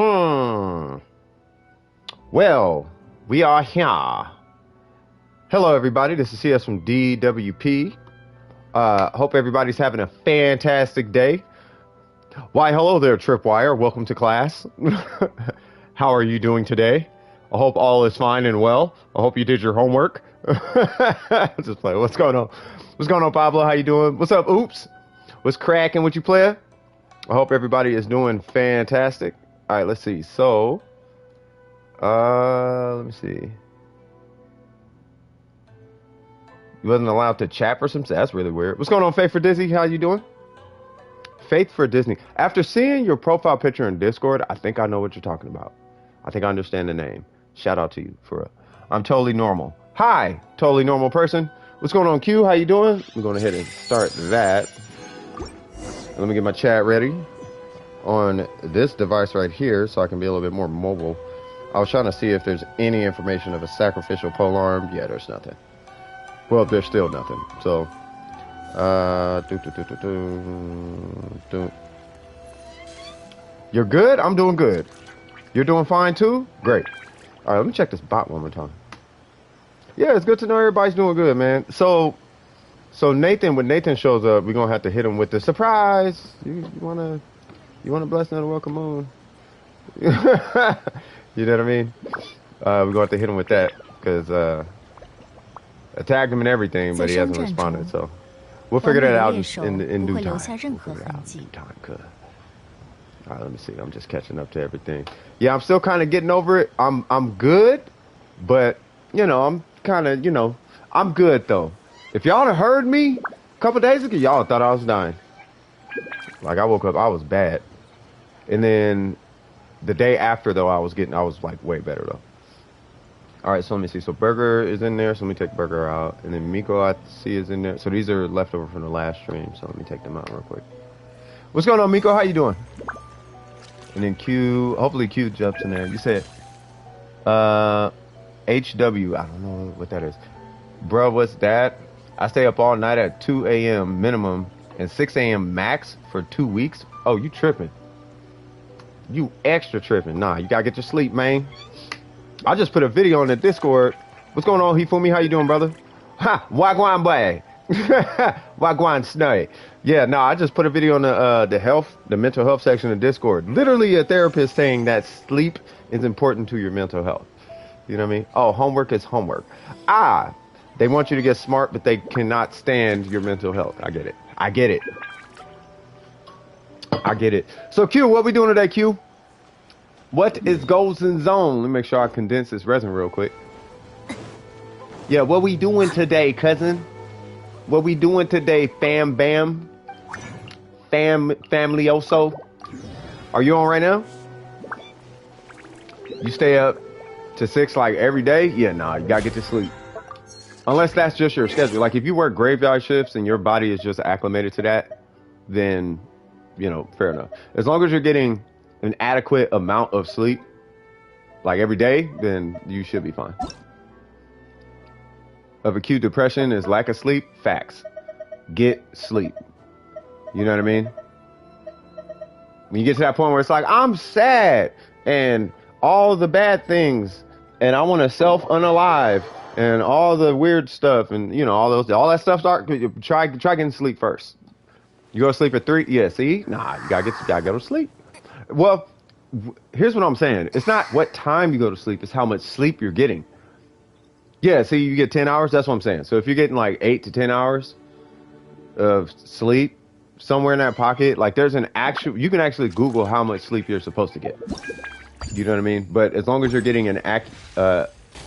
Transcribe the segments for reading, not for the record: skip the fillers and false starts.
Hmm. Well, we are here. Hello, everybody. This is CS from DWP. Hope everybody's having a fantastic day. Why, hello there, Tripwire. Welcome to class. How are you doing today? I hope all is fine and well. I hope you did your homework. Just play. What's going on? What's going on, Pablo? How you doing? What's up, Oops? What's cracking with you, player? I hope everybody is doing fantastic. All right, let's see. So, let me see. You wasn't allowed to chat for some. That's really weird. What's going on, Faith for Disney? How you doing? Faith for Disney. After seeing your profile picture in Discord, I think I know what you're talking about. I think I understand the name. Shout out to you for real. I'm totally normal. Hi, totally normal person. What's going on, Q? How you doing? I'm going to hit and start that. Let me get my chat ready on this device right here so I can be a little bit more mobile. I was trying to see if there's any information of a sacrificial polearm. Yeah, there's nothing. Well, there's still nothing. So, You're good? I'm doing good. You're doing fine too? Great. All right, let me check this bot one more time. Yeah, it's good to know everybody's doing good, man. So Nathan, when Nathan shows up, we're gonna have to hit him with the surprise. You wanna bless another welcome moon? You know what I mean? We're gonna have to hit him with that because I tagged him and everything, but he hasn't responded. So we'll figure that out in due time. We'll figure it out in due time. Good. All right, let me see. I'm just catching up to everything. Yeah, I'm still kind of getting over it. I'm good, but you know, I'm kind of, you know, I'm good though. If y'all had heard me a couple days ago, y'all thought I was dying. Like I woke up, I was bad, and then the day after though, I was like way better though. All right, so let me see. So Burger is in there, so let me take Burger out, and then Miko I see is in there. So these are leftover from the last stream, so let me take them out real quick. What's going on, Miko? How you doing? And then Q, hopefully Q jumps in there. You said, HW, I don't know what that is. Bro, what's that? I stay up all night at 2 a.m. minimum and 6 a.m. max for 2 weeks. Oh, you tripping. You extra tripping. Nah, you gotta get your sleep, man. I just put a video on the Discord. What's going on, Hifumi? How you doing, brother? Ha! Wagwan boy. Wagwan snowy. Yeah, no, I just put a video on the mental health section of Discord. Literally a therapist saying that sleep is important to your mental health. You know what I mean? Oh, homework is homework. They want you to get smart, but they cannot stand your mental health. I get it. I get it. I get it. So Q, what we doing today, Q? What is goals in zone? Let me make sure I condense this resin real quick. Yeah, what we doing today, cousin? What we doing today, fam bam? Family-oso? Are you on right now? You stay up to 6 like every day? Yeah, nah, you gotta get to sleep. Unless that's just your schedule. Like if you work graveyard shifts and your body is just acclimated to that, then, you know, fair enough. As long as you're getting an adequate amount of sleep, like every day, then you should be fine. Of acute depression is lack of sleep. Facts. Get sleep. You know what I mean? When you get to that point where it's like, I'm sad and all the bad things and I want to self-unalive and all the weird stuff and, you know, all that stuff, try getting sleep first. You go to sleep at 3? Yeah, see? Nah, you gotta go to sleep. Well, here's what I'm saying. It's not what time you go to sleep, it's how much sleep you're getting. Yeah, see, you get 10 hours, that's what I'm saying. So if you're getting like 8 to 10 hours of sleep somewhere in that pocket, like there's you can actually Google how much sleep you're supposed to get. You know what I mean? But as long as you're getting an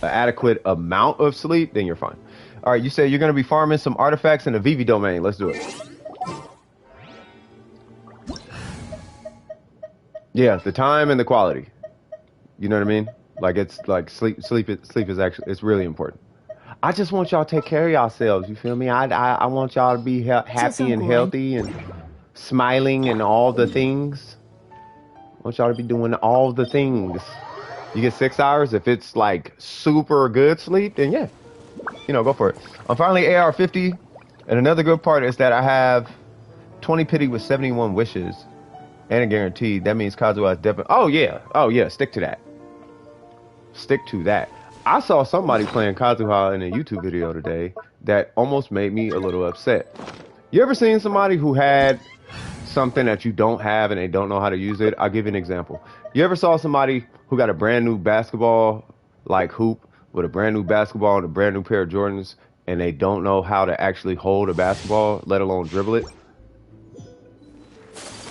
adequate amount of sleep, then you're fine. All right, you say you're going to be farming some artifacts in the VV domain. Let's do it. Yeah, the time and the quality. You know what I mean? Like it's like sleep is actually, it's really important. I just want y'all to take care of yourselves. You feel me? I want y'all to be happy and healthy and smiling and all the things. I want y'all to be doing all the things. You get 6 hours. If it's like super good sleep, then yeah, you know, go for it. I'm finally AR50, and another good part is that I have 20 pity with 71 wishes. And a guarantee. That means Kazuha is definitely. Oh yeah. Stick to that. Stick to that. I saw somebody playing Kazuha in a YouTube video today that almost made me a little upset. You ever seen somebody who had something that you don't have and they don't know how to use it? I'll give you an example. You ever saw somebody who got a brand new basketball like hoop with a brand new basketball and a brand new pair of Jordans and they don't know how to actually hold a basketball, let alone dribble it?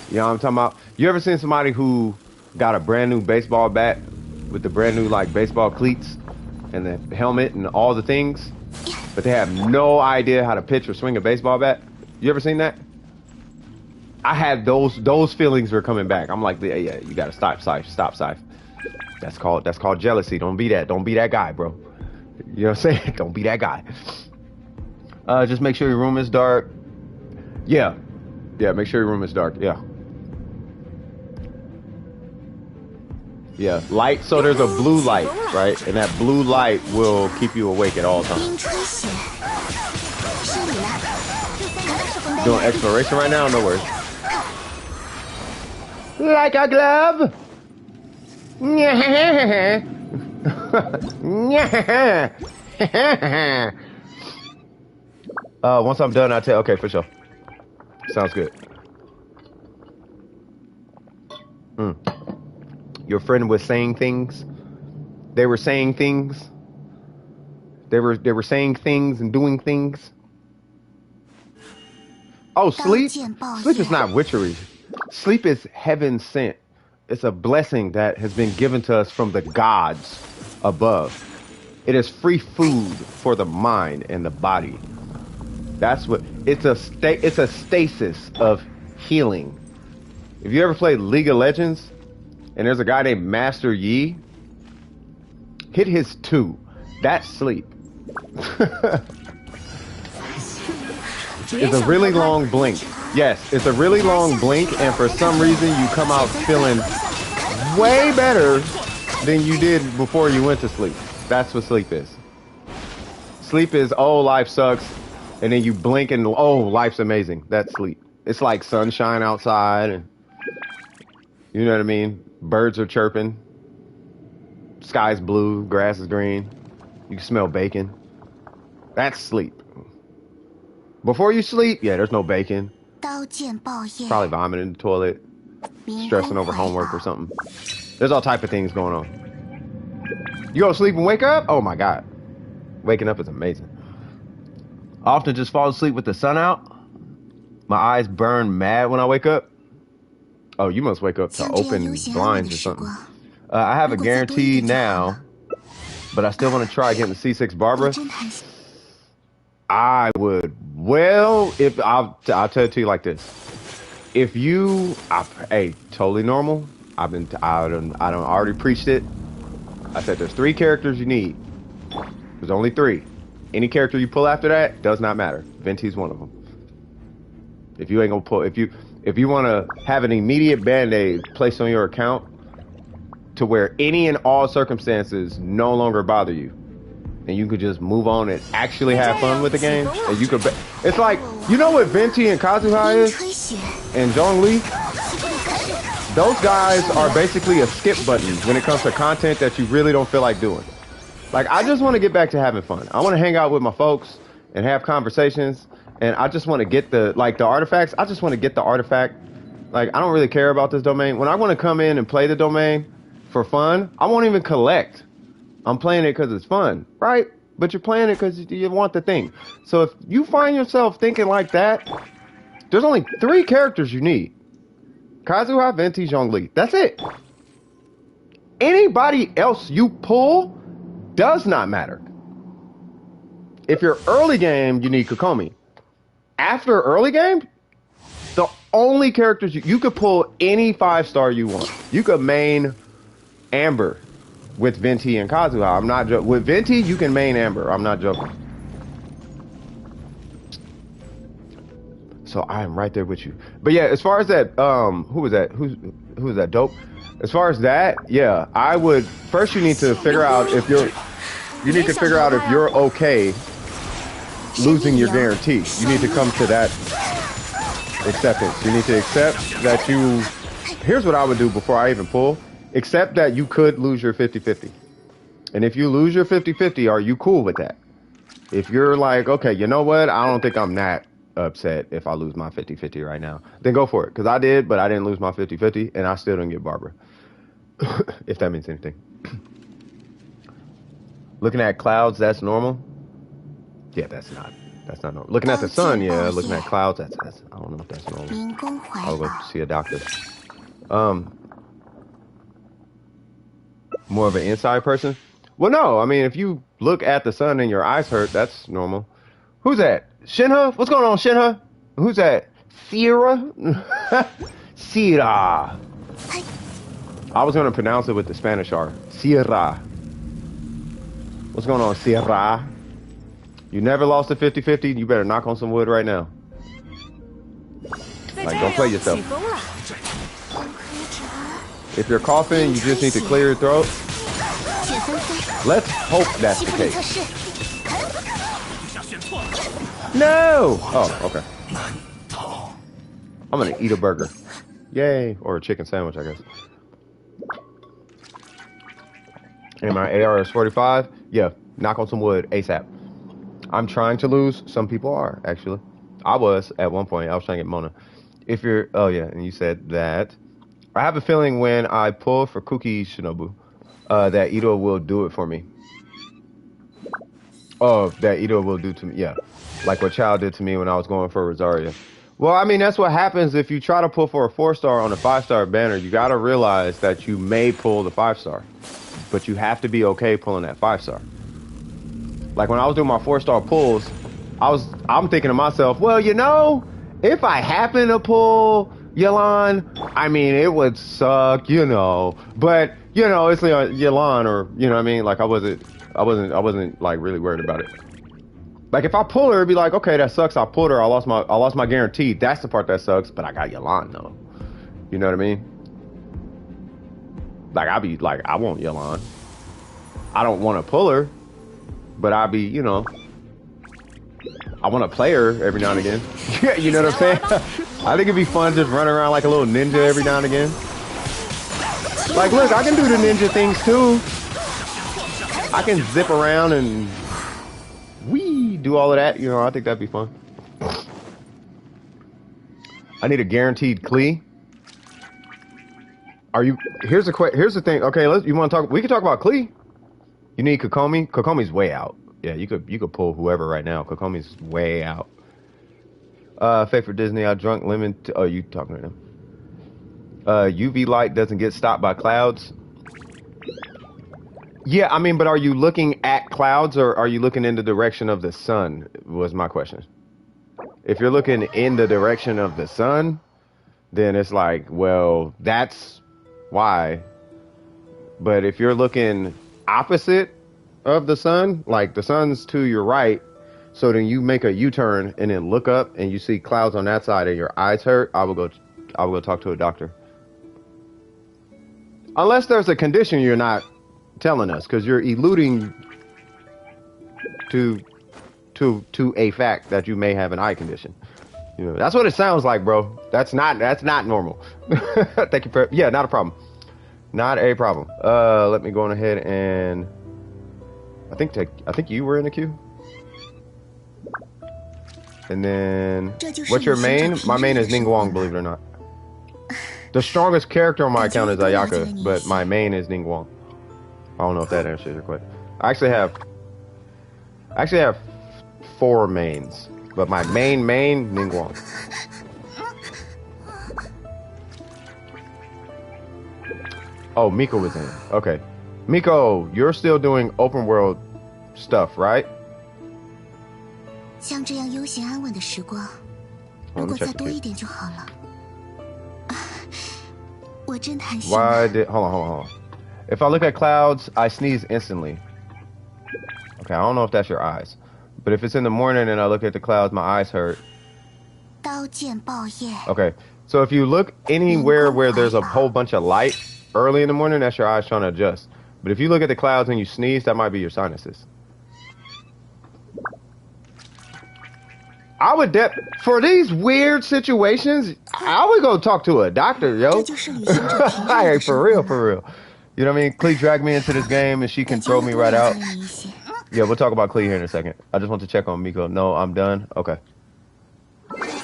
You know what I'm talking about? You ever seen somebody who got a brand new baseball bat with the brand new like baseball cleats and the helmet and all the things, but they have no idea how to pitch or swing a baseball bat? You ever seen that? I had those feelings were coming back. I'm like, yeah, you gotta stop, Scythe. That's called jealousy. Don't be that guy, bro. You know what I'm saying? Don't be that guy. Just make sure your room is dark. Yeah, make sure your room is dark. Yeah, light. So there's a blue light, right? And that blue light will keep you awake at all times. Doing exploration right now? No worries. Like a glove. Once I'm done, I'll tell. Okay, for sure. Sounds good. Your friend was saying things. They were saying things. They were saying things and doing things. Oh, sleep? Sleep is not witchery. Sleep is heaven sent. It's a blessing that has been given to us from the gods above. It is free food for the mind and the body. That's what it's a stasis of healing. If you ever played League of Legends and there's a guy named Master Yi, hit his 2. That's sleep. It's a really long blink. Yes, it's a really long blink, and for some reason you come out feeling way better than you did before you went to sleep. That's what sleep is. Sleep is, oh, life sucks, and then you blink and, oh, life's amazing. That's sleep. It's like sunshine outside, and you know what I mean? Birds are chirping. Sky's blue, grass is green. You can smell bacon. That's sleep. Before you sleep, yeah, there's no bacon. Probably vomiting in the toilet. Stressing over homework or something. There's all type of things going on. You go to sleep and wake up? Oh my God. Waking up is amazing. I often just fall asleep with the sun out. My eyes burn mad when I wake up. Oh, you must wake up to open blinds or something. I have a guarantee now, but I still want to try getting the C6 Barbara. I would. Well, if I'll tell it to you like this: if you, hey, totally normal. I don't already preached it. I said there's 3 characters you need. There's only 3. Any character you pull after that does not matter. Venti's one of them. If you ain't gonna pull, if you want to have an immediate band-aid placed on your account to where any and all circumstances no longer bother you, and you could just move on and actually have fun with the game, and you could. It's like, you know what Venti and Kazuha is, and Zhongli. Those guys are basically a skip button when it comes to content that you really don't feel like doing. Like, I just want to get back to having fun. I want to hang out with my folks and have conversations, and I just want to get the artifacts. I just want to get the artifact. Like, I don't really care about this domain. When I want to come in and play the domain for fun, I won't even collect. I'm playing it because it's fun, right? But you're playing it because you want the thing. So if you find yourself thinking like that, there's only 3 characters you need. Kazuha, Venti, Zhongli. That's it. Anybody else you pull does not matter. If you're early game, you need Kokomi. After early game, the only characters you could pull any 5-star you want. You could main Amber with Venti and Kazuha. I'm not joking. With Venti, you can main Amber. I'm not joking. So I am right there with you. But yeah, as far as that, who was that? Who was that? Dope. As far as that, yeah, I would first. You need to figure out if you're. You need to figure out if you're okay losing your guarantee. You need to come to that acceptance. You need to accept that you here's what I would do before I even pull. Except that you could lose your 50-50. And if you lose your 50-50, are you cool with that? If you're like, okay, you know what? I don't think I'm that upset if I lose my 50-50 right now. Then go for it. Because I did, but I didn't lose my 50-50, and I still didn't get Barbara. If that means anything. Looking at clouds, that's normal? Yeah, that's not normal. Looking at the sun, yeah. Looking at clouds, that's I don't know if that's normal. I'll go see a doctor. More of an inside person? Well, no. I mean, if you look at the sun and your eyes hurt, that's normal. Who's that? Shinha? What's going on, Shinha? Who's that? Sierra? Sierra. I was going to pronounce it with the Spanish R. Sierra. What's going on, Sierra? You never lost a 50-50? You better knock on some wood right now. Like, don't play yourself. If you're coughing, you just need to clear your throat. Let's hope that's the case. No! Oh, okay. I'm gonna eat a burger. Yay! Or a chicken sandwich, I guess. And my AR is 45. Yeah, knock on some wood ASAP. I'm trying to lose. Some people are, actually. I was at one point. I was trying to get Mona. If you're... Oh, yeah, and you said that. I have a feeling when I pull for Kuki Shinobu, that Ito will do it for me. Oh, that Ito will do to me. Yeah. Like what Child did to me when I was going for Rosaria. Well, I mean, that's what happens if you try to pull for a 4-star on a 5-star banner. You got to realize that you may pull the 5-star. But you have to be okay pulling that 5-star. Like when I was doing my 4-star pulls, I'm thinking to myself, well, you know, if I happen to pull Yelan, I mean, it would suck, you know. But, you know, it's like Yelan, or, you know what I mean? Like I wasn't like really worried about it. Like if I pull her, it'd be like, okay, that sucks. I pulled her. I lost my guarantee. That's the part that sucks. But I got Yelan though. You know what I mean? Like I'd be like, I want Yelan. I don't want to pull her, but I'd be, you know, I want to play her every now and again. You know what I'm saying? I think it'd be fun just running around like a little ninja every now and again. Like, look, I can do the ninja things too. I can zip around and do all of that. You know, I think that'd be fun. I need a guaranteed Klee. Are you? Here's the thing. Okay, you want to talk? We can talk about Klee. You need Kokomi. Kokomi's way out. Yeah, you could pull whoever right now. Kokomi's way out. Fake for Disney. I drunk lemon. Oh, you talking to them? UV light doesn't get stopped by clouds. Yeah, I mean, but are you looking at clouds or are you looking in the direction of the sun? Was my question. If you're looking in the direction of the sun, then it's like, well, that's why. But if you're looking opposite of the sun, like the sun's to your right, so then you make a U-turn and then look up and you see clouds on that side and your eyes hurt, I will go talk to a doctor. Unless there's a condition you're not telling us, because you're alluding to a fact that you may have an eye condition. You know, that's what it sounds like, bro. That's not normal. Thank you for, yeah, not a problem. Not a problem. Let me go on ahead and I think you were in the queue. And then what's your main? My main is Ningguang, believe it or not. The strongest character on my account is Ayaka, but my main is Ningguang. I don't know if that answers your question. I actually have 4 mains, but my main Ningguang. Oh, Miko was in. Okay. Miko, you're still doing open world stuff, right? 像这样悠闲安稳的时光，如果再多一点就好了。我真的很喜欢。 Hold on. If I look at clouds, I sneeze instantly. Okay, I don't know if that's your eyes. But if it's in the morning and I look at the clouds, my eyes hurt. 刀剑爆业. Okay, so if you look anywhere where there's a whole bunch of light early in the morning, that's your eyes trying to adjust. But if you look at the clouds and you sneeze, that might be your sinuses. I would for these weird situations, I would go talk to a doctor, yo. 这就是旅行者平日里的 Hey, 生 for 活 real, 吗？ for real. You know what I mean? Clee dragged me into this game and she 感 can 觉 throw 要 me 多 right 了 out. 解你一些。 Yeah, we'll talk about Clee here in a second. I just want to check on Miko. No, I'm done. Okay.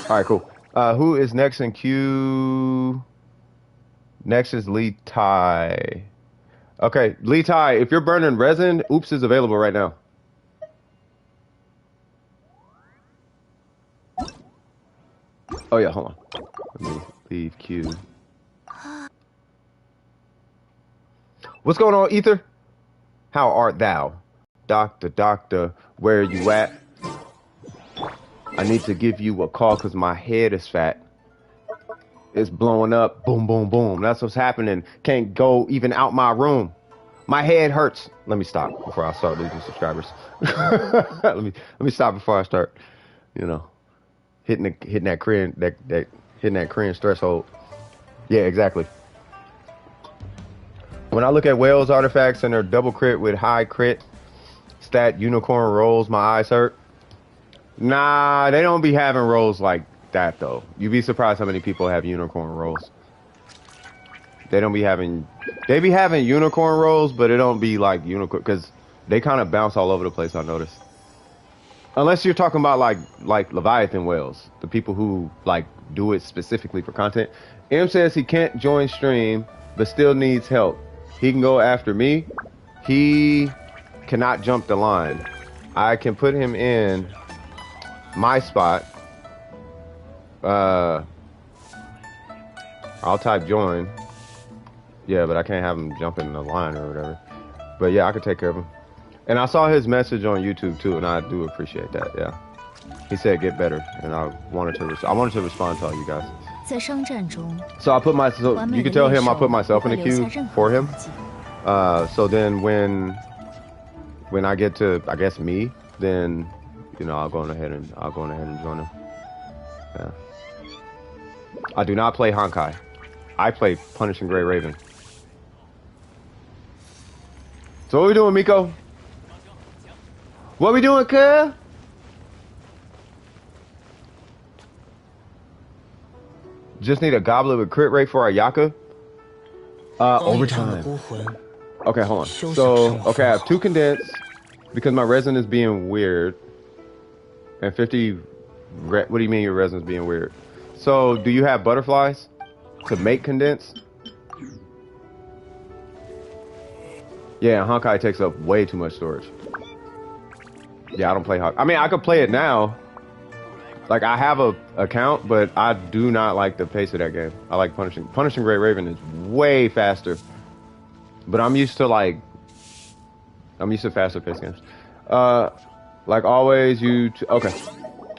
All right, cool. Who is next in queue? Next is Lee Tai. Okay, Lee Tai, if you're burning resin, Oops is available right now. Oh yeah, hold on. Let me leave queue. What's going on, Ether? How art thou? Doctor, doctor, where are you at? I need to give you a call because my head is fat. It's blowing up. Boom, boom, boom. That's what's happening. Can't go even out my room. My head hurts. Let me stop before I start losing subscribers. let me stop before I start, you know, hitting that Korean hitting that Korean threshold. Yeah, exactly. When I look at Whales artifacts and their double crit with high crit stat unicorn rolls, my eyes hurt. Nah, they don't be having rolls like that though. You'd be surprised how many people have unicorn rolls. They don't be having, they be having unicorn rolls, but it don't be like unicorn because they kind of bounce all over the place. I noticed. Unless you're talking about like Leviathan whales, the people who like do it specifically for content. M says he can't join stream, but still needs help. He can go after me. He cannot jump the line. I can put him in my spot. I'll type join. Yeah, but I can't have him jump in the line or whatever. But yeah, I could take care of him. And I saw his message on YouTube too, and I do appreciate that. Yeah, he said get better, and I wanted to respond to all you guys. 在商战中， So I put so you can tell him I put myself in the queue for him. So then when I get to I guess me, then you know I'll go ahead and join him. Yeah. I do not play Honkai. I play Punishing Gray Raven. So what we doing, Miko? What we doing, cuz? Just need a goblet with crit rate for our Yaka. Overtime. Okay, hold on. So, okay, I have 2 condensed because my resin is being weird. And 50, what do you mean your resin is being weird? So, do you have butterflies to make condensed? Yeah, Honkai takes up way too much storage. Yeah, I don't play Honkai. I mean, I could play it now. Like, I have a account, but I do not like the pace of that game. I like Punishing Gray Raven is way faster. But I'm used to faster paced games. Like always, okay.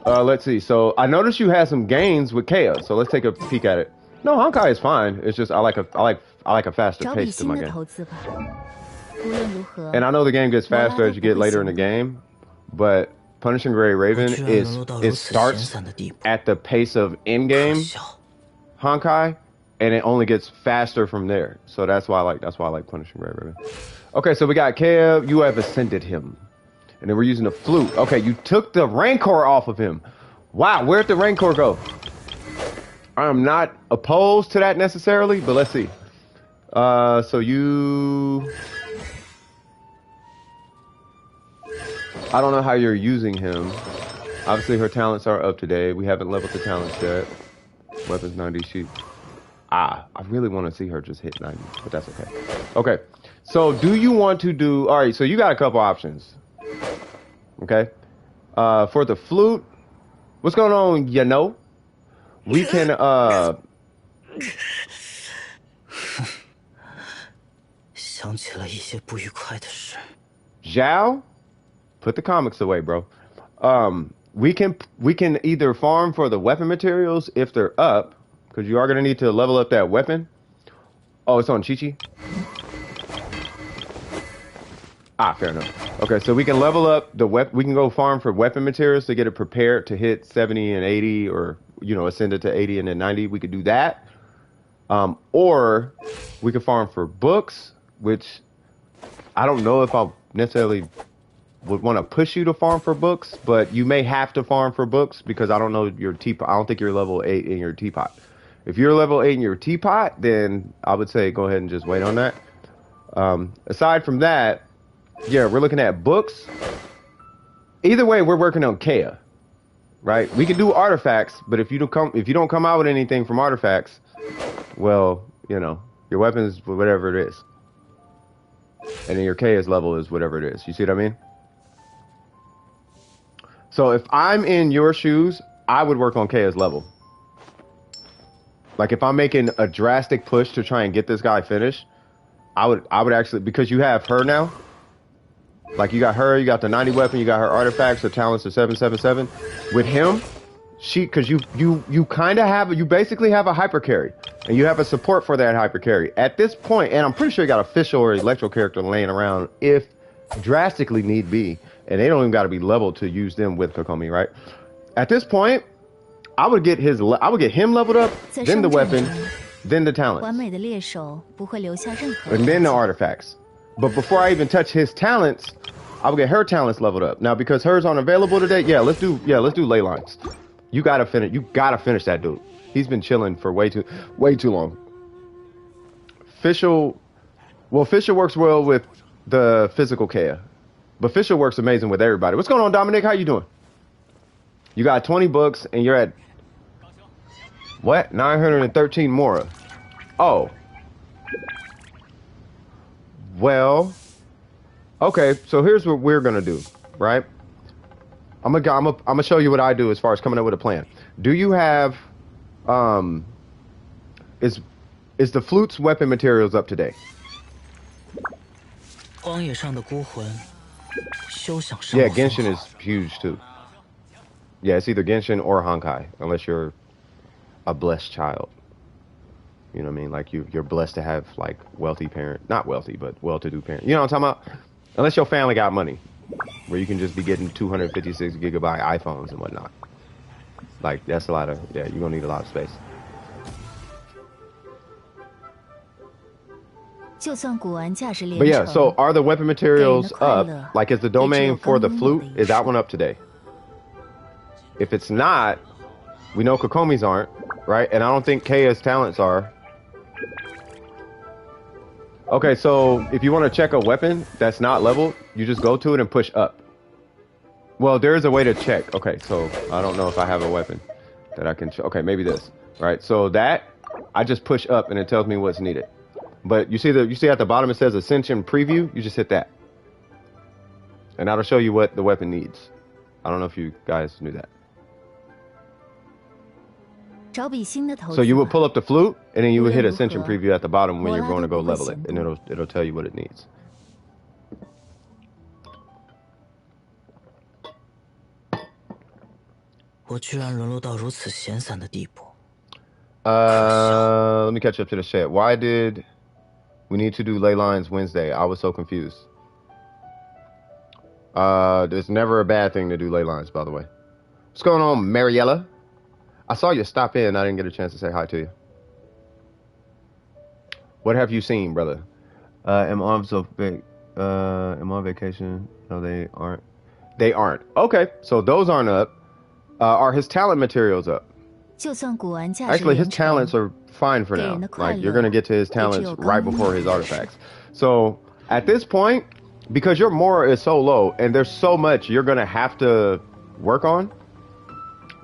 Let's see. So I noticed you had some gains with Kea. So let's take a peek at it. No, Honkai is fine. It's just I like a faster pace to my game. And I know the game gets faster as you get later in the game, but Punishing Gray Raven it starts at the pace of in-game Honkai, and it only gets faster from there. So that's why I like Punishing Gray Raven. Okay, so we got Kev. You have ascended him, and then we're using the flute. Okay, you took the Rancor off of him. Wow, where'd the Rancor go? I am not opposed to that necessarily, but let's see. So you. I don't know how you're using him. Obviously, her talents are up to date. We haven't leveled the talents yet. Weapons 90. I really want to see her just hit 90, but that's okay. Okay, so do you want to do... All right, so you got a couple options. Okay? For the flute, what's going on, you know? We can... Zhao? Put the comics away, bro. We can either farm for the weapon materials if they're up, because you are gonna need to level up that weapon. Oh, it's on Chi-Chi? Fair enough. Okay, so we can level up the weapon. We can go farm for weapon materials to get it prepared to hit 70 and 80, or you know, ascend it to 80 and then 90. We could do that. Or we could farm for books, which I don't know if I'll necessarily would want to push you to farm for books, but you may have to farm for books because I don't know your teapot. I don't think you're level 8 in your teapot. If you're level 8 in your teapot, then I would say go ahead and just wait on that. Aside from that, yeah, we're looking at books. Either way, we're working on Kea, right? We can do artifacts, but if you don't come out with anything from artifacts, well, you know, your weapons, whatever it is. And then your Kea's level is whatever it is. You see what I mean? So if I'm in your shoes, I would work on Kea's level. Like if I'm making a drastic push to try and get this guy finished, I would actually, because you have her now. Like you got her, you got the 90 weapon, you got her artifacts, her talents are 777. With him, because you kind of have, you basically have a hyper carry, and you have a support for that hyper carry at this point. And I'm pretty sure you got a official or electro character laying around if drastically need be, and they don't even got to be leveled to use them with Kokomi, right? At this point, I would get him leveled up, then the weapon, then the talents, and then the artifacts. But before I even touch his talents, I will get her talents leveled up. Now, because hers aren't available today, let's do ley lines. You gotta finish that dude. He's been chilling for way too long. Fisher works well with the physical Kea, but Fisher works amazing with everybody. What's going on, Dominic? How you doing? You got 20 books and you're at what? 913 Mora. Oh. Well, okay, so here's what we're gonna do, right? I'm gonna show you what I do as far as coming up with a plan. Do you have is the flute's weapon materials up to date? Yeah, Genshin is huge too. Yeah, it's either Genshin or Honkai, unless you're a blessed child. You know what I mean? Like you're blessed to have like wealthy parent, not wealthy, but well-to-do parent. You know what I'm talking about? Unless your family got money, where you can just be getting 256 gigabyte iPhones and whatnot. Like that's a lot of, you're gonna need a lot of space. But yeah, so are the weapon materials up? Like is the domain for the flute, is that one up today? If it's not, we know Kokomi's aren't, right? And I don't think Kea's talents are. Okay, so if you want to check a weapon that's not leveled, you just go to it and push up. Well, there is a way to check. Okay, so I don't know if I have a weapon that I can. Okay, maybe this. Right. So that I just push up and it tells me what's needed. But you see at the bottom it says Ascension Preview. You just hit that, and that'll show you what the weapon needs. I don't know if you guys knew that. So you would pull up the flute, and then you would hit Ascension Preview at the bottom when you're going to go level it, and it'll tell you what it needs. Let me catch up to the chat. Why did we need to do ley lines Wednesday? I was so confused. There's never a bad thing to do ley lines, by the way. What's going on, Mariella? I saw you stop in. I didn't get a chance to say hi to you. What have you seen, brother? Am on vacation? No, they aren't. They aren't. Okay, so those aren't up. Are his talent materials up? Actually, his talents are fine for now. Like, you're going to get to his talents right before his artifacts. So, at this point, because your Mora is so low, and there's so much you're going to have to work on,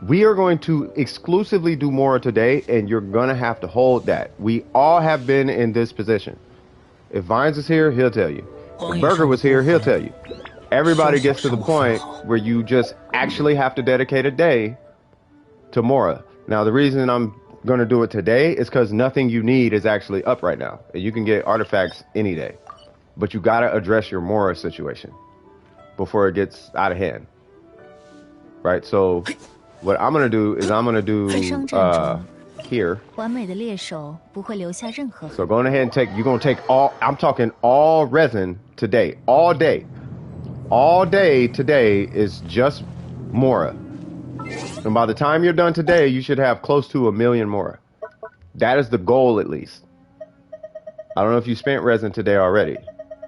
we are going to exclusively do Mora today, and you're going to have to hold that. We all have been in this position. If Vines is here, he'll tell you. If Burger was here, he'll tell you. Everybody gets to the point where you just actually have to dedicate a day to Mora. Now, the reason I'm going to do it today is because nothing you need is actually up right now. You can get artifacts any day. But you got to address your Mora situation before it gets out of hand. Right? So what I'm going to do is I'm going to do here. So going ahead and you're going to take all, I'm talking all resin today, all day. All day today is just Mora. And by the time you're done today, you should have close to 1 million Mora. That is the goal, at least. I don't know if you spent resin today already,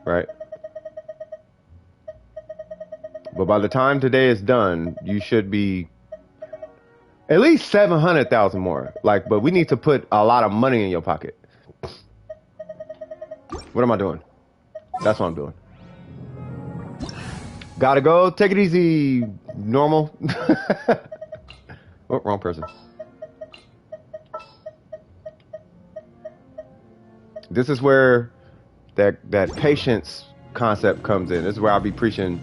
right? But by the time today is done, you should be at least 700,000 more. Like, but we need to put a lot of money in your pocket. What am I doing? That's what I'm doing. Gotta go. Take it easy, normal. Oh, wrong person. This is where that patience concept comes in. This is where I'll be preaching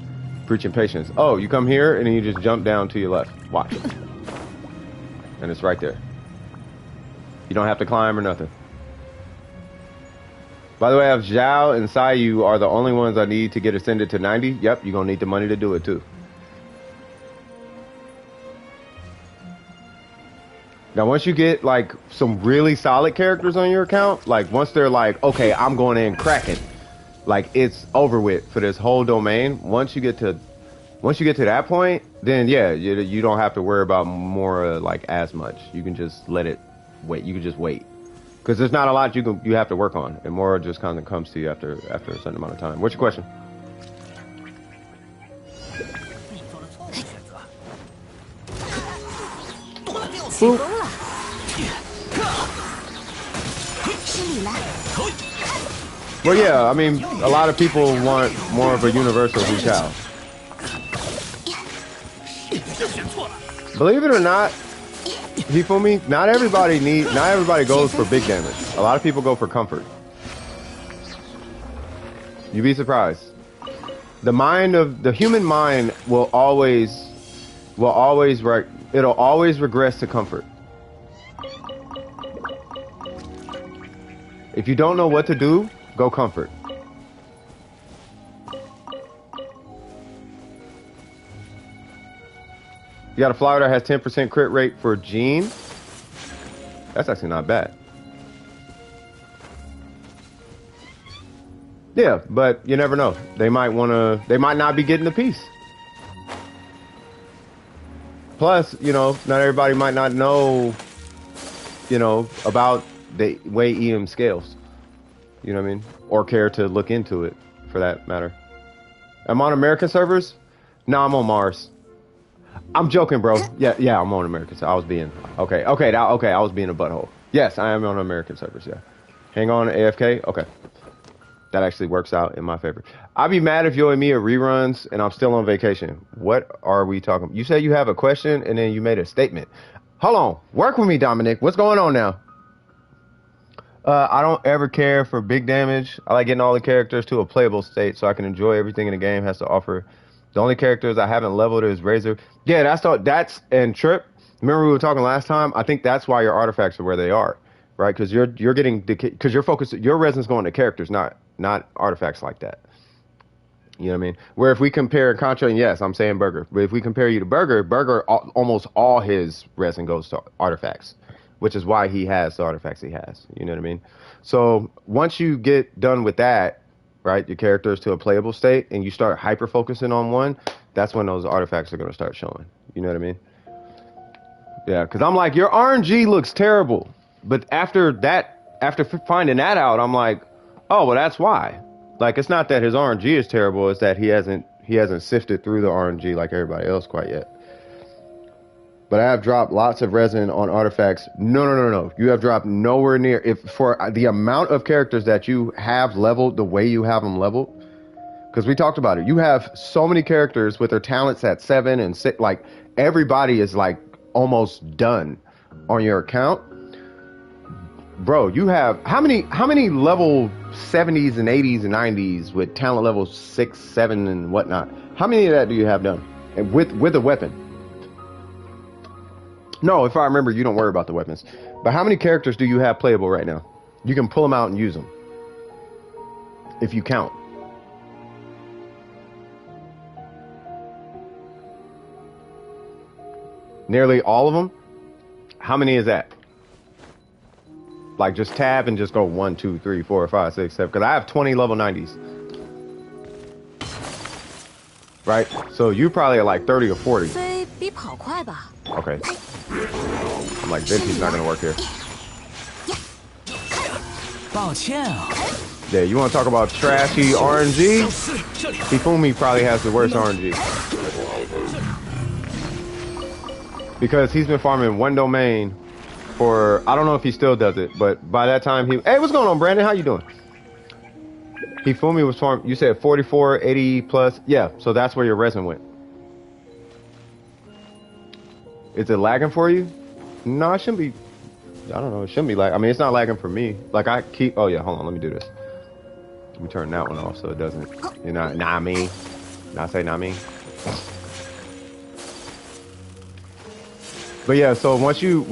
patience. Oh, you come here and then you just jump down to your left. Watch. And it's right there. You don't have to climb or nothing. By the way, if Zhao and Sayu are the only ones I need to get ascended to 90, yep, you're going to need the money to do it too. Now, once you get like some really solid characters on your account, like once they're like, okay, I'm going in cracking, like it's over with for this whole domain. Once you get to that point, then yeah, you don't have to worry about more like as much. You can just let it wait. You can just wait because there's not a lot you have to work on, and more just kind of comes to you after a certain amount of time. What's your question? Well, yeah, I mean, a lot of people want more of a universal Hu Chao. Believe it or not, you feel me? Not everybody goes for big damage. A lot of people go for comfort. You'd be surprised. The human mind will always regress to comfort. If you don't know what to do, go comfort. You got a flower that has 10% crit rate for Jean. That's actually not bad. Yeah, but you never know. They might not be getting the piece. Plus, not everybody might not know, about the way EM scales. You know what I mean? Or care to look into it, for that matter. I'm on American servers? No, I'm on Mars. I'm joking, bro. Yeah, I'm on American servers. I was being... Okay, I was being a butthole. Yes, I am on American servers, yeah. Hang on, AFK? Okay. That actually works out in my favor. I'd be mad if you and me are reruns and I'm still on vacation. What are we talking about? You said you have a question and then you made a statement. Hold on. Work with me, Dominic. What's going on now? I don't ever care for big damage. I like getting all the characters to a playable state so I can enjoy everything in the game has to offer. The only characters I haven't leveled is Razor. Yeah, that's and Trip. Remember we were talking last time? I think that's why your artifacts are where they are, right? Because you're getting because you're focused. Your resin's going to characters, not artifacts like that. You know what I mean? Where if we compare and contrast, yes, I'm saying Burger. But if we compare you to Burger, almost all his resin goes to artifacts, which is why he has the artifacts he has. You know what I mean? So once you get done with that, right, your characters to a playable state, and you start hyper focusing on one, that's when those artifacts are going to start showing. You know what I mean? Yeah, because I'm like, your RNG looks terrible. But after finding that out, I'm like, oh, well, that's why. Like, it's not that his RNG is terrible, it's that he hasn't sifted through the RNG like everybody else quite yet. But I have dropped lots of resin on artifacts. No. You have dropped nowhere near. If for the amount of characters that you have leveled the way you have them leveled, because we talked about it. You have so many characters with their talents at 7 and 6. Like, everybody is like almost done on your account. Bro, you have how many level 70s and 80s and 90s with talent level 6, 7 and whatnot? How many of that do you have done? And with a weapon? No, if I remember, you don't worry about the weapons. But how many characters do you have playable right now? You can pull them out and use them. If you count. Nearly all of them? How many is that? Like, just tab and just go 1, 2, 3, 4, 5, 6, 7. Because I have 20 level 90s. Right? So you probably are like 30 or 40. Okay. I'm like, Venti's not going to work here. Yeah, you want to talk about trashy RNG? Hifumi probably has the worst RNG. because he's been farming one domain for, I don't know if he still does it, but by that time hey, what's going on, Brandon? How you doing? Hifumi was farming, you said 44, 80 plus. Yeah, so that's where your resin went. Is it lagging for you? No, it shouldn't be. I don't know. It shouldn't be like. I mean, it's not lagging for me. Like I keep. Oh yeah, hold on. Let me do this. Let me turn that one off so it doesn't. You know, not me. Not say not me. But yeah, so once you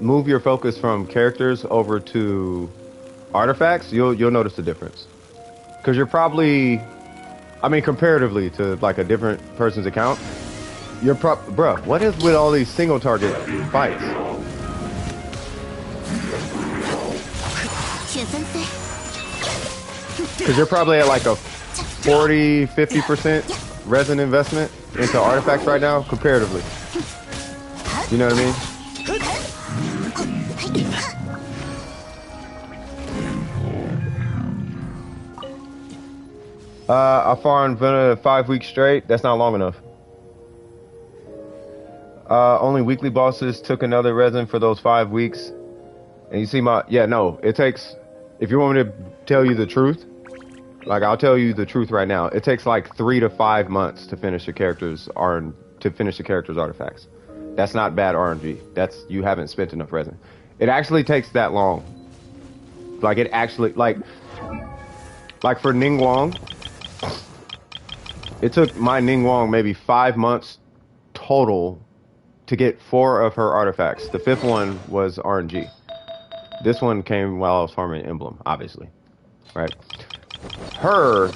move your focus from characters over to artifacts, you'll notice the difference. Because you're probably, I mean, comparatively to like a different person's account, you're bruh, what is with all these single target fights? Because you're probably at like a 40-50% resin investment into artifacts right now, comparatively. You know what I mean? I farmed Venom 5 weeks straight. That's not long enough. Only weekly bosses took another resin for those 5 weeks. And you see my, yeah, no, it takes, if you want me to tell you the truth, like I'll tell you the truth right now. It takes like 3 to 5 months to finish the character's artifacts. That's not bad RNG. That's, you haven't spent enough resin. It actually takes that long. Like it actually, like for Ningguang, it took my Ningguang maybe 5 months total to get 4 of her artifacts. The 5th one was RNG. This one came while I was farming Emblem, obviously, right? Her,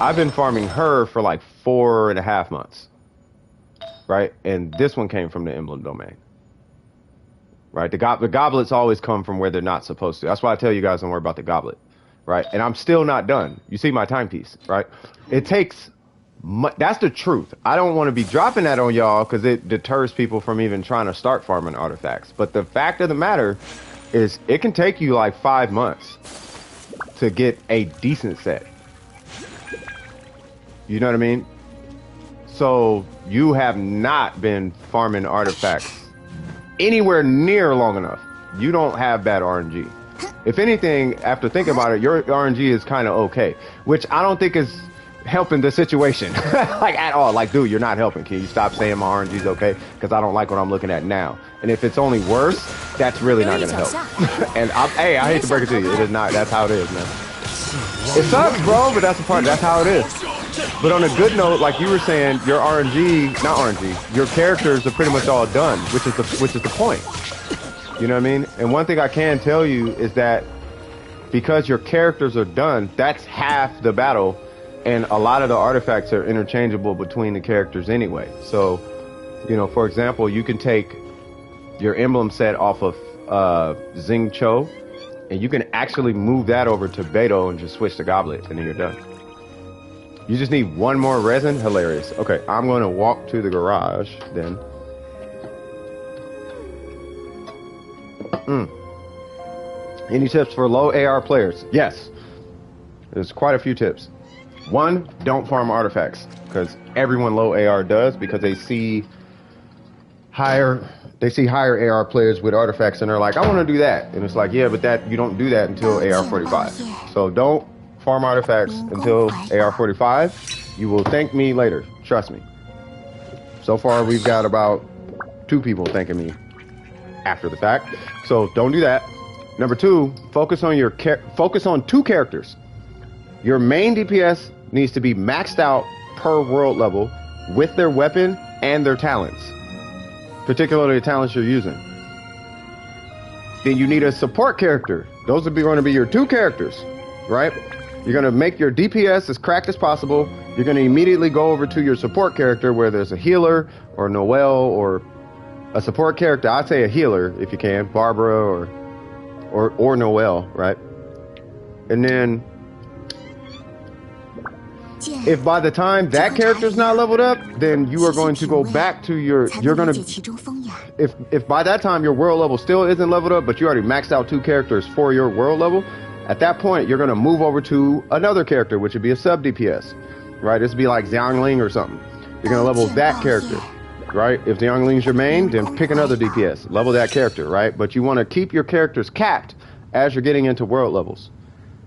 I've been farming her for like 4.5 months, right? And this one came from the Emblem domain, right? The goblets always come from where they're not supposed to. That's why I tell you guys don't worry about the goblet, right? And I'm still not done. You see my timepiece, right? It takes, that's the truth. I don't want to be dropping that on y'all because it deters people from even trying to start farming artifacts. But the fact of the matter is it can take you like 5 months to get a decent set. You know what I mean? So you have not been farming artifacts anywhere near long enough. You don't have bad RNG. If anything, after thinking about it, your RNG is kind of okay, which I don't think is helping the situation like at all. Like, dude, you're not helping. Can you stop saying my RNG is okay? Because I don't like what I'm looking at now. And if it's only worse, that's really not going to help. And hey, I hate to break it to you. It is not. That's how it is, man. It sucks, bro, but that's the part. That's how it is. But on a good note, like you were saying, your RNG, not RNG, your characters are pretty much all done, which is the point. You know what I mean? And one thing I can tell you is that because your characters are done, that's half the battle. And a lot of the artifacts are interchangeable between the characters anyway. So, you know, for example, you can take your emblem set off of Xing Cho, and you can actually move that over to Beto and just switch the goblet, and then you're done. You just need one more resin? Hilarious. Okay, I'm going to walk to the garage then. Any tips for low AR players? Yes. There's quite a few tips. 1, don't farm artifacts, because everyone low AR does, because they see higher AR players with artifacts and they're like, I want to do that. And it's like, yeah, but that you don't do that until AR45. So don't farm artifacts until AR45. You will thank me later. Trust me. So far, we've got about 2 people thanking me after the fact. So don't do that. Number 2, focus on 2 characters. Your main DPS needs to be maxed out per world level with their weapon and their talents, particularly the talents you're using. Then you need a support character. Those are going to be your 2 characters, right? You're going to make your DPS as cracked as possible. You're going to immediately go over to your support character, where there's a healer or Noelle or a support character. I'd say a healer if you can, Barbara or Noelle, right? And then if by the time that character's not leveled up, then you are going to go back to if by that time your world level still isn't leveled up, but you already maxed out 2 characters for your world level, at that point you're going to move over to another character, which would be a sub DPS, right? This would be like Xiangling or something. You're going to level that character, right? If the youngling's your main, then pick another DPS. Level that character, right? But you want to keep your characters capped as you're getting into world levels,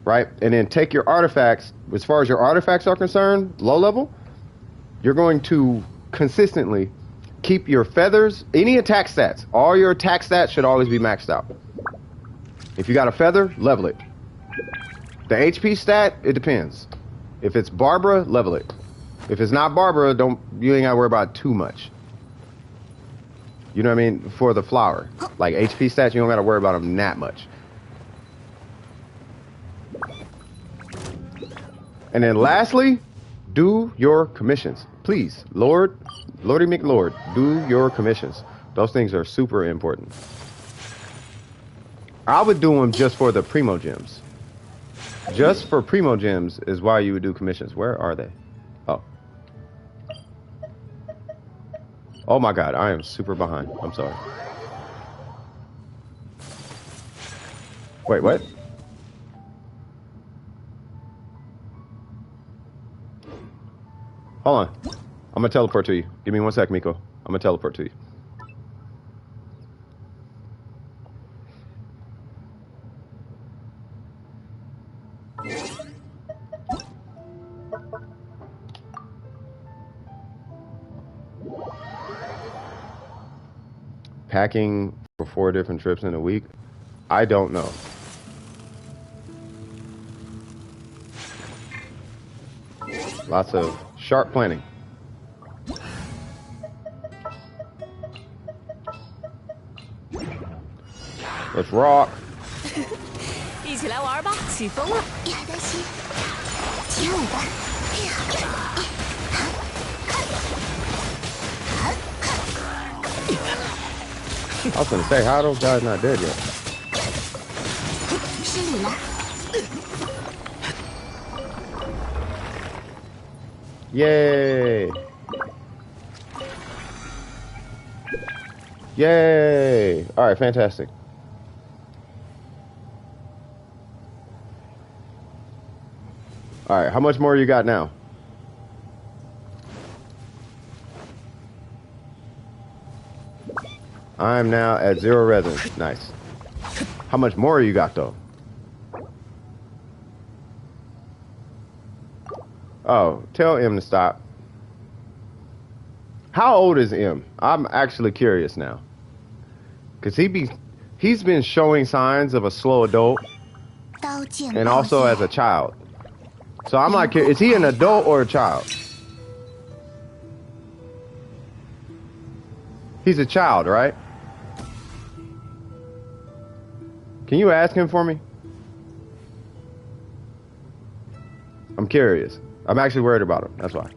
right? And then take your artifacts. As far as your artifacts are concerned, low level, you're going to consistently keep your feathers, any attack stats. All your attack stats should always be maxed out. If you got a feather, level it. The HP stat, it depends. If it's Barbara, level it. If it's not Barbara, you ain't gotta worry about it too much. You know what I mean? For the flower. Like HP stats, you don't gotta worry about them that much. And then lastly, do your commissions. Please, Lordy McLord, do your commissions. Those things are super important. I would do them just for the Primo Gems. Just for Primo Gems is why you would do commissions. Where are they? Oh. Oh my god, I am super behind. I'm sorry. Wait, what? Hold on. I'm gonna teleport to you. Give me 1 sec, Miko. I'm gonna teleport to you. Packing for 4 different trips in a week? I don't know. Lots of sharp planning. Let's rock. 一起来玩吧，起风了。亚达西，跳舞吧！ I was gonna say, how are those guys not dead yet? 失礼了。 Yay! Yay! All right, fantastic. All right, how much more you got now? I'm now at 0 resonance. Nice. How much more you got though? Oh, tell M to stop. How old is M? I'm actually curious now. Cause he's been showing signs of a slow adult and also as a child. So I'm like, is he an adult or a child? He's a child, right? Can you ask him for me? I'm curious. I'm actually worried about him. That's why.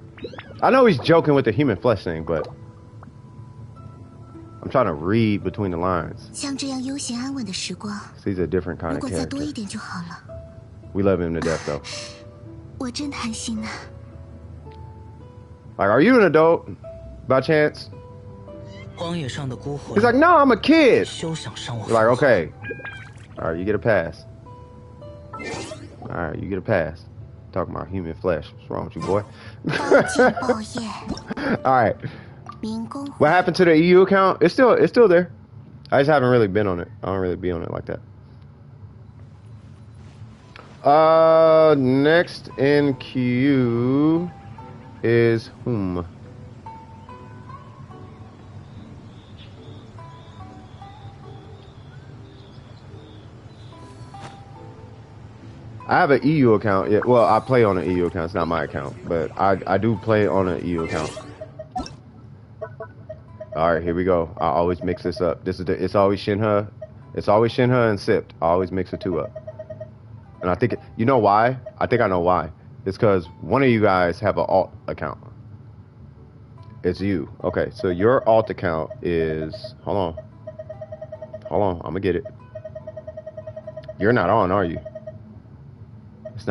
I know he's joking with the human flesh thing, but I'm trying to read between the lines. 像这样悠闲安稳的时光， He's a different kind 如 of 果再多 character. 一点就好了。 We love him to death, though. 我真贪心呐。 Like, are you an adult by chance? 荒野上的孤魂。 He's like, no, I'm a kid. 休想伤我。 You're like, okay. All right, you get a pass. All right, you get a pass. Talking about human flesh. What's wrong with you, boy? 报敬报业， All right. 民工 What happened to the EU account? It's still there. I just haven't really been on it. I don't really be on it like that. Next in queue is whom? I have an EU account. Yeah, well, I play on an EU account. It's not my account, but I do play on an EU account. All right, here we go. I always mix this up. It's always Shinha. It's always Shinha and Sipped. I always mix the two up. And I think, you know why? I think I know why. It's because one of you guys have an alt account. It's you. Okay, so your alt account is, hold on, I'm gonna get it. You're not on, are you? It's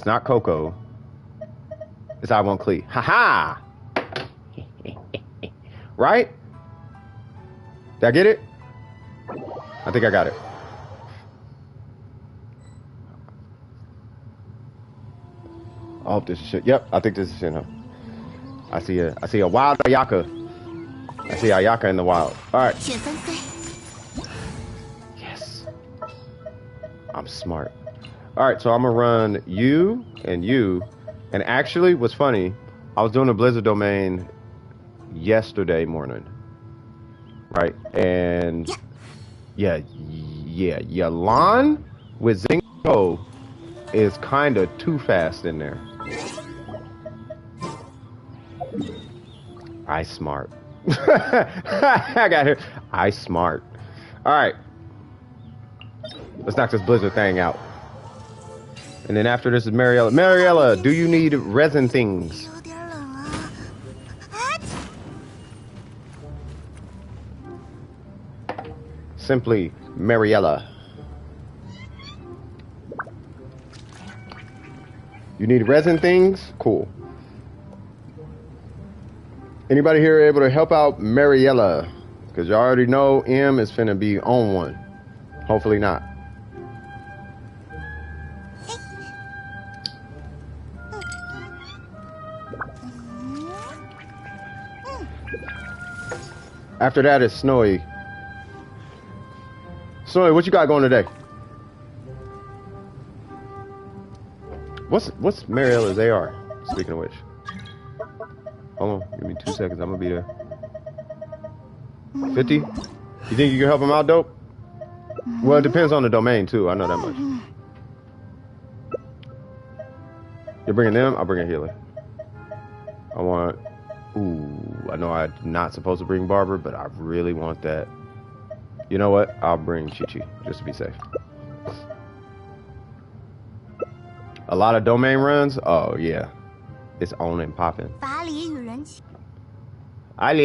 not Coco. It's I Won't Clee. Ha-ha! Right? Did I get it? I think I got it. I hope this is shit. Yep, I think this is shit, huh? I see a wild Ayaka. I see Ayaka in the wild. All right. 雪纷飞， Yes. I'm smart. All right, so I'm gonna run you and you. And actually, what's funny, I was doing a Blizzard domain yesterday morning, right? And yeah, Yalan with Zingo is kind of too fast in there. I smart. I got here. I smart. All right. Let's knock this Blizzard thing out. And then after this is Mariella. Mariella, do you need resin things? 有点冷啊。啊！ Simply Mariella. You need resin things? Cool. Anybody here able to help out Mariella? Because you already know M is finna be on one. Hopefully not. After that is Snowy. Snowy, what you got going today? What's Mariella's AR? Speaking of which. Hold on, give me 2 seconds, I'm gonna be there. 50? You think you can help him out, dope? Well, it depends on the domain too, I know that much. You're bringing them? I'll bring a healer. I want... Ooh, I know I'm not supposed to bring Barber, but I really want that. You know what? I'll bring Chi-Chi, just to be safe. A lot of domain runs? Oh, yeah. It's on and popping. 法理与人情。 I don't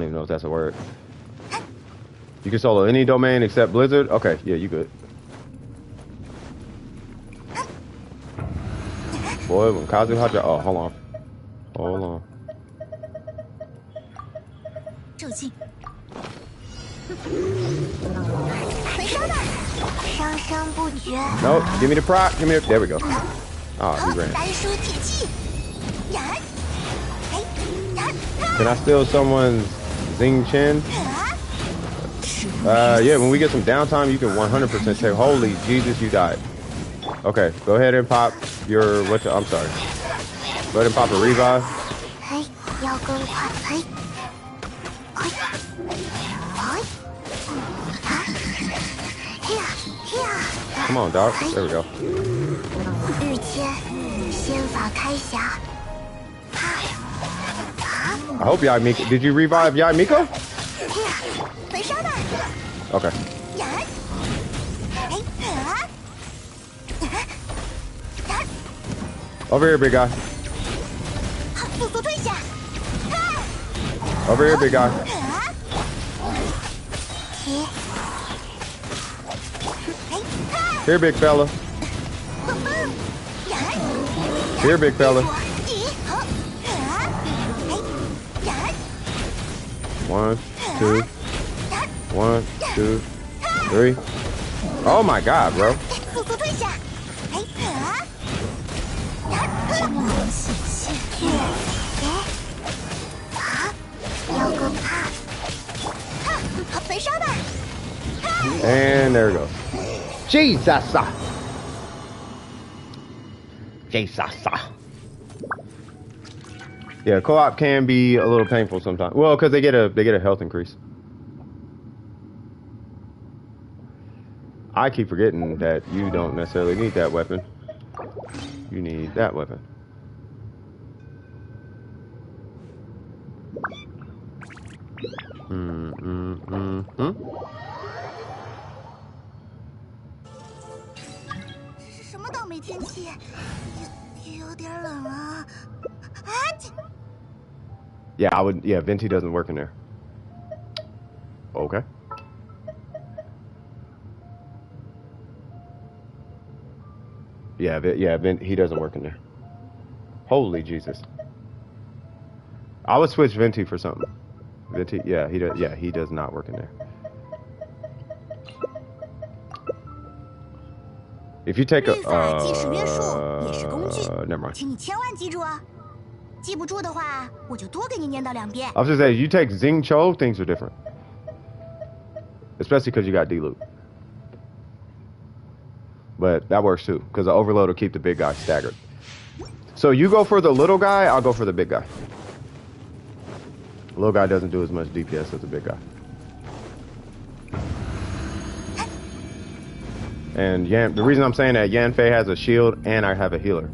even know if that's a word. You can solo any domain except Blizzard? Okay, yeah, you good. Boy, when Kazu Haja... Oh, hold on. Hold on. 骤进。回烧吧，生生不绝。 Nope, give me the prop. Give me the... There we go. Oh, he ran. 来书铁器。呀！哎呀！ Can I steal someone's Zing Chen? Yeah, when we get some downtime, you can 100% take... Holy Jesus, you died. Okay, go ahead and pop your... I'm sorry. Go ahead and pop a revive. 哎，要更快！哎，哎，哎，哎呀呀！ Come on, dog. There we go. 日签，仙法开匣。 I hope Yamiko... Did you revive Yamiko? 哎呀，焚烧吧！ Okay. 呀！哎啊！ Over here, big guy. 速速退下！ Over here, big guy. 提！ Here, big fella. Here, big fella. 1, 2. 1, 2, 3. Oh my God, bro. 速速退下！哎啊！ And there it goes. Jesus! Jesus! Yeah, co-op can be a little painful sometimes. Well, because they get a health increase. I keep forgetting that you don't necessarily need that weapon. You need that weapon. Hmm. 什么倒霉天气？有点冷啊！啊！ Yeah, I would. Yeah, Venti doesn't work in there. Okay. Yeah, he doesn't work in there. Holy Jesus! I would switch Venti for something. Venti, yeah, he does. Yeah, he does not work in there. If you take a, never mind. 请你千万记住啊！记不住的话，我就多给你念叨2遍。 I was just saying, you take Xing Cho, things are different. Especially because you got D-Loop. But that works too, because the overload will keep the big guy staggered. So you go for the little guy, I'll go for the big guy. The little guy doesn't do as much DPS as the big guy. And the reason I'm saying that, Yanfei has a shield and I have a healer.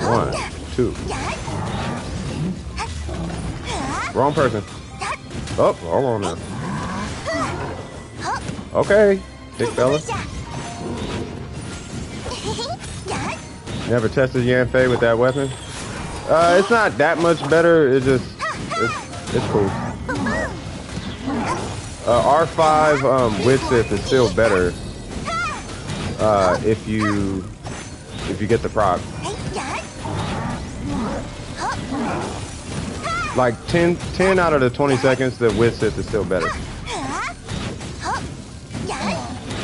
One, two. Wrong person. Oh, hold on now. Okay, big fella. Never tested Yanfei with that weapon. It's not that much better. It's cool. R5 with Sith is still better if you get the proc. Like 10 out of the 20 seconds, the with Sith is still better.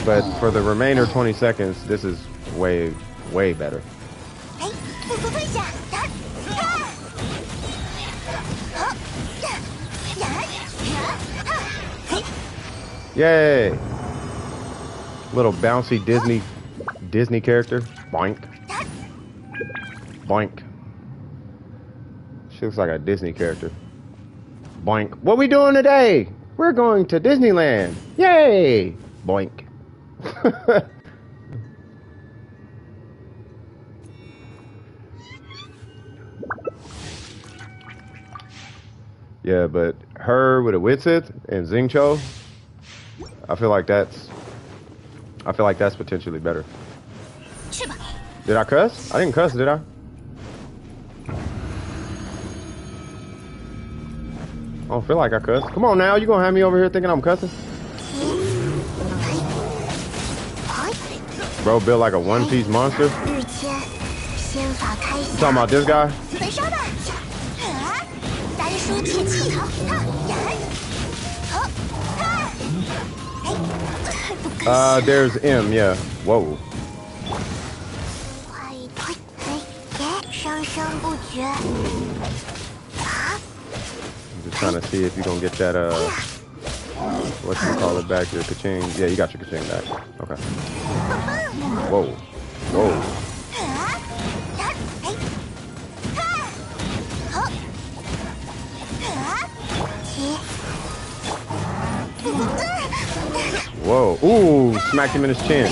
But for the remainder 20 seconds, this is way better. Yay! Little bouncy Disney character. Boink. Boink. She looks like a Disney character. Boink. What we doing today? We're going to Disneyland. Yay! Boink. Yeah, but her with a Witsith and Xing Cho, I feel like that's potentially better. Did I cuss? I didn't cuss, did I? I don't feel like I cussed. Come on now, you gonna have me over here thinking I'm cussing? Bro built like a one-piece monster. You talking about this guy? There's M, yeah. Whoa. I'm just trying to see if you're gonna get that, what you call it back, your ka-ching. Yeah, you got your ka-ching back. Okay. Whoa. Whoa. Whoa. Ooh, smacked him in his chin.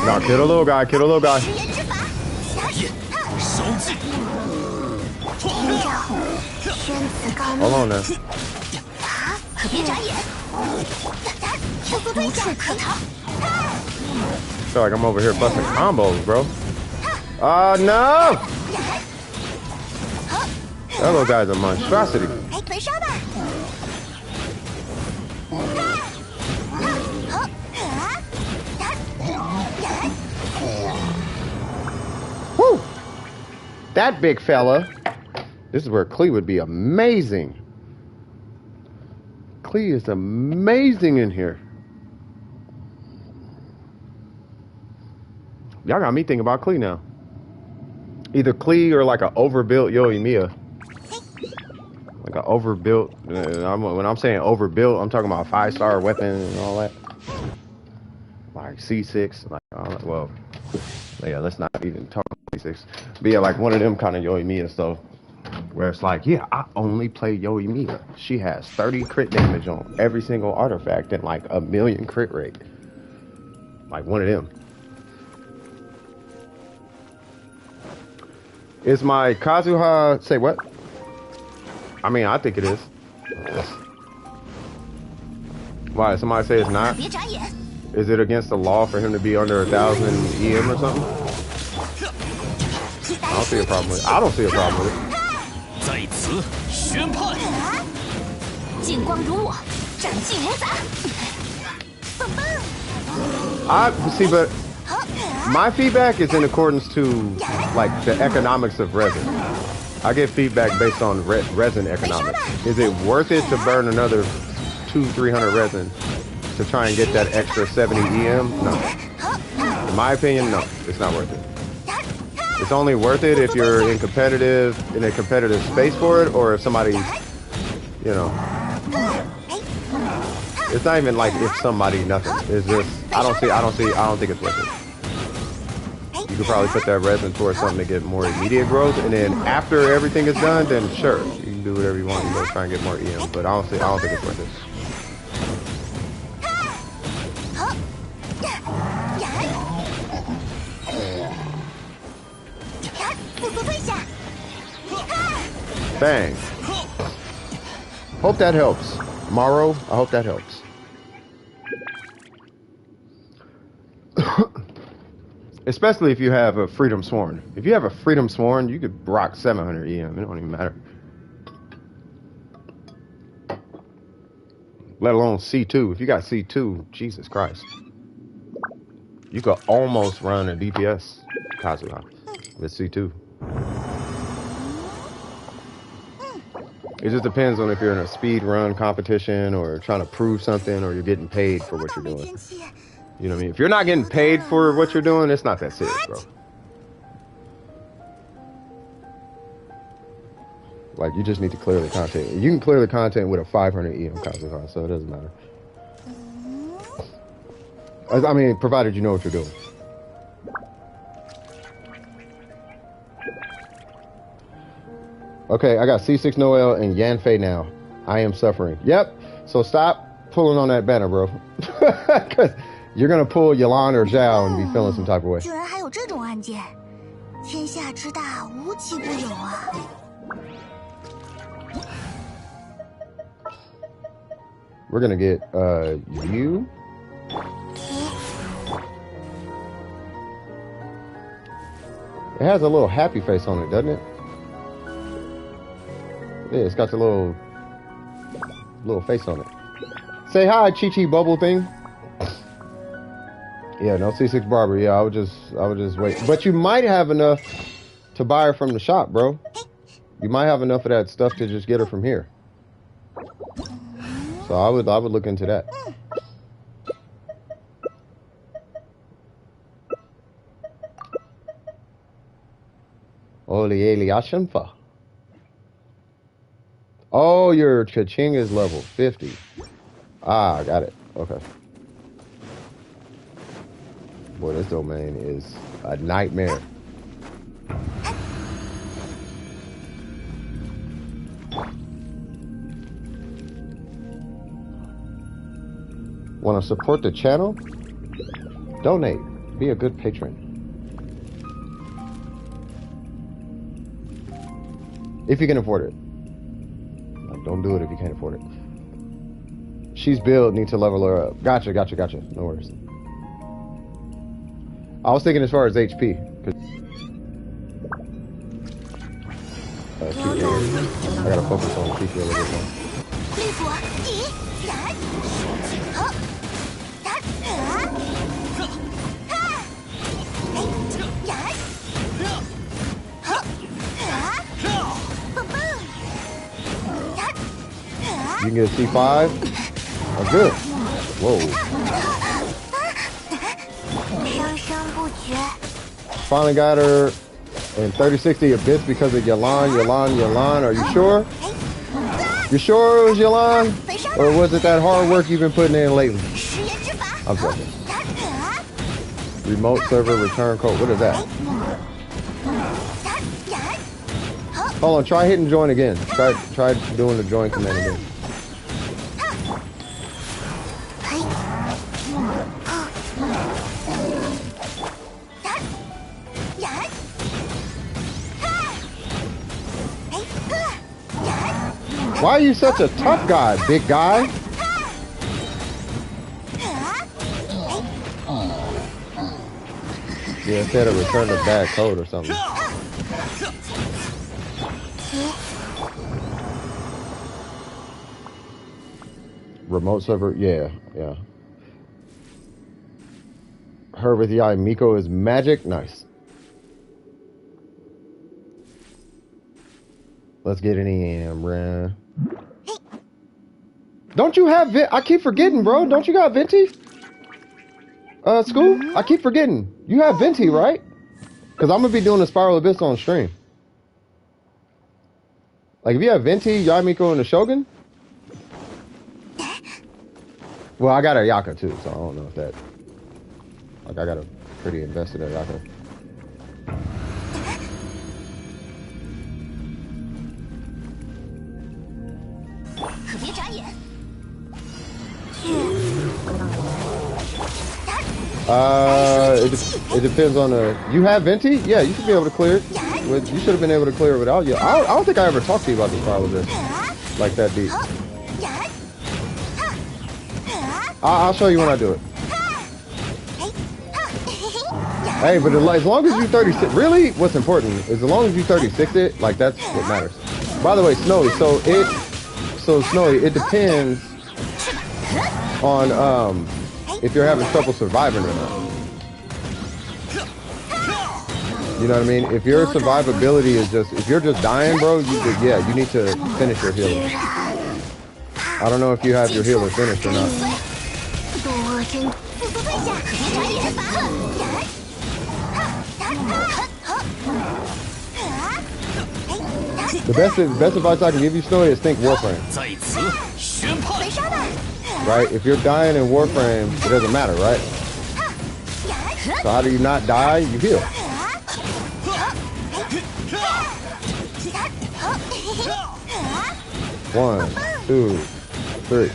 No, kill the little guy, kill the little guy. Hold on now. Feel like I'm over here busting combos, bro. Oh, no! That little guy's a monstrosity. Woo! That big fella. This is where Klee would be amazing. Klee is amazing in here. Y'all got me thinking about Klee now. Either Klee or like an overbuilt Yoimiya. Like an overbuilt. When I'm saying overbuilt, I'm talking about 5-star weapon and all that. Like C6. Like, well, yeah, let's not even talk about C6. But yeah, like one of them kind of Yoimiya stuff. Where it's like, yeah, I only play Yoimiya. She has 30 crit damage on every single artifact and like 1,000,000 crit rate. Like one of them. Is my Kazuha... Say what? I mean, I think it is. Why? Somebody say it's not? Is it against the law for him to be under 1,000 EM or something? I don't see a problem with it. I don't see a problem with it. 近光如我，斩尽如杂。I see, but my feedback is in accordance to like the economics of resin. I get feedback based on resin economics. Is it worth it to burn another 200-300 resin to try and get that extra 70 EM? No. In my opinion, no. It's not worth it. It's only worth it if you're in a competitive space for it, or if somebody's, you know. It's not even like if somebody nothing. It's just I don't think it's worth it. You could probably put that resin towards something to get more immediate growth, and then after everything is done, then sure, you can do whatever you want. You go try and get more EM, but I don't think it's worth it. Bang. Hope that helps. Morrow, I hope that helps. Especially if you have a Freedom Sworn. If you have a Freedom Sworn, you could rock 700 EM. It don't even matter. Let alone C2. If you got C2, Jesus Christ. You could almost run a DPS Kazuha with C2. It just depends on if you're in a speed run competition or trying to prove something, or you're getting paid for what you're doing. You know what I mean? If you're not getting paid for what you're doing, it's not that serious, bro. Like, you just need to clear the content. You can clear the content with a 500 EM Kazuha, so it doesn't matter. I mean, provided you know what you're doing. Okay, I got C6 Noel and Yanfei now. I am suffering. Yep. So stop pulling on that banner, bro. Because you're going to pull Yalan or Zhao and be feeling some type of way. We're going to get you. It has a little happy face on it, doesn't it? Yeah, it's got the little face on it. Say hi, Chi-Chi bubble thing. Yeah, no C6 Barber. Yeah, I would just wait. But you might have enough to buy her from the shop, bro. You might have enough of that stuff to just get her from here. So I would look into that. Oli Eliashanfa. Oh, your Cha-Ching is level 50. Ah, I got it. Okay. Boy, this domain is a nightmare. Want to support the channel? Donate. Be a good patron. If you can afford it. Don't do it if you can't afford it. She's built, need to level her up. Gotcha. No worries. I was thinking as far as HP. I gotta focus on PP a little bit more. You can get a C5. Oh, good. Whoa. Finally got her in 3060 a bit because of Yalan. Are you sure? You sure it was Yalan? Or was it that hard work you've been putting in lately? I'm joking. Remote server return code. What is that? Hold on. Try hitting join again. Try doing the join command again. Why are you such a tough guy, big guy? Yeah, instead of return the bad code or something. remote server. Yeah, yeah. Her with the eye. Miko is magic. Nice. Let's get it in, bruh. Don't you have I keep forgetting, bro. Don't you got Venti? School? I keep forgetting. You have Venti, right? Because I'm gonna be doing the Spiral Abyss on stream. Like, if you have Venti, Yamiko, and the Shogun. Well, I got a Yaka too, so I don't know if that. Like, I got a pretty invested at Yaka. It depends on the. You have Venti? Yeah, you should be able to clear it. You should have been able to clear it without you. I don't think I ever talked to you about the Spiral Abyss like that deep. I'll show you when I do it. Hey, but as long as you 36, really, what's important is as long as you 36 it, like that's what matters. By the way, Snowy, Snowy, it depends on if you're having trouble surviving or not. You know what I mean? If your survivability is if you're just dying, bro, you need to finish your healer. I don't know if you have your healer finished or not. The best advice I can give you, Snowy, is think Warframe. Right? If you're dying in Warframe, it doesn't matter, right? So how do you not die? You heal. One, two, three.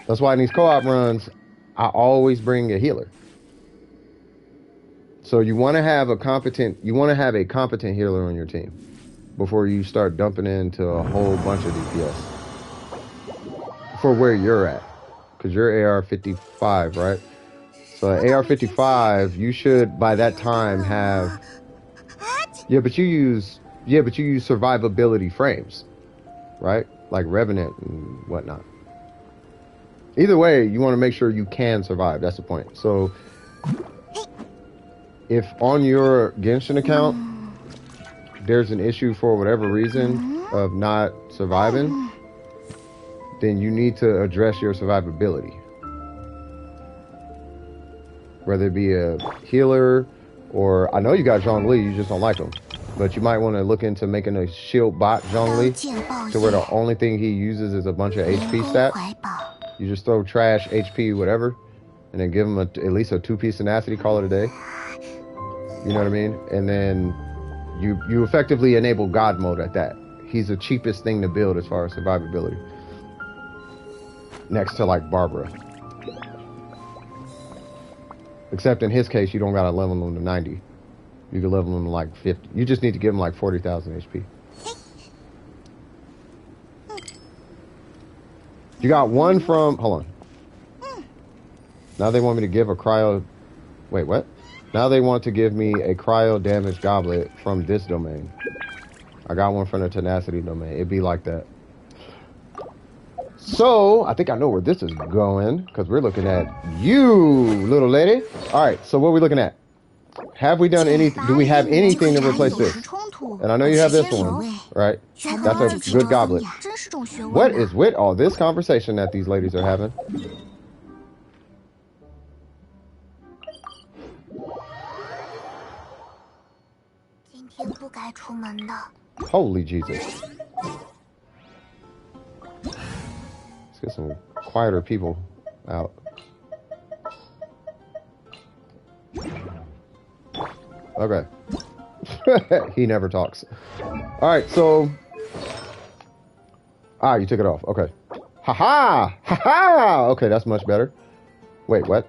That's why in these co-op runs, I always bring a healer. So you want to have a competent healer on your team before you start dumping into a whole bunch of DPS for where you're at, because you're AR55, right? So AR55, you should by that time have. Yeah, but you use survivability frames, right? Like Revenant and whatnot. Either way, you want to make sure you can survive. That's the point. So, if on your Genshin account, there's an issue for whatever reason of not surviving, then you need to address your survivability. Whether it be a healer, or I know you got Zhongli, you just don't like him. But you might want to look into making a shield bot Zhongli, to where the only thing he uses is a bunch of HP stats. You just throw trash, HP, whatever, and then give him at least a 2-piece tenacity, call it a day. You know what I mean? And then you effectively enable God mode at that. He's the cheapest thing to build as far as survivability. Next to like Barbara. Except in his case, you don't gotta level him to 90. You can level him to like 50. You just need to give him like 40,000 HP. You got one from... Hold on. Now they want me to give a cryo... Wait, what? Now they want to give me a cryo damage goblet from this domain. I got one from the tenacity domain. It'd be like that. So, I think I know where this is going, because we're looking at you, little lady. Alright, so what are we looking at? Have we done anything? Do we have anything to replace this? And I know you have this one, right? That's a good goblet. What is with all this conversation that these ladies are having? Holy Jesus. Let's get some quieter people out. Okay. He never talks. Alright, so... Ah, you took it off. Okay. Ha-ha! Ha-ha! Okay, that's much better. Wait, what?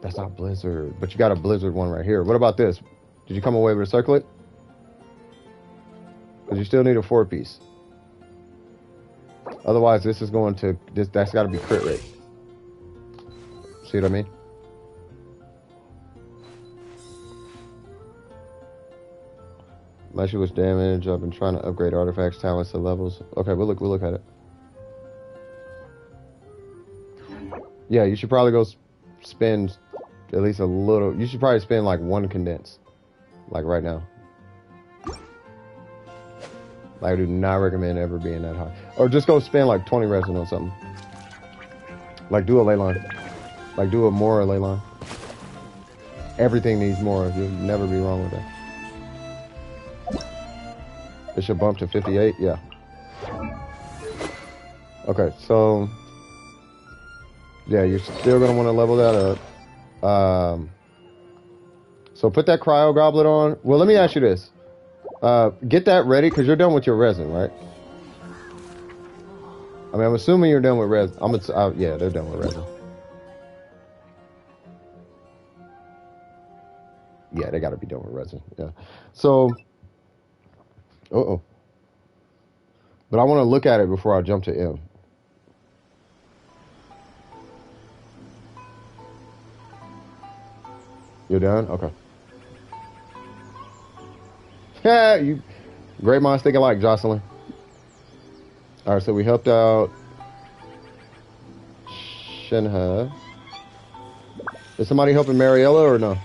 That's not Blizzard. But you got a Blizzard one right here. What about this? Did you come away with a circlet? Because you still need a 4-piece. Otherwise, this is going to... That's got to be crit rate. See what I mean? My shit was damaged. I've been trying to upgrade artifacts, talents, and levels. Okay, we'll look at it. Yeah, you should probably go spend at least a little. You should probably spend like 1 condense, like right now. Like, I do not recommend ever being that high. Or just go spend like 20 resin on something. Like do a ley line. Like do a Mora ley line. Everything needs Mora. You'll never be wrong with that. It should bump to 58, yeah. Okay, so yeah, you're still gonna want to level that up. So put that cryo goblet on. Well, let me ask you this. Get that ready because you're done with your resin, right? I mean, I'm assuming you're done with resin. Yeah, they're done with resin. Yeah, they gotta be done with resin. Yeah. So. But I want to look at it before I jump to M. You're done? Okay. Yeah, you great minds think alike, Jocelyn. All right, so we helped out Shenhe. Is somebody helping Mariella or no?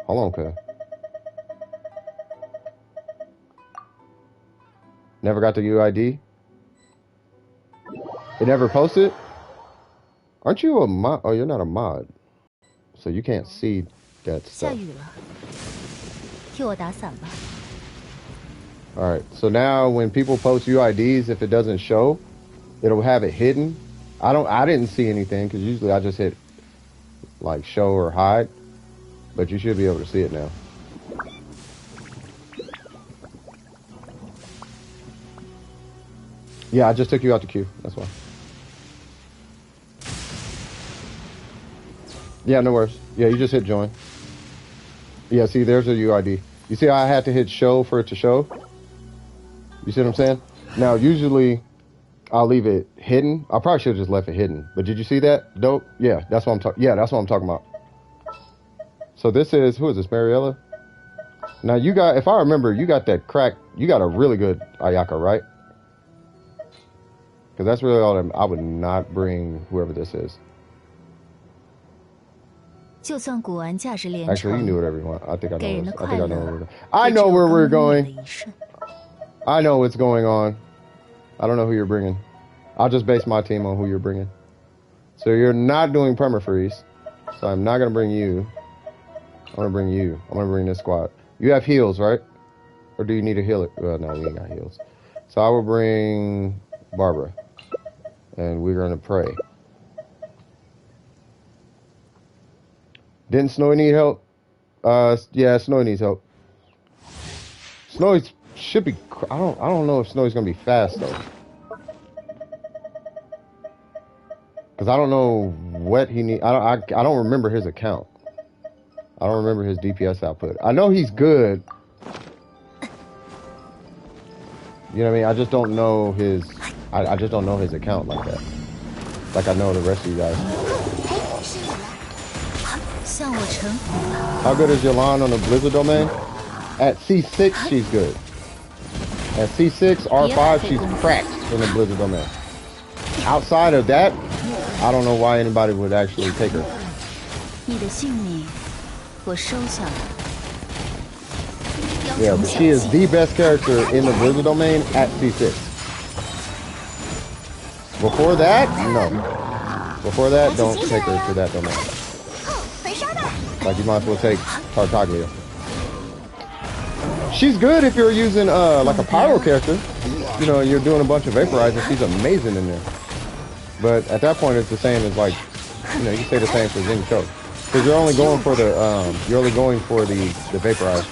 Hold on, cuz. Never got the UID? It never posted? Aren't you a mod? Oh, you're not a mod. So you can't see that stuff. Alright, so now when people post UIDs, if it doesn't show, it'll have it hidden. I didn't see anything, because usually I just hit like show or hide. But you should be able to see it now. Yeah, I just took you out the queue. That's why. Yeah, no worries. Yeah, you just hit join. Yeah, see, there's a UID. You see how I had to hit show for it to show? You see what I'm saying? Now, usually, I'll leave it hidden. I probably should have just left it hidden. But did you see that? Dope? Yeah, that's what I'm talking. Yeah, that's what I'm talking about. So this is, who is this, Mariella? Now you got, if I remember, you got that crack, you got a really good Ayaka, right? Because that's really all I would not bring whoever this is. Actually, you knew whatever you want. I think I know. I know where we're going. I know where we're going. I know what's going on. I don't know who you're bringing. I'll just base my team on who you're bringing. So you're not doing permafreeze. So I'm not going to bring you. I'm going to bring you. I'm going to bring this squad. You have heals, right? Or do you need a healer? Well, no, you ain't got heals. So I will bring Barbara. And we're going to pray. Didn't Snowy need help? Yeah, Snowy needs help. Snowy should be... I don't know if Snowy's going to be fast, though. Because I don't know what he needs. I don't remember his account. I don't remember his DPS output. I know he's good. You know what I mean? I just don't know his... I just don't know his account like that. Like I know the rest of you guys. How good is Yolan on the Blizzard domain? At C6, she's good. At C6, R5, she's cracked in the Blizzard domain. Outside of that, I don't know why anybody would actually take her. Yeah, but she is the best character in the Blizzard domain at C6. Before that, no. Before that, don't take her to that domain. Like, you might as well take Tartaglia. She's good if you're using, like a pyro character. You know, you're doing a bunch of vaporizing. She's amazing in there. But at that point, it's the same as, like, you know, you say the same for Zing Choke. Because you're only going for the vaporize.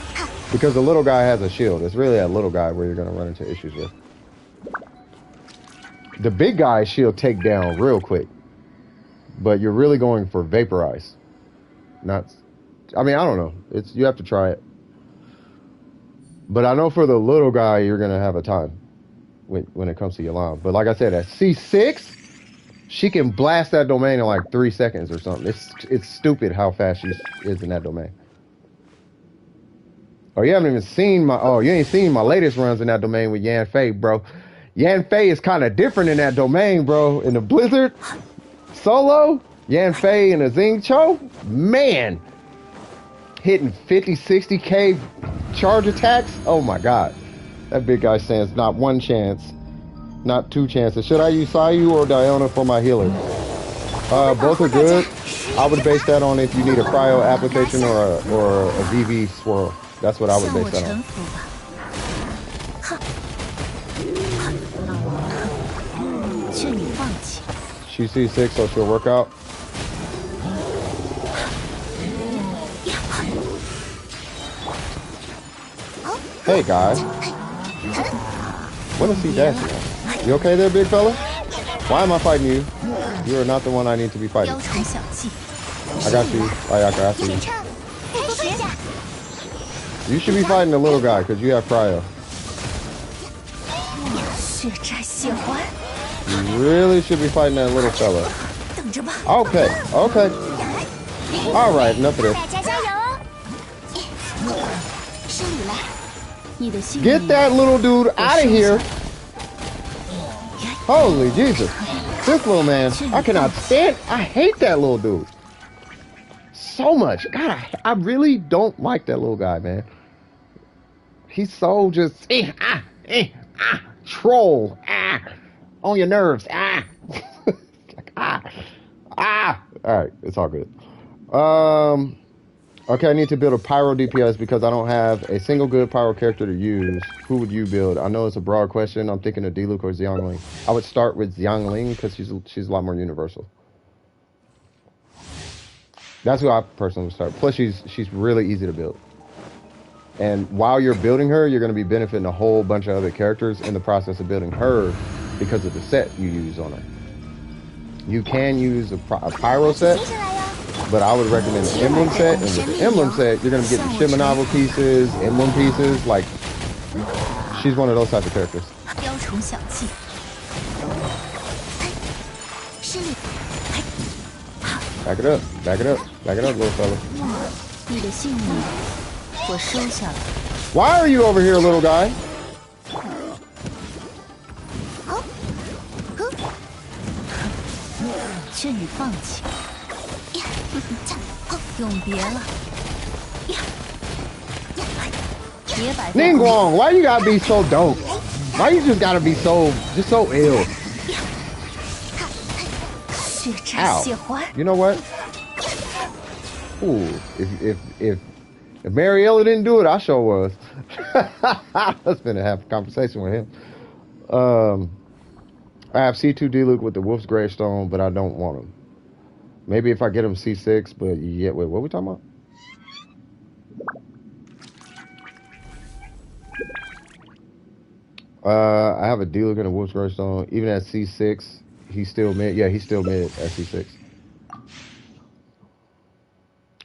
Because the little guy has a shield. It's really that little guy where you're going to run into issues with. The big guy she'll take down real quick. But you're really going for vaporize. Not I mean, I don't know. It's you have to try it. But I know for the little guy, you're gonna have a time when it comes to Yalan. But like I said, at C6, she can blast that domain in like 3 seconds or something. It's stupid how fast she is in that domain. Oh, you haven't even seen you ain't seen my latest runs in that domain with Yan Fei, bro. Yan Fei is kind of different in that domain, bro. In the Blizzard solo, Yan Fei and a Xing Cho, man, hitting 50, 60K charge attacks. Oh my God. That big guy stands not one chance, not two chances. Should I use Sayu or Diona for my healer? Both are good. I would base that on if you need a cryo application or a VV swirl. That's what I would base that on. She C6, so she'll work out. Hey, guy. What is he dashing at? You okay there, big fella? Why am I fighting you? You are not the one I need to be fighting. I got you, Ayaka, I see you. You should be fighting the little guy, because you have cryo. You really should be fighting that little fella. Okay, okay. Alright, enough of this. Get that little dude out of here. Holy Jesus. This little man, I cannot stand. I hate that little dude. So much. God, I really don't like that little guy, man. He's so just troll. On your nerves. Alright, it's all good. Okay, I need to build a pyro DPS because I don't have a single good pyro character to use. Who would you build? I know it's a broad question. I'm thinking of Diluc or Xiangling. I would start with Xiangling because she's a lot more universal. That's who I personally would start. Plus, she's really easy to build. And while you're building her, you're going to be benefiting a whole bunch of other characters in the process of building her because of the set you use on her. You can use a pyro set, but I would recommend an emblem set. And with the emblem set, you're going to get the Shimonavo pieces, emblem pieces. Like, she's one of those type of characters. Back it up, back it up, back it up, little fella. Why are you over here, little guy? Ningguang, why you gotta be so dope? Why you just gotta be so ill? Ow. You know what? Ooh, if Mariella didn't do it, I sure was. I was gonna have a conversation with him. I have C2 Diluc with the Wolf's Gravestone, but I don't want him. Maybe if I get him C6, but yeah, wait, what are we talking about? I have a Diluc and a Wolf's Gravestone. Even at C6, he's still mid. Yeah, he's still mid at C6.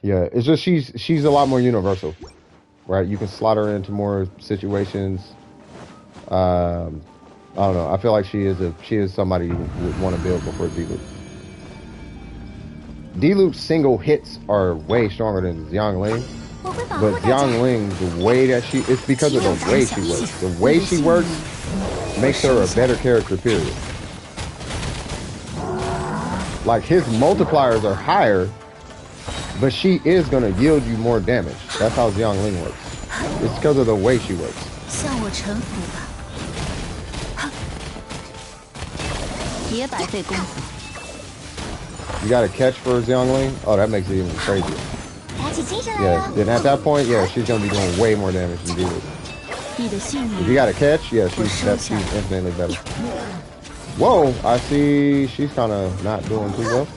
Yeah, it's just she's a lot more universal, right? You can slot her into more situations. I don't know. I feel like she is somebody you would want to build before Diluc. Diluc's single hits are way stronger than Xiangling, but Xiangling, the way that it's because of the way she works. The way she works makes her a better character, period. Like, his multipliers are higher, but she is going to yield you more damage. That's how Xiangling works. It's because of the way she works. You got a catch for Xiangling? Oh, that makes it even crazier. Yeah, then at that point, yeah, she's going to be doing way more damage than Diluc. If you got a catch, yeah, she's infinitely better. Whoa, I see she's kind of not doing too well.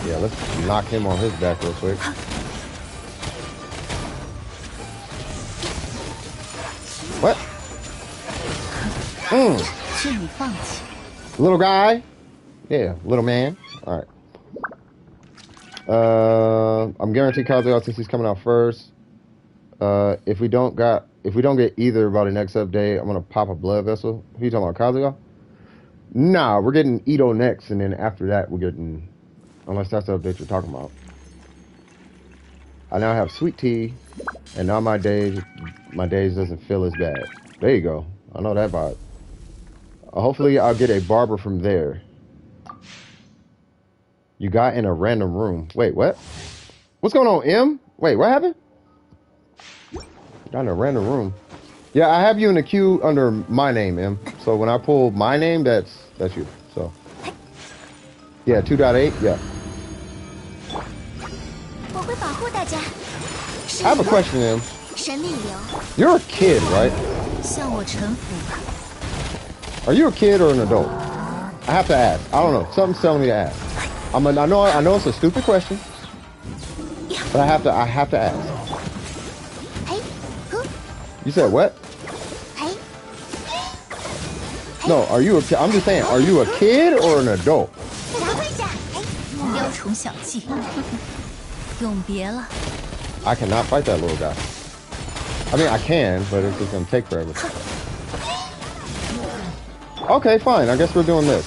Yeah, let's knock him on his back real quick. What? 劝你放弃。 Little guy? Yeah, little man. Alright. I'm guaranteed Kazuya since he's coming out first. If we don't get either by the next update, I'm gonna pop a blood vessel. Who you talking about, Kazuya? Nah, we're getting Ito next, and then after that we're getting, unless that's the update you're talking about. I now have sweet tea, and now my days doesn't feel as bad. There you go. I know that vibe. Hopefully I'll get a barber from there. You got in a random room. Wait, what? What's going on, M? Wait, what happened? Got in a random room. Yeah, I have you in the queue under my name, M. So when I pull my name, that's you. So yeah, 2.8. Yeah. I have a question, M. You're a kid, right? Are you a kid or an adult? I have to ask. I don't know. Something's telling me to ask. I know it's a stupid question, but I have to ask. You said what? No, are you a kid? I'm just saying, are you a kid or an adult? I cannot fight that little guy. I mean, I can, but it's just gonna take forever. Okay, fine. I guess we're doing this.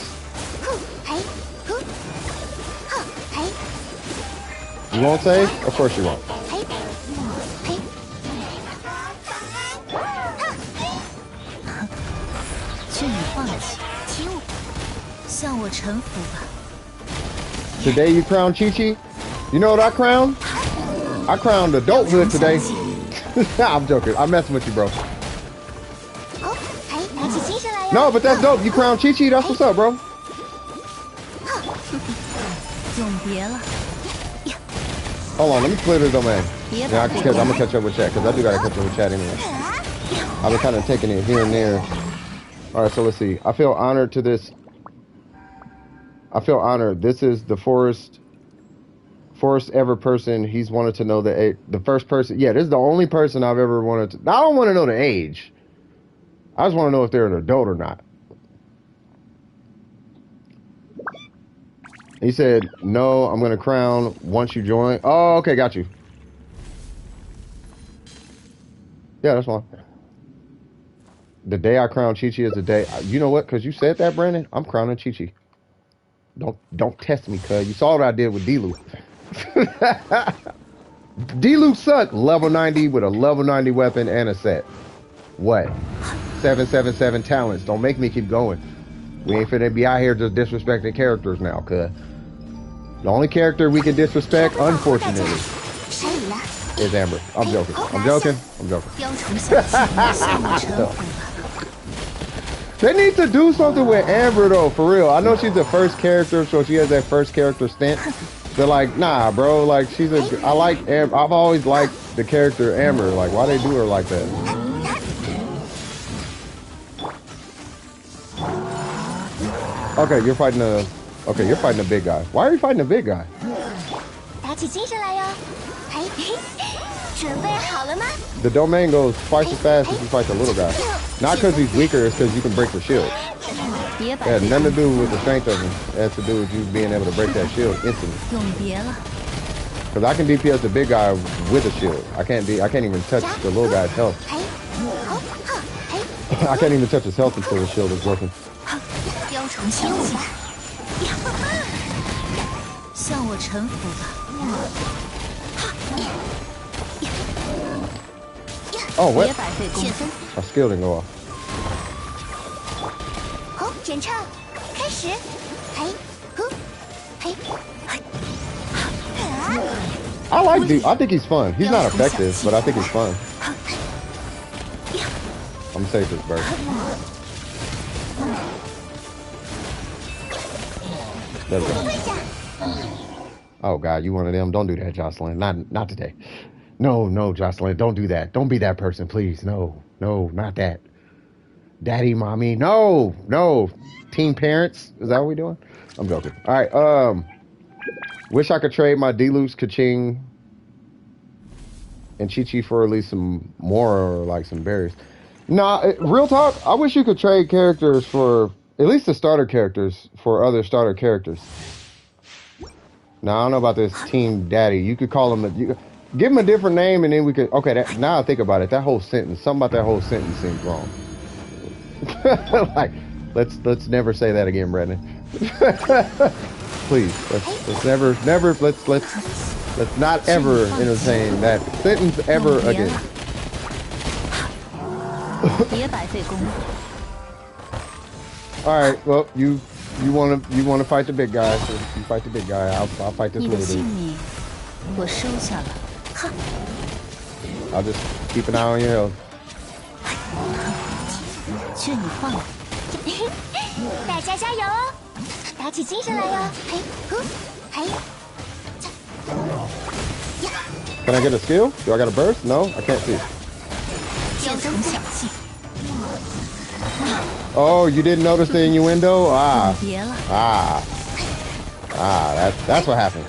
You won't save? Of course you won't. Today you crowned Chi-Chi? You know what I crowned? I crowned adulthood today. I'm joking. I'm messing with you, bro. No, but that's dope. You crowned Chi-Chi. That's what's up, bro. Hold on, let me clear the domain. Yeah, because I'm gonna catch up with chat, because I do gotta catch up with chat anyway. I've been kind of taking it here and there. All right, so let's see. I feel honored to this. I feel honored. This is the first ever person he's wanted to know the first person. Yeah, this is the only person I've ever wanted to. I don't want to know the age. I just want to know if they're an adult or not. He said, no, I'm going to crown once you join. Oh, okay, got you. Yeah, that's fine. The day I crown Chi-Chi is the day. You know what? Because you said that, Brandon. I'm crowning Chi-Chi. Don't test me, cuz. You saw what I did with D-Luke. D-Luke sucked. Level 90 with a level 90 weapon and a set. What? 777 talents. Don't make me keep going. We ain't finna be out here just disrespecting characters now, cuz. The only character we can disrespect, unfortunately, is Amber. I'm joking. I'm joking. I'm joking. They need to do something with Amber, though, for real. I know she's the first character, so she has that first character stint. They're like, nah, bro. Like, I like Amber. I've always liked the character Amber. Like, why they do her like that? Okay, you're fighting a big guy. Why are you fighting a big guy? The domain goes twice as fast as you fight the little guy. Not because he's weaker, it's because you can break the shield. It had nothing to do with the strength of him. It has to do with you being able to break that shield instantly. Because I can DPS the big guy with a shield. I can't even touch the little guy's health. I can't even touch his health until the shield is working. Oh, what? My skill didn't go off. I think he's fun. He's not effective, but I think he's fun. I'm safe this bird. There we go. Oh God, you one of them? Don't do that, Jocelyn. Not today. No, Jocelyn, don't do that. Don't be that person, please. No, not that. Daddy, mommy, no. Teen parents, is that what we doing? I'm joking. All right. Wish I could trade my D-Luce, Kaching, and Chi-Chi for at least some more, or like some berries. Nah, real talk. I wish you could trade characters for at least the starter characters for other starter characters. Now I don't know about this Team Daddy. You could call him give him a different name, and then we could. Okay, now I think about it. That whole sentence, something about that whole sentence seems wrong. Like, let's never say that again, Brendan. Please, let's never let's not ever entertain that sentence ever again. All right, well, you want to fight the big guy, so you fight the big guy. I'll fight this little dude. I'll just keep an eye on your health. 劝你放了，大家加油哦，打起精神来哟！嘿，呼，嘿， Can I get a skill? Do I got a burst? No, I can't see. Oh, you didn't notice the innuendo? That's what happened.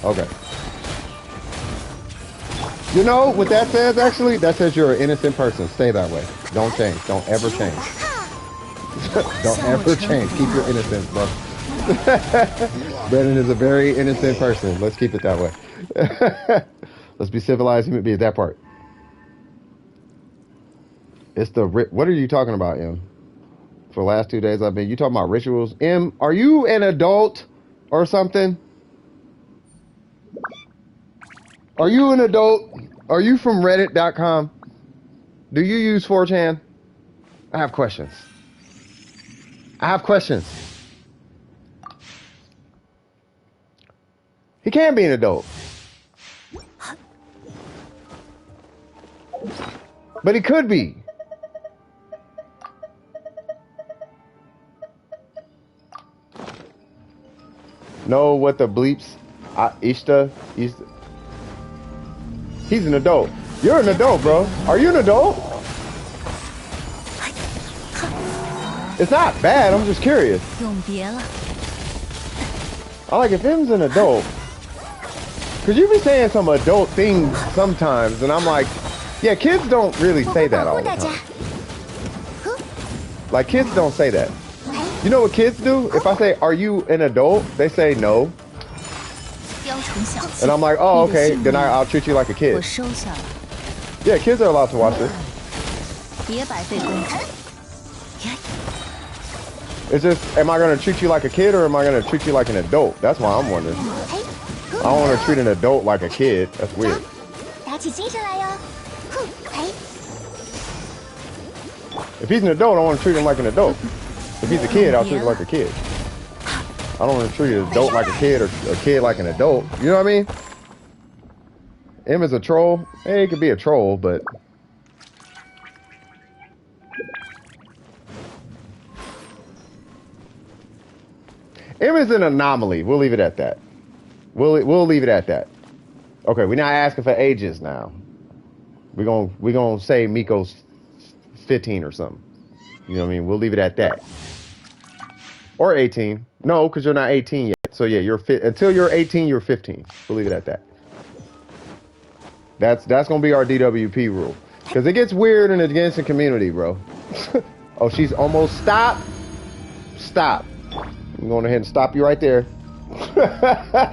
Okay. You know what that says? Actually, that says you're an innocent person. Stay that way. Don't change. Don't ever change. Don't ever change. Keep your innocence, bro. Brennan is a very innocent person. Let's keep it that way. Let's be civilized human beings. That part. It's the what are you talking about, M? For the last 2 days I've been. You talking about rituals? M, are you an adult or something? Are you an adult? Are you from Reddit.com? Do you use 4chan? I have questions. I have questions. He can be an adult. But he could be. Know what the bleeps? Ishta? He's an adult. You're an adult, bro. Are you an adult? It's not bad. I'm just curious. I like if him's an adult. Because you be saying some adult things sometimes, and I'm like, yeah, kids don't really say that all the time. Like, kids don't say that. You know what kids do? If I say, are you an adult? They say no. And I'm like, oh, okay, then I'll treat you like a kid. Yeah, kids are allowed to watch this. It's just, am I going to treat you like a kid or am I going to treat you like an adult? That's why I'm wondering. I don't want to treat an adult like a kid. That's weird. If he's an adult, I want to treat him like an adult. If he's a kid, I'll treat him like a kid. I don't want to treat an adult like a kid or a kid like an adult. You know what I mean? M is a troll. Hey, he could be a troll, but... M is an anomaly. We'll leave it at that. We'll leave it at that. Okay, we're not asking for ages now. We're gonna say Miko's 15 or something. You know what I mean? We'll leave it at that. Or 18. No, because you're not 18 yet. So yeah, you're until you're 18, you're 15. We'll leave it at that. That's gonna be our DWP rule. Because it gets weird in the Genshin community, bro. Oh, she's almost stop. I'm going ahead and stop you right there.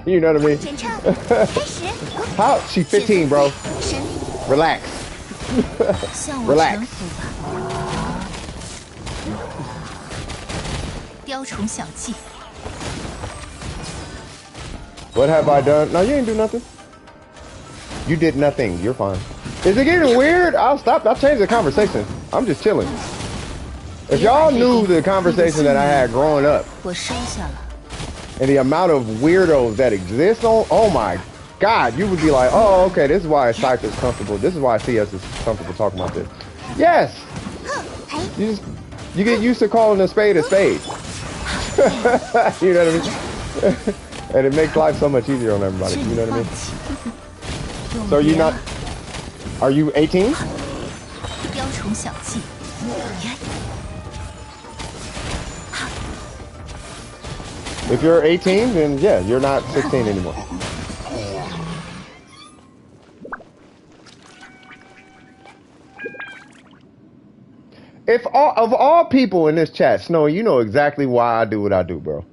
You know what I mean? How? She's 15, bro. Relax. Relax. What have I done? No, you ain't do nothing. You did nothing. You're fine. Is it getting weird? I'll stop. I'll change the conversation. I'm just chilling. If y'all knew the conversation that I had growing up and the amount of weirdos that exist on, oh my God, you would be like, oh, okay, this is why Cypher's comfortable. This is why CS is comfortable talking about this. Yes. You get used to calling a spade a spade. You know what I mean? And it makes life so much easier on everybody. You know what I mean? So you're not, are you 18? If you're 18, then yeah, you're not 16 anymore. If of all people in this chat, Snow, you know exactly why I do what I do, bro.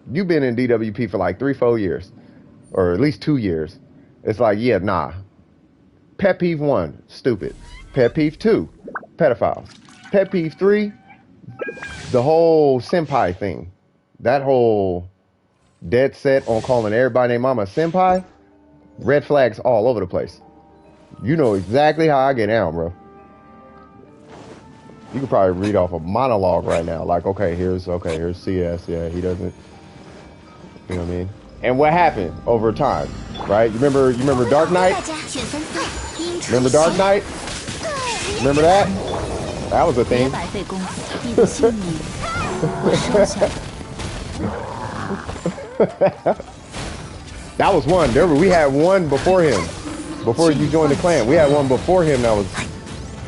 You've been in DWP for like 3-4 years, or at least 2 years. It's like, yeah, nah. Pet peeve 1, stupid. Pet peeve 2, pedophiles. Pet peeve 3, the whole senpai thing. That whole dead set on calling everybody named mama senpai. Red flags all over the place. You know exactly how I get down, bro. You could probably read off a monologue right now. Like, okay, here's CS. Yeah, he doesn't. You know what I mean? And what happened over time, right? You remember Dark Knight? Remember Dark Knight? Remember that? That was a thing. That was one. We had one before him. Before you joined the clan. We had one before him that was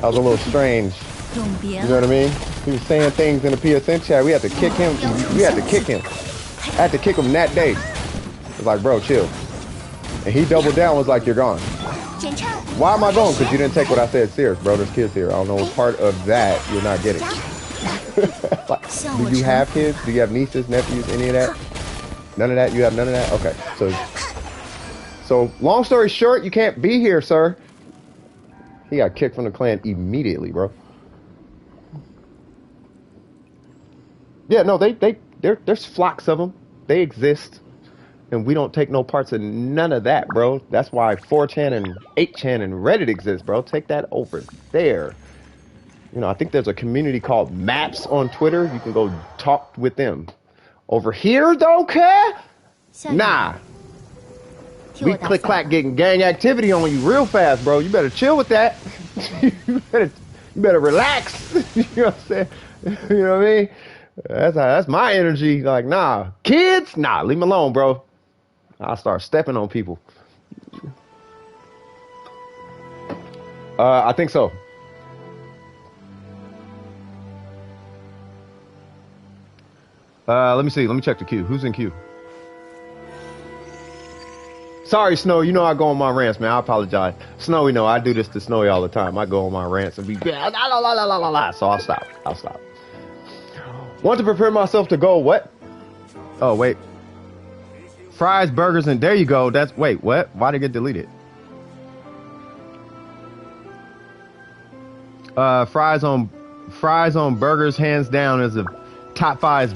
a little strange. You know what I mean? He was saying things in the PSN chat. We had to kick him. We had to kick him. I had to kick him that day. It's like, bro, chill. And he doubled down, was like, you're gone. Why am I going? Because you didn't take what I said serious, bro. There's kids here. I don't know what part of that you're not getting. Like, do you have kids? Do you have nieces, nephews, any of that? None of that? You have none of that? Okay. So long story short, you can't be here, sir. He got kicked from the clan immediately, bro. Yeah, no, there's flocks of them. They exist. And we don't take no parts of none of that, bro. That's why 4chan and 8chan and Reddit exists, bro. Take that over there. You know, I think there's a community called Maps on Twitter. You can go talk with them. Over here, don't care? Nah. We click-clack getting gang activity on you real fast, bro. You better chill with that. you better relax. You know what I'm saying? You know what I mean? That's my energy. Like, nah. Kids? Nah, leave me alone, bro. I'll start stepping on people. I think so. Let me see. Let me check the queue. Who's in queue? Sorry, Snow. You know I go on my rants, man. I apologize. Snowy, no, I do this to Snowy all the time. I go on my rants and be la la la la la la la. So I'll stop. Want to prepare myself to go what? Oh, wait. Fries, burgers, and there you go. That's wait, what? Why did it get deleted? Fries on burgers, hands down, is the top 5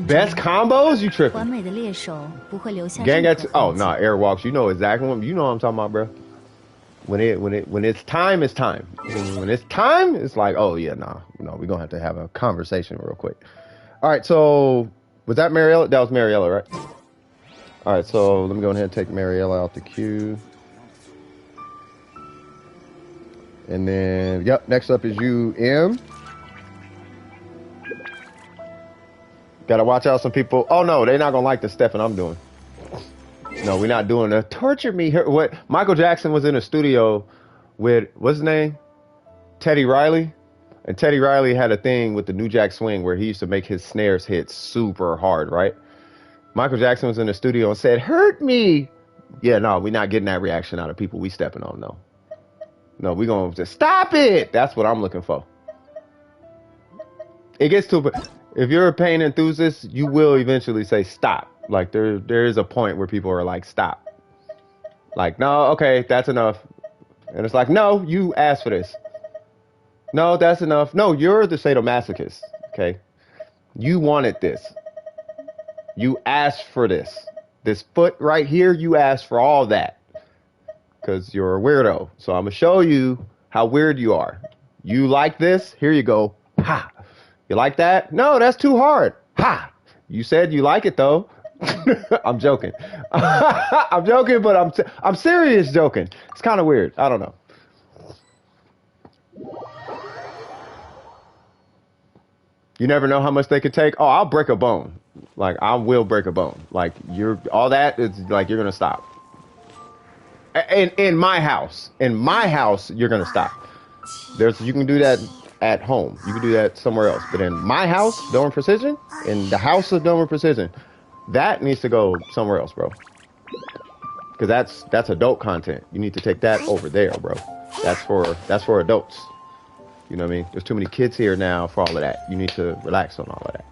best combos. You tripping? Gang at oh no, nah, airwalks. You know exactly what you know what I'm talking about, bro. When it's time, it's time. When it's time, it's like, oh yeah, no, we're gonna have to have a conversation real quick. All right, so was that Mariella? That was Mariella, right? All right, so let me go ahead and take Mariella out the queue. And then, yep, next up is you, M. Gotta watch out some people. Oh no, they're not gonna like the stuff I'm doing. No, we're not doing the torture me here. What Michael Jackson was in a studio with, what's his name? Teddy Riley. And Teddy Riley had a thing with the New Jack Swing where he used to make his snares hit super hard, right? Michael Jackson was in the studio and said, hurt me. Yeah, no, we're not getting that reaction out of people we stepping on, no. No, we're going to just stop it. That's what I'm looking for. It gets to, if you're a pain enthusiast, you will eventually say stop. Like there is a point where people are like, stop. Like, no, okay, that's enough. And it's like, no, you asked for this. No, that's enough. No, you're the sadomasochist, okay? You wanted this. You asked for this. This foot right here, you asked for all that. Because you're a weirdo. So I'm going to show you how weird you are. You like this? Here you go. Ha! You like that? No, that's too hard. Ha! You said you like it, though. I'm joking. I'm joking, but I'm serious joking. It's kind of weird. I don't know. You never know how much they could take. Oh, I'll break a bone. Like, I will break a bone. Like, all that is like, you're going to stop. In my house, you're going to stop. You can do that at home. You can do that somewhere else. But in my house, Domer Precision, in the house of Domer Precision, that needs to go somewhere else, bro. Because that's adult content. You need to take that over there, bro. That's for adults. You know what I mean? There's too many kids here now for all of that. You need to relax on all of that.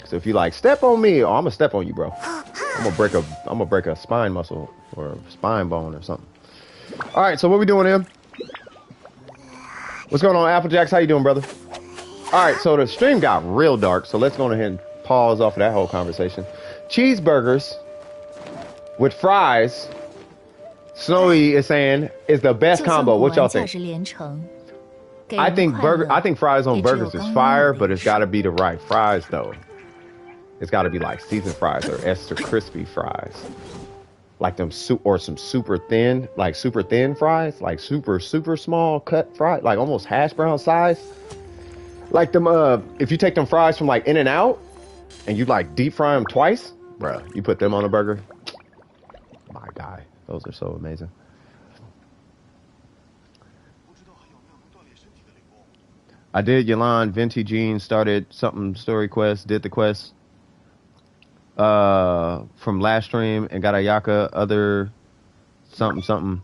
So if you like step on me, I'm gonna step on you, bro. I'm gonna break a spine muscle or a spine bone or something. All right, so what we doing here? What's going on, Applejacks? How you doing, brother? All right, so the stream got real dark, so let's go ahead and pause off of that whole conversation. Cheeseburgers with fries. Snowy is saying is the best combo. What y'all think? I think fries on burgers is fire, but it's got to be the right fries though. It's got to be like seasoned fries or extra crispy fries, like them or some super thin fries, like super small cut fries, like almost hash brown size. Like them, if you take them fries from like In-N-Out and you like deep fry them twice, bruh, you put them on a burger. My God, those are so amazing. I did Yalan, Venti Jean started something story quest, did the quest from last stream and got a Yaka other something.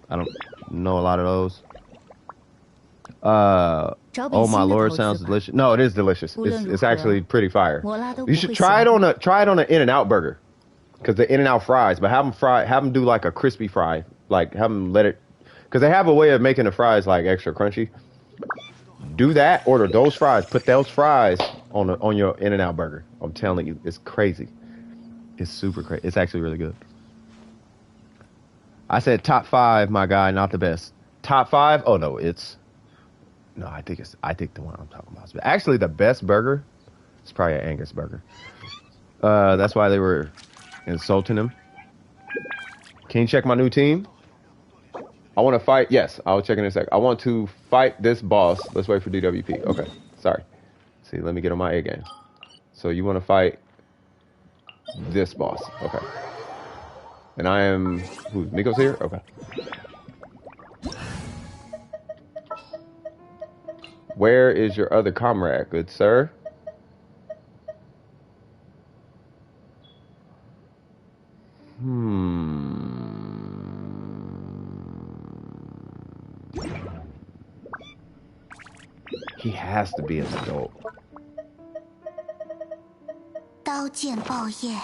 I don't know a lot of those. Oh my lord, sounds delicious. No, it is delicious. It's actually pretty fire. You should try it on an In-N-Out burger, because the In-N-Out fries, but have them do like a crispy fry, like have them let it, because they have a way of making the fries like extra crunchy. Do that, order those fries, put those fries on your In-N-Out burger. I'm telling you, it's crazy. It's super crazy. It's actually really good. I said top 5, my guy, not the best. Top 5? Oh no, I think the one I'm talking about. But actually, the best burger is probably an Angus burger. That's why they were insulting him. Can you check my new team? I want to fight. Yes, I'll check in a sec. I want to fight this boss. Let's wait for DWP. Okay, sorry. See, let me get on my A game. So you want to fight this boss? Okay. And I am who? Nico's here. Okay. Where is your other comrade, good sir? He has to be an adult. 刀剑爆焰。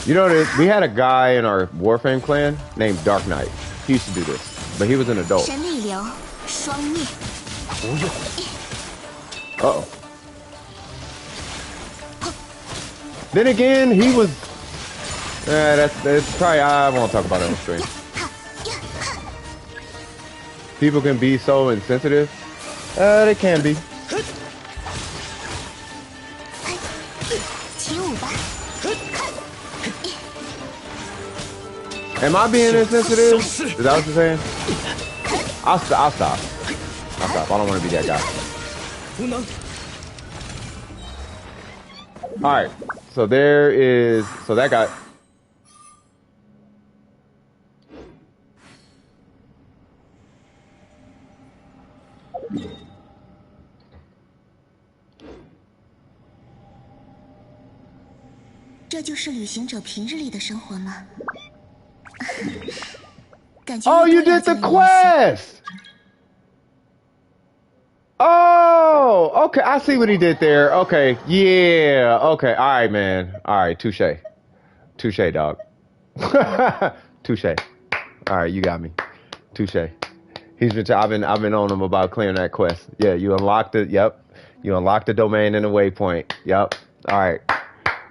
You know, we had a guy in our Warframe clan named Dark Knight. He used to do this, but he was an adult. 神力流双灭。Uh-oh. Then again, he was... that's probably... I won't talk about it on stream. People can be so insensitive. They can be. Am I being insensitive? Is that what you're saying? I'll stop. I don't want to be that guy. Alright. So there is... So that guy...这就是旅行者平日里的生活吗？ Oh, you did the quest! Oh, okay. I see what he did there. Okay. Yeah. Okay. All right, man. All right. Touche, dog. Touche. All right. You got me. Touche. I've been on him about clearing that quest. Yeah. You unlocked it. Yep. You unlocked the domain and the waypoint. Yep. All right.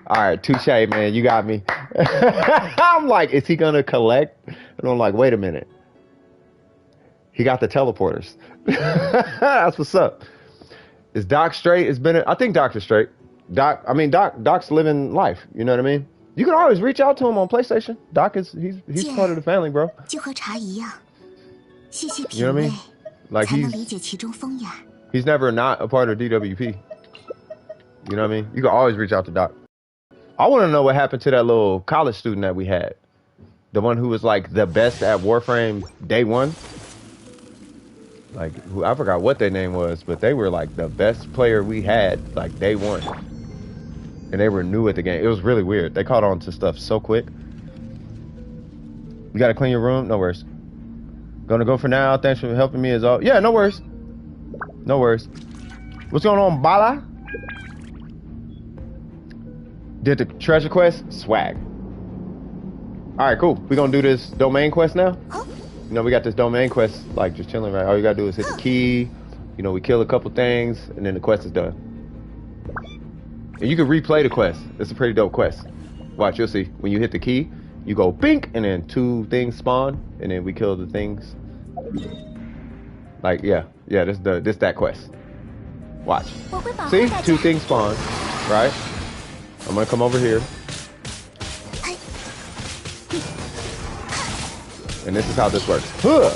All right, touche, man. You got me. I'm like, is he gonna collect? And I'm like, wait a minute. He got the teleporters. That's what's up. Is Doc straight? I think Doc is straight. Doc's living life. You know what I mean? You can always reach out to him on PlayStation. Doc he's part of the family, bro. You know what I mean? Like he's never not a part of DWP. You know what I mean? You can always reach out to Doc. I want to know what happened to that little college student that we had. The one who was like the best at Warframe day one. Like, I forgot what their name was, but they were like the best player we had like day one. and they were new at the game. It was really weird. They caught on to stuff so quick. You gotta clean your room? No worries. Gonna go for now. Thanks for helping me as all. Yeah, no worries. No worries. What's going on, Bala? Did the treasure quest? Swag. Alright, cool. We gonna do this domain quest now? You know, we got this domain quest, like, just chilling, right? All you gotta do is hit the key. You know, we kill a couple things, and then the quest is done. And you can replay the quest. It's a pretty dope quest. Watch, you'll see. When you hit the key, you go bink, and then 2 things spawn, and then we kill the things. Like, yeah, this that quest. Watch. See, 2 things spawn, right? I'm gonna come over here. And this is how this works. Huh.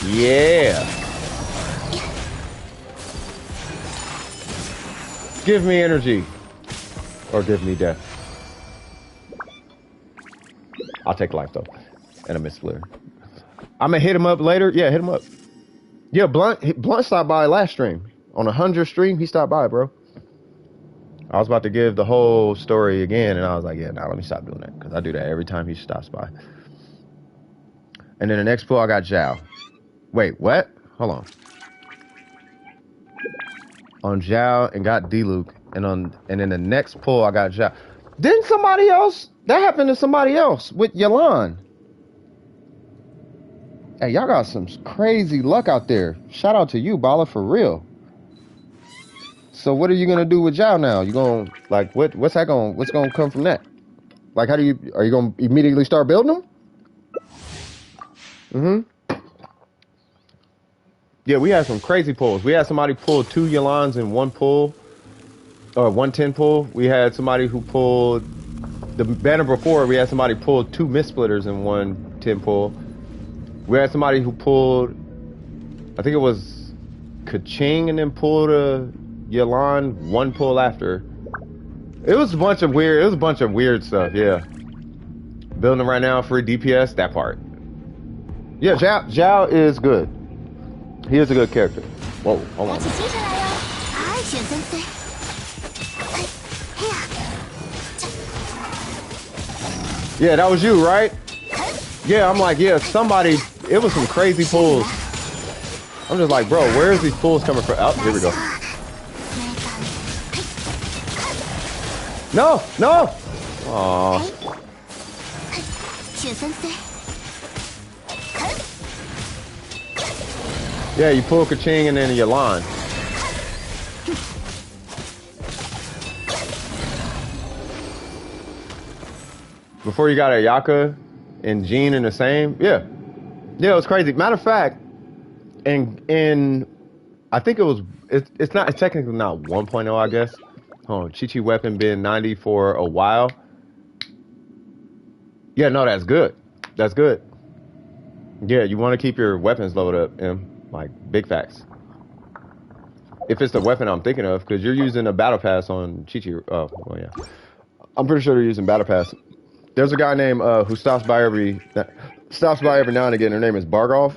Yeah. Give me energy. Or give me death. I'll take life though. And a miss flare. I'm gonna hit him up later. Yeah, hit him up. Yeah, Blunt stopped by last stream. On 100 stream, he stopped by, bro. I was about to give the whole story again, and I was like, yeah, nah, let me stop doing that. Because I do that every time he stops by. And then the next pull, I got Zhao. Wait, what? Hold on. On Zhao and got D-Luke. And then the next pull, I got Zhao. Didn't somebody else? That happened to somebody else with Yalan. Hey, y'all got some crazy luck out there. Shout out to you, Bala, for real. So what are you gonna do with Zhao now? You gonna like what's gonna come from that? Like are you gonna immediately start building them? Yeah, we had some crazy pulls. We had somebody pull 2 Yalans in one pull, or 110 pull. We had somebody who pulled the banner before. We had somebody pull 2 Mist Splitters in 110 pull. We had somebody who pulled, I think it was Kaching, and then pulled a Yalan 1 pull after. It was a bunch of weird stuff, yeah. Building right now, free DPS, that part. Yeah, Zhao is good. He is a good character. Whoa, hold on. Yeah, that was you, right? Yeah, I'm like, yeah, somebody, it was some crazy pulls. I'm just like, bro, where is these pulls coming from? Oh, here we go. No, no! Aww. Yeah, you pull Kaching and then Yalan. Before you got Ayaka and Jean in the same, yeah. Yeah, it was crazy. Matter of fact, in I think it's technically not 1.0, I guess. Oh, Chi-Chi weapon been 90 for a while. Yeah, no, that's good. That's good. Yeah, you want to keep your weapons loaded up, M. Like, big facts. If it's the weapon I'm thinking of, because you're using a battle pass on Chi-Chi. Oh, well, yeah. I'm pretty sure they're using battle pass. There's a guy named who stops by every now and again. Her name is Bargov.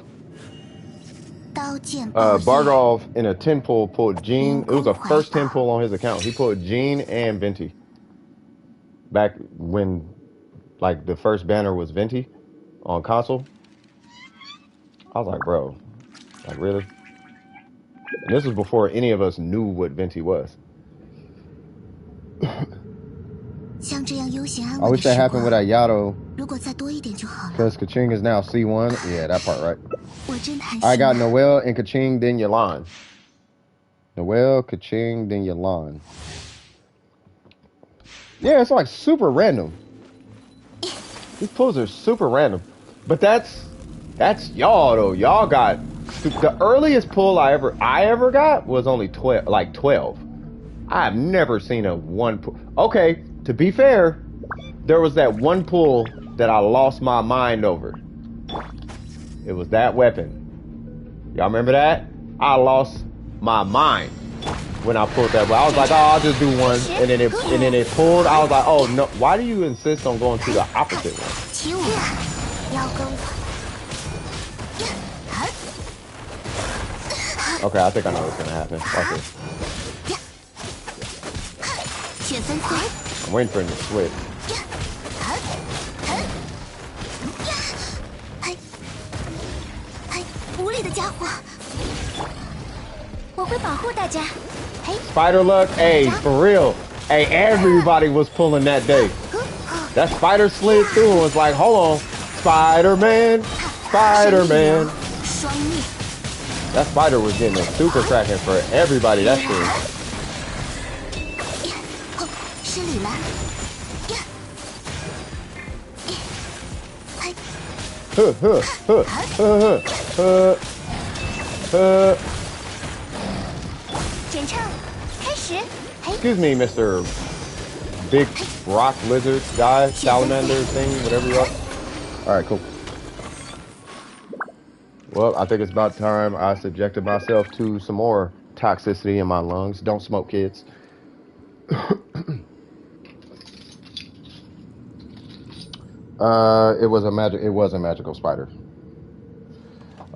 Bargov in a 10 pull pulled Jean. It was a first 10 pull on his account. He pulled Jean and Venti. Back when, like, the first banner was Venti on console. I was like, bro, like, really? And this was before any of us knew what Venti was. I wish that happened with Ayato. Because Kaching is now C1. Yeah, that part, right? I got Noelle and Kaching, then Yalan. Noelle, Kaching, then Yalan. Yeah, it's like super random. These pulls are super random. But that's y'all though. Y'all got the earliest pull I ever got was only 12. I've never seen a 1 pull. Okay, to be fair, there was that 1 pull that I lost my mind over. It was that weapon. Y'all remember that? I lost my mind when I pulled that. I was like, oh, I'll just do one, and then it pulled. I was like, oh no, why do you insist on going to the opposite one? Okay, I think I know what's gonna happen. Watch this. 雪纷飞， I'm waiting for him to switch. 无理的家伙！我会保护大家。嘿， Spider luck, hey, for real. Hey, everybody was pulling that day. That spider slid through and was like, hold on, Spider-Man, Spider-Man. 双灭， That spider was getting a super cracking for everybody. That shit. 失礼了。Huh, huh, huh, huh, huh, huh. 准唱开始。嘿， Excuse me, Mr. Big Rock Lizard guy, salamander thing, whatever you are. All right, cool. Well, I think it's about time I subjected myself to some more toxicity in my lungs. Don't smoke, kids. It was a magical spider.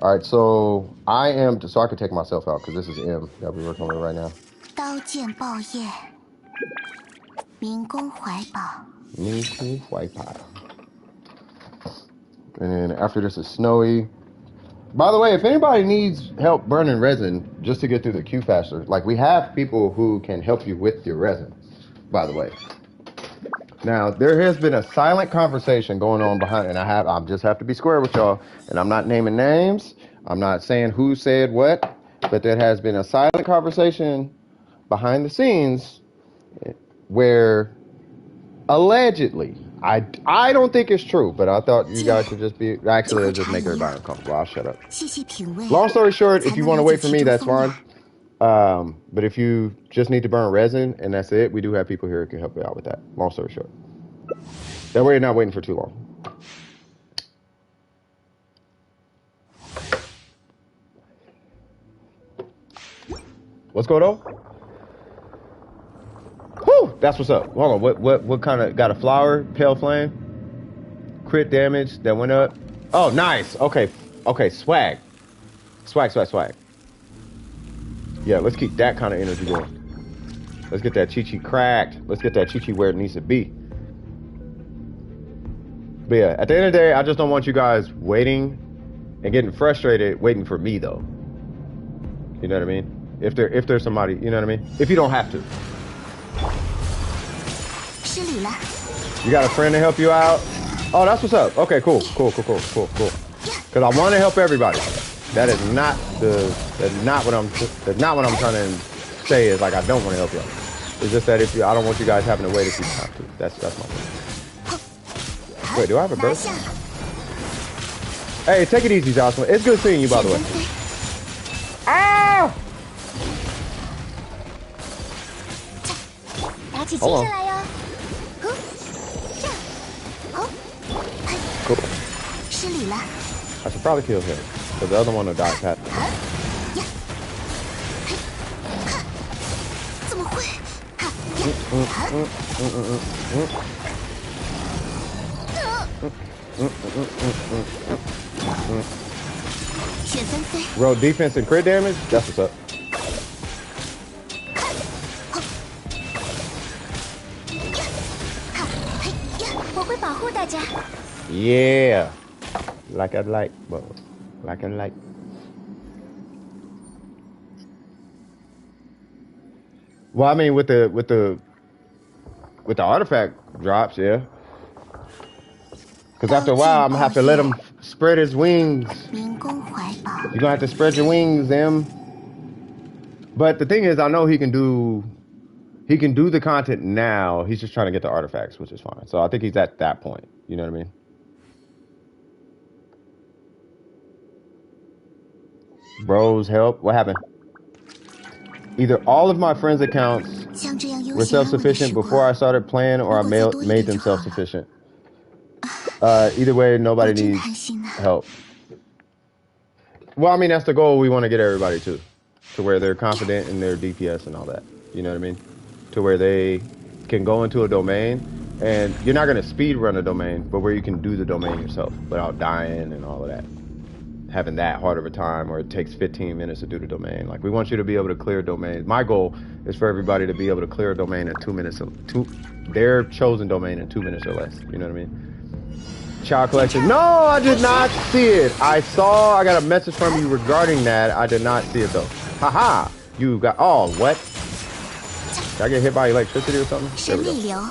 All right, so so I can take myself out because this is M that we're working with right now. 刀剑报业，民工怀宝。 Me too, white pie. And then after this is Snowy. By the way, if anybody needs help burning resin just to get through the queue faster, like we have people who can help you with your resin, by the way. Now, there has been a silent conversation going on behind, and I just have to be square with y'all, and I'm not naming names. I'm not saying who said what, but there has been a silent conversation behind the scenes where allegedly, I don't think it's true, but I thought you guys should just be, actually, it'll just make everybody uncomfortable. I'll shut up. 细细品味。 Long story short, if you want to wait for me, that's fine. But if you just need to burn resin and that's it, we do have people here who can help you out with that. Long story short. That way you're not waiting for too long. What's going on? Whew, that's what's up. Hold on, what kind of, got a flower, pale flame? Crit damage that went up. Oh, nice. Okay, swag. Swag. Yeah, let's keep that kind of energy going. Let's get that Chi-Chi cracked. Let's get that Chi-Chi where it needs to be. But yeah, at the end of the day, I just don't want you guys waiting and getting frustrated waiting for me, though. You know what I mean? If there's somebody, you know what I mean? If you don't have to. 失礼了。 You got a friend to help you out? Oh, that's what's up. Okay, cool. Because I want to help everybody. That's not what I'm trying to say is like I don't want to help y'all. It's just that I don't want you guys having to wait if you have to. That's my point. Wait, do I have a bird? Hey, take it easy, Jocelyn. It's good seeing you, by the way. Ah! 打起精神来哟！这样，好， Cool. 失礼了。 I should probably kill him, because the other one will die fast. 怎么会？ 雪纷飞， Roll defense and crit damage? That's what's up. 我会保护大家。 Yeah. Like I like, bro. Like I like. Well, I mean, with the artifact drops, yeah. Because after a while, I'm gonna have to let him spread his wings. 民工怀抱， You're gonna have to spread your wings, M. But the thing is, I know he can do the content now. He's just trying to get the artifacts, which is fine. So I think he's at that point. You know what I mean? Bros, help. What happened? Either all of my friends' accounts 像这样悠 were 闲安稳的 self-sufficient 时 before I 光， started playing, or I made them self-sufficient. Either way, 我 nobody 真 needs 贪心呐。 help. Well, I mean, that's the goal we want to get everybody to where they're confident in their DPS and all that. You know what I mean? To where they can go into a domain, and you're not going to speed run a domain, but where you can do the domain yourself without dying and all of that. having that hard of a time, or it takes 15 minutes to do the domain. Like, we want you to be able to clear domains. My goal is for everybody to be able to clear a domain in 2 minutes, their chosen domain in 2 minutes or less. You know what I mean? Child collection. No, I did not see it. I got a message from you regarding that. I did not see it though. Haha. You got, oh, what? Did I get hit by electricity or something? There we go.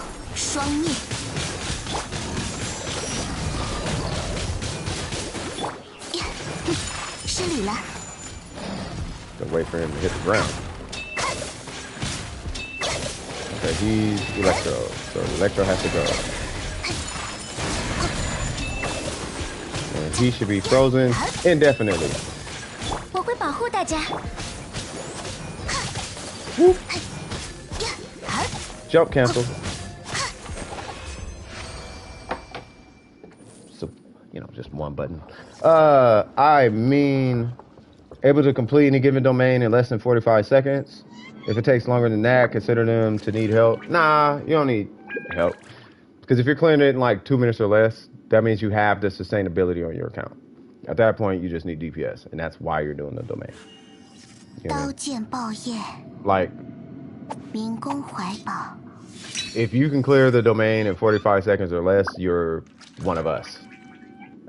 Gotta wait for him to hit the ground. Okay, he's Electro, so Electro has to go. And he should be frozen indefinitely. Whoop. Jump cancel. So, you know, just one button. I mean, able to complete any given domain in less than 45 seconds. If it takes longer than that, consider them to need help. Nah, you don't need help. Because if you're clearing it in like 2 minutes or less, that means you have the sustainability on your account. At that point, you just need DPS, and that's why you're doing the domain. You know? Like, if you can clear the domain in 45 seconds or less, you're one of us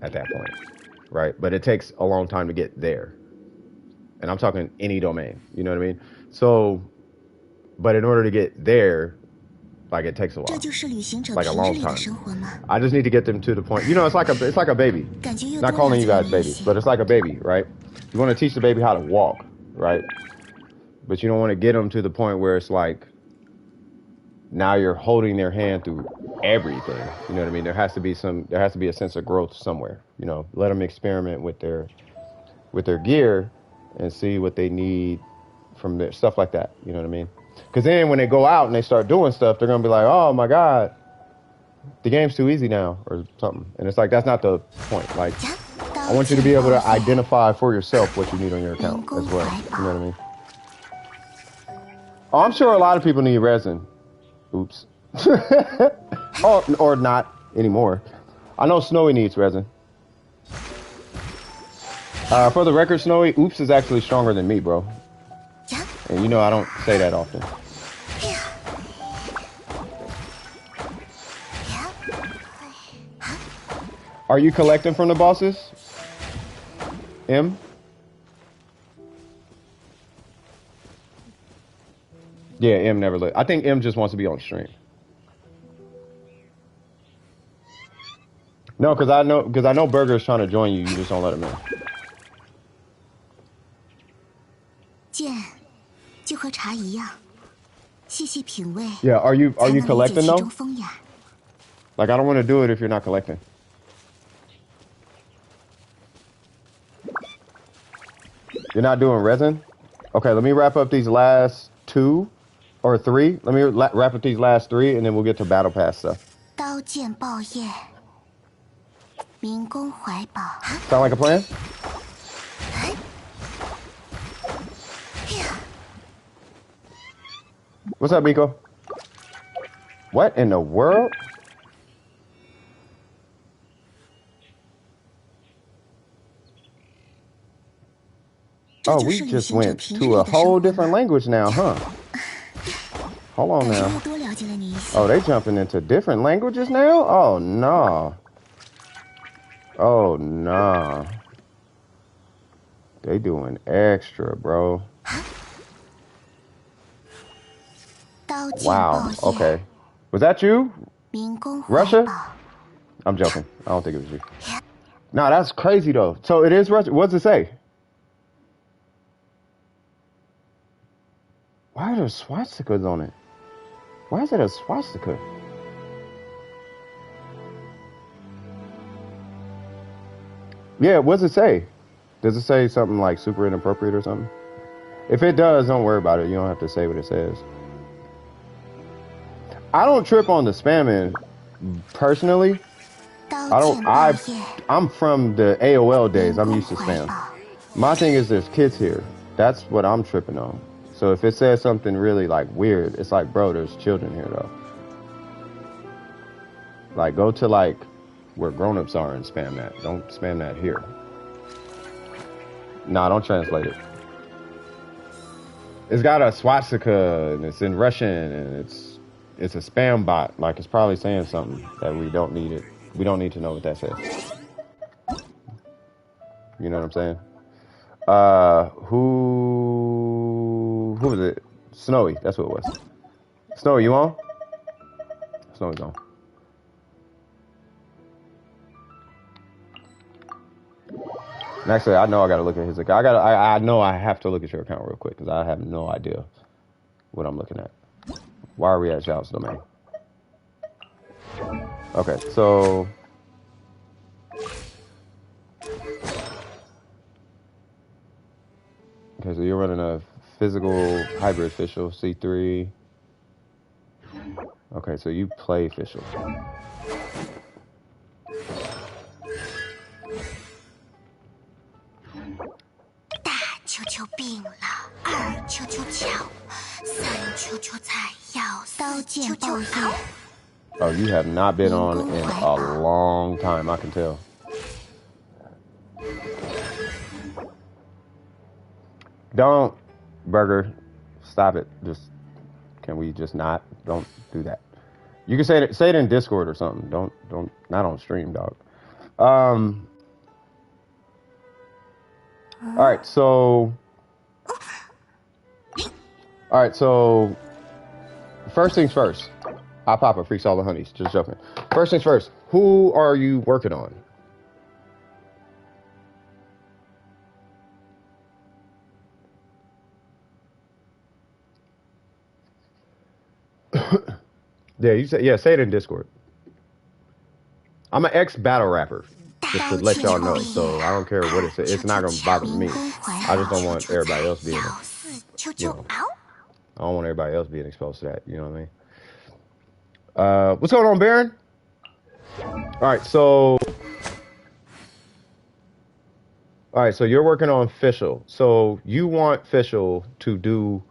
at that point, right? But it takes a long time to get there. And I'm talking any domain, you know what I mean? So, but in order to get there, like, it takes a while, like a long time. I just need to get them to the point. You know, it's like a baby. Not calling you guys babies, but it's like a baby, right? You want to teach the baby how to walk, right? But you don't want to get them to the point where it's like, now you're holding their hand through everything. You know what I mean? There has to be a sense of growth somewhere. You know, let them experiment with their gear and see what they need from their stuff like that. You know what I mean? Because then when they go out and they start doing stuff, they're gonna be like, oh my God, the game's too easy now, or something. And it's like, that's not the point. Like, I want you to be able to identify for yourself what you need on your account as well. You know what I mean? Oh, I'm sure a lot of people need resin. Oops. or not anymore. I know Snowy needs resin. For the record, Snowy, Oops is actually stronger than me, bro. And you know I don't say that often. Are you collecting from the bosses? M? Yeah, M never looked. I think M just wants to be on stream. No, because I know Burger's trying to join you. You just don't let him in. Yeah, are you collecting though? Like, I don't want to do it if you're not collecting. You're not doing resin? Okay, let me wrap up these last 2 or 3. Let me wrap up these last 3, and then we'll get to battle pass stuff. Sound like a plan? What's up, Miko? What in the world? Oh, we just went to a whole different language now, huh? Hold on now. Oh, they jumping into different languages now? Oh, no. Oh, nah. They doing extra, bro. Wow, okay. Was that you? Russia? I'm joking. I don't think it was you. Nah, that's crazy, though. So it is Russia. What does it say? Why are there swastikas on it? Why is it a swastika? Yeah, what does it say? Does it say something like super inappropriate or something? If it does, don't worry about it. You don't have to say what it says. I don't trip on the spamming personally. I'm from the AOL days. I'm used to spam. My thing is there's kids here. That's what I'm tripping on. So if it says something really like weird, it's like, bro, there's children here though. Like, go to like where grown-ups are and spam that. Don't spam that here. Nah, don't translate it. It's got a swastika and it's in Russian and it's a spam bot. Like it's probably saying something that we don't need it. We don't need to know what that says. You know what I'm saying? Who was it? Snowy. That's what it was. Snowy, you on? Snowy's on. And actually, I know I gotta look at his account. I know I have to look at your account real quick because I have no idea what I'm looking at. Why are we at Xiao's domain? Okay, so you're running a physical hybrid official C3. Okay, so you play official. Oh, you have not been on in a long time, I can tell. Don't, Burger, stop it. Can we just not? Don't do that. You can say it in Discord or something. Don't, not on stream, dog. All right, so first things first. I Papa freaks all the honeys. Just joking. First things first. Who are you working on? Yeah, say it in Discord. I'm an ex-battle rapper, just to let y'all know. So I don't care what it says. It's not gonna bother me. I just don't want everybody else being, I don't want everybody else being exposed to that. You know what I mean? What's going on, Baron? All right, so you're working on Fischl. So you want Fischl to do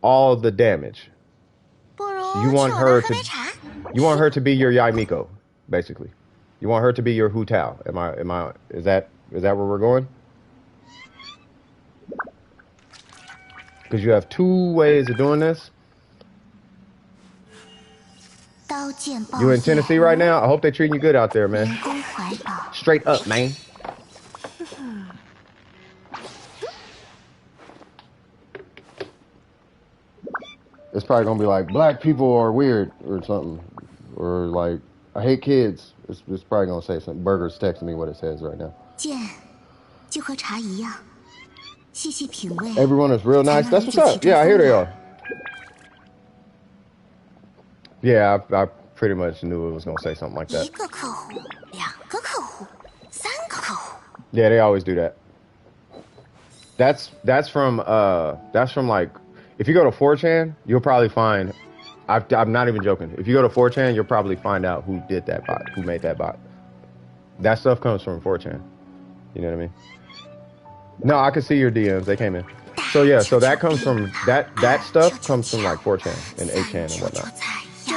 all the damage. You want her to be your Yaimiko, basically. You want her to be your Hu Tao. Is that where we're going? Because you have two ways of doing this. You in Tennessee right now? I hope they're treating you good out there, man. Straight up, man. It's probably gonna be like, black people are weird or something, or like, I hate kids. It's probably gonna say something. Burger's texting me what it says right now. Everyone is real nice. That's what's up. Yeah, I hear they are. Yeah, I pretty much knew it was gonna say something like that. Yeah, they always do that. That's from like, if you go to 4chan, you'll probably find, I'm not even joking. If you go to 4chan, you'll probably find out who did that bot, who made that bot. That stuff comes from 4chan. You know what I mean? No, I can see your DMs. They came in. So yeah, so that comes from, that stuff comes from like 4chan and 8chan and whatnot.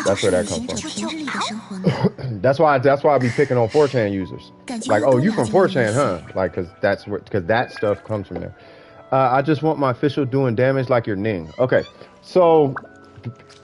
That's where that comes from. that's why I be picking on 4chan users. Like, oh, you from 4chan, huh? Like, cause that stuff comes from there. I just want my official doing damage like your Ning. Okay, so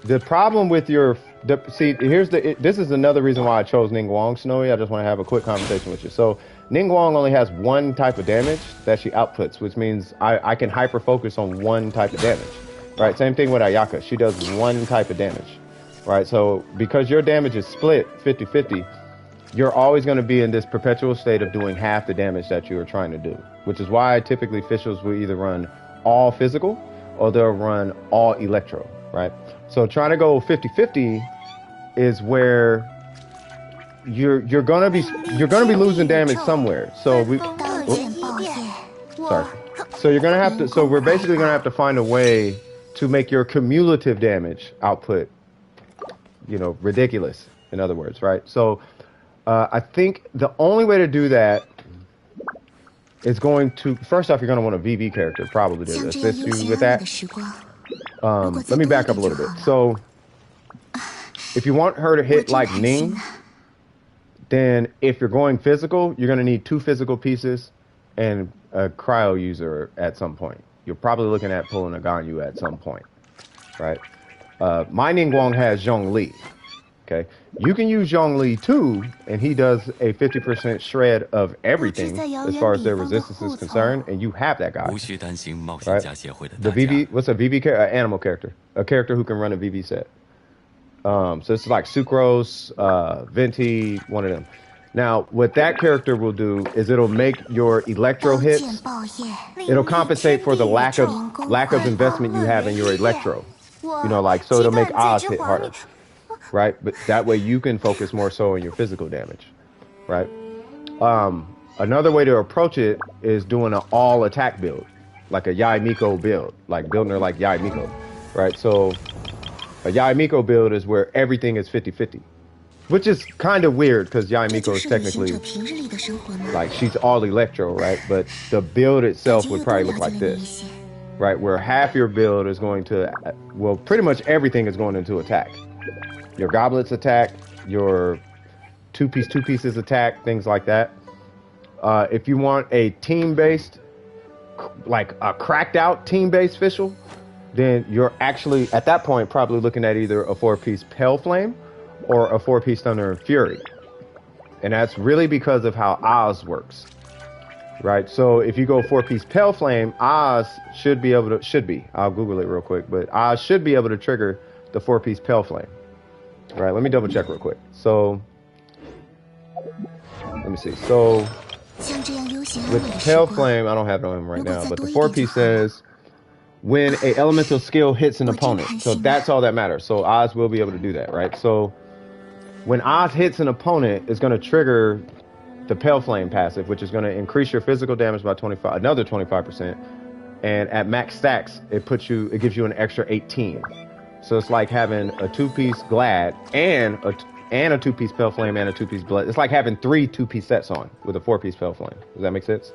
the problem with this is another reason why I chose Ning Guang, Snowy. I just want to have a quick conversation with you. So Ning Guang only has one type of damage that she outputs, which means I can hyper focus on one type of damage. Right, same thing with Ayaka. She does one type of damage. Right, so because your damage is split 50-50, you're always going to be in this perpetual state of doing half the damage that you are trying to do, which is why typically officials will either run all physical or they'll run all electro, right? So trying to go 50-50 is where you're going to be losing damage somewhere. So we're basically going to have to find a way to make your cumulative damage output, ridiculous, in other words, right? So I think the only way to do that is first off, you're going to want a VV character probably to assist you with that. Let me back up a little bit. So if you want her to hit like Ning, then if you're going physical, you're going to need 2 physical pieces and a cryo user at some point. You're probably looking at pulling a Ganyu at some point, right? My Ningguang has Zhongli. Okay, you can use Zhongli too, and he does a 50% shred of everything as far as their resistance is concerned, and you have that guy. Right? The VV, what's a VV character? Animal character, a character who can run a VV set. So it's like Sucrose, Venti, one of them. Now, what that character will do is it'll make your electro hits. It'll compensate for the lack of investment you have in your electro. You know, like so it'll make Oz hit harder. Right? But that way you can focus more so on your physical damage, right? Another way to approach it is doing an all attack build, like a Yai Miko build, like building her like Yai Miko, right? So a Yai Miko build is where everything is 50-50, which is kind of weird because Yai Miko is technically like she's all electro, right? But the build itself would probably look like this, right? Where half your build is going to, well, pretty much everything is going into attack. Your goblets attack, your two pieces attack, things like that. If you want a team-based, like a cracked out team-based Fischl, then you're actually, at that point, probably looking at either a 4-piece Pale Flame or a 4-piece Thunder and Fury. And that's really because of how Oz works, right? So if you go 4-piece Pale Flame, Oz should be, I'll Google it real quick, but Oz should be able to trigger the 4-piece Pale Flame. All right, let me double check real quick. So, let me see. So, with Pale Flame, I don't have it on him right now, but the 4-piece says when a elemental skill hits an opponent. So that's all that matters. So Oz will be able to do that, right? So when Oz hits an opponent, it's going to trigger the Pale Flame passive, which is going to increase your physical damage by another 25%. And at max stacks, it gives you an extra 18. So it's like having a 2-piece Glad and a 2-piece Pale Flame and a 2-piece Blood. It's like having 3 2-piece sets on with a 4-piece Pale Flame. Does that make sense?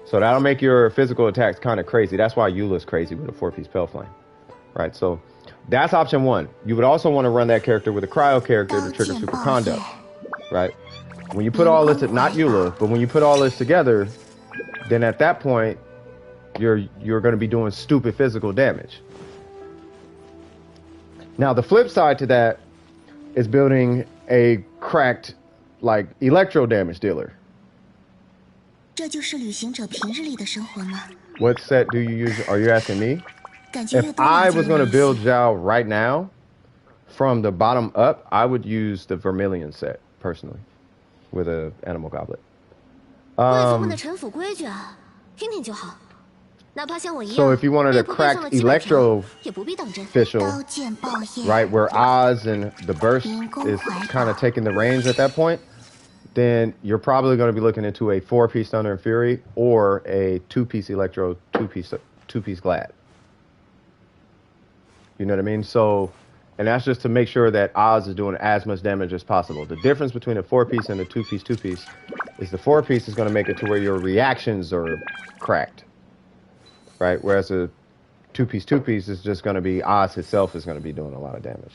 So that'll make your physical attacks kind of crazy. That's why Eula's crazy with a 4-piece Pale Flame. Right, so that's option 1. You would also want to run that character with a Cryo character to trigger Super Conduct. Right? When you put all this, not Eula, but when you put all this together, then at that point, you're going to be doing stupid physical damage. Now, the flip side to that is building a cracked, like, electro damage dealer. What set do you use? Are you asking me? If I was going to build Zhao right now, from the bottom up, I would use the Vermilion set, personally, with an Animal Goblet. So if you wanted a cracked electro Fischl, right, where Oz and the burst is kind of taking the reins at that point, then you're probably going to be looking into a 4-piece Thunder and Fury or a 2-piece electro, 2-piece Glad. You know what I mean? So, and that's just to make sure that Oz is doing as much damage as possible. The difference between a 4-piece and a 2-piece is the 4-piece is going to make it to where your reactions are cracked. Right, whereas a 2-piece is just going to be Oz itself is going to be doing a lot of damage.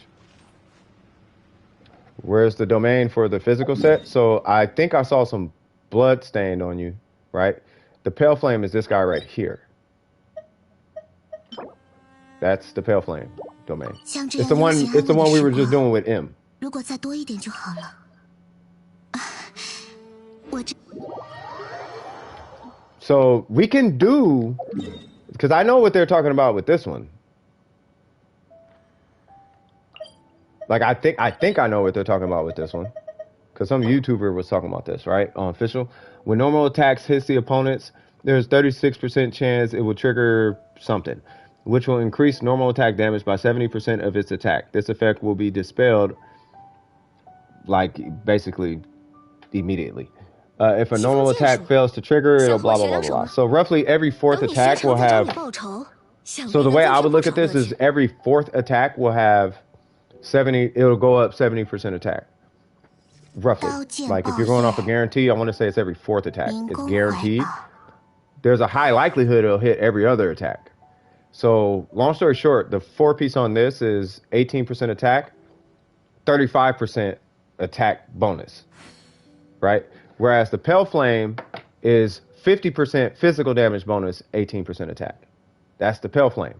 Where's the domain for the physical set? So I think I saw some blood stained on you, right? The Pale Flame is this guy right here. That's the Pale Flame domain. It's the one we were just doing with M. So we can do, because I know what they're talking about with this one. Like I think I know what they're talking about with this one, because some YouTuber was talking about this, right, on Fischl. When normal attacks hits the opponents, there's 36% chance it will trigger something, which will increase normal attack damage by 70% of its attack. This effect will be dispelled, like basically immediately. If a normal attack fails to trigger, it'll blah, blah, blah, blah. So roughly every 4th attack will have... So the way I would look at this is every 4th attack will have 70... It'll go up 70% attack. Roughly. Like if you're going off a guarantee, I want to say it's every 4th attack. It's guaranteed. There's a high likelihood it'll hit every other attack. So long story short, the 4-piece on this is 18% attack, 35% attack bonus. Right? Whereas the Pale Flame is 50% physical damage bonus, 18% attack. That's the Pale Flame.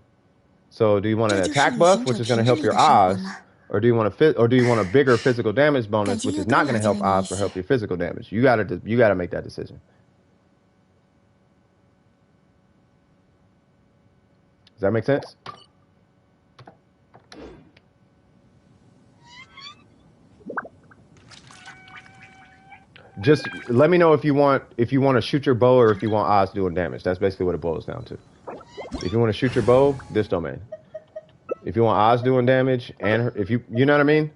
So do you want an attack buff, which is going to help your Oz, or do you want a bigger physical damage bonus, which is not going to help Oz but help your physical damage? You gotta make that decision. Does that make sense? Just let me know if you want to shoot your bow or if you want Oz doing damage. That's basically what it boils down to. If you want to shoot your bow, this domain. If you want Oz doing damage, and if you know what I mean.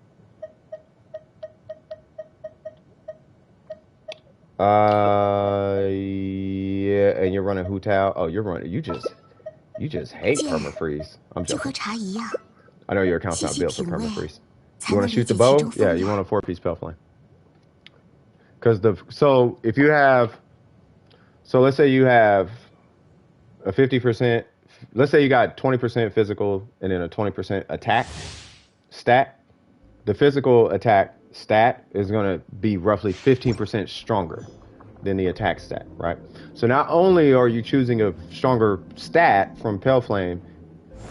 Yeah, and you're running Hu Tao. Oh, you're running. You just hate permafreeze. I'm joking. I know your account's not built for permafreeze. You want to shoot the bow? Yeah, you want a 4-piece Pale Flame. Because let's say you have a 50%, let's say you got 20% physical and then a 20% attack stat. The physical attack stat is going to be roughly 15% stronger than the attack stat, right? So not only are you choosing a stronger stat from Pale Flame,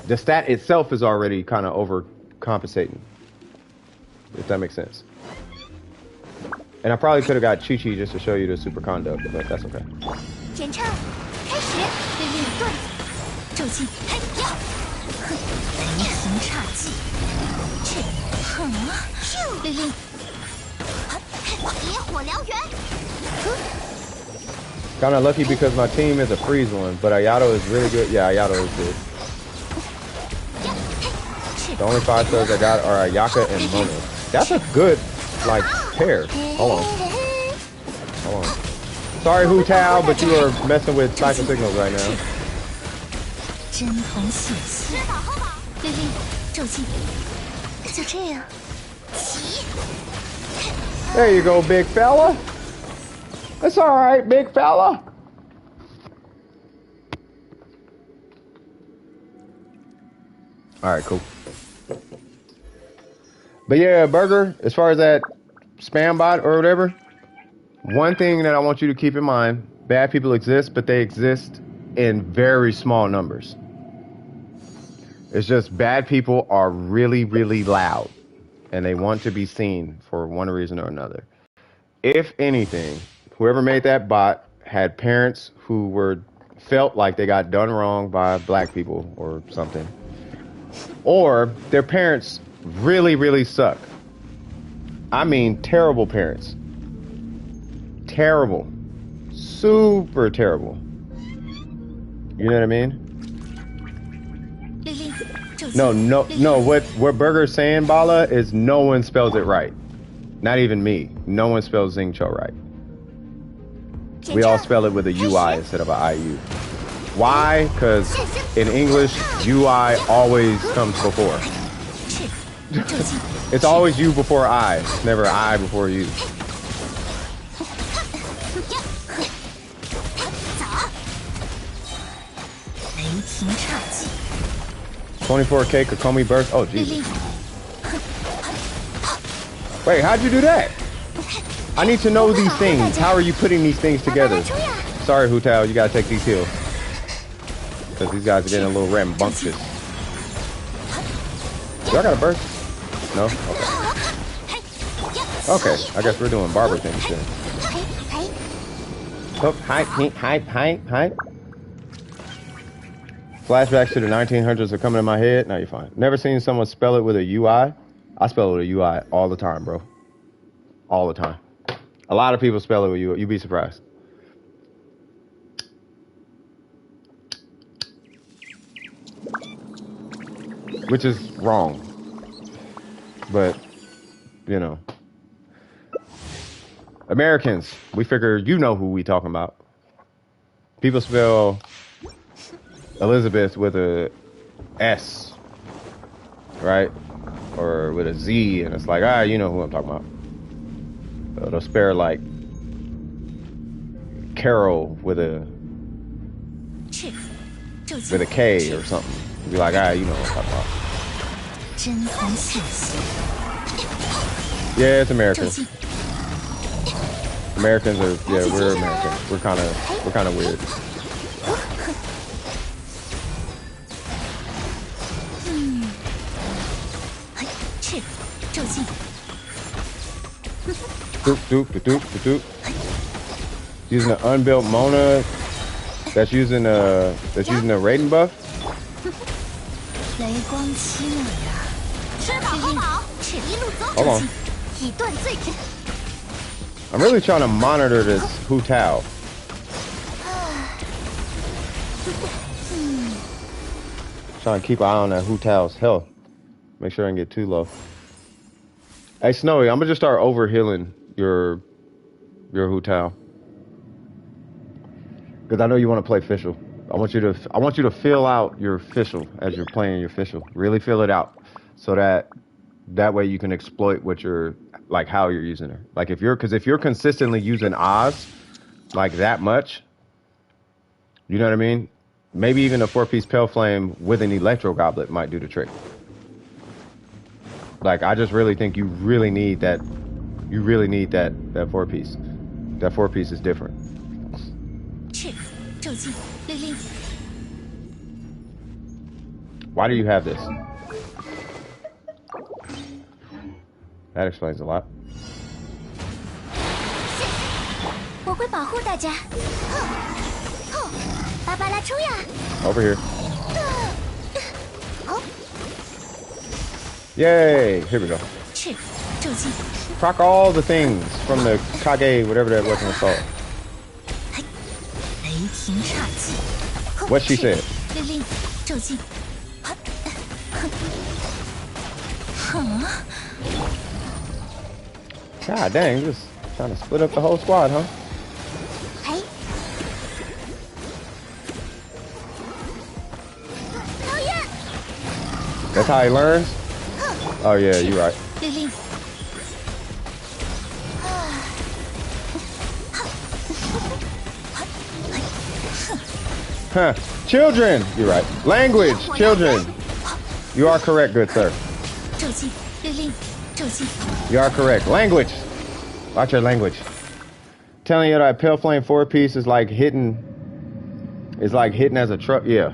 the stat itself is already kind of overcompensating, if that makes sense. And I probably could have got Chi-Chi just to show you the super conduct, but that's okay. Kind of lucky because my team is a freeze one, but Ayato is really good. Yeah, Ayato is good. The only 5 stars I got are Ayaka and Mona. That's a good, like, pair. Hold on. Sorry, Hu Tao, but you are messing with cycle signals right now. There you go, big fella. It's all right, big fella. All right, cool. But yeah, Burger, as far as that spam bot or whatever, one thing that I want you to keep in mind, bad people exist, but they exist in very small numbers. It's just bad people are really, really loud and they want to be seen for one reason or another. If anything, whoever made that bot had parents who felt like they got done wrong by black people or something, or their parents really, really suck. I mean, terrible parents. Terrible. Super terrible. You know what I mean? No. What Burger's saying, Bala, is no one spells it right. Not even me. No one spells Xingqiu right. We all spell it with a UI instead of an IU. Why? Because in English, UI always comes before. It's always you before I. It's never I before you. $24K Kokomi burst. Oh, Jesus. Wait, how'd you do that? I need to know these things. How are you putting these things together? Sorry, Hu Tao, you gotta take these heals. Because these guys are getting a little rambunctious. Do I got a burst? No? Okay, I guess we're doing barber things then. Oh, hi. Flashbacks to the 1900s are coming in my head. No, you're fine. Never seen someone spell it with a UI. I spell it with a UI all the time, bro. All the time. A lot of people spell it with UI. You'd be surprised. Which is wrong. But, you know. Americans, we figure you know who we talking about. People spell Elizabeth with a S, right? Or with a Z, and it's like, you know who I'm talking about. They'll spell like Carol with a K or something. You'll be like, you know what I'm talking about. Yeah, it's American. Americans are, yeah, we're American. We're kind of weird. Doop, doop, doop, doop, doop. Using an unbuilt Mona that's using a rating buff. Hold on. I'm really trying to monitor this Hu Tao. Trying to keep an eye on that Hu Tao's health. Make sure I don't get too low. Hey Snowy, I'm gonna just start over healing your Hu Tao. Because I know you want to play official. I want you to fill out your official as you're playing your official. Really fill it out, so that way you can exploit what you're like, how you're using her. Like if you're consistently using Oz like that much, you know what I mean? Maybe even a 4-piece Pale Flame with an Electro Goblet might do the trick. Like I just really think you really need that. You really need that 4-piece. That 4-piece is different. Why do you have this? That explains a lot. Over here. Yay! Here we go. Proc all the things from the Kage, whatever that was called. What she said. God dang, just trying to split up the whole squad, huh? That's how he learns? Oh yeah, you're right. Huh. Children! You're right. Language! Children! You are correct, good sir. You are correct. Language! Watch your language. Telling you that Pale Flame 4-piece is like hitting as a truck. Yeah.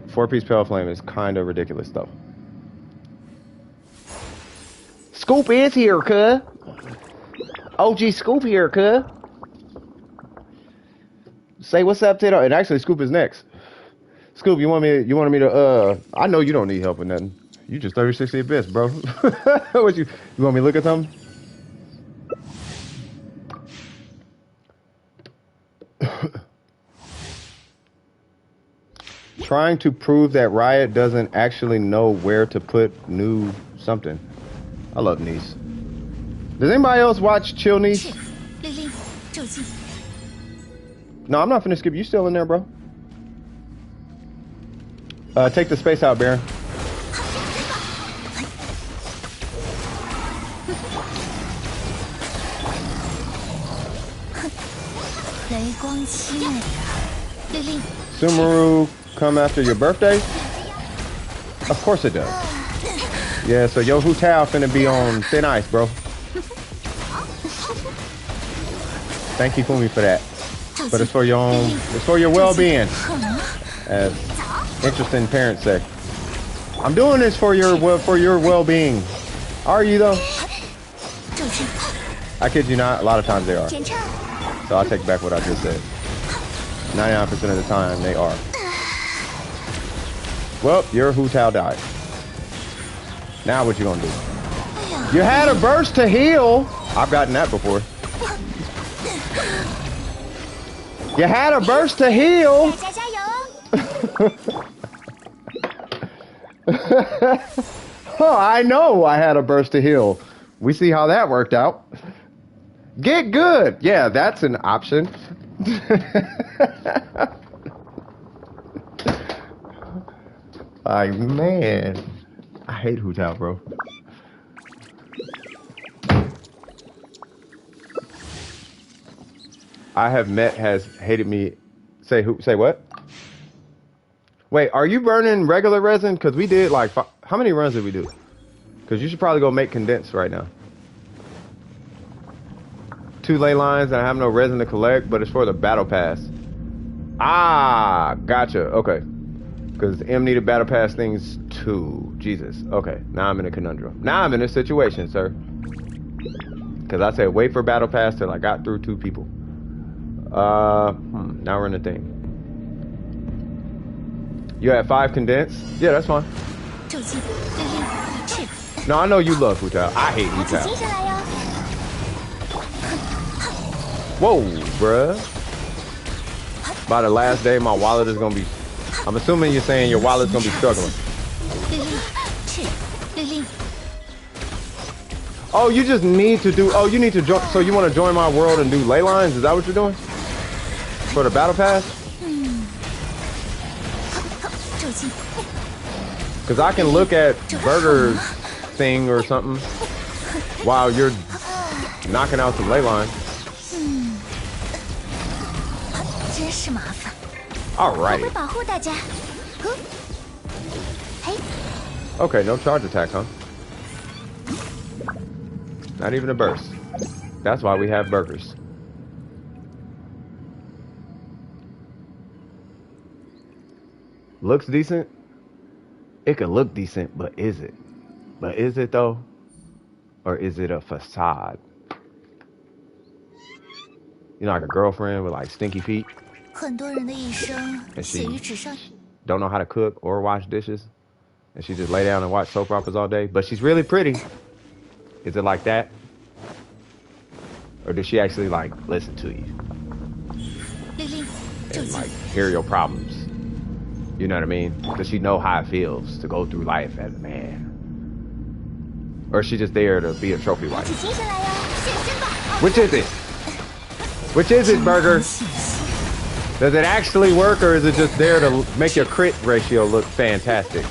4-piece Pale Flame is kind of ridiculous though. Scoop is here, cuh. OG Scoop here, cuh. Say what's up, Tito. And actually, Scoop is next. Scoop, you wanted me to, I know you don't need help with nothing. You just 3060 abyss, bro. What you want me to look at something? Trying to prove that Riot doesn't actually know where to put new something. I love Niece. Does anybody else watch Chill Niece? No, I'm not finna skip. You still in there, bro? Take the space out, Baron. Sumeru come after your birthday? Of course it does. Yeah, so yo Hu Tao finna be on thin ice, bro. Thank you, Fumi, for that. But it's for your own, it's for your well-being, as interesting parents say. I'm doing this for your well-being. Are you though? I kid you not. A lot of times they are. So I'll take back what I just said. 99% of the time they are. Well, your Hu Tao died. Now what you gonna do? You had a burst to heal. I've gotten that before. You had a burst to heal. Oh, I know I had a burst to heal. We see how that worked out. Get good. Yeah, that's an option. Like, man. I hate Hu Tao, bro. I have met has hated me. Say who? Say what? Wait, are you burning regular resin? Because we did like how many runs did we do? Because you should probably go make condensed right now. 2 ley lines and I have no resin to collect, but it's for the battle pass. Ah, gotcha. Okay. Because M needed battle pass things too. Jesus. Okay. Now I'm in a conundrum. Now I'm in a situation, sir. Because I said wait for battle pass till I got through 2 people. Now we're in the thing. You had 5 condensed? Yeah, that's fine. No, I know you love Wu-Tao. I hate Wu-Tao. Whoa, bruh. By the last day, my wallet is gonna be... I'm assuming you're saying your wallet's gonna be struggling. Oh, you just need to do... Oh, you need to join... So you want to join my world and do ley lines? Is that what you're doing? For the battle pass? Because I can look at Burger's thing or something while you're knocking out the ley line. Alrighty. Okay, no charge attack, huh? Not even a burst. That's why we have burgers. Looks decent. It could look decent, but is it? But is it though? Or is it a facade? You know, like a girlfriend with like stinky feet. And she don't know how to cook or wash dishes. And she just lay down and watch soap operas all day. But she's really pretty. Is it like that? Or does she actually like listen to you? And like hear your problems? You know what I mean? Does she know how it feels to go through life as a man? Or is she just there to be a trophy wife? Which is it? Which is it, Burger? Does it actually work, or is it just there to make your crit ratio look fantastic?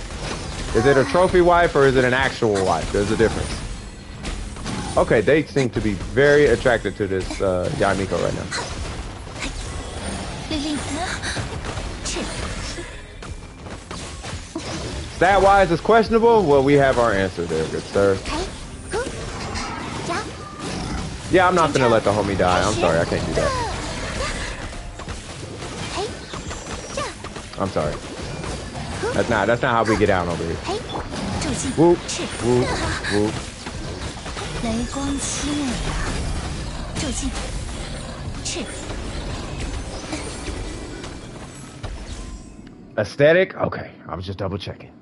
Is it a trophy wife, or is it an actual wife? There's a difference. Okay, they seem to be very attracted to this Yamiko right now. Stat-wise, it's questionable. Well, we have our answer there, good sir. Yeah, I'm not gonna let the homie die. I'm sorry, I can't do that. I'm sorry. That's not how we get down over here. Whoop, whoop, whoop. Aesthetic? Okay, I was just double checking.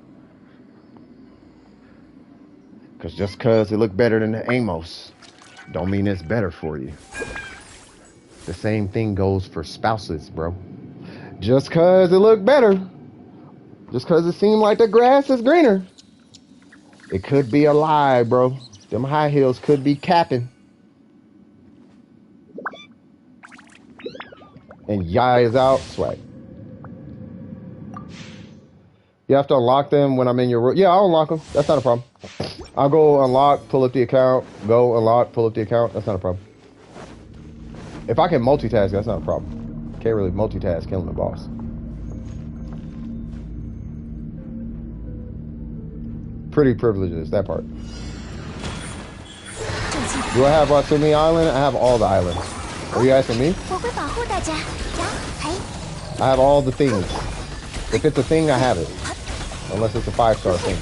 Cause just cause it looked better than the Amos, don't mean it's better for you. The same thing goes for spouses, bro. Just cause it looked better, just cause it seemed like the grass is greener, it could be a lie, bro. Them high heels could be capping. And Yai is out, swag. You have to unlock them when I'm in your room. Yeah, I'll unlock them. That's not a problem. I'll go unlock, pull up the account, go unlock, pull up the account. That's not a problem. If I can multitask, that's not a problem. Can't really multitask killing the boss. Pretty privileges, that part. Do I have Watsumi Island? I have all the islands. Are you asking me? I have all the things. If it's a thing, I have it. Unless it's a 5-star thing.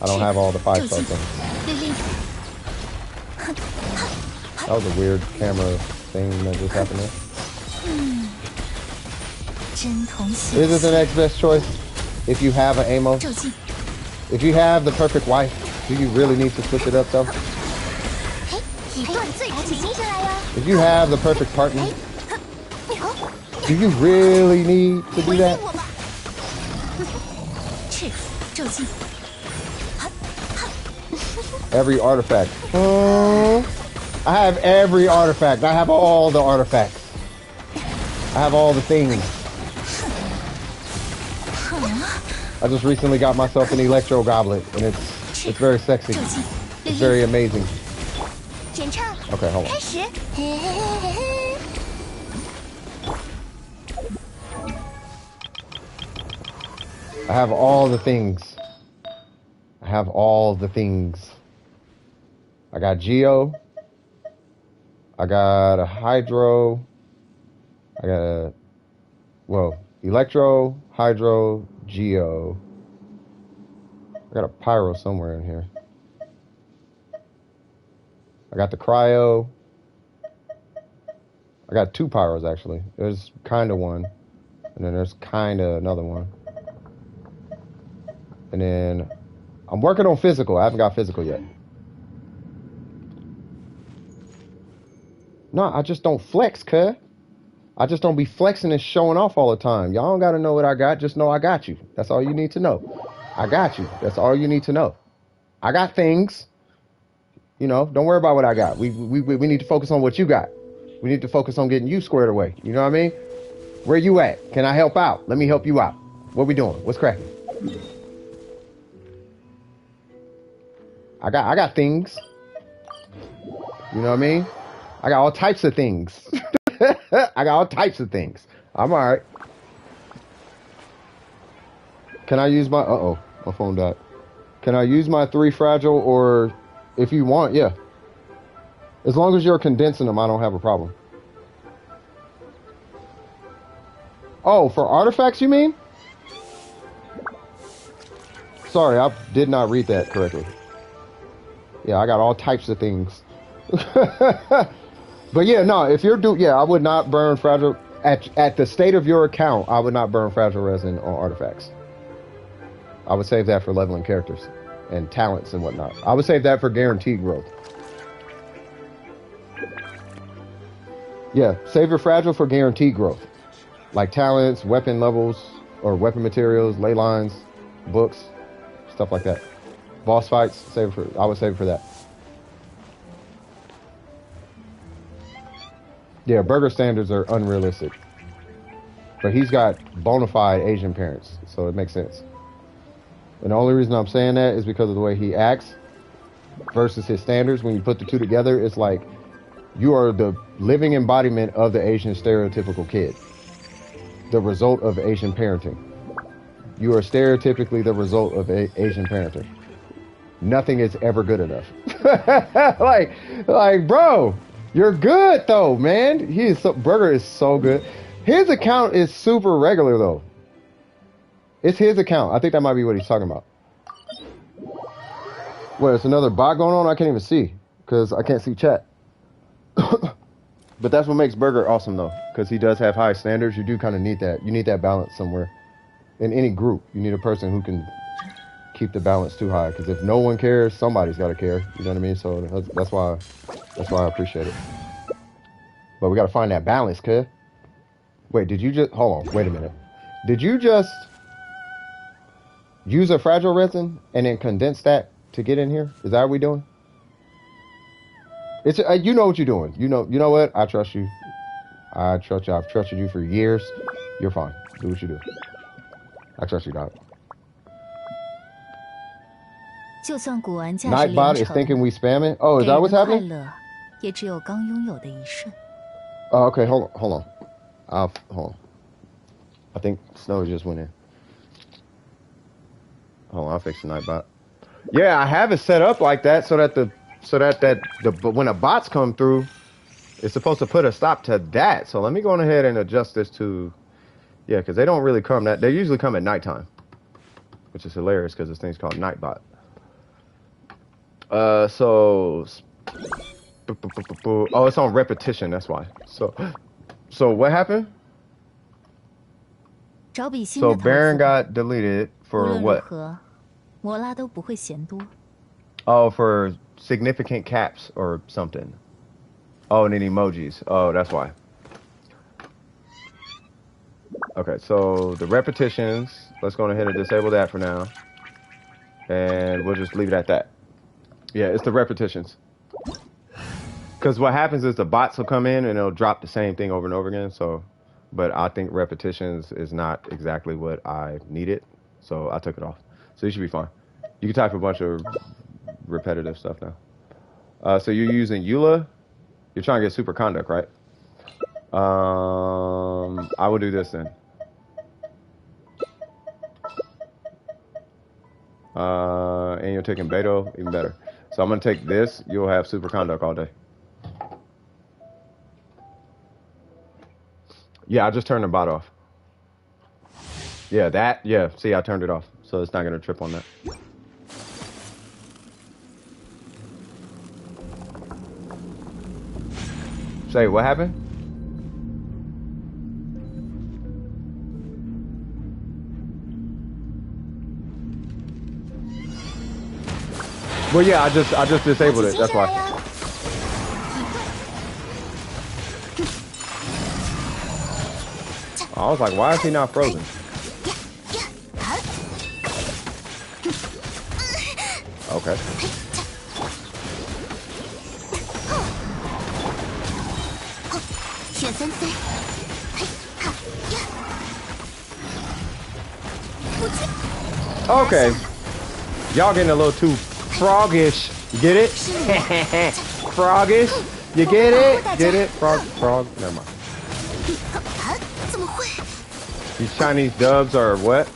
I don't have all the 5-star things. That was a weird camera thing that just happened there. Is it the next best choice? If you have an Amos? If you have the perfect wife, do you really need to switch it up though? If you have the perfect partner, do you really need to do that? Every artifact. I have every artifact. I have all the artifacts. I have all the things. I just recently got myself an electro goblet, and it's very sexy. It's very amazing. Okay, hold on. I have all the things. I have all the things. I got Geo. I got a hydro. I got a, well, electro, hydro, geo. I got a pyro somewhere in here. I got the cryo. I got 2 pyros actually. There's kind of one, and then there's kind of another one. And then I'm working on physical. I haven't got physical yet. No, I just don't flex, cuz. I just don't be flexing and showing off all the time. Y'all don't got to know what I got. Just know I got you. That's all you need to know. I got you. That's all you need to know. I got things. You know, don't worry about what I got. We need to focus on what you got. We need to focus on getting you squared away. You know what I mean? Where you at? Can I help out? Let me help you out. What we doing? What's cracking? I got things. You know what I mean? I got all types of things. I got all types of things. I'm all right. Can I use my... Uh-oh. My phone died. Can I use my 3 fragile, or if you want, yeah. As long as you're condensing them, I don't have a problem. Oh, for artifacts, you mean? Sorry, I did not read that correctly. Yeah, I got all types of things. But yeah, no, if you're yeah, I would not burn fragile at the state of your account. I would not burn fragile resin on artifacts. I would save that for leveling characters and talents and whatnot. I would save that for guaranteed growth. Yeah, save your fragile for guaranteed growth, like talents, weapon levels, or weapon materials, ley lines, books, stuff like that. Boss fights, save it for. I would save it for that. Yeah, burger standards are unrealistic. But he's got bona fide Asian parents, so it makes sense. And the only reason I'm saying that is because of the way he acts versus his standards. When you put the two together, it's like you are the living embodiment of the Asian stereotypical kid. The result of Asian parenting. You are stereotypically the result of Asian parenting. Nothing is ever good enough. like, bro, you're good though, man. Burger is so good. His account is super regular though. It's his account. I think that might be what he's talking about. What, it's another bot going on? I can't even see because I can't see chat. But that's what makes Burger awesome though, because he does have high standards. You do kind of need that. You need that balance somewhere. In any group, you need a person who can keep the balance too high, because if no one cares, somebody's got to care. You know what I mean? So that's why I appreciate it. But we got to find that balance, kid. Wait, did you just hold on? Wait a minute. Did you just use a fragile resin and then condense that to get in here? Is that what we doing? It's you know what you're doing. You know what? I trust you. I trust you. I've trusted you for years. You're fine. Do what you do. I trust you, dog. Nightbot is thinking we spamming. Oh, is that what's happening? Oh, okay. Hold on. Hold on. I think Snow just went in. Hold on, I'll fix the Nightbot. Yeah, I have it set up like that so that but when the bots come through, it's supposed to put a stop to that. So let me go on ahead and adjust this to, yeah, because they don't really come they usually come at nighttime, which is hilarious because this thing's called Nightbot. So oh, it's on repetition. That's why. So what happened? So Baron got deleted for what? Oh, for significant caps or something. Oh, and then emojis. Oh, that's why. Okay, so the repetitions, let's go ahead and disable that for now. And we'll just leave it at that. Yeah, it's the repetitions. Because what happens is the bots will come in and it'll drop the same thing over and over again. So, but I think repetitions is not exactly what I needed. So I took it off. So you should be fine. You can type a bunch of repetitive stuff now. So you're using EULA. You're trying to get super conduct, right? I will do this then. And you're taking Beto, even better. So I'm gonna take this. You'll have super conduct all day. Yeah, I just turned the bot off. Yeah, that. Yeah, see, I turned it off, so it's not gonna trip on that. Say, what happened? Well, yeah, I just disabled it. That's why. I was like, why is he not frozen? Okay. Okay. Y'all getting a little too froggish. You get it? Froggish. You get it? Get it? Frog. Never mind. These Chinese dubs are what?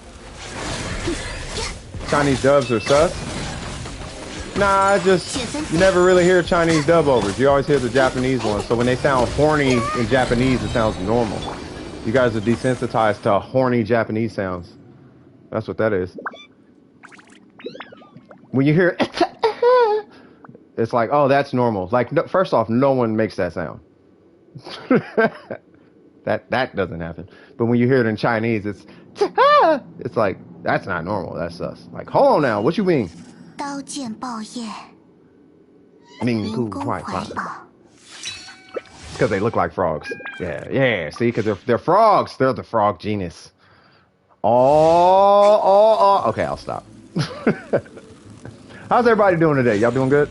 Chinese dubs are sus? Nah, you never really hear Chinese dub overs. You always hear the Japanese ones. So when they sound horny in Japanese, it sounds normal. You guys are desensitized to horny Japanese sounds. That's what that is. When you hear it's like, oh, that's normal. Like, no, first off, no one makes that sound. that doesn't happen. But when you hear it in Chinese, it's like, that's not normal. That's us. Like, hold on now. What you mean? Because they look like frogs. Yeah. See, because they're frogs. They're the frog genus. Oh. Okay, I'll stop. How's everybody doing today? Y'all doing good?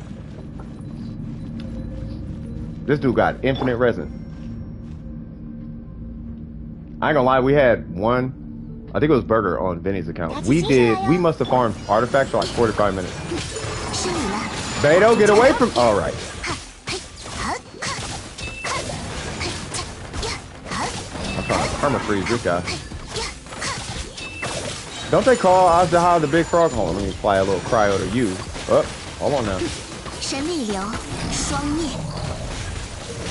This dude got infinite resin. I ain't gonna lie, we had one, I think it was Burger on Vinny's account. We must have farmed artifacts for like 45 minutes. Beto, get away from, all right. I'm trying to perma-freeze this guy. Don't they call Azdaha the big frog? Hold on, let me fly a little cryo to you. Oh, hold on now.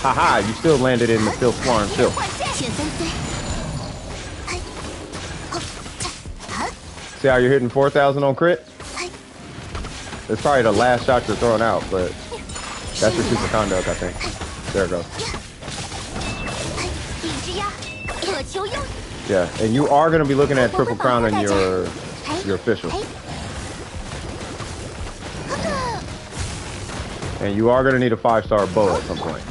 Haha, you still landed in the filth farm still. See how you're hitting 4,000 on crit? It's probably the last shot you're throwing out, but that's your super conduct, I think. There it goes. Yeah, and you are going to be looking at Triple Crown in your official. And you are going to need a 5-star bow at some point.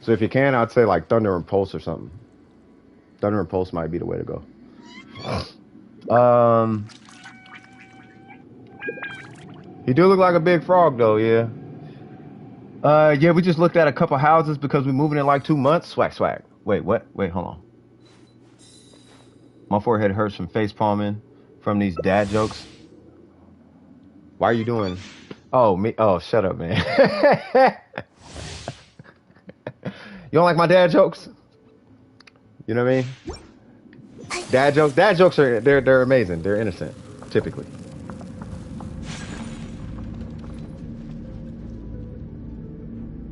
So if you can, I'd say like Thunder and Pulse or something. Thunder and Pulse might be the way to go. You do look like a big frog though, yeah. Yeah, we just looked at a couple houses because we're moving in like 2 months. Swag. Wait, what? Wait, hold on. My forehead hurts from face palming from these dad jokes. Why are you doing? Oh, me. Oh, shut up, man. You don't like my dad jokes? You know what I mean? Dad jokes are they're amazing. They're innocent, typically.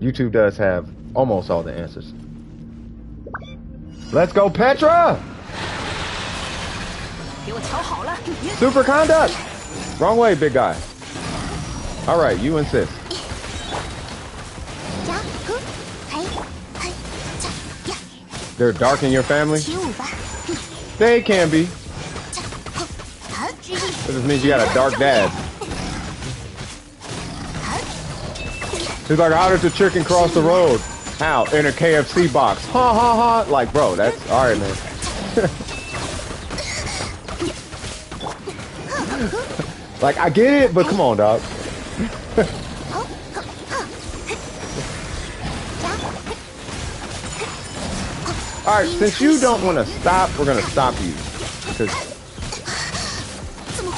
YouTube does have almost all the answers. Let's go, Petra! Super conduct! Wrong way, big guy. All right, you insist. They're dark in your family? They can be. That just means you got a dark dad. He's like, how did the chicken cross the road? How? In a KFC box. Ha ha ha. Like, bro, that's alright, man. Like, I get it, but come on, dog. Alright, since you don't want to stop, we're going to stop you. Because,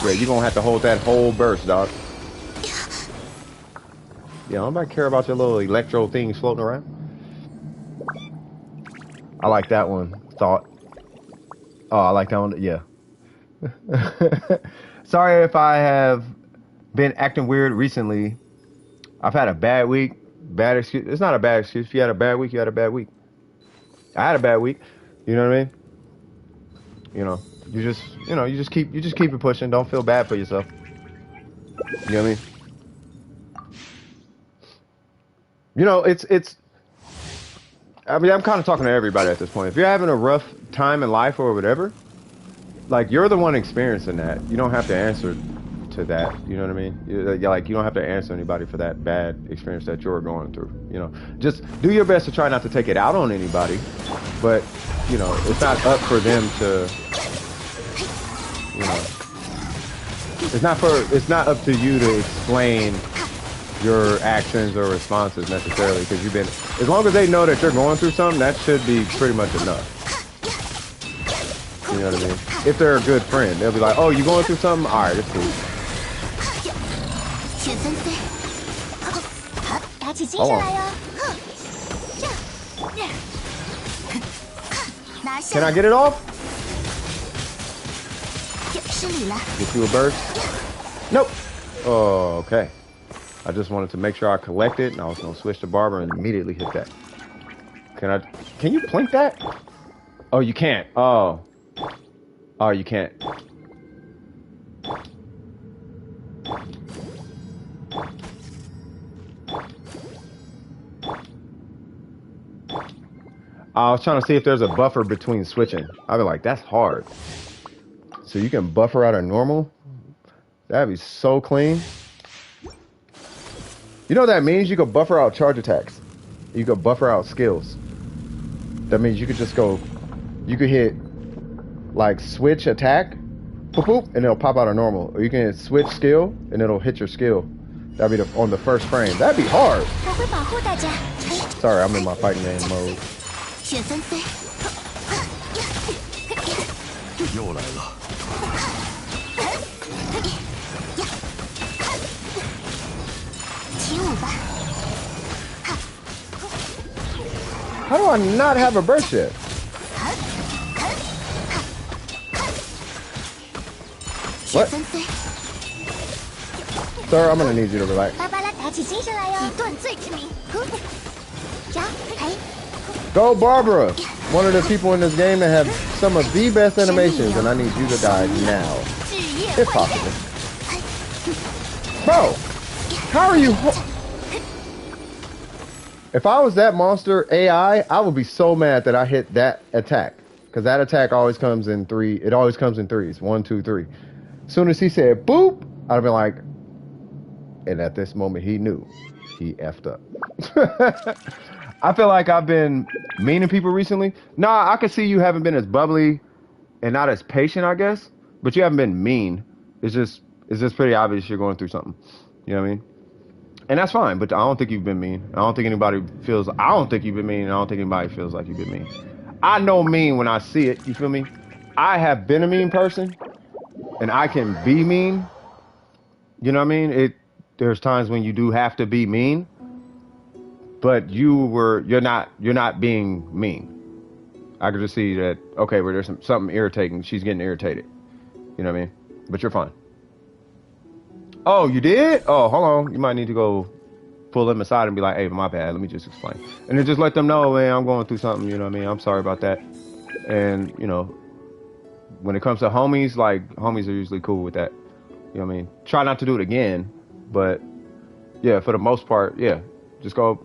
yeah, you're going to have to hold that whole burst, dog. Yeah, nobody care about your little electro things floating around. I like that one. Thought. Oh, I like that one. Yeah. Sorry if I have been acting weird recently. I've had a bad week. bad excuse. It's not a bad excuse. If you had a bad week, you had a bad week. I had a bad week. You know what I mean? You know, you just keep it pushing. Don't feel bad for yourself. You know what I mean? You know, I mean, I'm kind of talking to everybody at this point. If you're having a rough time in life or whatever, like, you're the one experiencing that. You don't have to answer to that. You know what I mean? Like, you don't have to answer anybody for that bad experience that you're going through. You know, just do your best to try not to take it out on anybody. But, you know, it's not up for them to, you know, it's not up to you to explain your actions or responses necessarily, because as long as they know that you're going through something, that should be pretty much enough. You know what I mean? If they're a good friend, they'll be like, oh, you going through something? All right, it's cool. Hold on. Can I get it off? Get you a burst? Nope. Oh, okay. I just wanted to make sure I collected, and I was gonna switch to barber and immediately hit that. Can you plink that? Oh, you can't. Oh, you can't. I was trying to see if there's a buffer between switching. I'd be like, that's hard. So you can buffer out a normal? That'd be so clean. You know what that means? You could buffer out charge attacks. You could buffer out skills. That means you could just go, you could hit like switch attack, boop, boop, and it'll pop out a normal. Or you can hit switch skill and it'll hit your skill. That'd be on the first frame. That'd be hard. Sorry, I'm in my fighting game mode. How do I not have a burst yet? What? Sir, I'm gonna need you to relax. Go, Barbara! One of the people in this game that have some of the best animations, and I need you to die now. If possible. Bro! How are you... If I was that monster AI, I would be so mad that I hit that attack. Because that attack always comes in three. It always comes in threes. 1, 2, 3. As soon as he said, boop, I'd have been like... And at this moment, he knew. He effed up. I feel like I've been mean to people recently. Nah, I can see you haven't been as bubbly and not as patient, I guess. But you haven't been mean. It's just pretty obvious you're going through something. You know what I mean? And that's fine, but I don't think you've been mean. I don't think you've been mean, and I don't think anybody feels like you've been mean. I know mean when I see it, you feel me? I have been a mean person, and I can be mean. You know what I mean? There's times when you do have to be mean, but you're not being mean. I could just see that, okay, where there's something irritating, she's getting irritated. You know what I mean? But you're fine. Oh, you did? Oh, hold on. You might need to go pull them aside and be like, hey, my bad. Let me just explain. And then just let them know, man, I'm going through something. You know what I mean? I'm sorry about that. And, you know, when it comes to homies, like, homies are usually cool with that. You know what I mean? Try not to do it again. But, yeah, for the most part, yeah. Just go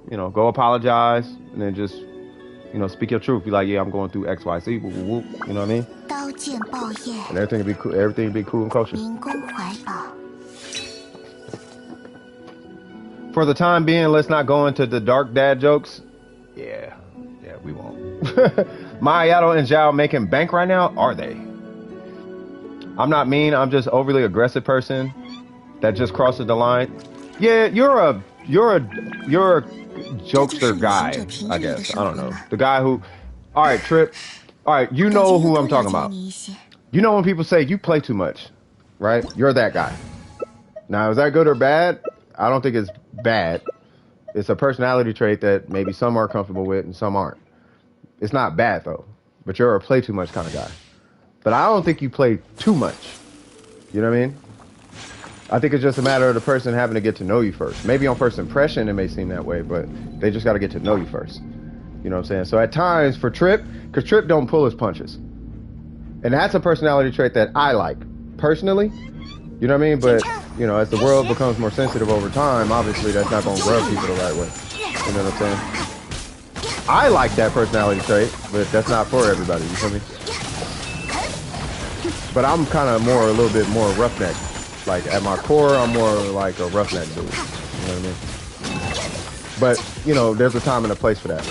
apologize. And then just, you know, speak your truth. Be like, yeah, I'm going through X, Y, Z. Whoop, whoop, whoop. You know what I mean? And everything will be cool. Everything will be cool and kosher. For the time being, let's not go into the dark dad jokes. Yeah, we won't. Mayato and Zhao making bank right now? Are they? I'm not mean. I'm just overly aggressive person that just crosses the line. Yeah, you're a jokester guy, I guess. I don't know. The guy who... All right, Trip. All right, you know who I'm talking about. You know when people say, you play too much, right? You're that guy. Now, is that good or bad? I don't think it's bad. It's a personality trait that maybe some are comfortable with and some aren't. It's not bad, though. But you're a play too much kind of guy. But I don't think you play too much. You know what I mean? I think it's just a matter of the person having to get to know you first. Maybe on first impression it may seem that way, but they just got to get to know you first. You know what I'm saying? So at times for Trip, because Trip don't pull his punches. And that's a personality trait that I like, personally. You know what I mean? But, you know, as the world becomes more sensitive over time, obviously that's not going to rub people the right way. You know what I'm saying? I like that personality trait, but that's not for everybody. You feel me? But I'm kind of a little bit more roughneck. Like, at my core, I'm more like a roughneck dude. You know what I mean? But, you know, there's a time and a place for that.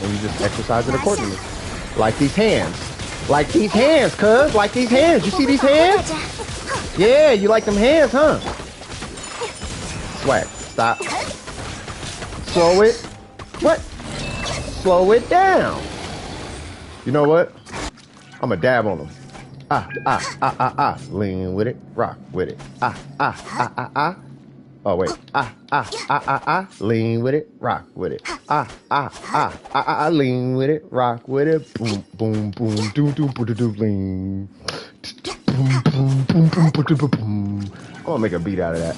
And you just exercise it accordingly. Like these hands. Like these hands, cuz. Like these hands. You see these hands? Yeah, you like them hands, huh? Swag. Stop. Slow it. What? Slow it down. You know what? I'm going to dab on them. Lean with it, rock with it. Oh wait. Lean with it, rock with it. Lean with it, rock with it. Boom, boom, boom, do do do do lean. Boom, boom, boom, boom, boom, boom. I'm gonna make a beat out of that.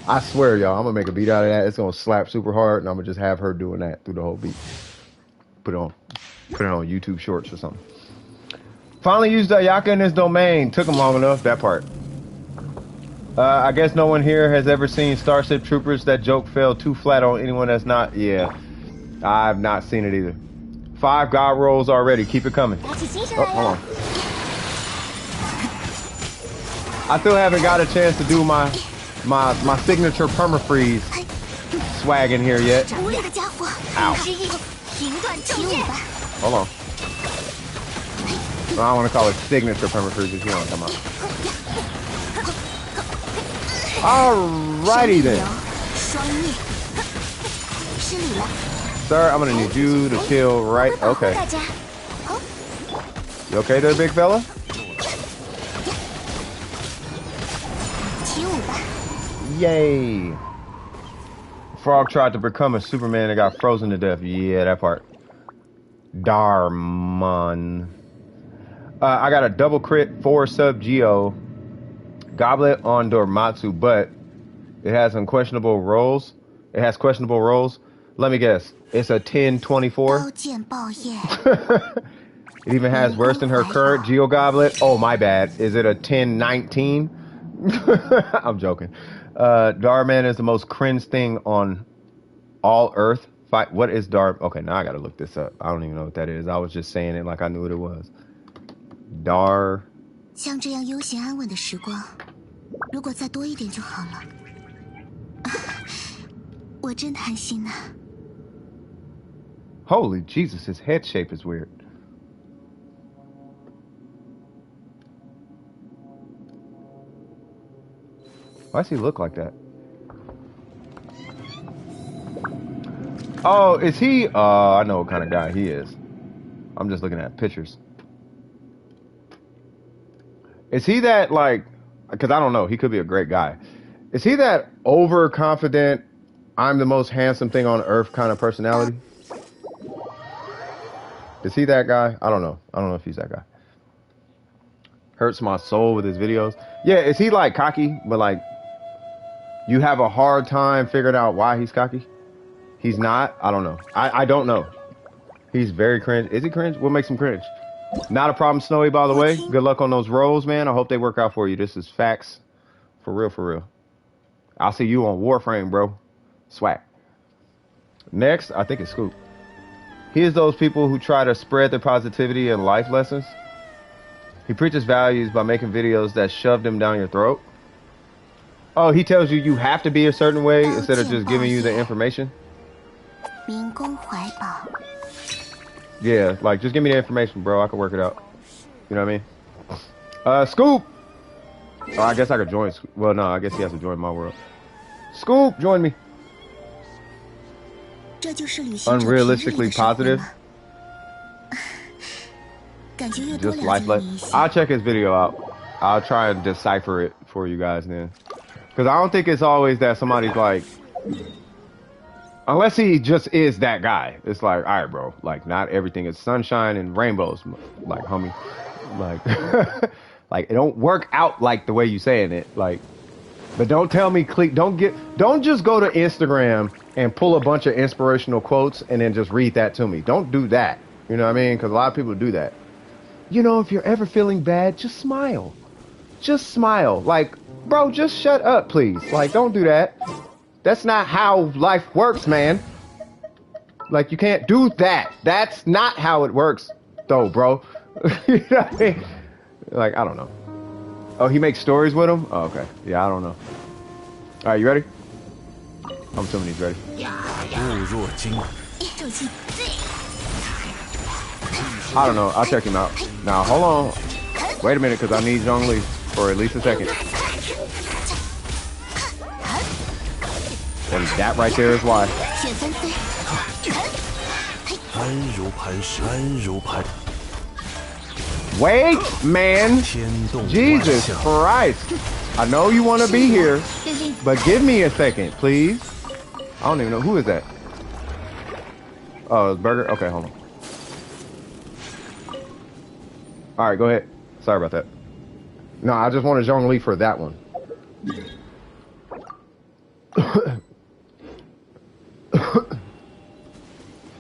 I swear, y'all, I'm gonna make a beat out of that. It's gonna slap super hard, and I'm gonna just have her doing that through the whole beat. Put it on YouTube Shorts or something. Finally used Ayaka in this domain. Took him long enough, that part. I guess no one here has ever seen Starship Troopers. That joke fell too flat on anyone that's not. Yeah, I've not seen it either. 5 god rolls already. Keep it coming. Oh, hold on. I still haven't got a chance to do my signature permafreeze swag in here yet. Ow. Hold on. I don't want to call it signature permafreeze, if you know what I'm talking about. Alrighty then. Sir, I'm gonna need you to chill right. Okay. You okay there, big fella? Yay. Frog tried to become a Superman and got frozen to death. Yeah, that part. Darman. I got a double crit 4 sub Geo goblet on Dormatsu, but it has questionable rolls. Let me guess. It's a 1024. It even has worse than her current Geo goblet. Oh, my bad. Is it a 1019? I'm joking. Darman is the most cringe thing on all Earth. What is Dar? Okay, now I gotta look this up. I don't even know what that is. I was just saying it like I knew what it was. Dar. 像这样悠闲安稳的时光，如果再多一点就好了。我真贪心呐。Holy Jesus, his head shape is weird. Why does he look like that? Oh, is he? I know what kind of guy he is. I'm just looking at pictures. Is he that, like, because I don't know, he could be a great guy. Is he that overconfident, I'm the most handsome thing on earth kind of personality? Is he that guy? I don't know. I don't know if he's that guy. Hurts my soul with his videos. Yeah, is he like cocky, but like, you have a hard time figuring out why he's cocky? He's not? I don't know. I don't know. He's very cringe. Is he cringe? What makes him cringe? Not a problem, Snowy, by the way. Good luck on those rolls, man. I hope they work out for you. This is facts. For real, for real. I'll see you on Warframe, bro. Swag. Next, I think it's Scoop. He is those people who try to spread their positivity and life lessons. He preaches values by making videos that shove them down your throat. Oh, he tells you have to be a certain way instead of just giving you the information? Yeah, like, just give me the information, bro. I can work it out. You know what I mean? Scoop! Oh, I guess I could join. Well, no, I guess he has to join my world. Scoop, join me. Unrealistically positive. Just lifeless. I'll check his video out. I'll try and decipher it for you guys then. Because I don't think it's always that somebody's like... Unless he just is that guy. It's like, all right, bro. Like, not everything is sunshine and rainbows. Like, homie. Like, Like, it don't work out like the way you saying it. Like, but don't tell me, don't just go to Instagram and pull a bunch of inspirational quotes and then just read that to me. Don't do that. You know what I mean? Because a lot of people do that. You know, if you're ever feeling bad, just smile. Just smile. Like, bro, just shut up, please. Like, don't do that. That's not how life works, man. Like, you can't do that. That's not how it works, though, bro. You know what I mean? Like, I don't know. Oh, he makes stories with him? Oh, okay. Yeah, I don't know. All right, you ready? I'm assuming he's ready. I don't know. I'll check him out. Now, hold on. Wait a minute, because I need Zhongli for at least a second. And that right there is why. Wait, man. Jesus Christ. I know you want to be here, but give me a second, please. I don't even know. Who is that? Oh, it's Burger? Okay, hold on. All right, go ahead. Sorry about that. No, I just wanted Zhongli for that one.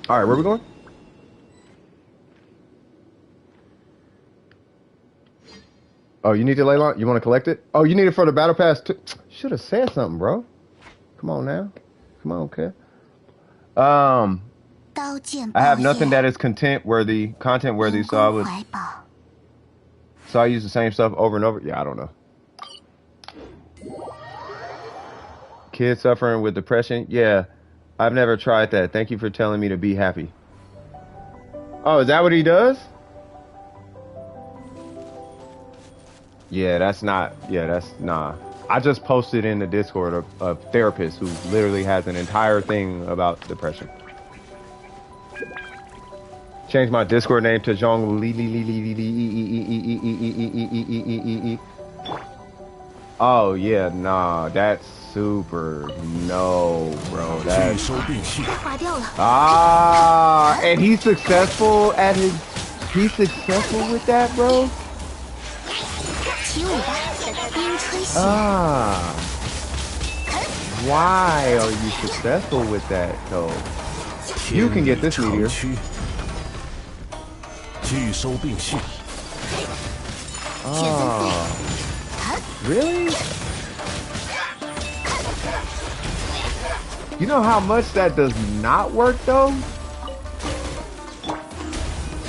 All right, where are we going? Oh, you need the ley line? You want to collect it? Oh, you need it for the battle pass too? Should have said something, bro. Come on now. Come on, okay. I have nothing that is content worthy, so I use the same stuff over and over. Yeah, I don't know. Kids suffering with depression? Yeah, I've never tried that. Thank you for telling me to be happy. Oh, is that what he does? Yeah, that's not. Yeah, that's nah. I just posted in the Discord a therapist who literally has an entire thing about depression. Change my Discord name to Zhong Li. Oh yeah, nah, that's super no, bro. That's and he's successful at his. He's successful with that, bro. Why are you successful with that, though? You can get this meteor. Really? You know how much that does not work, though?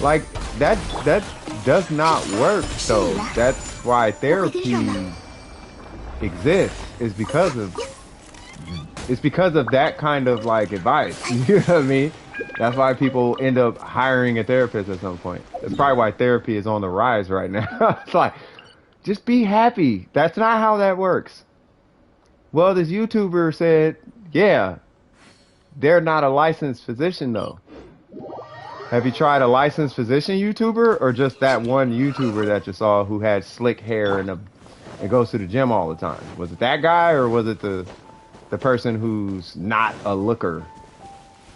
Like, that does not work, though. That's why therapy exists. It's because of that kind of, like, advice. You know what I mean? That's why people end up hiring a therapist at some point. That's probably why therapy is on the rise right now. It's like, just be happy. That's not how that works. Well, this YouTuber said, yeah, they're not a licensed physician, though. Have you tried a licensed physician YouTuber, or just that one YouTuber that you saw who had slick hair and goes to the gym all the time? Was it that guy, or was it the person who's not a looker,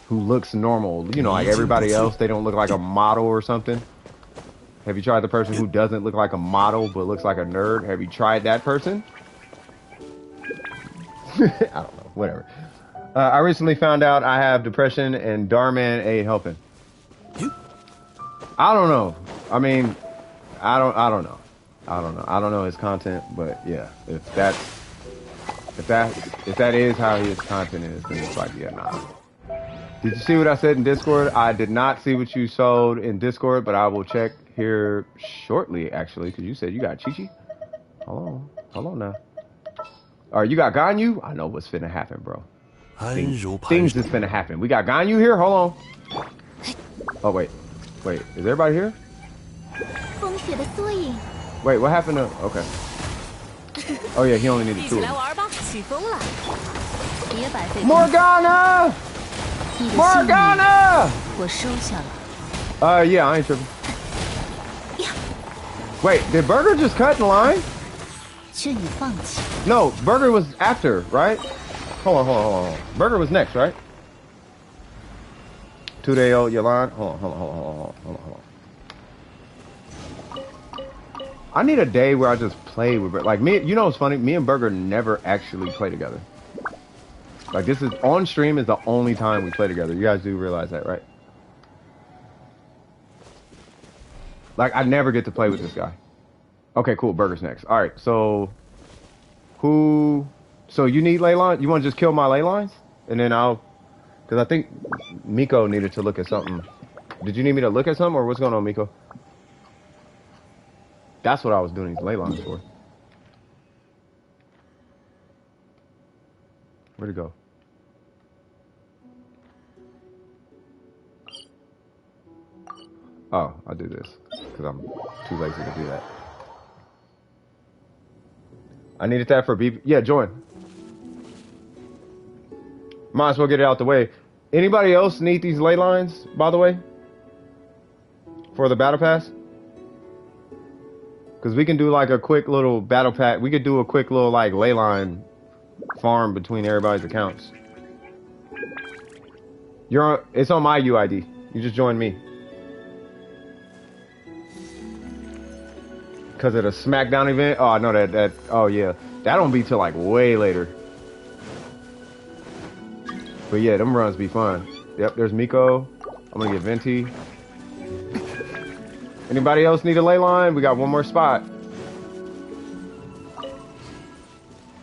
who looks normal? You know, like everybody else, they don't look like a model or something. Have you tried the person who doesn't look like a model but looks like a nerd? Have you tried that person? I don't know. Whatever. I recently found out I have depression, and Darman ain't helping. I don't know. I mean, I don't know. I don't know his content, but yeah, if that is how his content is, then it's like, yeah, nah. Did you see what I said in Discord? I did not see what you showed in Discord, but I will check here shortly, actually, because you said you got Chi-Chi. Hold on now. All right, you got Ganyu? I know what's finna happen, bro. Things is finna happen. We got Ganyu here? Hold on. Oh, wait, is everybody here? Wait, what happened to... Okay. Oh, yeah, he only needed 2 of them. Morgana! Morgana! Yeah, I ain't tripping. Wait, did Burger just cut in line? No, Burger was after, right? Hold on. Burger was next, right? 2-day-old Yolan. Hold on. I need a day where I just play with like me. You know what's funny? Me and Burger never actually play together. Like this is on stream is the only time we play together. You guys do realize that, right? Like I never get to play with this guy. Okay, cool. Burger's next. All right, so who? So you need ley line? You want to just kill my ley lines, and then I'll, because I think Miko needed to look at something. Did you need me to look at something, or what's going on, Miko? That's what I was doing these ley lines for. Where'd it go? Oh, I'll do this because I'm too lazy to do that. I needed that for B. Yeah, join. Might as well get it out the way. Anybody else need these ley lines, by the way? For the battle pass? Because we can do like a quick little battle pack. We could do a quick little like ley line farm between everybody's accounts. You're on, it's on my UID. You just joined me. Because of the SmackDown event? Oh, I know that, oh yeah. That don't be till like way later. But yeah, them runs be fun. Yep, there's Miko. I'm gonna get Venti. Anybody else need a ley line? We got one more spot.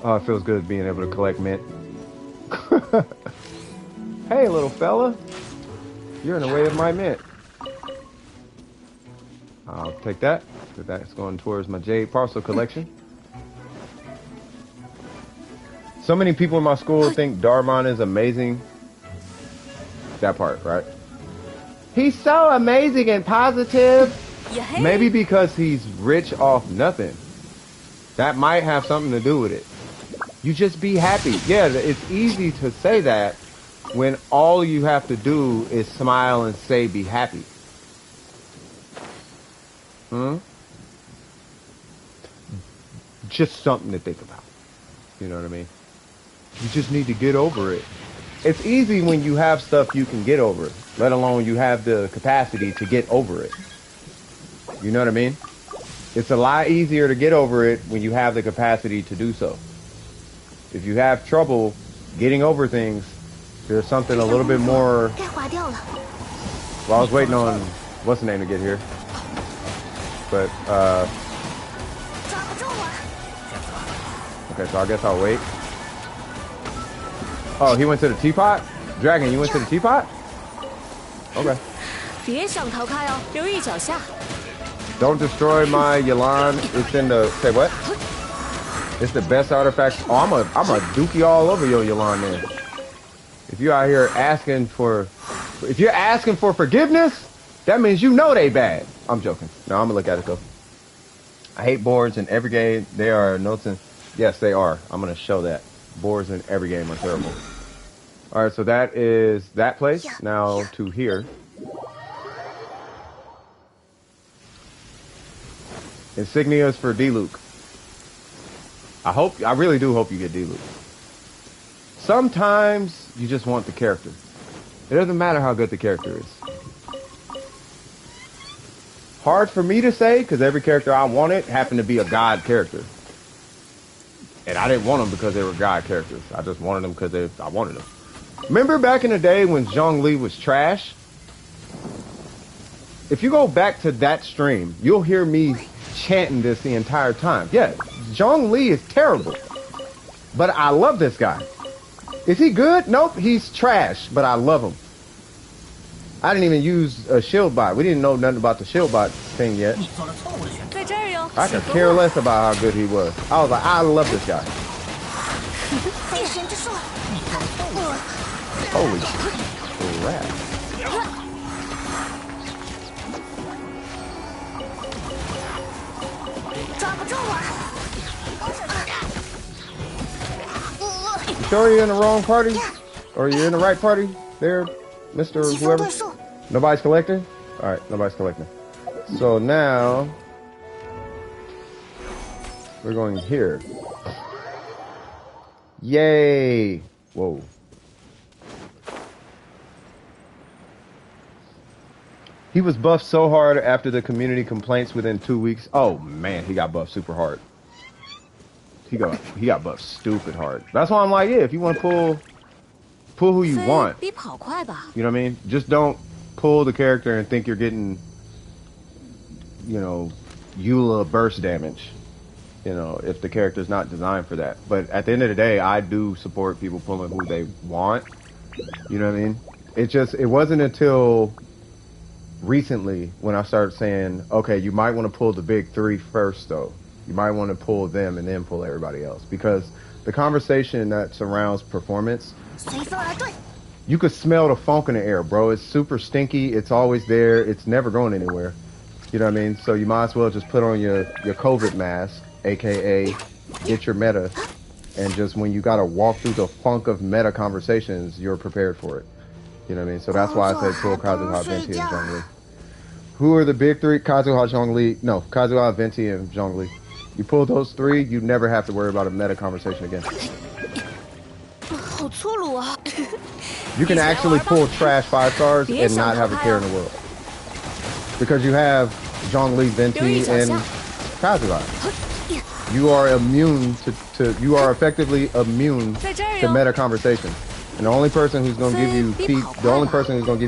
Oh, it feels good being able to collect mint. Hey, little fella. You're in the way of my mint. I'll take that. That's going towards my Jade Parcel collection. So many people in my school think Darmon is amazing. That part, right? He's so amazing and positive. Maybe because he's rich off nothing. That might have something to do with it. You just be happy. Yeah, it's easy to say that when all you have to do is smile and say be happy. Just something to think about. You know what I mean? You just need to get over it. It's easy when you have stuff you can get over, let alone you have the capacity to get over it. You know what I mean? It's a lot easier to get over it when you have the capacity to do so. If you have trouble getting over things, there's something a little bit more... Well, I was waiting on what's the name to get here. But, okay, so I guess I'll wait. Oh, he went to the teapot? Dragon, you went to the teapot? Okay. Don't destroy my Yelan. It's in the... Say what? It's the best artifact. Oh, I'm a dookie all over your Yelan then. If you're out here asking for... If you're asking for forgiveness, that means you know they bad. I'm joking. No, I'm gonna look at it though. I hate boards in every game. They are notes in... Yes, they are. I'm gonna show that. Boards in every game are terrible. Alright, so that is that place. Now to here. Insignias for D-Luke. I really do hope you get D-Luke. Sometimes you just want the character. It doesn't matter how good the character is. Hard for me to say, because every character I wanted happened to be a god character. And I didn't want them because they were god characters. I just wanted them because I wanted them. Remember back in the day when Zhongli was trash? If you go back to that stream, you'll hear me chanting this the entire time. Yeah, Zhongli is terrible. But I love this guy. Is he good? Nope, he's trash, but I love him. I didn't even use a shield bot. We didn't know nothing about the shield bot thing yet. I could care less about how good he was. I was like, I love this guy. Holy crap. You sure you're in the wrong party? Or you're in the right party there, Mr. Whoever? Nobody's collecting? Alright, nobody's collecting. So now we're going here. Yay! Whoa. He was buffed so hard after the community complaints within 2 weeks. Oh man, he got buffed super hard. He got buffed stupid hard. That's why I'm like, yeah, if you want to pull who you want. You know what I mean? Just don't pull the character and think you're getting, you know, Eula burst damage. You know, if the character's not designed for that. But at the end of the day, I do support people pulling who they want. You know what I mean? It wasn't until recently when I started saying, okay, you might want to pull the big three first, though. You might want to pull them and then pull everybody else. Because the conversation that surrounds performance, you could smell the funk in the air, bro. It's super stinky. It's always there. It's never going anywhere. You know what I mean? So you might as well just put on your COVID mask, a.k.a. get your meta. And just when you got to walk through the funk of meta conversations, you're prepared for it. You know what I mean? So that's why I said pull Kazuha, Venti, and Zhongli. Who are the big three? Kazuha, Zhongli. No, Kazuha, Venti, and Zhongli. You pull those three, you never have to worry about a meta conversation again. You can actually pull trash 5 stars and not have a care in the world. Because you have Zhongli, Venti, and Kazuha. You are immune you are effectively immune to meta conversation. And the only person who's going to give you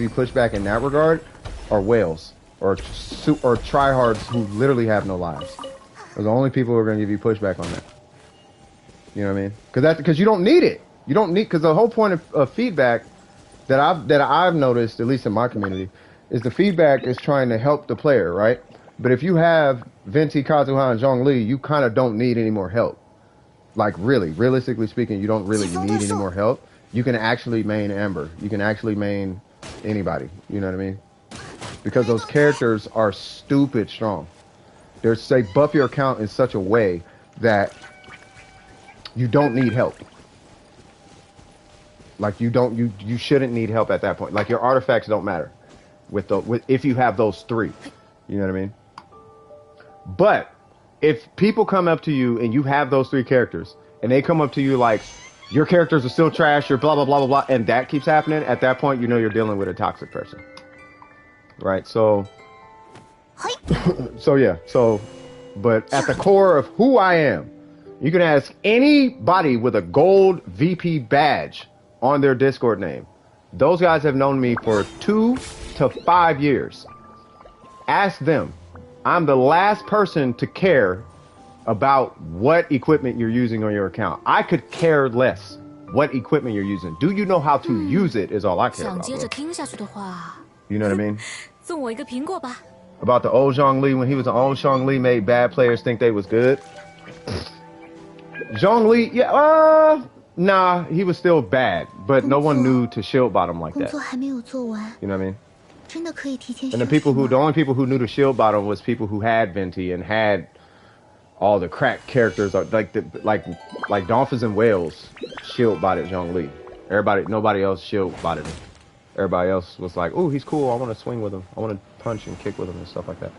pushback in that regard are whales or tryhards who literally have no lives. They're the only people who are going to give you pushback on that. You know what I mean? Because you don't need it. You don't need, because the whole point of feedback that I've noticed, at least in my community, is the feedback is trying to help the player, right? But if you have Venti, Kazuha, and Zhongli, you kind of don't need any more help. Like realistically speaking, you don't really need any more help. You can actually main Amber. You can actually main anybody. You know what I mean? Because those characters are stupid strong. They buff your account in such a way that you don't need help. Like you shouldn't need help at that point. Like your artifacts don't matter if you have those three. You know what I mean? But if people come up to you and you have those three characters and they come up to you like, your characters are still trash, you're blah, blah, blah, blah, blah, and that keeps happening, at that point, you know you're dealing with a toxic person. Right? So, but at the core of who I am, you can ask anybody with a gold VP badge on their Discord name. Those guys have known me for 2 to 5 years. Ask them. I'm the last person to care about what equipment you're using on your account. I could care less what equipment you're using. Do you know how to use it is all I care about. You know what I mean? About the old Zhongli, when he was the old Zhongli, made bad players think they was good. Zhongli, yeah, nah, he was still bad, but no one knew to shield bottom like that. You know what I mean? And the only people who knew to shield bottom was people who had Venti and had all the crack characters, like dolphins and whales shield botted Zhongli. Nobody else shield botted him. Everybody else was like, "Ooh, he's cool. I want to swing with him. I want to punch and kick with him and stuff like that."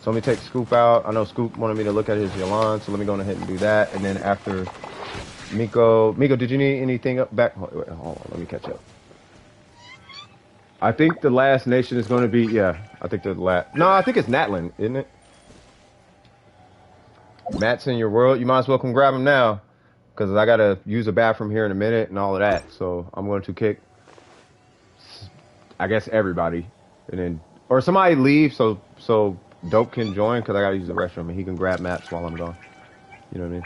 So let me take Scoop out. I know Scoop wanted me to look at his Yalan, so let me go ahead and do that. And then after Miko, did you need anything up back? Hold on, let me catch up. I think the last nation is going to be, yeah, I think the last, no, I think it's Natlin, isn't it? Matt's in your world. You might as well come grab him now, because I got to use the bathroom here in a minute and all of that. So I'm going to kick, I guess, everybody. And then, or somebody leave so Dope can join, because I got to use the restroom, and he can grab Matt's while I'm gone. You know what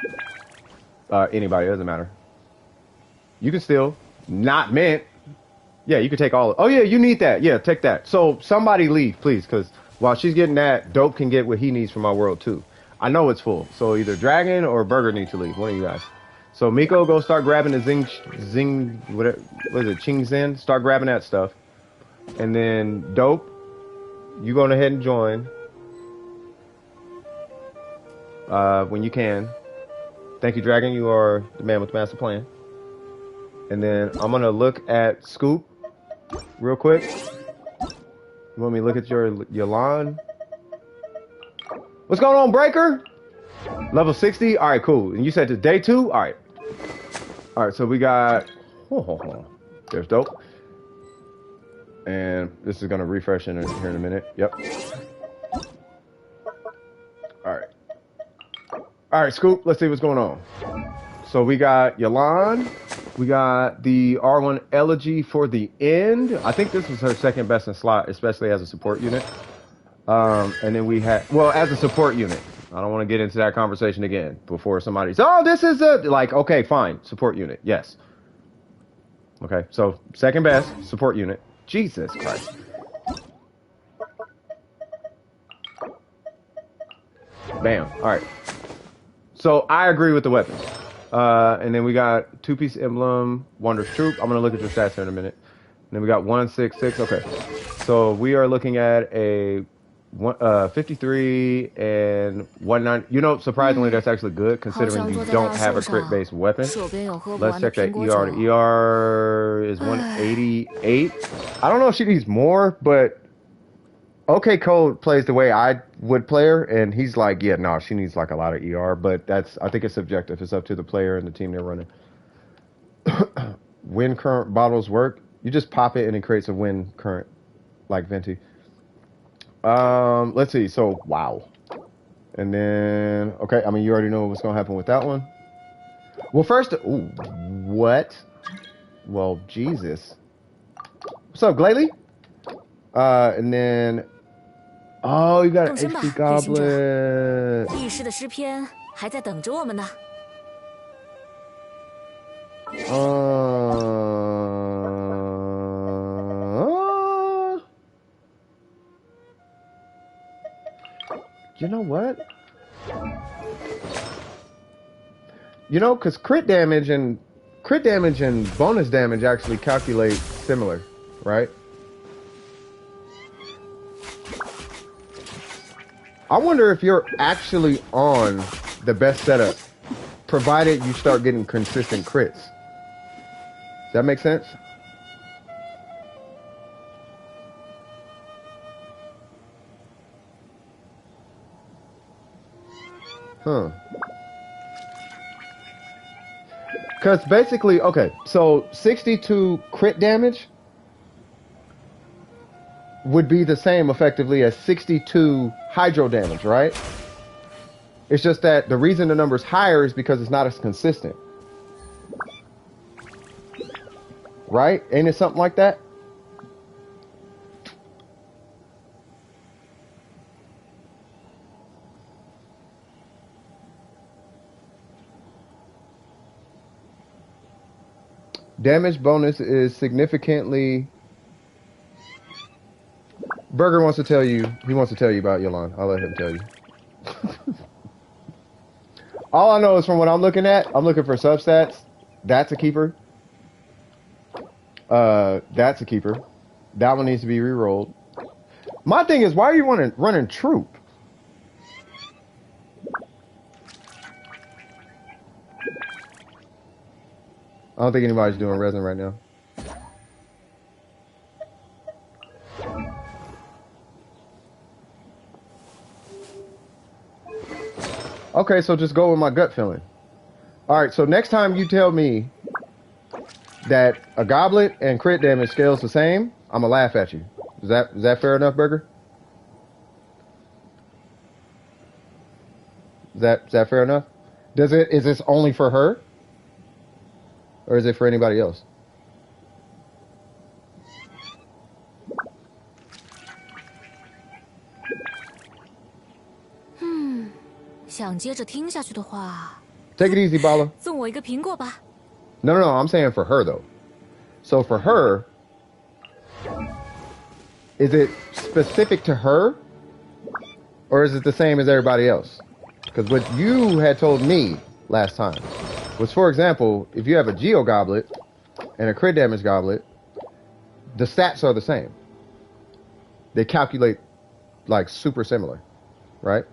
I mean? Anybody, it doesn't matter. You can still, not Mint. Yeah, you can take all of it. Oh, yeah, you need that. Yeah, take that. So somebody leave, please, because while she's getting that, Dope can get what he needs from my world, too. I know it's full. So either Dragon or Burger need to leave. One of you guys. So Miko, go start grabbing the Zing, what is it, Ching Zen? Start grabbing that stuff. And then Dope, you go ahead and join. When you can. Thank you, Dragon. You are the man with the master plan. And then I'm going to look at Scoop real quick. You want me to look at your lawn? What's going on, Breaker? Level 60? All right, cool. And you said to day 2? All right. All right, so we got... There's Dope. And this is going to refresh here in a minute. Yep. All right. All right, Scoop. Let's see what's going on. So we got Yalan. We got the R1 Elegy for the end. I think this was her second best in slot, especially as a support unit. And then we had, well, as a support unit. I don't want to get into that conversation again before somebody's, oh, this is a, like, okay, fine. Support unit. Yes. Okay. So second best support unit. Jesus Christ. Bam. All right. So I agree with the weapons. And then we got two-piece emblem, Wondrous Troop. I'm going to look at your stats here in a minute. And then we got 166. Okay. So we are looking at a 53 and 19. You know, surprisingly, that's actually good considering you don't have a crit-based weapon. Let's check that ER. The ER is 188. I don't know if she needs more, but OK Code plays the way I would play her, and he's like, yeah, no, she needs like a lot of ER, but that's, I think it's subjective. It's up to the player and the team they're running. Wind current bottles work. You just pop it and it creates a wind current, like Venti. Let's see. So, wow. And then, okay, I mean, you already know what's going to happen with that one. Well, first, ooh, what? Well, Jesus. What's up, Glalie? And then, oh, you got an HP Goblet. 历史的诗篇还在等着我们呢。You know what? You know, because crit damage and bonus damage actually calculate similar, right? I wonder if you're actually on the best setup, provided you start getting consistent crits. Does that make sense? Huh. Because basically, okay, so 62 crit damage would be the same effectively as 62 hydro damage, right? It's just that the reason the number's higher is because it's not as consistent. Right? Ain't it something like that? Damage bonus is significantly... Burger wants to tell you, he wants to tell you about Yolan. I'll let him tell you. All I know is from what I'm looking at, I'm looking for substats. That's a keeper. That's a keeper. That one needs to be re-rolled. My thing is, why are you running troop? I don't think anybody's doing resin right now. Okay, so just go with my gut feeling. All right, so next time you tell me that a goblet and crit damage scales the same, I'm gonna laugh at you. Is that fair enough, Burger? Is that fair enough? Is this only for her? Or is it for anybody else? 想接着听下去的话， Take it easy, Bala. 送我一个苹果吧。 No, I'm saying for her, though. So for her, is it specific to her? Or is it the same as everybody else? Because what you had told me last time was, for example, if you have a Geo Goblet and a crit damage goblet, the stats are the same. They calculate like super similar, right?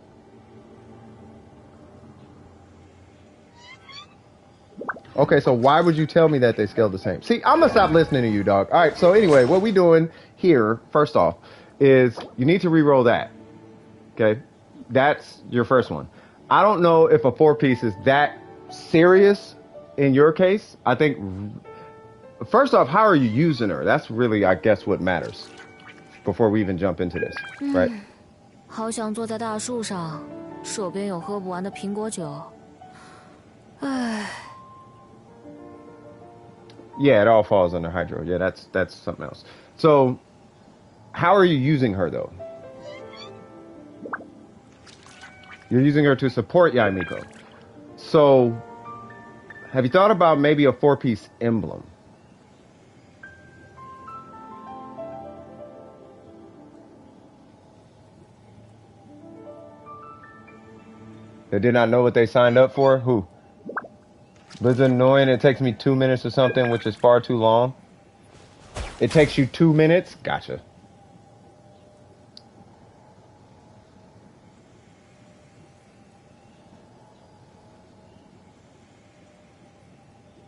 Okay, so why would you tell me that they scale the same? See, I'm gonna stop listening to you, dog. All right, so anyway, what we doing here, first off, is you need to re-roll that. Okay, that's your first one. I don't know if a 4-piece is that serious in your case. I think first off, how are you using her? That's really, I guess, what matters before we even jump into this, right? 好想坐在大树上，手边有喝不完的苹果酒。唉。 Yeah, it all falls under hydro. Yeah, that's something else. So, how are you using her though? You're using her to support Yaimiko. So, have you thought about maybe a 4-piece emblem? They did not know what they signed up for? Who? But it's annoying. It takes me 2 minutes or something, which is far too long. It takes you 2 minutes? Gotcha.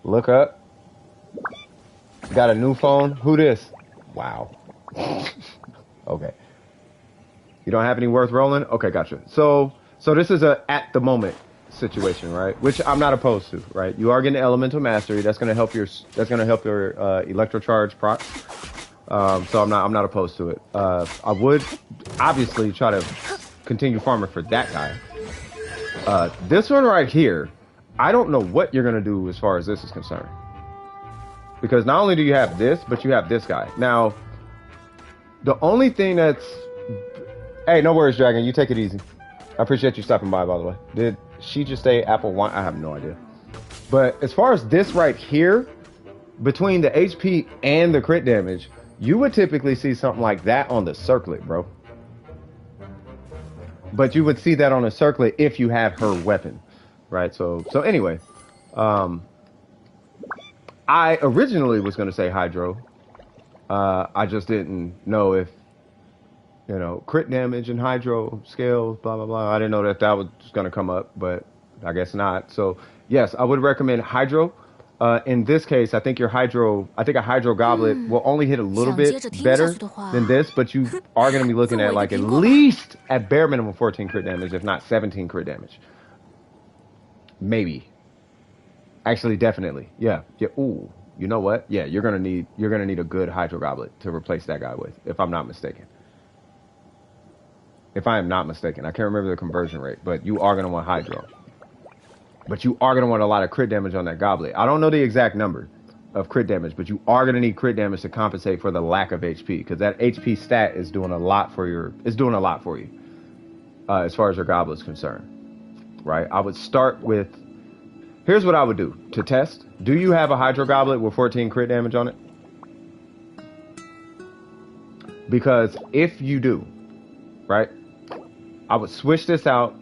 Look up. Got a new phone? Who this? Wow. Okay. You don't have any worth rolling? Okay, gotcha. So this is a at the moment situation, right? Which I'm not opposed to, right? You are getting elemental mastery. That's gonna help your electrocharge procs. So I'm not opposed to it. I would obviously try to continue farming for that guy. This one right here, I don't know what you're gonna do as far as this is concerned. Because not only do you have this, but you have this guy. Now, the only thing that's... Hey, no worries, Dragon. You take it easy. I appreciate you stopping by the way. Did she just say apple wine? I have no idea. But as far as this right here, between the HP and the crit damage, you would typically see something like that on the circlet, bro. But you would see that on a circlet if you had her weapon, right? So anyway, I originally was going to say hydro. I just didn't know if, you know, crit damage and hydro scales, blah, blah, blah. I didn't know that was going to come up, but I guess not. So, yes, I would recommend hydro. In this case, I think a hydro goblet will only hit a little bit better than this, but you are going to be looking at like at least at bare minimum 14 crit damage, if not 17 crit damage. Maybe. Actually, definitely. Yeah. Ooh, you know what? Yeah, you're going to need a good hydro goblet to replace that guy with, if I'm not mistaken. If I am not mistaken. I can't remember the conversion rate, but you are going to want hydro. But you are going to want a lot of crit damage on that goblet. I don't know the exact number of crit damage, but you are going to need crit damage to compensate for the lack of HP, because that HP stat is doing a lot for you as far as your goblet's concerned, right? I would start with, here's what I would do to test. Do you have a hydro goblet with 14 crit damage on it? Because if you do, right, I would switch this out.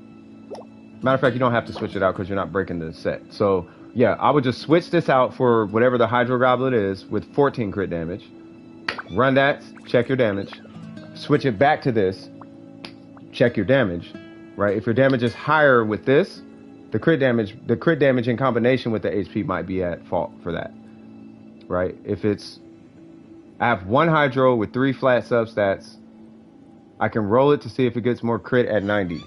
Matter of fact, you don't have to switch it out because you're not breaking the set. So, yeah, I would just switch this out for whatever the hydro goblet is with 14 crit damage. Run that, check your damage. Switch it back to this, check your damage, right? If your damage is higher with this, the crit damage in combination with the HP might be at fault for that, right? If it's, I have one hydro with 3 flat substats, I can roll it to see if it gets more crit at 90.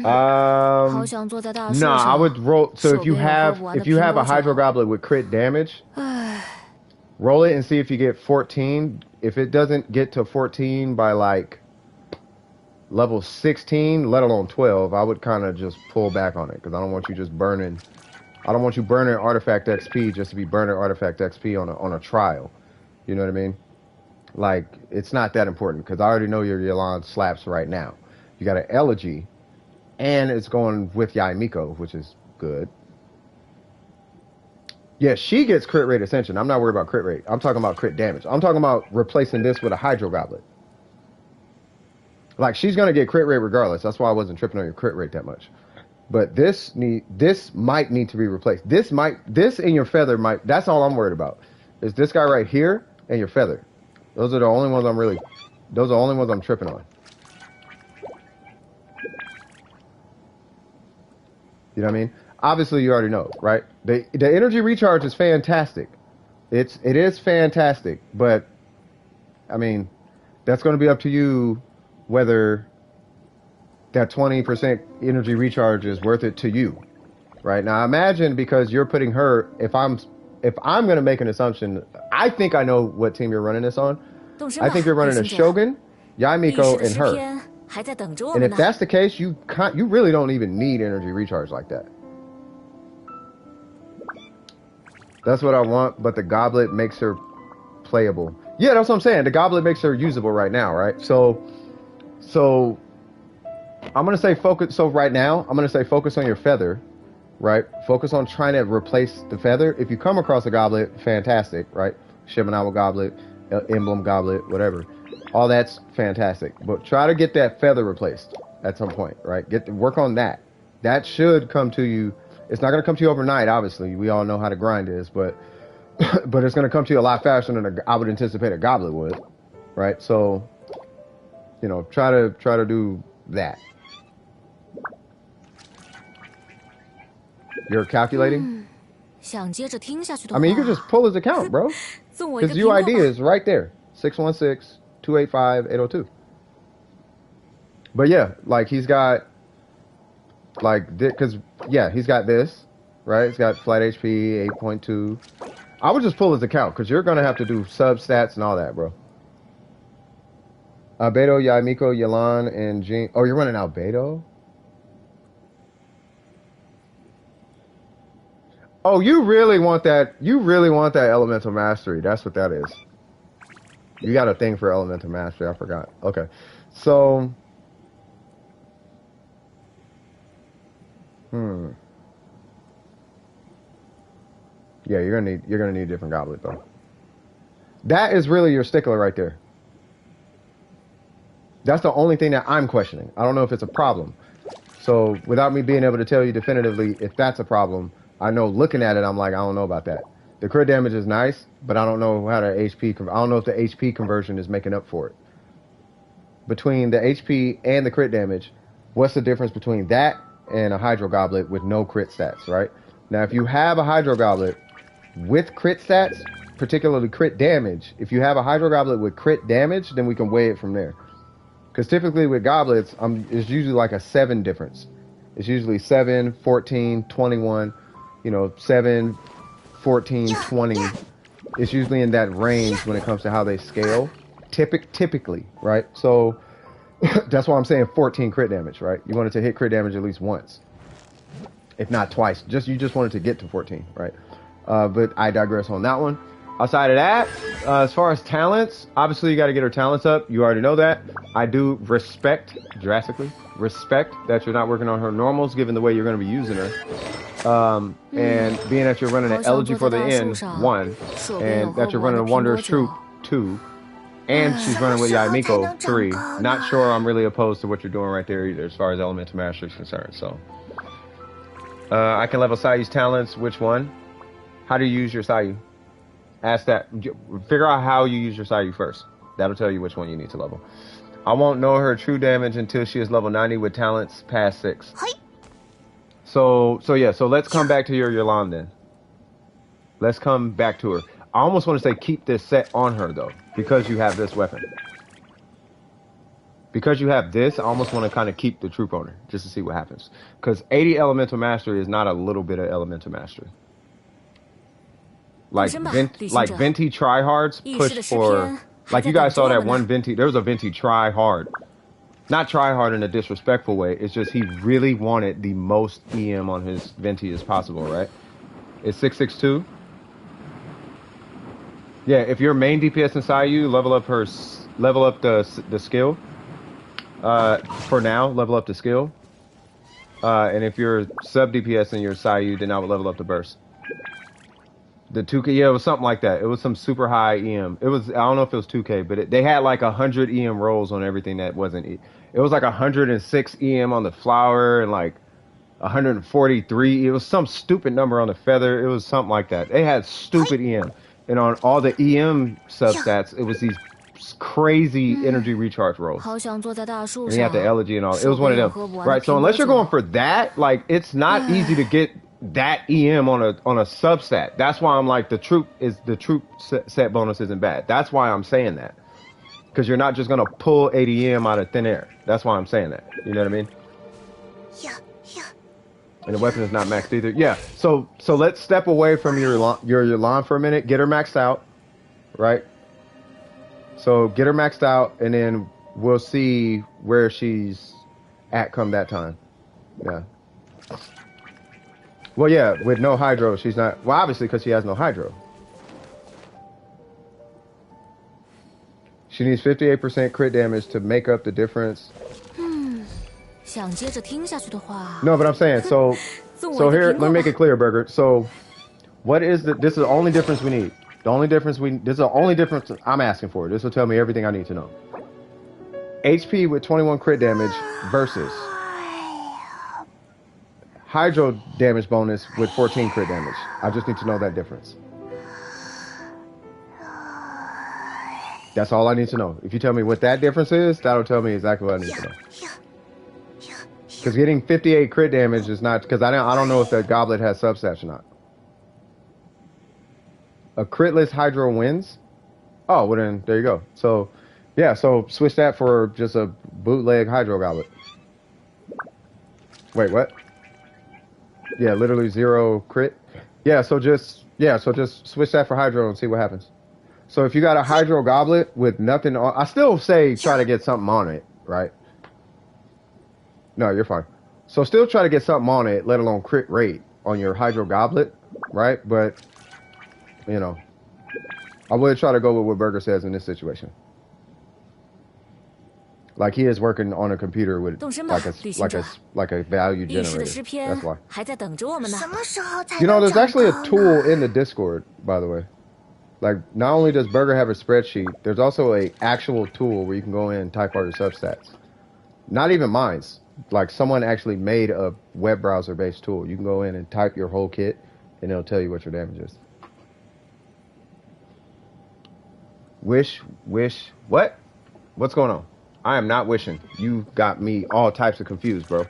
I would roll. So if you have a hydro goblet with crit damage, roll it and see if you get 14. If it doesn't get to 14 by like level 16, let alone 12, I would kind of just pull back on it, because I don't want you just burning. I don't want you burning artifact XP just to be burning artifact XP on a trial. You know what I mean? Like, it's not that important, because I already know your Yelan slaps right now. You got an elegy, and it's going with Yaimiko, which is good. Yeah, she gets crit rate ascension. I'm not worried about crit rate. I'm talking about crit damage. I'm talking about replacing this with a hydro goblet. Like, she's going to get crit rate regardless. That's why I wasn't tripping on your crit rate that much. But this might need to be replaced. This and your feather might, that's all I'm worried about. Is this guy right here and your feather. Those are the only ones I'm tripping on. You know what I mean? Obviously, you already know, right? The energy recharge is fantastic. It is fantastic, but I mean, that's going to be up to you whether that 20% energy recharge is worth it to you. right? Now imagine, because you're putting her, if I'm gonna make an assumption, I think I know what team you're running this on. 动身吧， I think you're running a 旅行者。 Shogun, 历史 Yaimiko, 的 and 诗 her. 篇还在等着我 And 们 if 呢。 that's the case, you really don't even need energy recharge like that. That's what I want, but the goblet makes her playable. Yeah, that's what I'm saying. The goblet makes her usable right now, right? So I'm gonna say focus. So right now, I'm gonna say focus on your feather, right? Focus on trying to replace the feather. If you come across a goblet, fantastic, right? Shimenawa goblet, emblem goblet, whatever. All that's fantastic. But try to get that feather replaced at some point, right? Work on that. That should come to you. It's not gonna come to you overnight, obviously. We all know how the grind is, but but it's gonna come to you a lot faster than I would anticipate a goblet would, right? So, you know, try to do that. You're calculating? 想接着听下去的 I 话， mean, you can just pull his account, bro. 送我一个 His 苹果 UID 吧。 is right there. 616-285-802. But yeah, like he's got because yeah, he's got this, right? He's got flight HP 8.2. I would just pull his account because you're gonna have to do sub stats and all that, bro. Albedo, Yaimiko, Yelan, and Jean. Oh, you're running Albedo? Oh, you really want that? You really want that elemental mastery? That's what that is. You got a thing for elemental mastery? I forgot. Okay, so. Yeah, you're gonna need a different goblet though. That is really your stickler right there. That's the only thing that I'm questioning. I don't know if it's a problem. So without me being able to tell you definitively if that's a problem, I know looking at it, I'm like, I don't know about that. The crit damage is nice, but I don't know how the HP. I don't know if the HP conversion is making up for it. Between the HP and the crit damage, what's the difference between that and a Hydro Goblet with no crit stats, right? Now, if you have a Hydro Goblet with crit stats, particularly crit damage, if you have a Hydro Goblet with crit damage, then we can weigh it from there. Because typically with goblets, it's usually like a 7 difference. It's usually 7, 14, 21, 7, 14, 20. It's usually in that range when it comes to how they scale. Typically, right? So that's why I'm saying 14 crit damage, right? You want it to hit crit damage at least once, if not twice. You just want it to get to 14, right? But I digress on that one. Outside of that, as far as talents, obviously you got to get her talents up. You already know that. I do drastically respect that you're not working on her normals, given the way you're going to be using her. And being that you're running an Elegy for the End, 1, and that you're running a Wanderer's Troop, 2, and she's running with Yaimiko, 3. Not sure I'm really opposed to what you're doing right there either, as far as Elemental Mastery is concerned. So, I can level Sayu's talents. Which one? How do you use your Sayu? Ask that. Figure out how you use your Sayu first. That'll tell you which one you need to level. I won't know her true damage until she is level 90 with talents past 6. So let's come back to your Yelan then. Let's come back to her. I almost want to say keep this set on her though, because you have this weapon. Because you have this, I almost want to kind of keep the troop on her just to see what happens. Because 80 elemental mastery is not a little bit of elemental mastery. Like Venti tryhards push for, like you guys saw that one Venti, there was a Venti tryhard. Not tryhard in a disrespectful way, it's just he really wanted the most EM on his Venti as possible, right? It's 662. Yeah, if your main DPS inside you, level up the skill. For now, level up the skill. And if you're sub DPS in your Sayu, then I would level up the burst. The 2K, yeah, it was something like that. It was some super high EM. It was, I don't know if it was 2K, but they had like 100 EM rolls on everything that wasn't. It was like 106 EM on the flower and like 143. It was some stupid number on the feather. It was something like that. They had stupid EM. And on all the EM substats, it was these crazy energy recharge rolls. And you have the elegy and all. It was one of them. Right, so unless you're going for that, like, it's not easy to get that EM on a substat. That's why I'm like, the troop set bonus isn't bad. That's why I'm saying that. Because you're not just going to pull 80 EM out of thin air. That's why I'm saying that. You know what I mean? And the weapon is not maxed either. Yeah. So let's step away from your lawn for a minute. Get her maxed out, right? So get her maxed out, and then we'll see where she's at come that time. Yeah. Well, yeah, with no hydro, she's not. Well, obviously, because she has no hydro. She needs 58% crit damage to make up the difference. 想接着听下去的话 No, but I'm saying, so here, let me make it clear, Burger. So, what is this is the only difference we need. This is the only difference I'm asking for. This will tell me everything I need to know. HP with 21 crit damage versus hydro damage bonus with 14 crit damage. I just need to know that difference. That's all I need to know. If you tell me what that difference is, that'll tell me exactly what I need to know. Because getting 58 crit damage is not, because I don't know if that goblet has substats or not. A critless hydro wins? Oh, well then, there you go. So, yeah, so switch that for just a bootleg hydro goblet. Wait, what? Yeah, literally 0 crit. Yeah, so just switch that for hydro and see what happens. So if you got a hydro goblet with nothing on, I still say try to get something on it, right? No, you're fine. So still try to get something on it, let alone crit rate on your hydro goblet, right? But, you know, I would try to go with what Burger says in this situation. Like he is working on a computer with like a value generator. That's why. 还在等着我们呢 You know, there's actually a tool in the Discord, by the way. Like, not only does Burger have a spreadsheet, there's also a actual tool where you can go in and type all your substats. Not even mine's. Like, someone actually made a web browser-based tool. You can go in and type your whole kit, and it'll tell you what your damage is. Wish, what? What's going on? I am not wishing. You got me all types of confused, bro.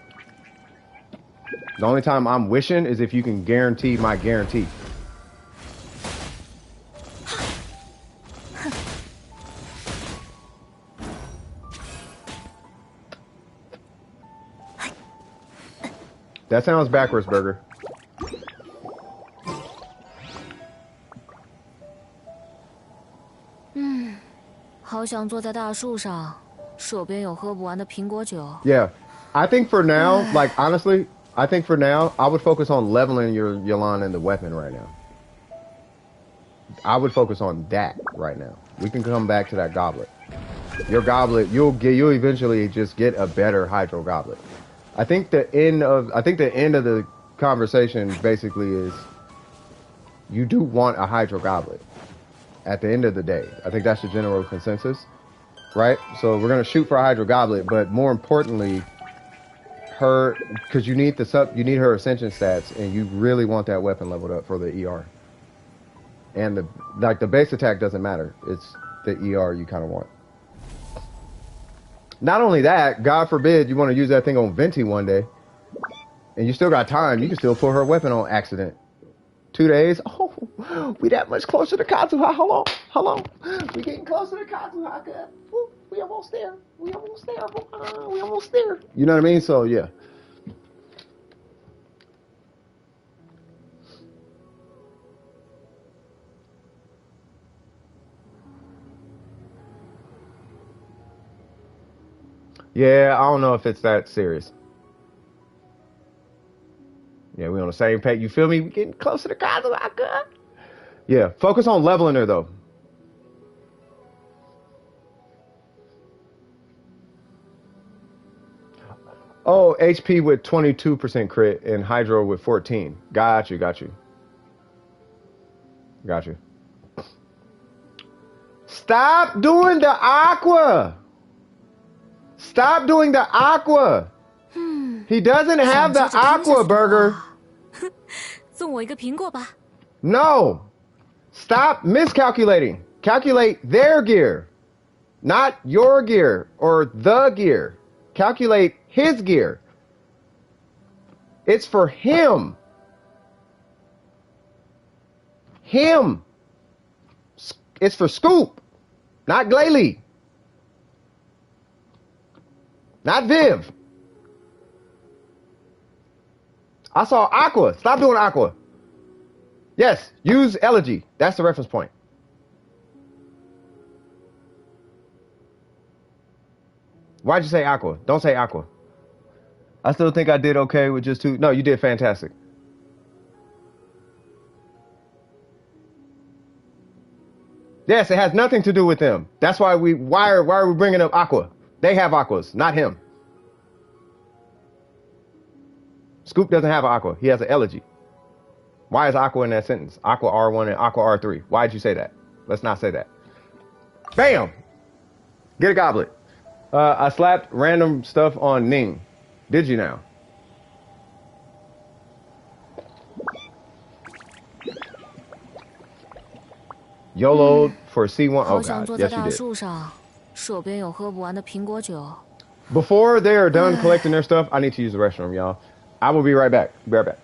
The only time I'm wishing is if you can guarantee my guarantee. That sounds backwards, Burger. Yeah, I think for now, like honestly, I think for now, I would focus on leveling your Yelan and the weapon right now. I would focus on that right now. We can come back to that goblet. Your goblet, you'll eventually just get a better hydro goblet. I think the end of the conversation basically is you do want a hydro goblet at the end of the day. I think that's the general consensus, right? So we're gonna shoot for a hydro goblet, but more importantly, because you need her ascension stats, and you really want that weapon leveled up for the ER. And the base attack doesn't matter. It's the ER you kind of want. Not only that, God forbid you want to use that thing on Venti one day, and you still got time, you can still put her weapon on accident. 2 days? Oh, we that much closer to Kazuha. How long? We getting closer to Kazuha. We almost there. We almost there. You know what I mean? So, yeah. Yeah, I don't know if it's that serious. Yeah, we on the same page. You feel me? We getting closer to Kazuha. Yeah, focus on leveling her though. Oh, HP with 22% crit and Hydro with 14. Got you. Stop doing the aqua. Stop doing the aqua. He doesn't have the aqua, Burger. 送我一个苹果吧 No. Stop miscalculating. Calculate their gear. Not your gear or the gear. Calculate his gear. It's for him. Him. It's for Scoop. Not Glalie. Not Viv. I saw Aqua. Stop doing Aqua. Yes, use Elegy. That's the reference point. Why'd you say Aqua? Don't say Aqua. I still think I did okay with just 2. No, you did fantastic. Yes, it has nothing to do with them. That's why why are we bringing up Aqua? They have Aquas, not him. Scoop doesn't have an Aqua. He has an Elegy. Why is Aqua in that sentence? Aqua R1 and Aqua R3. Why'd you say that? Let's not say that. Bam! Get a goblet. I slapped random stuff on Ning. Did you now? YOLO for C1. Oh god, yes you did. Before they are done collecting their stuff, I need to use the restroom, y'all. I will be right back. Be right back.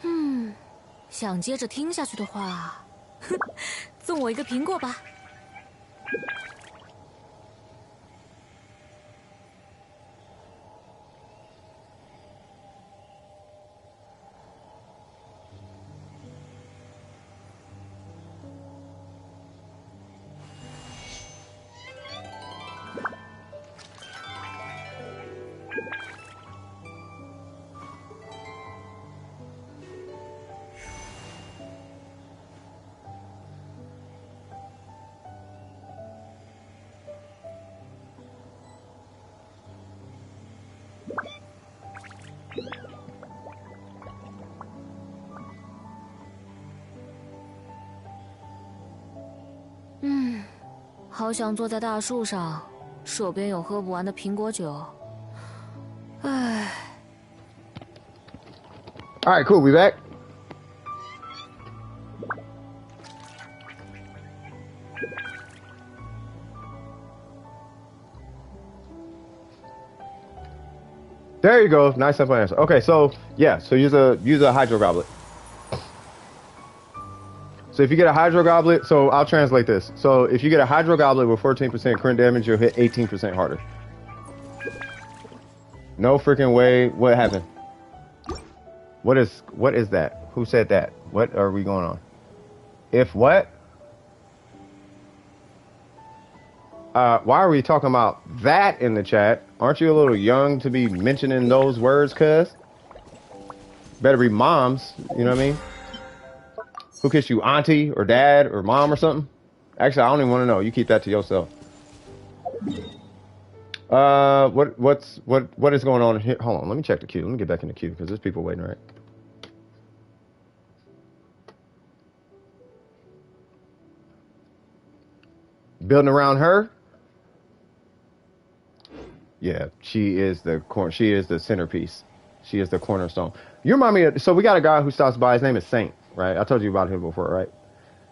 Hmm. 想接着听下去的话，送我一个苹果吧。好想坐在大树上，手边有喝不完的苹果酒。唉。All right, cool. We back. There you go. Nice simple answer. Okay, so yeah, so use a hydro goblet. So if you get a hydro goblet, so I'll translate this. So if you get a hydro goblet with 14% crit damage, you'll hit 18% harder. No freaking way. What happened? What is that? Who said that? What are we going on? If what? Why are we talking about that in the chat? Aren't you a little young to be mentioning those words, cuz? Better be moms, you know what I mean? Who kissed you, auntie or dad or mom or something? Actually, I don't even want to know. You keep that to yourself. What is going on here? Hold on, let me check the queue. Let me get back in the queue because there's people waiting, right? Building around her? Yeah, she is the centerpiece. She is the cornerstone. You remind me of, so we got a guy who stops by. His name is Saint, right? I told you about him before, right?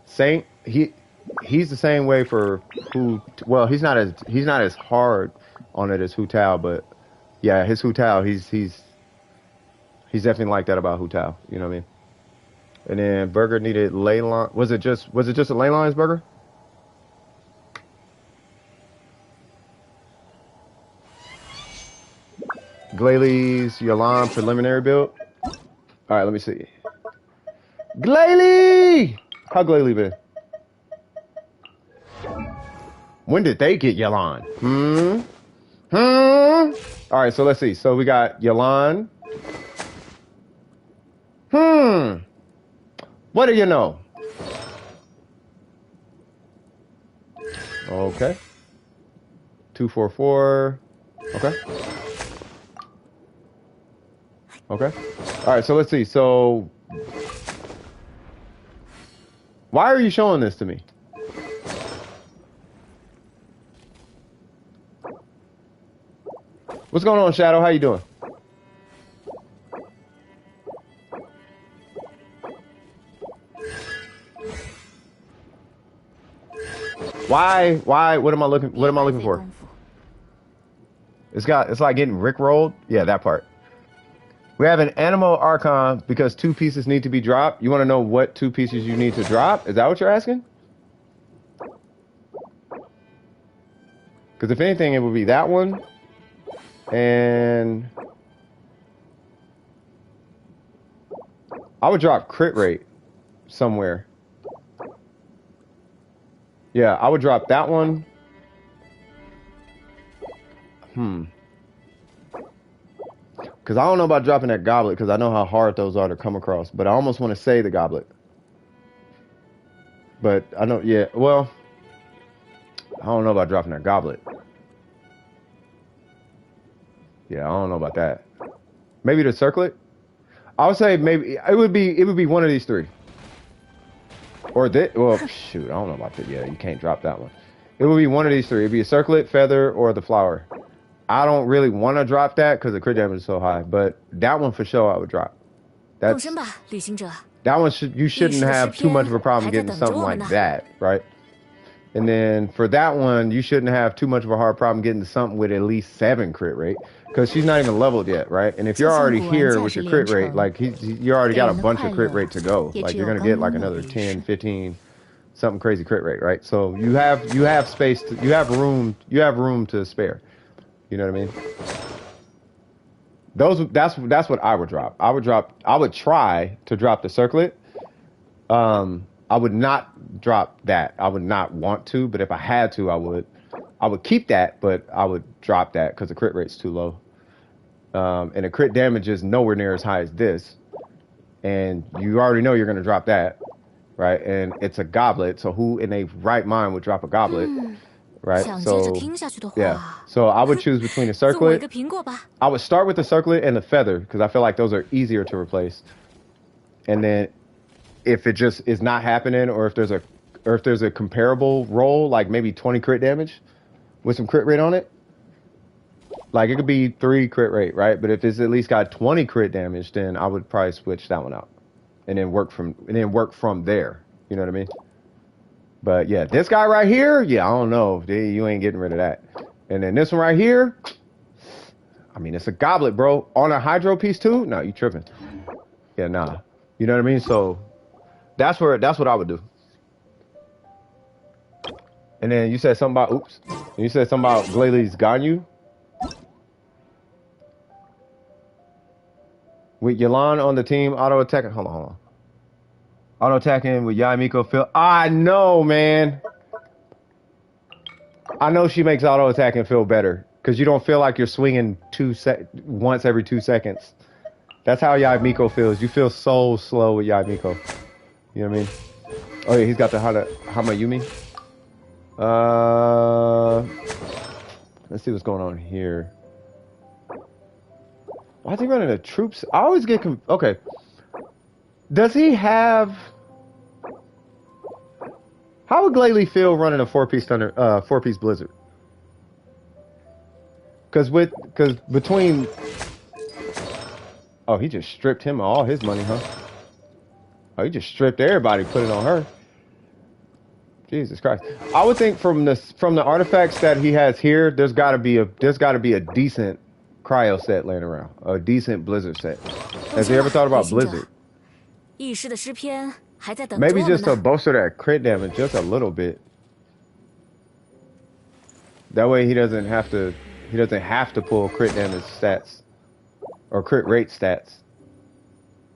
Saint, he's the same way for who. Well, he's not as hard on it as Hu Tao, but yeah, his Hu Tao, he's definitely like that about Hu Tao. You know what I mean? And then Burger needed ley line. Was it just a ley lines burger? Glalie Yalan preliminary build. All right, let me see. Glalie! How Glalie been? When did they get Yalan? All right, so let's see. So we got Yalan. What do you know? Okay. 244. Okay. Okay. All right, so let's see. So Why are you showing this to me? What's going on, Shadow? How you doing? Why? What am I looking for? It's like getting rickrolled. Yeah, that part. We have an animal archon because 2 pieces need to be dropped. You want to know what 2 pieces you need to drop? Is that what you're asking? Because if anything, it would be that one. And I would drop crit rate somewhere. Yeah, I would drop that one. Because I don't know about dropping that goblet because I know how hard those are to come across. But I almost want to say the goblet. But I know, yeah, well, I don't know about dropping that goblet. Yeah, I don't know about that. Maybe the circlet? I would say maybe it would be one of these 3. Or this, well, shoot, I don't know about that. Yeah, you can't drop that one. It would be one of these 3. It'd be a circlet, feather, or the flower. I don't really want to drop that because the crit damage is so high, but that one for sure I would drop. That one you shouldn't have too much of a problem getting something like that, right? And then for that one, you shouldn't have too much of a hard problem getting something with at least 7 crit rate because she's not even leveled yet, right? And if you're already here with your crit rate, like you already got a bunch of crit rate to go. Like you're gonna get like another 10, 15, something crazy crit rate, right? So you have space, you have room to spare. You know what I mean? That's what I would drop. I would try to drop the circlet. I would not drop that. I would not want to, but if I had to, I would keep that, but I would drop that because the crit rate's too low. And the crit damage is nowhere near as high as this. And you already know you're going to drop that, right? And it's a goblet, so who in a right mind would drop a goblet? Right, so yeah, so I would choose between the circlet. I would start with the circlet and the feather because I feel like those are easier to replace. And then if it just is not happening, or if there's a comparable roll, like maybe 20 crit damage with some crit rate on it, like it could be 3 crit rate, right? But if it's at least got 20 crit damage, then I would probably switch that one out and then work from there. You know what I mean? But yeah, this guy right here, yeah, I don't know. You ain't getting rid of that. And then this one right here, I mean, it's a goblet, bro. On a hydro piece too? No, you tripping. Yeah, nah. You know what I mean? So that's what I would do. And then you said something about, you said something about Glalie Ganyu. With Yelan on the team, auto attacking. Hold on. Auto attacking with Yaimiko feel. I know, man. I know she makes auto attacking feel better because you don't feel like you're swinging once every 2 seconds. That's how Yaimiko feels. You feel so slow with Yaimiko. You know what I mean? Oh yeah, he's got the Hama Yumi. Let's see what's going on here. Why is he running the troops? I always get okay. Does he have? How would Glalie feel running a 4-piece Blizzard? Because between, oh, he just stripped him of all his money, huh? Oh, he just stripped everybody, put it on her. Jesus Christ! I would think from the artifacts that he has here, there's got to be a decent cryo set laying around, a decent Blizzard set. Has he ever thought about Blizzard? Maybe just to bolster that crit damage just a little bit. That way he doesn't have to pull crit damage stats or crit rate stats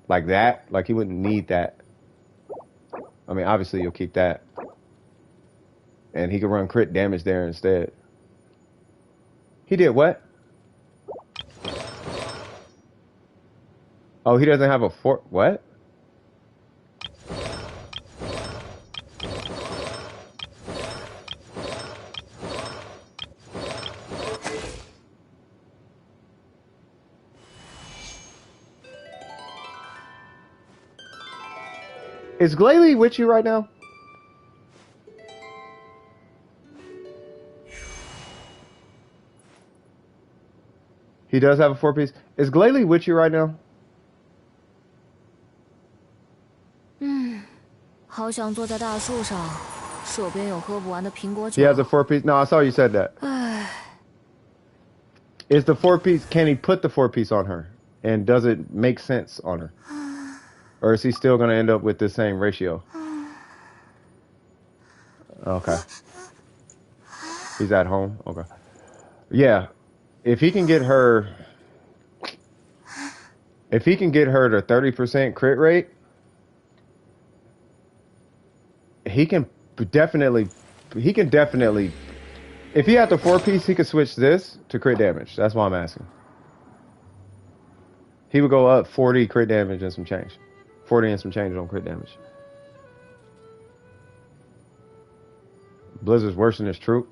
like that. Like he wouldn't need that. I mean, obviously you'll keep that, and he could run crit damage there instead. He did what? Oh, he doesn't have a what? Is Glalie with you right now? He does have a 4-piece. Is Glalie with you right now? 好想坐在大树上，手边有喝不完的苹果酒。 He has a 4-piece. No, I saw you said that. 唉， Is the 4-piece? Can he put the 4-piece on her? And does it make sense on her? Or is he still going to end up with the same ratio? Okay. He's at home. Okay. Yeah. If he can get her to 30% crit rate, he can definitely, if he had the 4-piece, he could switch this to crit damage. That's why I'm asking. He would go up 40 crit damage and some change. 40 and some change on crit damage. Blizzard's worse than his troop.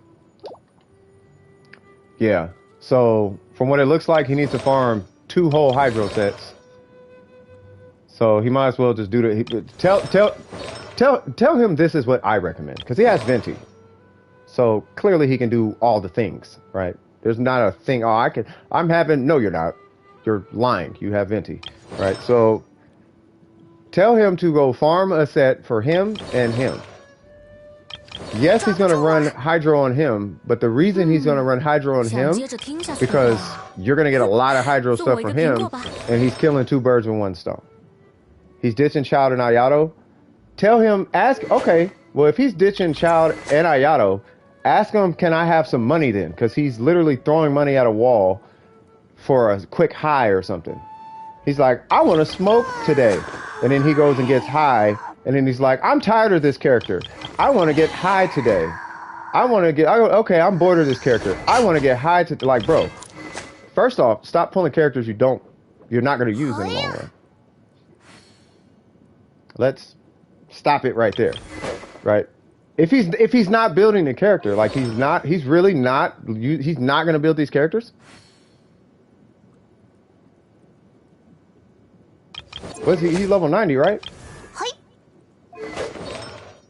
Yeah. So from what it looks like, he needs to farm 2 whole hydro sets. So he might as well just do the. Tell him this is what I recommend, because he has Venti. So clearly he can do all the things, right? There's not a thing. Oh, I'm having. No, you're not. You're lying. You have Venti, right? So tell him to go farm a set for him and him. Yes, he's going to run hydro on him, but the reason he's going to run hydro on him because you're going to get a lot of hydro stuff from him, and he's killing 2 birds with 1 stone. He's ditching Child and Ayato. Tell him, okay, well, if he's ditching Child and Ayato, ask him, can I have some money then? Because he's literally throwing money at a wall for a quick high or something. He's like, I want to smoke today. And then he goes and gets high. And then he's like, I'm tired of this character. I want to get high today. Okay, I'm bored of this character. I want to get high to, like, bro. First off, stop pulling characters you're not going to use in the long run. Let's stop it right there, right? If he's not building the character, like he's not going to build these characters. What's he? He's level 90, right?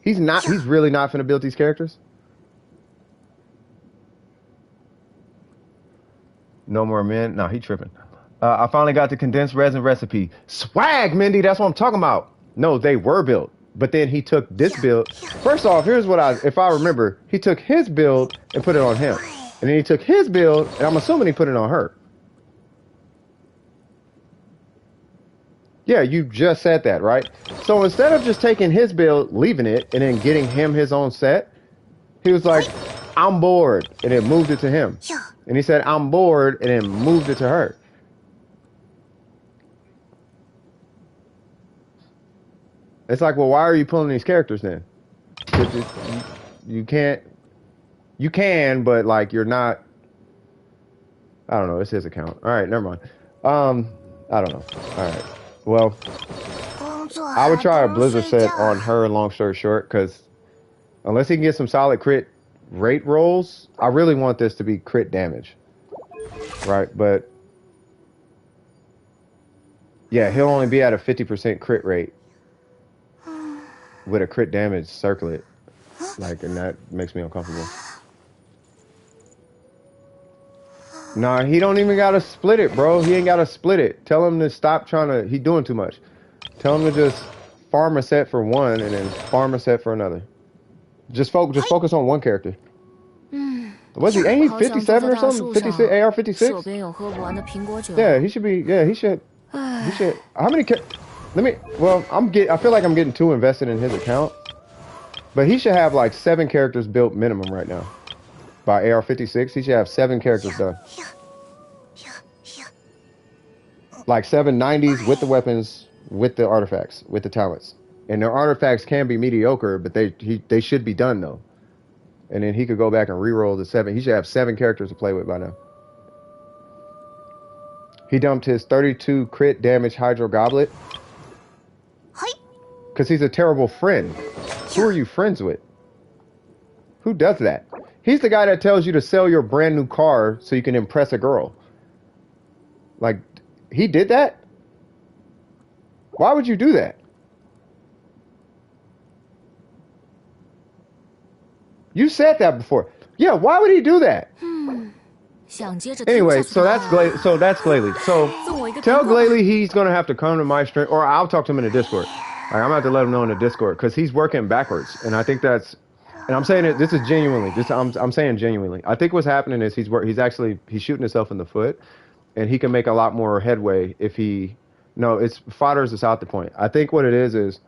He's really not going to build these characters. No more men. No, he tripping. I finally got the condensed resin recipe. Swag, Mindy. That's what I'm talking about. No, they were built. But then he took this build. First off, here's what if I remember, he took his build and put it on him. And then he took his build, and I'm assuming he put it on her. Yeah, you just said that, right? So instead of just taking his build, leaving it, and then getting him his own set, he was like, I'm bored, and then moved it to him. And he said, I'm bored, and then moved it to her. It's like, well, why are you pulling these characters then? You can, but like you're not. I don't know. It's his account. All right, never mind. I don't know. All right. Well, I would try a Blizzard set on her. Long story short, because unless he can get some solid crit rate rolls, I really want this to be crit damage. Right, but yeah, he'll only be at a 50% crit rate with a crit damage circlet, like, and that makes me uncomfortable. Nah, he don't even gotta split it, bro. He ain't gotta split it. Tell him to stop trying to. He doing too much. Tell him to just farm a set for one and then farm a set for another. Just focus on one character. Was he? Ain't he 57 or something? 56 AR56. Yeah, he should be. Yeah, he should. He should. How many? Well, I feel like I'm getting too invested in his account, but he should have like 7 characters built minimum right now. By AR56, he should have 7 characters done. Like 7 90s with the weapons, with the artifacts, with the talents. And their artifacts can be mediocre, but they should be done though. And then he could go back and re-roll the 7. He should have 7 characters to play with by now. He dumped his 32 crit damage Hydro Goblet. Because he's a terrible friend. Who are you friends with? Who does that? He's the guy that tells you to sell your brand new car so you can impress a girl. Like, he did that? Why would you do that? You said that before. Yeah, why would he do that? Anyway, so that's Glalie. So tell Glalie he's gonna have to come to my stream, or I'll talk to him in the Discord. Like, I'm gonna have to let him know in the Discord because he's working backwards, and I think that's. And I'm saying it. This is genuinely. I'm saying genuinely. I think what's happening is he's shooting himself in the foot, and he can make a lot more headway if he. No, it's fodder is beside the point. I think what it is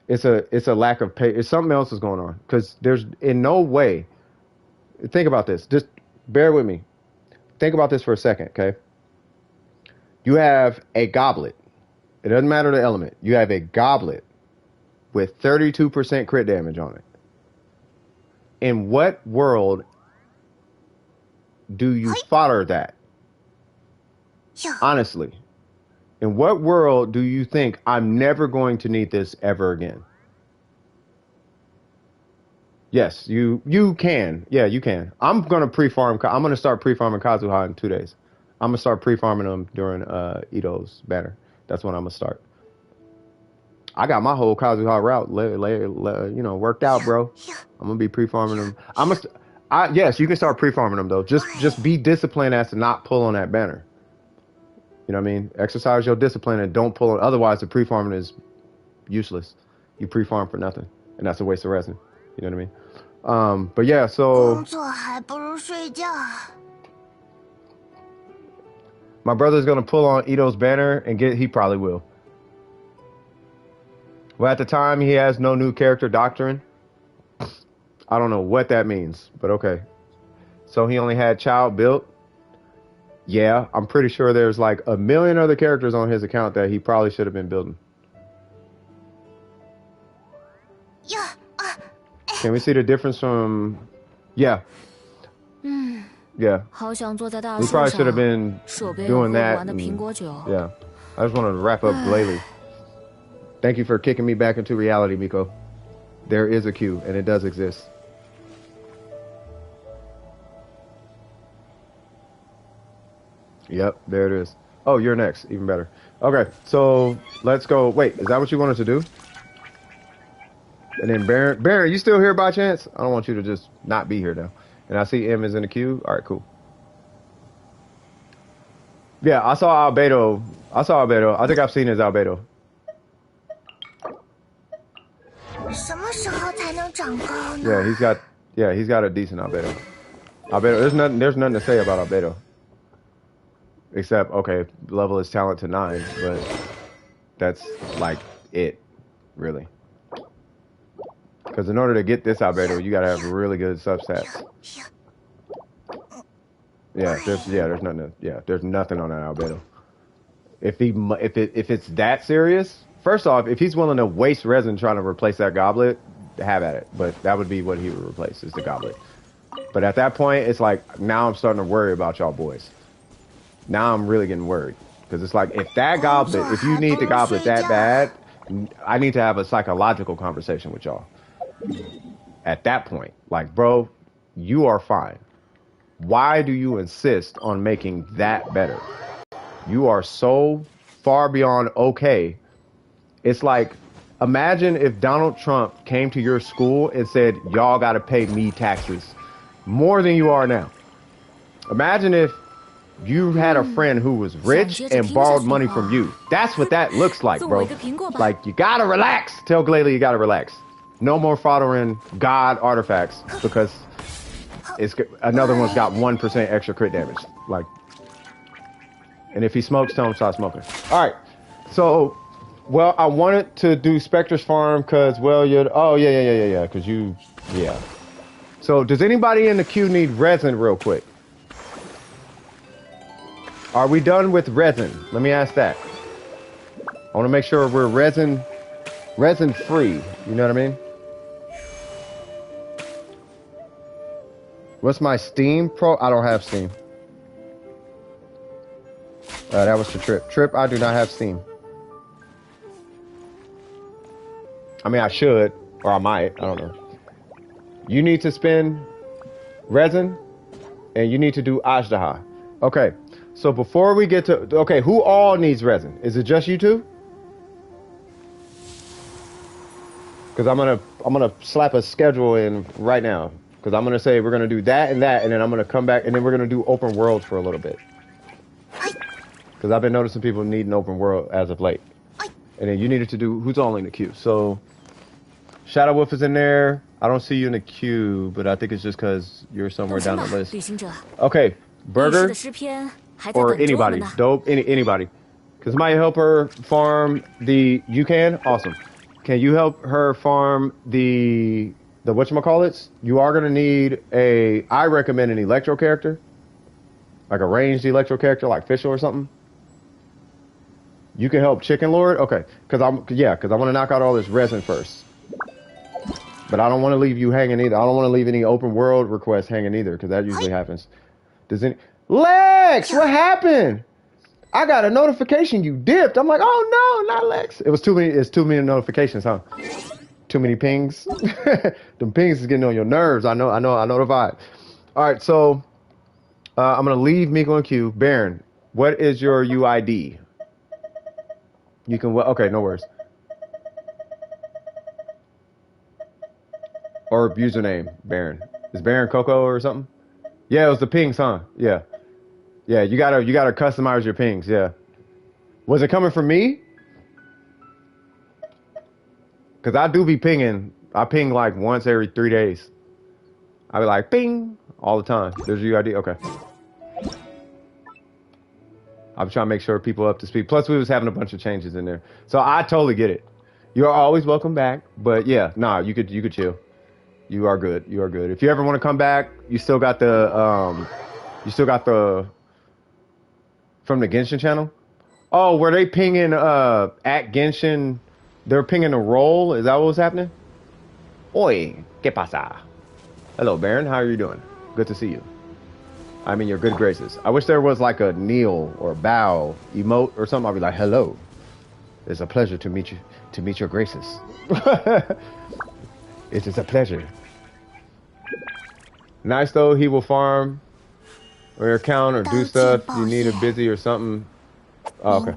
it's a lack of pay. It's something else is going on because there's in no way. Think about this. Just bear with me. Think about this for a second, okay? You have a goblet. It doesn't matter the element. You have a goblet with 32% crit damage on it. In what world do you fodder that? Honestly. In what world do you think I'm never going to need this ever again? Yes, you can. Yeah, you can. I'm going to pre-farm. I'm going to start pre-farming Kazuha in 2 days. I'm going to start pre-farming them during Ito's banner. That's when I'm going to start. I got my whole Kazuha route worked out, bro. I'm going to be pre-farming them. Yes, you can start pre-farming them, though. Just be disciplined as to not pull on that banner. You know what I mean? Exercise your discipline and don't pull on. Otherwise, the pre-farming is useless. You pre-farm for nothing. And that's a waste of resin. You know what I mean? But yeah, so my brother's gonna pull on Ito's banner and he probably will. Well, at the time he has no new character doctrine. I don't know what that means, but okay. So he only had child built. Yeah, I'm pretty sure there's like a million other characters on his account that he probably should have been building. Can we see the difference from... Yeah. Yeah. We probably should have been doing that. Yeah. I just wanted to wrap up Glalie. Thank you for kicking me back into reality, Miko. There is a queue, and it does exist. Yep, there it is. Oh, you're next. Even better. Okay, so let's go. Wait, is that what you wanted to do? And then Baron, you still here by chance? I don't want you to just not be here now. And I see M is in the queue. All right, cool. Yeah, I saw Albedo. I think I've seen his Albedo. Yeah, he's got a decent Albedo. There's nothing to say about Albedo. Except, okay, level his talent to 9, but that's like it, really. Because in order to get this Albedo, you gotta have really good substats. There's nothing on that Albedo. If it's that serious, first off, if he's willing to waste resin trying to replace that goblet, have at it. But that would be what he would replace, is the goblet. But at that point, it's like, now I'm starting to worry about y'all boys. Now I'm really getting worried. Because it's like, if you need the goblet that bad, I need to have a psychological conversation with y'all. At that point, like, bro, you are fine. Why do you insist on making that better? You are so far beyond okay. It's like, imagine if Donald Trump came to your school and said, y'all got to pay me taxes more than you are now. Imagine if you had a friend who was rich and borrowed money from you. That's what that looks like, bro. Like, you got to relax. Tell Glalie you got to relax. No more following God artifacts because another one's got 1% extra crit damage. Like, and if he smokes, tell him stop smoking. All right. So, well, I wanted to do Spectre's farm because, well, yeah. So, does anybody in the queue need resin real quick? Are we done with resin? Let me ask that. I want to make sure we're resin free. You know what I mean? What's my Steam Pro? I don't have Steam. That was the Trip. Trip, I do not have Steam. I mean, I should, or I might. I don't know. You need to spend resin, and you need to do Ajdaha. Okay, so before we get to... Okay, who all needs resin? Is it just you two? Because I'm gonna slap a schedule in right now. Because I'm going to say we're going to do that, and then I'm going to come back, and then we're going to do open world for a little bit. Because I've been noticing people need an open world as of late. And then you needed to do, who's all in the queue? So, Shadow Wolf is in there. I don't see you in the queue, but I think it's just because you're somewhere down the list. Okay, Burger, or anybody. Dope, anybody. Because somebody help her farm the, you can? Awesome. Can you help her farm the whatchamacallits? You are going to need I recommend an electro character. Like a ranged electro character like Fischl or something. You can help Chicken Lord? Okay. Because I want to knock out all this resin first. But I don't want to leave you hanging either. I don't want to leave any open world requests hanging either, because that usually happens. Lex, what happened? I got a notification you dipped. I'm like, oh no, not Lex. It's too many notifications, huh? Too many pings. Them pings is getting on your nerves. I know the vibe. All right, so I'm gonna leave Miko and Q. Baron, what is your UID? You can okay, no worries. Or username, Baron. Is Baron Coco or something? Yeah, it was the pings, huh? Yeah. Yeah, you gotta customize your pings, yeah. Was it coming from me? Cause I do be pinging. I ping like once every 3 days. I be like ping all the time. There's your UID, okay. I'm trying to make sure people are up to speed. Plus we was having a bunch of changes in there. So I totally get it. You're always welcome back. But yeah, nah, you could chill. You are good. You are good. If you ever want to come back, you still got the from the Genshin channel. Oh, were they pinging at Genshin? They're pinging a role. Is that what was happening? Oi, ¿qué pasa? Hello, Baron. How are you doing? Good to see you. I'm in your good graces. I wish there was like a kneel or bow emote or something. I'd be like, hello. It's a pleasure to meet you. To meet your graces. It is a pleasure. Nice though, he will farm or your account or do stuff. You need a busy or something. Oh, okay.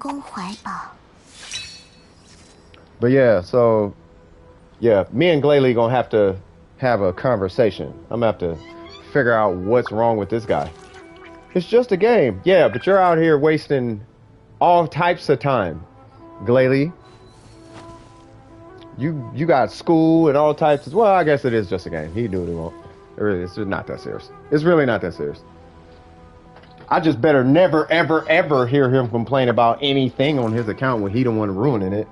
But yeah, so yeah, me and Glalie gonna have to have a conversation. I'm gonna have to figure out what's wrong with this guy. It's just a game. Yeah, but you're out here wasting all types of time, Glalie. You got school and all types of, well, I guess it is just a game. He can do what he wants. It's not that serious. It's really not that serious. I just better never, ever, ever hear him complain about anything on his account when he don't want to ruin it.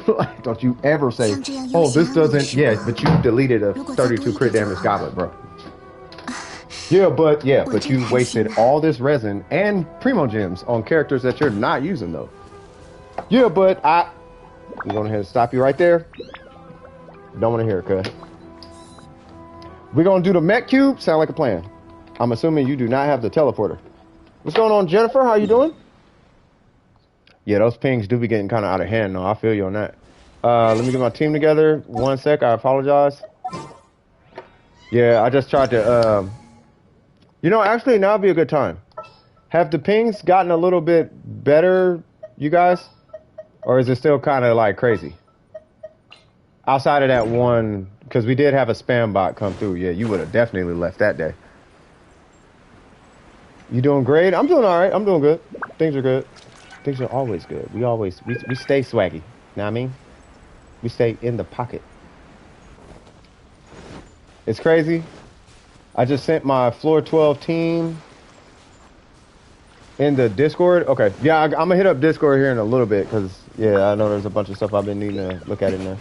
Like, don't you ever say, oh, this doesn't, yeah, but you deleted a 32 crit damage goblet, bro. Yeah, but you wasted all this resin and primo gems on characters that you're not using, though. Yeah, but I'm going ahead and stop you right there. Don't want to hear it, cuz. We're going to do the mech cube. Sound like a plan. I'm assuming you do not have the teleporter. What's going on, Jennifer? How you doing? Yeah, those pings do be getting kind of out of hand, though. I feel you on that. Let me get my team together. 1 sec. I apologize. Yeah, I just tried to... You know, actually, now would be a good time. Have the pings gotten a little bit better, you guys? Or is it still kind of like crazy? Outside of that one, because we did have a spam bot come through. Yeah, you would have definitely left that day. You doing great? I'm doing all right. I'm doing good. Things are good. Things are always good. We stay swaggy. Know what I mean? We stay in the pocket. It's crazy. I just sent my floor 12 team in the Discord. Okay. Yeah, I'm going to hit up Discord here in a little bit because, yeah, I know there's a bunch of stuff I've been needing to look at in there.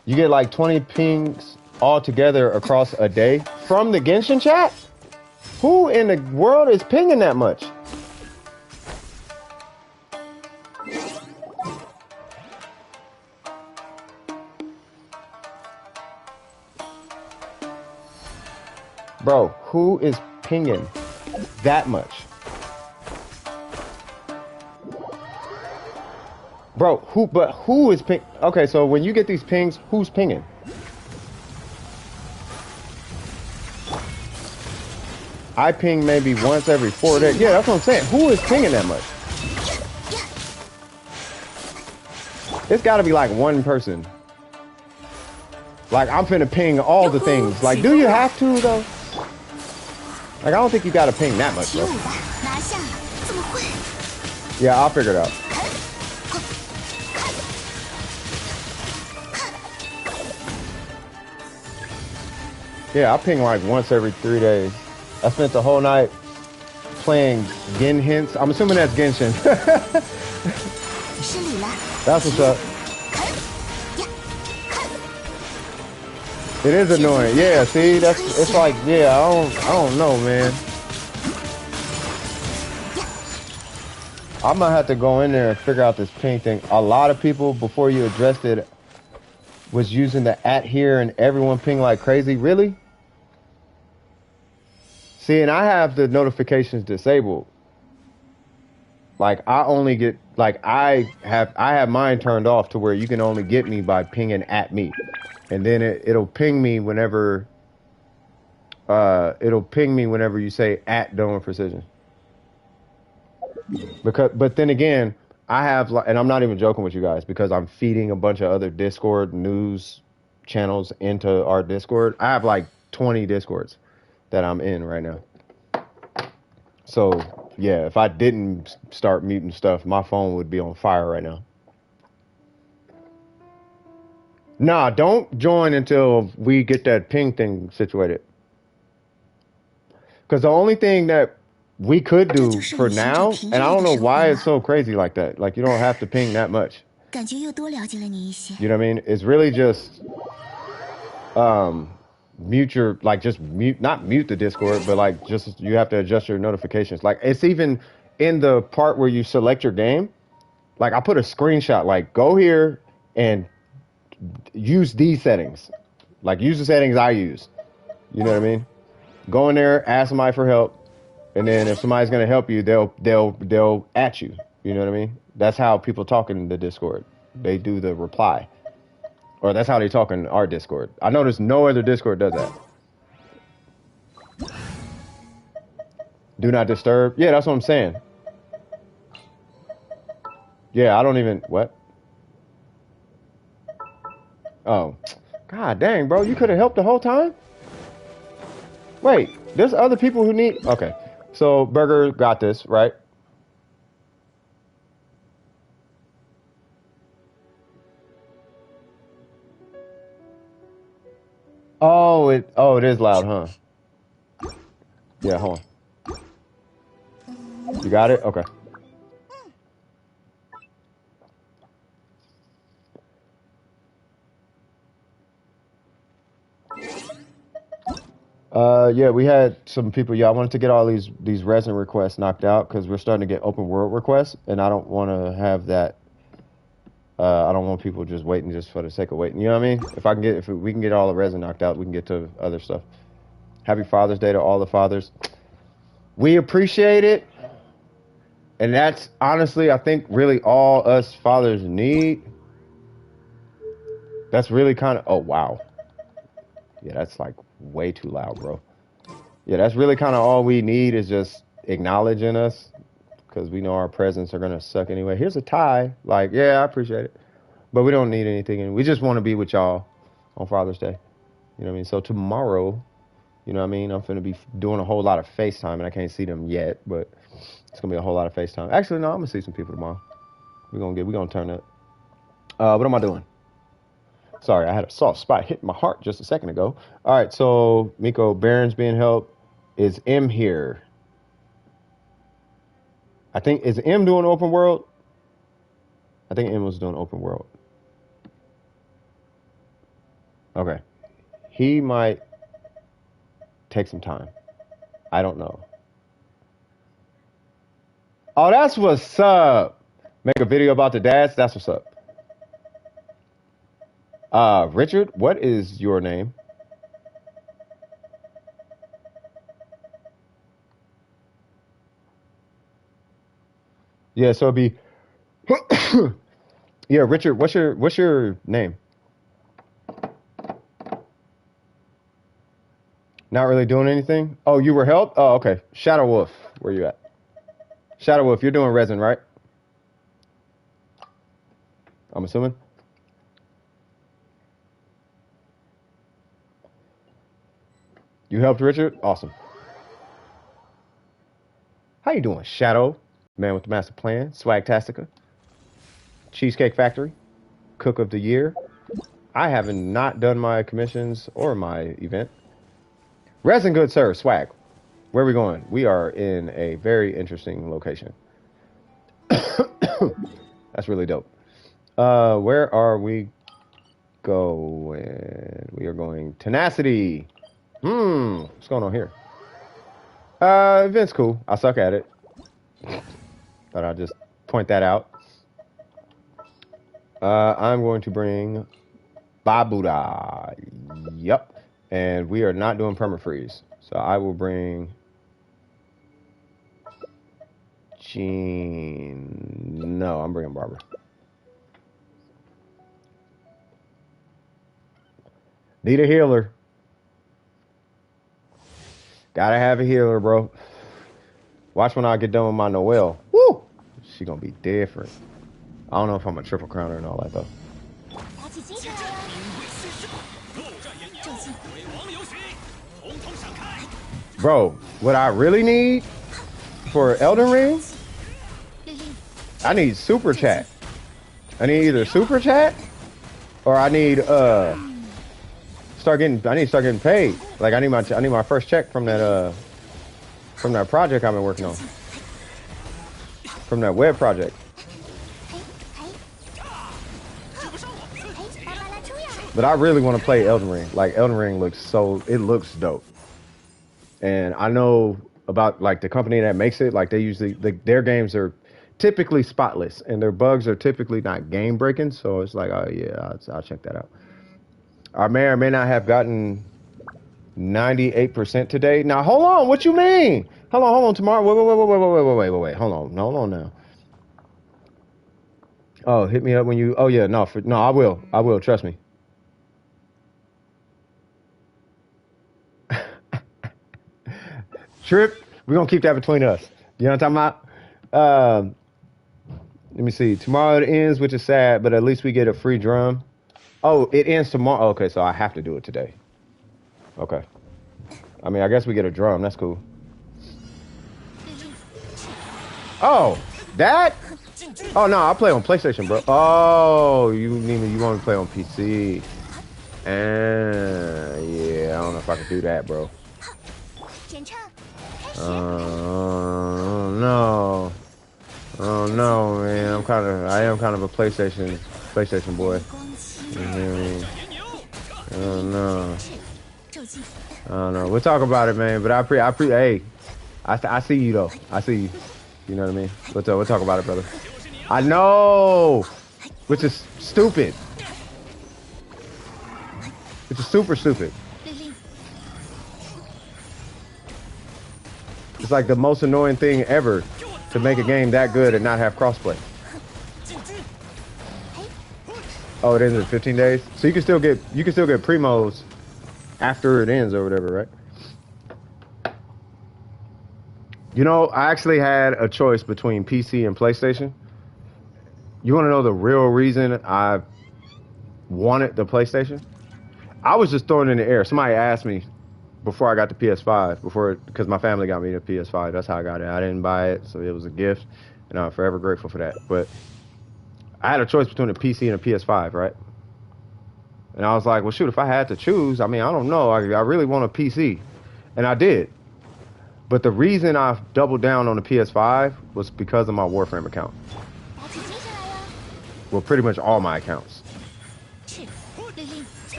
You get like 20 pings all together across a day from the Genshin chat? Who in the world is pinging that much? Bro, who is pinging that much? Bro, who is ping? Okay, so when you get these pings, who's pinging? I ping maybe once every 4 days. Yeah, that's what I'm saying. Who is pinging that much? It's gotta be like one person. Like, I'm finna ping all the things. Like, do you have to, though? Like, I don't think you gotta ping that much, bro. Yeah, I'll figure it out. Yeah, I ping like once every 3 days. I spent the whole night playing Genshin. I'm assuming that's Genshin. That's what's up. It is annoying. Yeah, see, it's like, yeah, I don't know, man. I might have to go in there and figure out this ping thing. A lot of people, before you addressed it, was using the @ here and everyone ping like crazy. Really? See, and I have the notifications disabled. Like, I only get, like, I have mine turned off to where you can only get me by pinging @ me. And then it'll ping me whenever you say @ Doing Precision. But then again, I have, and I'm not even joking with you guys, because I'm feeding a bunch of other Discord news channels into our Discord. I have like 20 Discords that I'm in right now. So yeah, if I didn't start muting stuff, my phone would be on fire right now. Nah, don't join until we get that ping thing situated. Because the only thing that we could do for now, and I don't know why it's so crazy like that. Like, you don't have to ping that much. You know what I mean? It's really just mute your, like, just mute, not mute the Discord, but like just you have to adjust your notifications. Like, it's even in the part where you select your game. Like, I put a screenshot, like, go here and use these settings. Like, use the settings I use. You know what I mean? Go in there, ask somebody for help. And then if somebody's gonna help you, they'll at you. You know what I mean? That's how people talk in the Discord. They do the reply, or that's how they talk in our Discord. I notice no other Discord does that. Do not disturb. Yeah, that's what I'm saying. Yeah, I don't even what. Oh, god dang, bro, you could have helped the whole time. Wait, there's other people who need. Okay, so Burger got this right. Oh, it is loud, huh? Yeah, hold on. You got it? Okay. Yeah, we had some people. Yeah, I wanted to get all these resin requests knocked out because we're starting to get open world requests, and I don't want to have that. I don't want people just waiting just for the sake of waiting. You know what I mean? If we can get all the resin knocked out, we can get to other stuff. Happy Father's Day to all the fathers. We appreciate it, and that's honestly, I think, really all us fathers need. That's really kind of. Oh wow. Yeah, that's like way too loud, bro. Yeah, that's really kind of all we need is just acknowledging us, because we know our presents are gonna suck anyway. Here's a tie. Like, yeah, I appreciate it, but we don't need anything, and we just want to be with y'all on Father's Day. You know what I mean? So tomorrow, you know what I mean, I'm finna be doing a whole lot of FaceTime, and I can't see them yet, but it's gonna be a whole lot of FaceTime. Actually, no, I'm gonna see some people tomorrow. We're gonna turn up. What am I doing? Sorry, I had a soft spot hit my heart just a second ago. All right, so Miko Barron's being helped. Is M here? I think, is M doing open world? I think M was doing open world. Okay. He might take some time. I don't know. Oh, that's what's up. Make a video about the dads? That's what's up. Richard, what is your name? Yeah, so it'd be yeah, Richard, what's your name? Not really doing anything? Oh, you were helped? Oh, okay. Shadow Wolf, where you at? Shadow Wolf, you're doing resin, right? I'm assuming. You helped Richard? Awesome. How you doing, Shadow? Man with the master plan. Swagtastica. Cheesecake Factory. Cook of the Year. I haven't not done my commissions or my event. Resin good sir, swag. Where are we going? We are in a very interesting location. That's really dope. Where are we going? We are going Tenacity. What's going on here? Event's cool. I suck at it. But I'll just point that out. I'm going to bring Babuda. Yep. And we are not doing permafreeze. So I will bring Jean. No, I'm bringing Barbara. Need a healer. Gotta have a healer, bro. Watch when I get done with my Noelle. Woo! She gonna be different. I don't know if I'm a triple crowner and all that though. Bro, what I really need for Elden Ring, I need super chat. I need either super chat or I need to start getting paid. Like I need my first check from that project I've been working on. From that web project. But I really want to play Elden Ring. Like Elden Ring looks dope. And I know about like the company that makes it, like they usually their games are typically spotless and their bugs are typically not game breaking. So it's like, oh yeah, I'll check that out. I may or may not have gotten 98% today. Now hold on, what you mean? Hold on, tomorrow. Wait. Hold on now. Oh, hit me up when you. Oh yeah, no, I will. Trust me. Trip, we're gonna keep that between us. You know what I'm talking about? Let me see. Tomorrow it ends, which is sad, but at least we get a free drum. Oh, it ends tomorrow. Okay, so I have to do it today. Okay. I mean, I guess we get a drum. That's cool. Oh, that? Oh no, I play on PlayStation, bro. Oh, you want me to play on PC? Yeah, I don't know if I can do that, bro. No. Oh no, man. I am kind of a PlayStation boy. You hear me? Oh no. I don't know. We'll talk about it, man. But hey, I see you though. I see you. You know what I mean? We'll talk about it, brother. I know, which is stupid. Which is super stupid. It's like the most annoying thing ever to make a game that good and not have crossplay. Oh, it ends in 15 days, so you can still get primos after it ends or whatever, right? You know, I actually had a choice between PC and PlayStation. You want to know the real reason I wanted the PlayStation? I was just throwing it in the air. Somebody asked me before I got the PS5, because my family got me the PS5. That's how I got it. I didn't buy it, so it was a gift, and I'm forever grateful for that. But I had a choice between a PC and a PS5, right? And I was like, well, shoot, if I had to choose, I mean, I don't know. I really want a PC, and I did. But the reason I doubled down on the PS5 was because of my Warframe account. Well, pretty much all my accounts.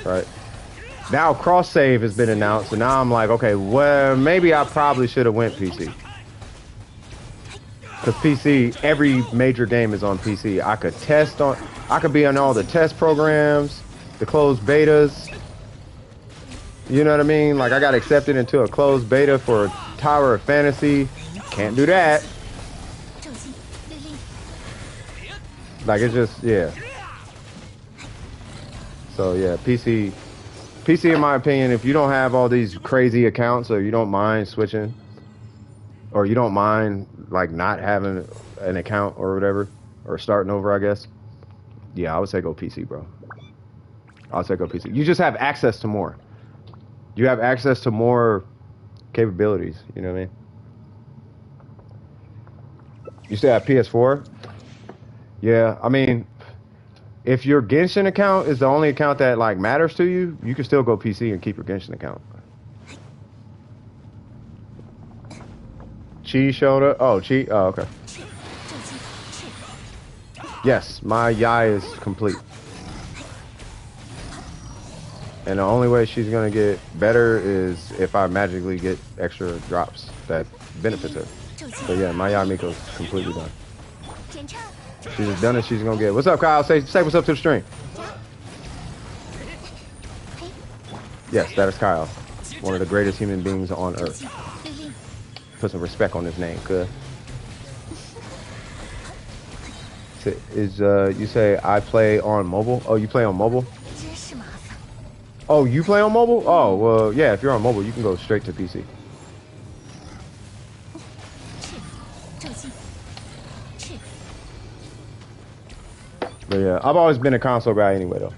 Right? Now cross-save has been announced, and now I'm like, okay, well, maybe I probably should have went PC. Because PC, every major game is on PC. I could be on all the test programs, the closed betas. You know what I mean? Like, I got accepted into a closed beta for Tower of Fantasy. Can't do that. Like, it's just, yeah. So, yeah, PC, in my opinion, if you don't have all these crazy accounts or you don't mind switching, or you don't mind, like, not having an account or whatever, or starting over, I guess, yeah, I would say go PC, bro. I would say go PC. You just have access to more. You have access to more capabilities. You know what I mean? You still have PS4? Yeah, I mean, if your Genshin account is the only account that like matters to you, you can still go PC and keep your Genshin account. Chi showed up. Oh, Chi. Oh, okay. Yes, my Yai is complete. And the only way she's gonna get better is if I magically get extra drops that benefits her. So yeah, my Yai Miko's completely done. She's as done as she's gonna get. What's up, Kyle? Say what's up to the stream. Yes, that is Kyle. One of the greatest human beings on earth. Put some respect on his name, cuz. You say I play on mobile? Oh, you play on mobile? Oh, you play on mobile? Oh, well, yeah, if you're on mobile, you can go straight to PC. But yeah, I've always been a console guy anyway, though.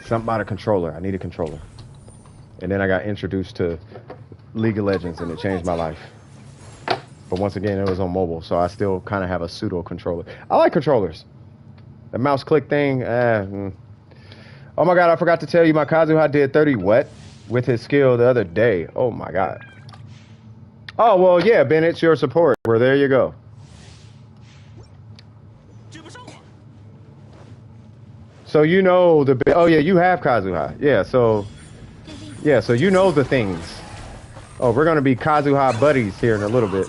Something about a controller. I need a controller. And then I got introduced to League of Legends, and it changed my life. But once again, it was on mobile, so I still kind of have a pseudo controller. I like controllers. The mouse click thing, Oh my god, I forgot to tell you, my Kazuha did 30 what with his skill the other day. Oh my god. Oh, well, yeah, Ben, it's your support. Well, there you go. So you know the... Oh, yeah, you have Kazuha. Yeah, so you know the things. Oh, we're going to be Kazuha buddies here in a little bit.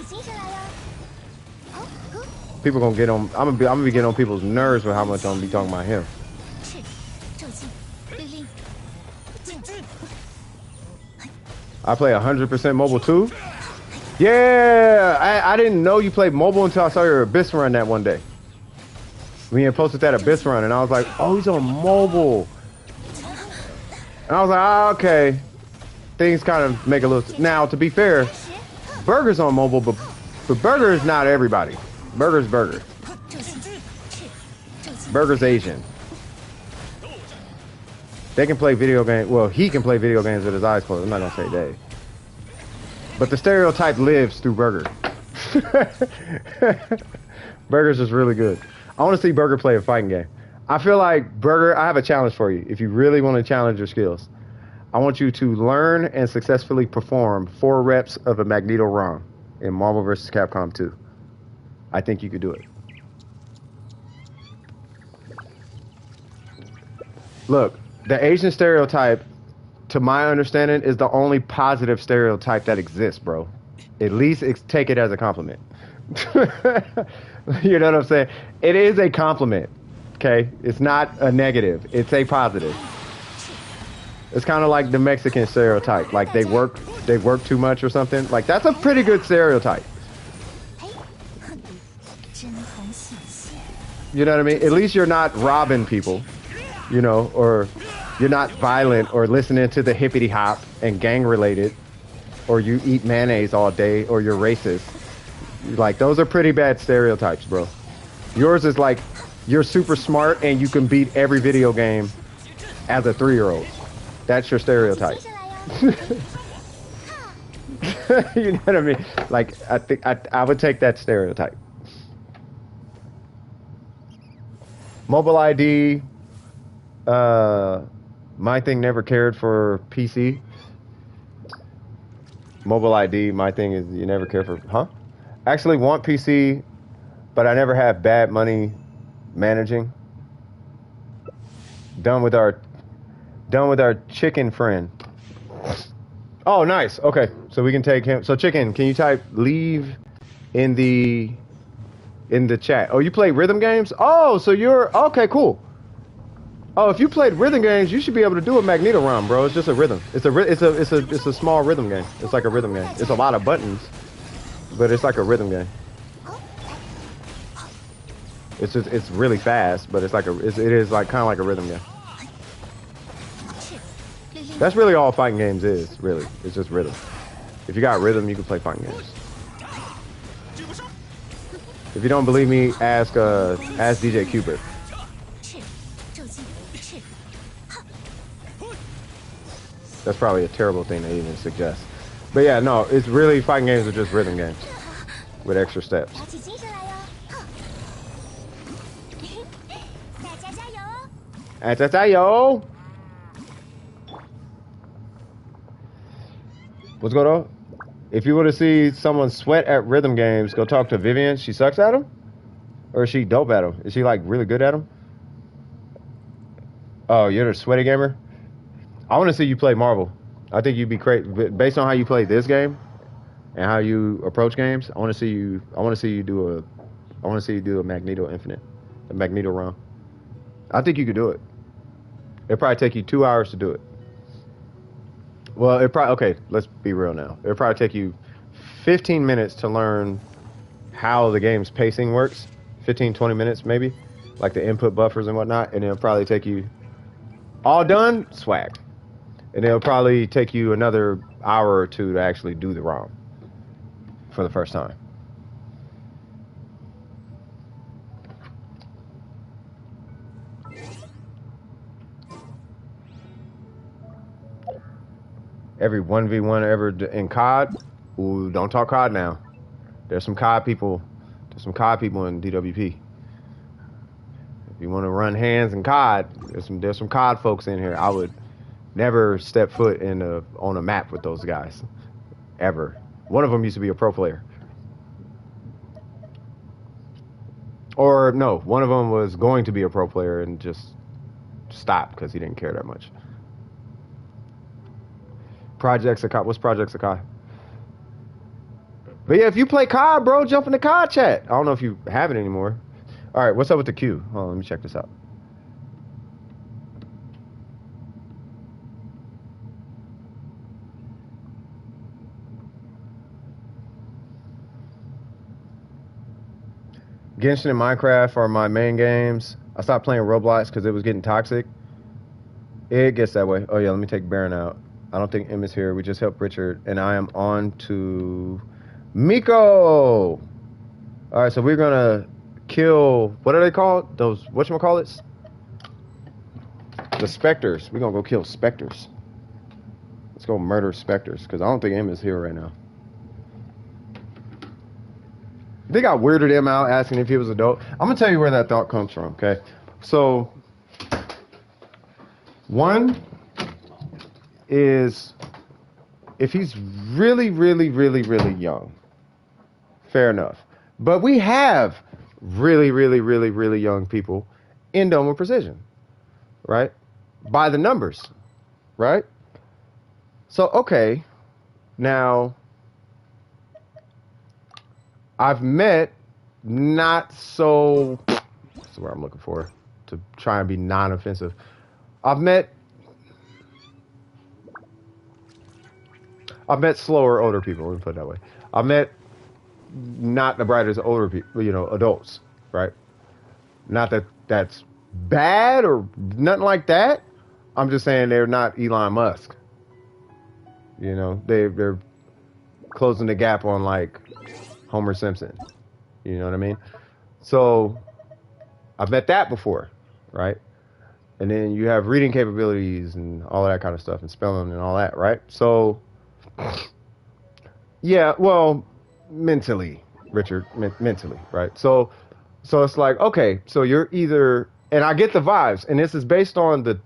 People going to get on... I'm gonna be getting on people's nerves with how much I'm going to be talking about him. I play 100% mobile too? Yeah! I didn't know you played mobile until I saw your Abyss run that one day. We had posted that Abyss run, and I was like, oh, he's on mobile. And I was like, ah, okay. Things kind of make a little... Now, to be fair, Burger's on mobile, but Burger is not everybody. Burger's Burger. Burger's Asian. They can play video games. Well, he can play video games with his eyes closed. I'm not going to say they. But the stereotype lives through Burger. Burger's just really good. I want to see Burger play a fighting game. I feel like, Burger, I have a challenge for you. If you really want to challenge your skills, I want you to learn and successfully perform 4 reps of a Magneto ROM in Marvel vs. Capcom 2. I think you could do it. Look, the Asian stereotype, to my understanding, is the only positive stereotype that exists, bro. At least take it as a compliment. You know what I'm saying? It is a compliment, okay? It's not a negative. It's a positive. It's kind of like the Mexican stereotype. Like they work too much or something. Like that's a pretty good stereotype. You know what I mean? At least you're not robbing people, you know, or you're not violent or listening to the hippity hop and gang related, or you eat mayonnaise all day, or you're racist. Like those are pretty bad stereotypes, bro. Yours is like you're super smart and you can beat every video game as a 3-year-old. That's your stereotype. You know what I mean? Like I think I would take that stereotype. Mobile ID. My thing never cared for PC. Mobile ID. My thing is you never care for, huh? Actually want PC, but I never have bad money managing. Done with our chicken friend. Oh, nice. Okay, so we can take him. So chicken, can you type leave in the chat? Oh, you play rhythm games? Oh, so you're okay, cool. Oh, if you played rhythm games, you should be able to do a Magneto ROM, bro. It's just a rhythm. It's a small rhythm game. It's like a rhythm game. It's a lot of buttons, but it's like a rhythm game. It's really fast, but it is like kind of like a rhythm game. That's really all fighting games is, really. It's just rhythm. If you got rhythm, you can play fighting games. If you don't believe me, ask DJ Cubert. That's probably a terrible thing to even suggest. But yeah, no, it's really fighting games are just rhythm games with extra steps. 打起精神来哟！大家加油哦！哎，加油! What's going on? If you want to see someone sweat at rhythm games, go talk to Vivian. She sucks at them? Or is she dope at them? Is she like really good at them? Oh, you're the sweaty gamer? I want to see you play Marvel. I think you'd be great based on how you play this game and how you approach games. I want to see you do a Magneto Infinite, a Magneto run. I think you could do it. It'd probably take you 2 hours to do it. Well, okay, let's be real now. It'll probably take you 15 minutes to learn how the game's pacing works. 15, 20 minutes maybe, like the input buffers and whatnot, and it'll probably take you all done, swag. And it'll probably take you another hour or two to actually do the ROM for the first time. Every 1v1 ever in COD, ooh, don't talk COD now. There's some COD people in DWP. If you want to run hands in COD, there's some COD folks in here. I would never step foot on a map with those guys, ever. One of them used to be a pro player. Or no, one of them was going to be a pro player and just stopped because he didn't care that much. Project Sakai. What's Project Sakai? But yeah, if you play COD, bro, jump in the COD chat. I don't know if you have it anymore. All right, what's up with the queue? Hold on, let me check this out. Genshin and Minecraft are my main games. I stopped playing Roblox because it was getting toxic. It gets that way. Oh yeah, let me take Baron out. I don't think M is here. We just helped Richard, and I am on to Miko. All right, so we're gonna kill. What are they called? Those whatchamacallits? The specters. We're gonna go kill specters. Let's go murder specters because I don't think M is here right now. I think I weirded him out asking if he was adult. I'm gonna tell you where that thought comes from. Okay, so one is if he's really, really, really, really young, fair enough. But we have really, really, really, really young people in Dome of Precision, right? By the numbers, right? So, okay, now I've met what's the word I'm looking for to try and be non-offensive. I've met slower older people, let me put it that way. I've met not the brightest older people, adults, right? Not that that's bad or nothing like that. I'm just saying they're not Elon Musk. They're closing the gap on like Homer Simpson. You know what I mean? So I've met that before, right? And then you have reading capabilities and all of that kind of stuff and spelling and all that, right? So yeah, well, mentally, Richard, mentally, right? So it's like, okay, so you're either, and I get the vibes, and this is based on the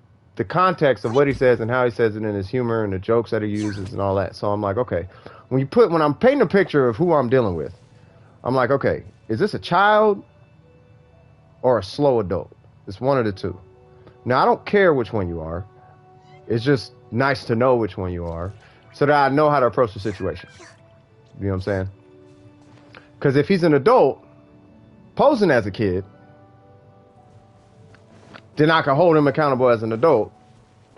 context of what he says and how he says it in his humor and the jokes that he uses and all that. So I'm like, okay, when I'm painting a picture of who I'm dealing with, I'm like, okay, is this a child or a slow adult? It's one of the two. Now, I don't care which one you are. It's just nice to know which one you are so that I know how to approach the situation. You know what I'm saying? Because if he's an adult posing as a kid, then I can hold him accountable as an adult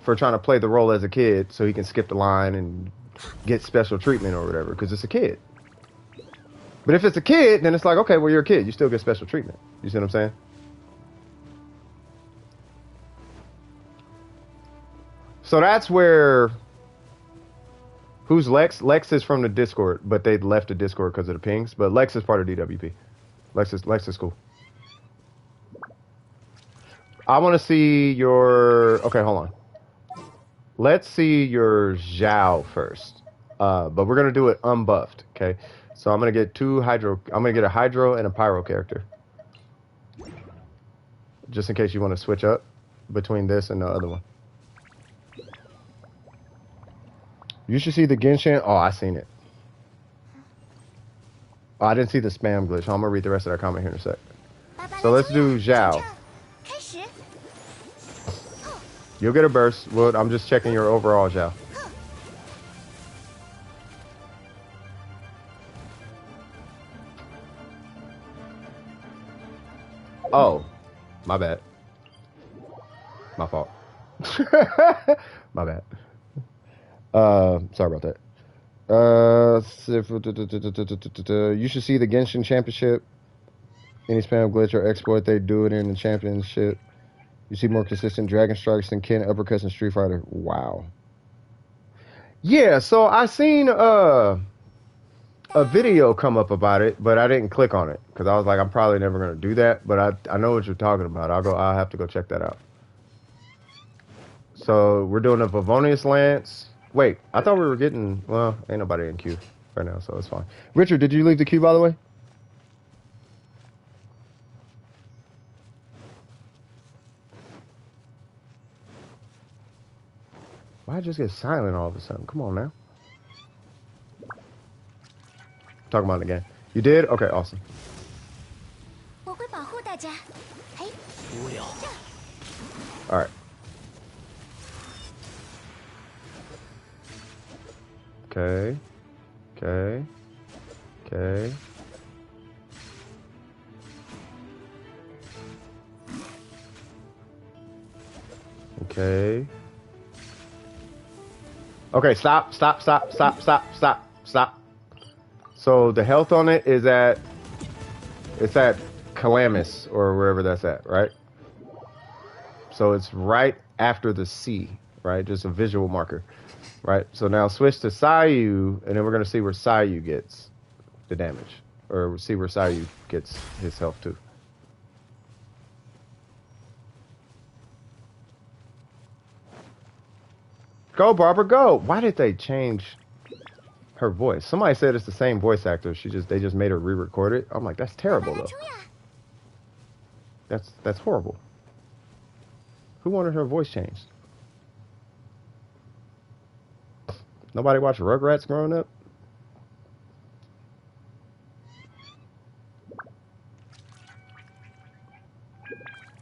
for trying to play the role as a kid so he can skip the line and get special treatment or whatever, because it's a kid. But if it's a kid, then it's like, okay, well, you're a kid. You still get special treatment. You see what I'm saying? So that's where... Who's Lex? Lex is from the Discord, but they left the Discord because of the pings. But Lex is part of DWP. Lex is cool. I want to see your... Okay, hold on. let's see your Zhao first. But we're gonna do it unbuffed, okay? So I'm gonna get two hydro. I'm gonna get a hydro and a pyro character, just in case you want to switch up between this and the other one. You should see the Genshin. Oh, I seen it. Oh, I didn't see the spam glitch. I'm gonna read the rest of that comment here in a sec. So let's do Zhao. You'll get a burst. Well, I'm just checking your overall Zhao. Oh, my bad. My fault. My bad. Sorry about that. You should see the Genshin Championship. Any spam glitch or exploit, they do it in the championship. You see more consistent dragon strikes than Ken uppercuts in Street Fighter. Wow. Yeah, so I seen a video come up about it, but I didn't click on it because I was like, I'm probably never gonna do that. But I know what you're talking about. I'll have to go check that out. So we're doing a Favonius Lance. Wait, I thought we were getting. Well, ain't nobody in queue right now, so it's fine. Richard, did you leave the queue by the way? Why just get silent all of a sudden? Come on now. Talking about it again. You did? Okay, awesome. All right. Okay. Okay. Okay. Okay. Okay, stop. So the health on it is at, it's at Calamus or wherever that's at, right? So it's right after the C, right? Just a visual marker, right? So now switch to Sayu, and then we're gonna see where Sayu gets the damage, or see where Sayu gets his health too. Go, Barbara, go! Why did they change her voice? Somebody said it's the same voice actor. They just made her re-record it. I'm like, that's terrible though. That's horrible. Who wanted her voice changed? Nobody watched Rugrats growing up?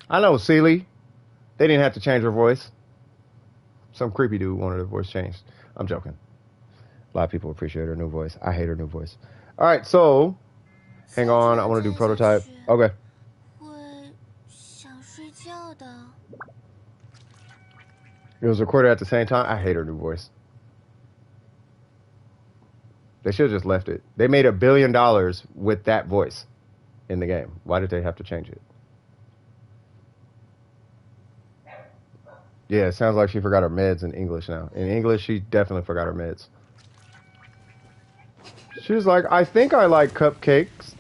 I know, Celie. They didn't have to change her voice. Some creepy dude wanted her voice changed. I'm joking. A lot of people appreciate her new voice. I hate her new voice. All right, so hang on. I want to do prototype. Okay. It was recorded at the same time. I hate her new voice. They should have just left it. They made $1 billion with that voice in the game. Why did they have to change it? Yeah, it sounds like she forgot her meds in English now. In English, she definitely forgot her meds. She was like, I think I like cupcakes.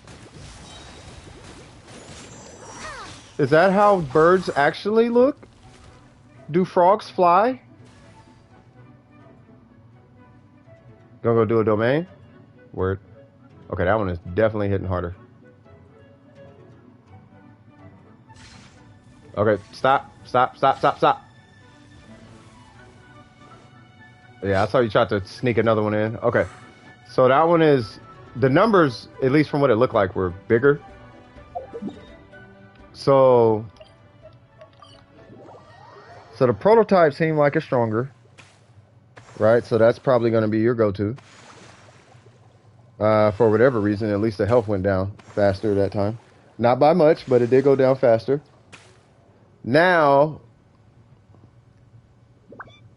Is that how birds actually look? Do frogs fly? Gonna go do a domain? Word. Okay, that one is definitely hitting harder. Okay, stop. Yeah, I saw you tried to sneak another one in. Okay. So that one is, the numbers, at least from what it looked like, were bigger. So the prototype seemed like it's stronger, right? So that's probably going to be your go-to. For whatever reason, at least the health went down faster that time. Not by much, but it did go down faster. Now,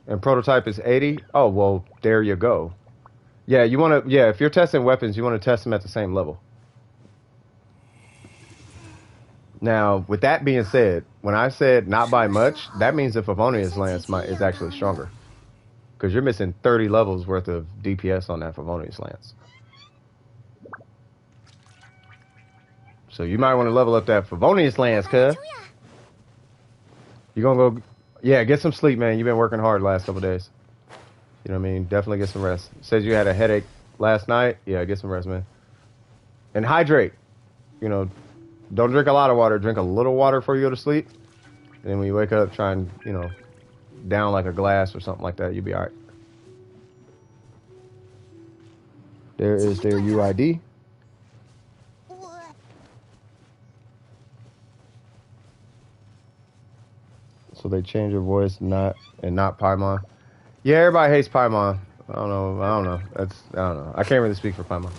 and prototype is 80. Oh, well, there you go. Yeah, you want to, yeah, if you're testing weapons, you want to test them at the same level. Now, with that being said, when I said not by much, that means the Favonius Lance is actually stronger. Because you're missing 30 levels worth of DPS on that Favonius Lance. So you might want to level up that Favonius Lance, cuz. You gonna go, Yeah, get some sleep, man. You've been working hard the last couple days. You know what I mean? Definitely get some rest. Says you had a headache last night. Yeah, get some rest, man. And hydrate. You know, don't drink a lot of water. Drink a little water before you go to sleep. And then when you wake up, try and, you know, down like a glass or something like that. You'll be all right. There is their UID. So they change your voice, not Paimon. Yeah, everybody hates Paimon. I don't know. I don't know. I can't really speak for Paimon.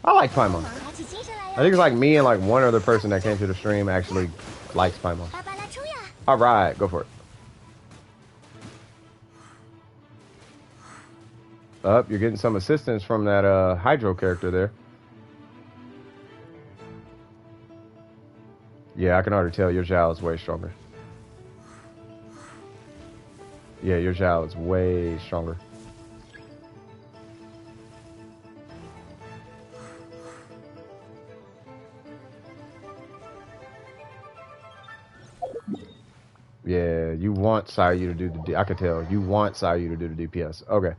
I like Paimon. I think it's like me and like one other person that came to the stream actually likes Paimon. All right, go for it. Up, you're getting some assistance from that Hydro character there. Yeah, I can already tell your Zhao is way stronger. Yeah, your Zhao is way stronger. Yeah, you want Sayu to do the I can tell. You want Sayu to do the DPS. Okay.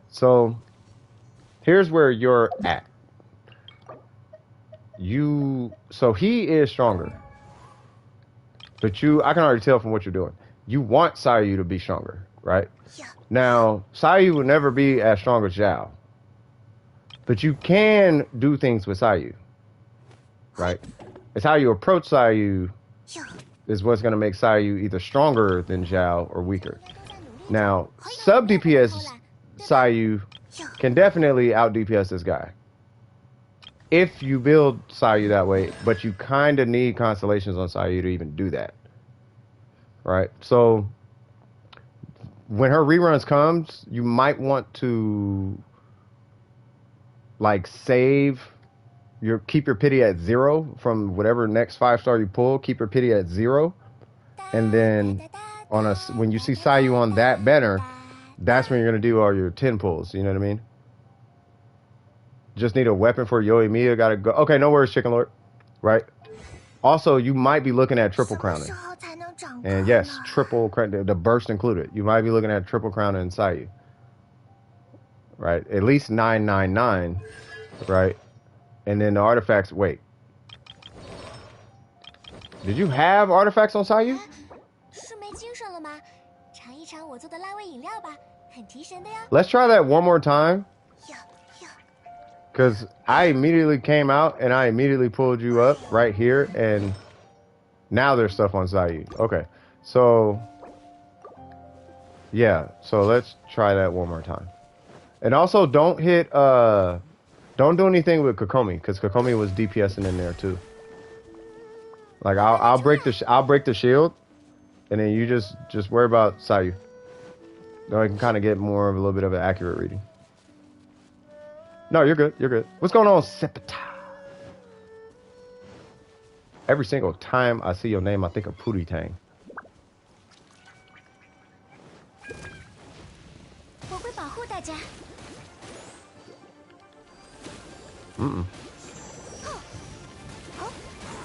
So, here's where you're at. So he is stronger. But I can already tell from what you're doing. You want Sayu to be stronger, right? Yeah. Now, Sayu will never be as strong as Zhao. But you can do things with Sayu, right? It's how you approach Sayu is what's going to make Sayu either stronger than Zhao or weaker. Now, sub DPS Sayu can definitely out DPS this guy. If you build Sayu that way, but you kind of need constellations on Sayu to even do that. Right? So, when her reruns comes, you might want to like keep your pity at 0 from whatever next 5-star you pull, keep your pity at 0. And then when you see Sayu on that banner, that's when you're going to do all your 10 pulls. You know what I mean? Just need a weapon for Yoimiya. Got to go. Okay, no worries, Chicken Lord. Right? Also, you might be looking at triple crowning. And yes, the burst included. You might be looking at triple crowning in Sayu. Right? At least 999. Right? And then the artifacts, wait. Did you have artifacts on Sayu? Let's try that one more time. Because I immediately came out and I immediately pulled you up right here. And now there's stuff on Sayu. Okay. So, yeah. So let's try that one more time. And also don't do anything with Kokomi, because Kokomi was DPSing in there too. Like I'll break the shield, and then you just worry about Sayu. Then I can kind of get more of a little bit of an accurate reading. No, you're good. You're good. What's going on, Sepita? Every single time I see your name, I think of Pootie Tang.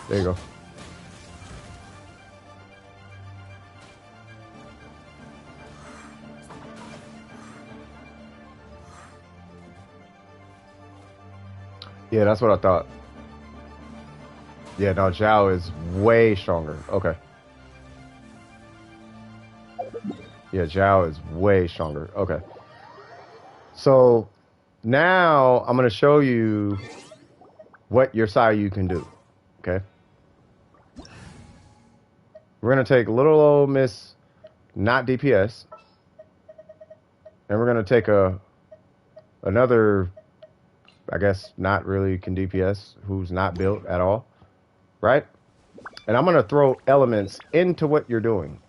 There you go. Yeah, that's what I thought. Yeah, no, Zhao is way stronger. Okay. Yeah, Zhao is way stronger. Okay. So now I'm going to show you what your Sayu can do. Okay. We're going to take little old Miss not DPS. And we're going to take another, I guess, not really can DPS, who's not built at all. Right? And I'm going to throw elements into what you're doing.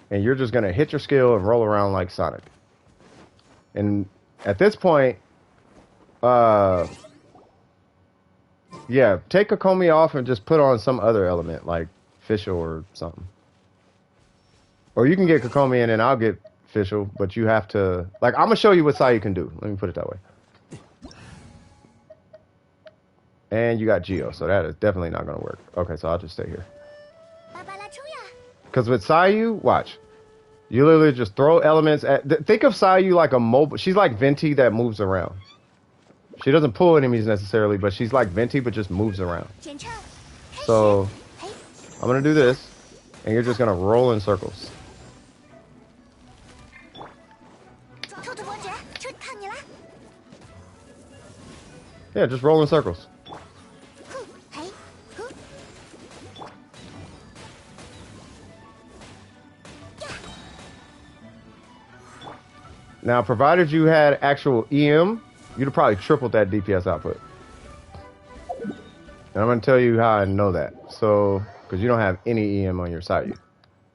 And you're just going to hit your skill and roll around like Sonic. And at this point, yeah, take Kokomi off and just put on some other element, like Fischl or something. Or you can get Kokomi in and I'll get Fischl, but you have to... Like, I'm going to show you what Sayu can do. Let me put it that way. And you got Geo, so that is definitely not going to work. Okay, so I'll just stay here. Because with Sayu, watch. You literally just throw elements at... Think of Sayu like a mobile... She's like Venti that moves around. She doesn't pull enemies necessarily, but she's like Venti, but just moves around. So, I'm going to do this, and you're just going to roll in circles. Yeah, just roll in circles. Now, provided you had actual EM, you'd have probably tripled that DPS output. And I'm going to tell you how I know that. So, because you don't have any EM on your Sayu.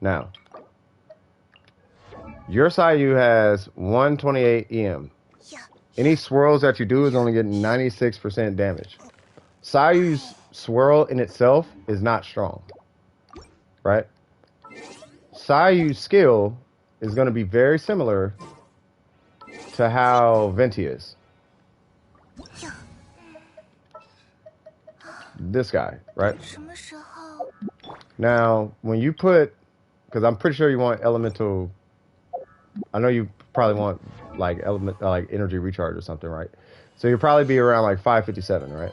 Now, your Sayu has 128 EM. Any swirls that you do is only getting 96% damage. Sayu's swirl in itself is not strong. Right? Sayu's skill is going to be very similar to how Venti is. This guy, right? Now, when you put... Because I'm pretty sure you want elemental... I know you probably want like energy recharge or something, right? So you'll probably be around like 557, right?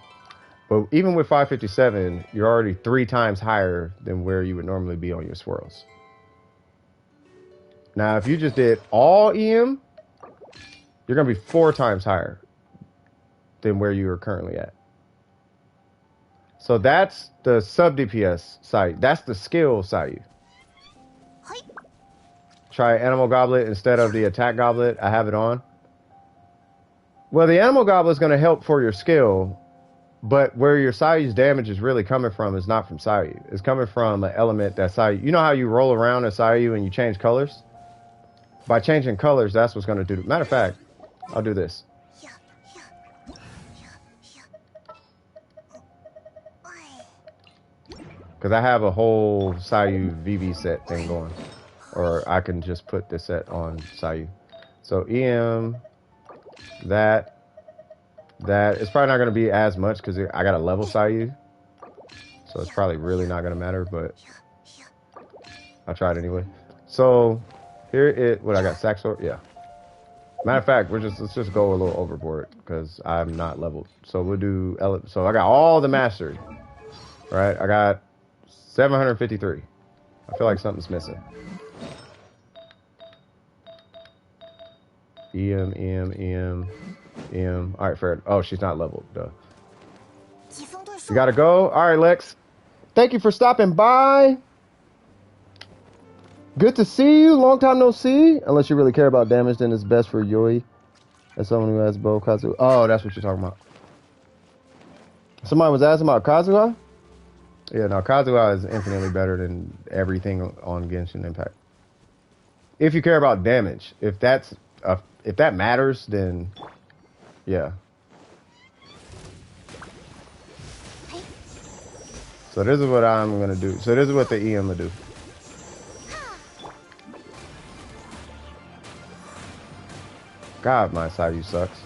But even with 557, you're already 3 times higher than where you would normally be on your swirls. Now, if you just did all EM, you're going to be 4 times higher than where you are currently at. So that's the sub DPS side. That's the skill side. Try Animal Goblet instead of the Attack Goblet. I have it on. Well, the Animal Goblet is going to help for your skill, but where your Sayu's damage is really coming from is not from Sayu. It's coming from an element that Sayu... You know how you roll around a Sayu and you change colors? By changing colors, that's what's going to do... Matter of fact, I'll do this. Because I have a whole Sayu VV set thing going. Or I can just put this set on Sayu. So EM, that. It's probably not going to be as much because I got a level Sayu. So it's probably really not going to matter, but I'll try it anyway. So here it, what I got, sack sword? Yeah. Matter of fact, let's just go a little overboard because I'm not leveled. So we'll do, so I got all the mastery, right? I got 753. I feel like something's missing. EM. All right, fair. Oh, she's not leveled, duh. You gotta go. All right, Lex. Thank you for stopping by. Good to see you. Long time no see. Unless you really care about damage, then it's best for Yui. As someone who has bow Kazuha. Oh, that's what you're talking about. Somebody was asking about Kazuha? Yeah, no, Kazuha is infinitely better than everything on Genshin Impact. If you care about damage. If that matters, then yeah. So this is what I'm gonna do. So this is what the EM will do. God, my Sayu sucks.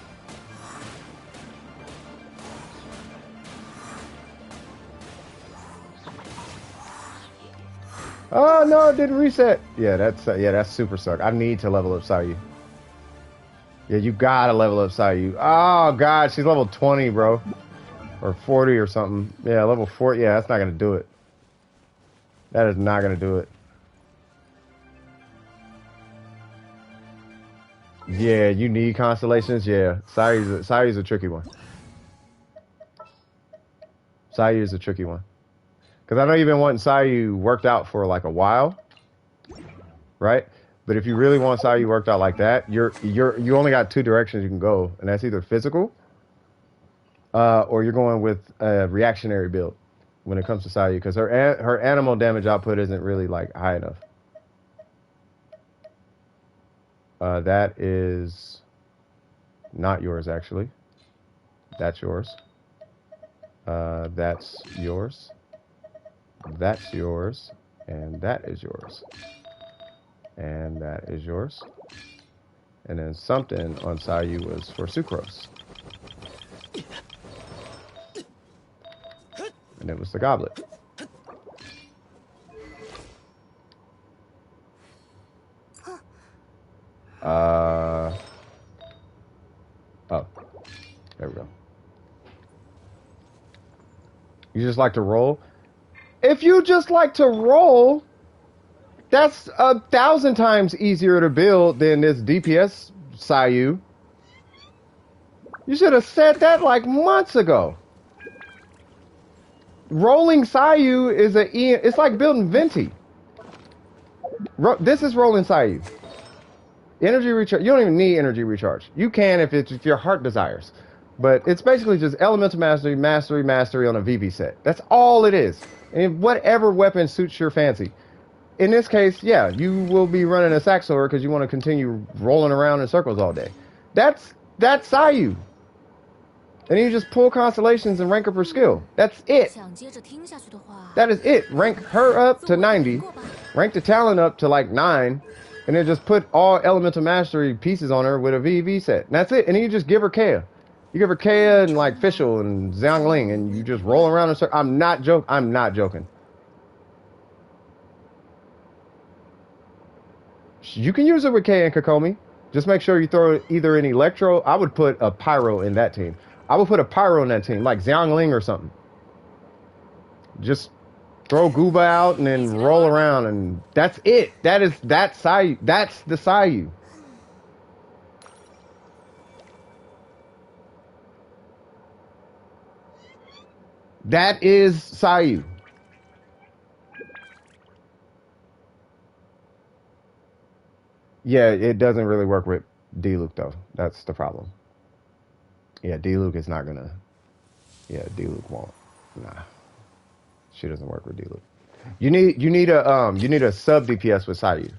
Oh no, it didn't reset. Yeah, that's super suck. I need to level up Sayu. Yeah, you gotta level up Sayu. Oh god, she's level 20, bro. Or 40 or something. Yeah, level 40. Yeah, that's not gonna do it. That is not gonna do it. Yeah, you need constellations. Yeah, Sayu's a tricky one. Sayu is a tricky one. Because I know you've been wanting Sayu worked out for like a while, right? But if you really want Sayu worked out like that, you only got 2 directions you can go, and that's either physical, or you're going with a reactionary build when it comes to Sayu, because her animal damage output isn't really like high enough. That is not yours, actually. That's yours. That's yours. That's yours. And that is yours. And that is yours. And then something on Sayu was for Sucrose. And it was the goblet. Oh, there we go. You just like to roll? If you just like to roll, that's 1,000 times easier to build than this DPS Sayu. You should have said that like months ago. Rolling Sayu is it's like building Venti. This is rolling Sayu. Energy recharge. You don't even need energy recharge. You can if your heart desires. But it's basically just elemental mastery, mastery on a VV set. That's all it is. And whatever weapon suits your fancy. In this case, yeah, you will be running a sack sword because you want to continue rolling around in circles all day. That's Sayu. And you just pull constellations and rank up her skill. That's it. That is it. Rank her up to 90. Rank the talent up to like 9. And then just put all elemental mastery pieces on her with a VV set. And that's it. And then you just give her Kea. You give her Kea and like Fischl and Xiangling, and you just roll around in circles. I'm not joking. You can use it with Kea and Kokomi. Just make sure you throw either an Electro. I would put a Pyro in that team. I would put a Pyro in that team, like Xiangling or something. Just throw Gooba out and then roll around, and that's it. That's Sayu. That's the Sayu. That is Sayu. Yeah, it doesn't really work with D-Luke though. That's the problem. Yeah, D-Luke is not gonna. Yeah, D-Luke won't. Nah, she doesn't work with D-Luke. You need a sub DPS with Sayu.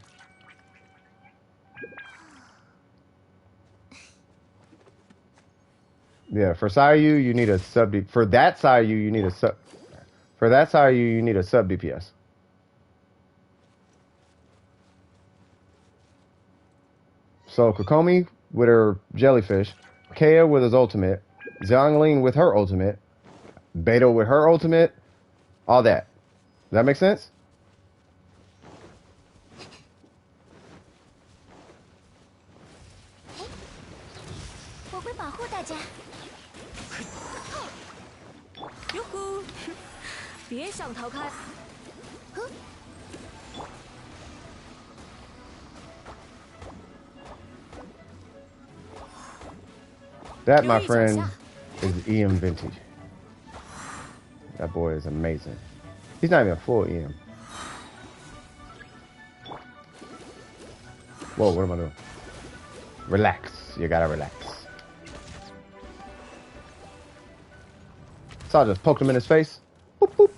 Yeah, for Sayu you need a sub. For that Sayu you need a sub. For that Sayu you need a sub DPS. So Kokomi with her jellyfish, Kea with his ultimate, Xiangling with her ultimate, Beto with her ultimate, all that. Does that make sense? That, my friend, is EM Vintage. That boy is amazing. He's not even a full EM. Whoa, what am I doing? Relax. You gotta relax. So I just poked him in his face. Boop, boop.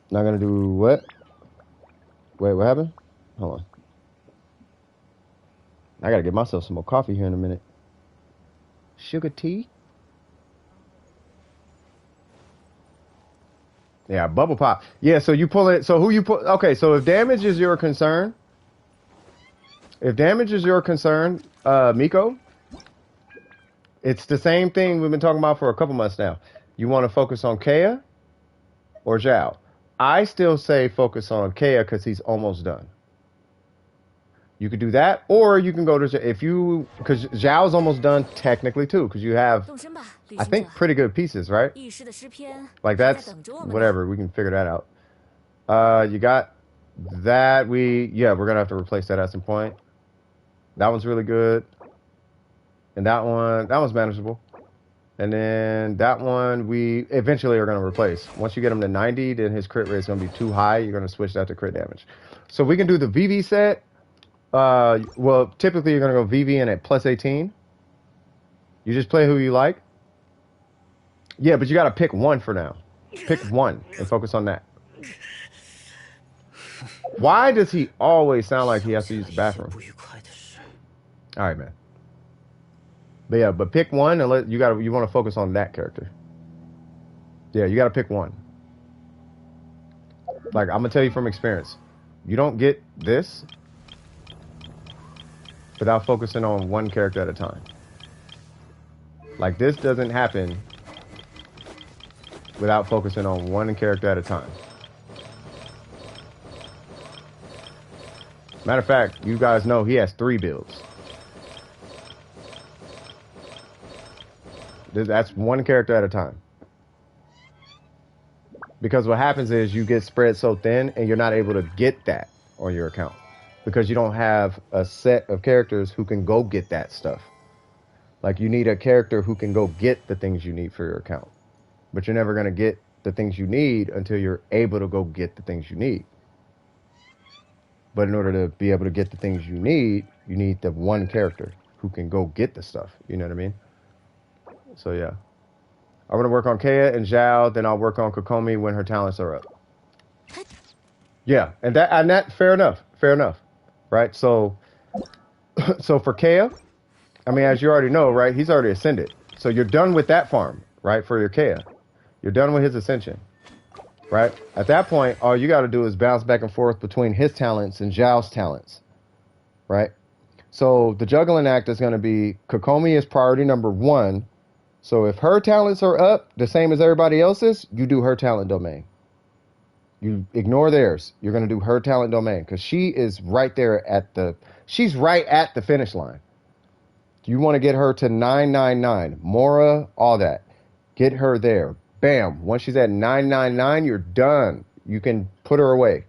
Not gonna do what? Wait, what happened? Hold on. I gotta get myself some more coffee here in a minute. Sugar tea? Yeah, bubble pop. Yeah, so you pull it. So who you pull? Okay, so if damage is your concern, Miko, it's the same thing we've been talking about for a couple months now. You want to focus on Kea or Zhao? I still say focus on Kea because he's almost done. You could do that, or you can go to because Zhao's almost done technically too, because you have, I think, pretty good pieces, right? Like that's whatever, we can figure that out. You got that. We're gonna have to replace that at some point. That one's really good, and that one's manageable. And then that one we eventually are gonna replace. Once you get him to 90, then his crit rate is gonna be too high. You're gonna switch that to crit damage. So we can do the VV set. Well, typically you're gonna go VV in at plus 18. You just play who you like. Yeah, but you gotta pick one for now. Pick one and focus on that. Why does he always sound like he has to use the bathroom? All right, man. But yeah, but pick one and you want to focus on that character. Yeah, you gotta pick one. Like I'm gonna tell you from experience, you don't get this without focusing on one character at a time. Like this doesn't happen without focusing on one character at a time. Matter of fact, you guys know he has 3 builds. That's one character at a time. Because what happens is you get spread so thin and you're not able to get that on your account. Because you don't have a set of characters who can go get that stuff. Like you need a character who can go get the things you need for your account. But you're never going to get the things you need until you're able to go get the things you need. But in order to be able to get the things you need the one character who can go get the stuff. You know what I mean? So yeah. I'm going to work on Kea and Zhao, then I'll work on Kokomi when her talents are up. Yeah, and that fair enough. Right? So for Kea, I mean, as you already know, right, he's already ascended. So you're done with that farm, right, for your Kea. You're done with his ascension, right? At that point, all you got to do is bounce back and forth between his talents and Zhao's talents, right? So the juggling act is going to be Kokomi is priority number 1. So if her talents are up the same as everybody else's, you do her talent domain. You ignore theirs. You're going to do her talent domain because she is right there she's right at the finish line. You want to get her to 999, Mora, all that. Get her there. Bam. Once she's at 999, you're done. You can put her away.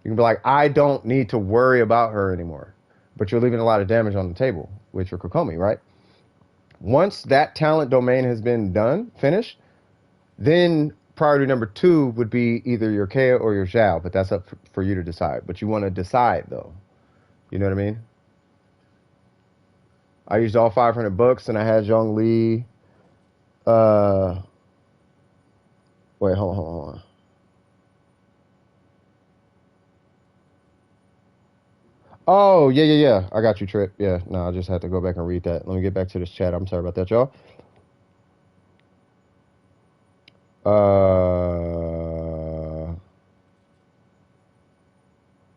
You can be like, I don't need to worry about her anymore. But you're leaving a lot of damage on the table with your Kokomi, right? Once that talent domain has been finished, then priority number 2 would be either your Kea or your Zhao, but that's up for you to decide. But you want to decide, though. You know what I mean? I used all 500 books, and I had Zhongli. Wait, hold on. Oh, yeah. I got you, Trip. Yeah, no, I just had to go back and read that. Let me get back to this chat. I'm sorry about that, y'all. Hold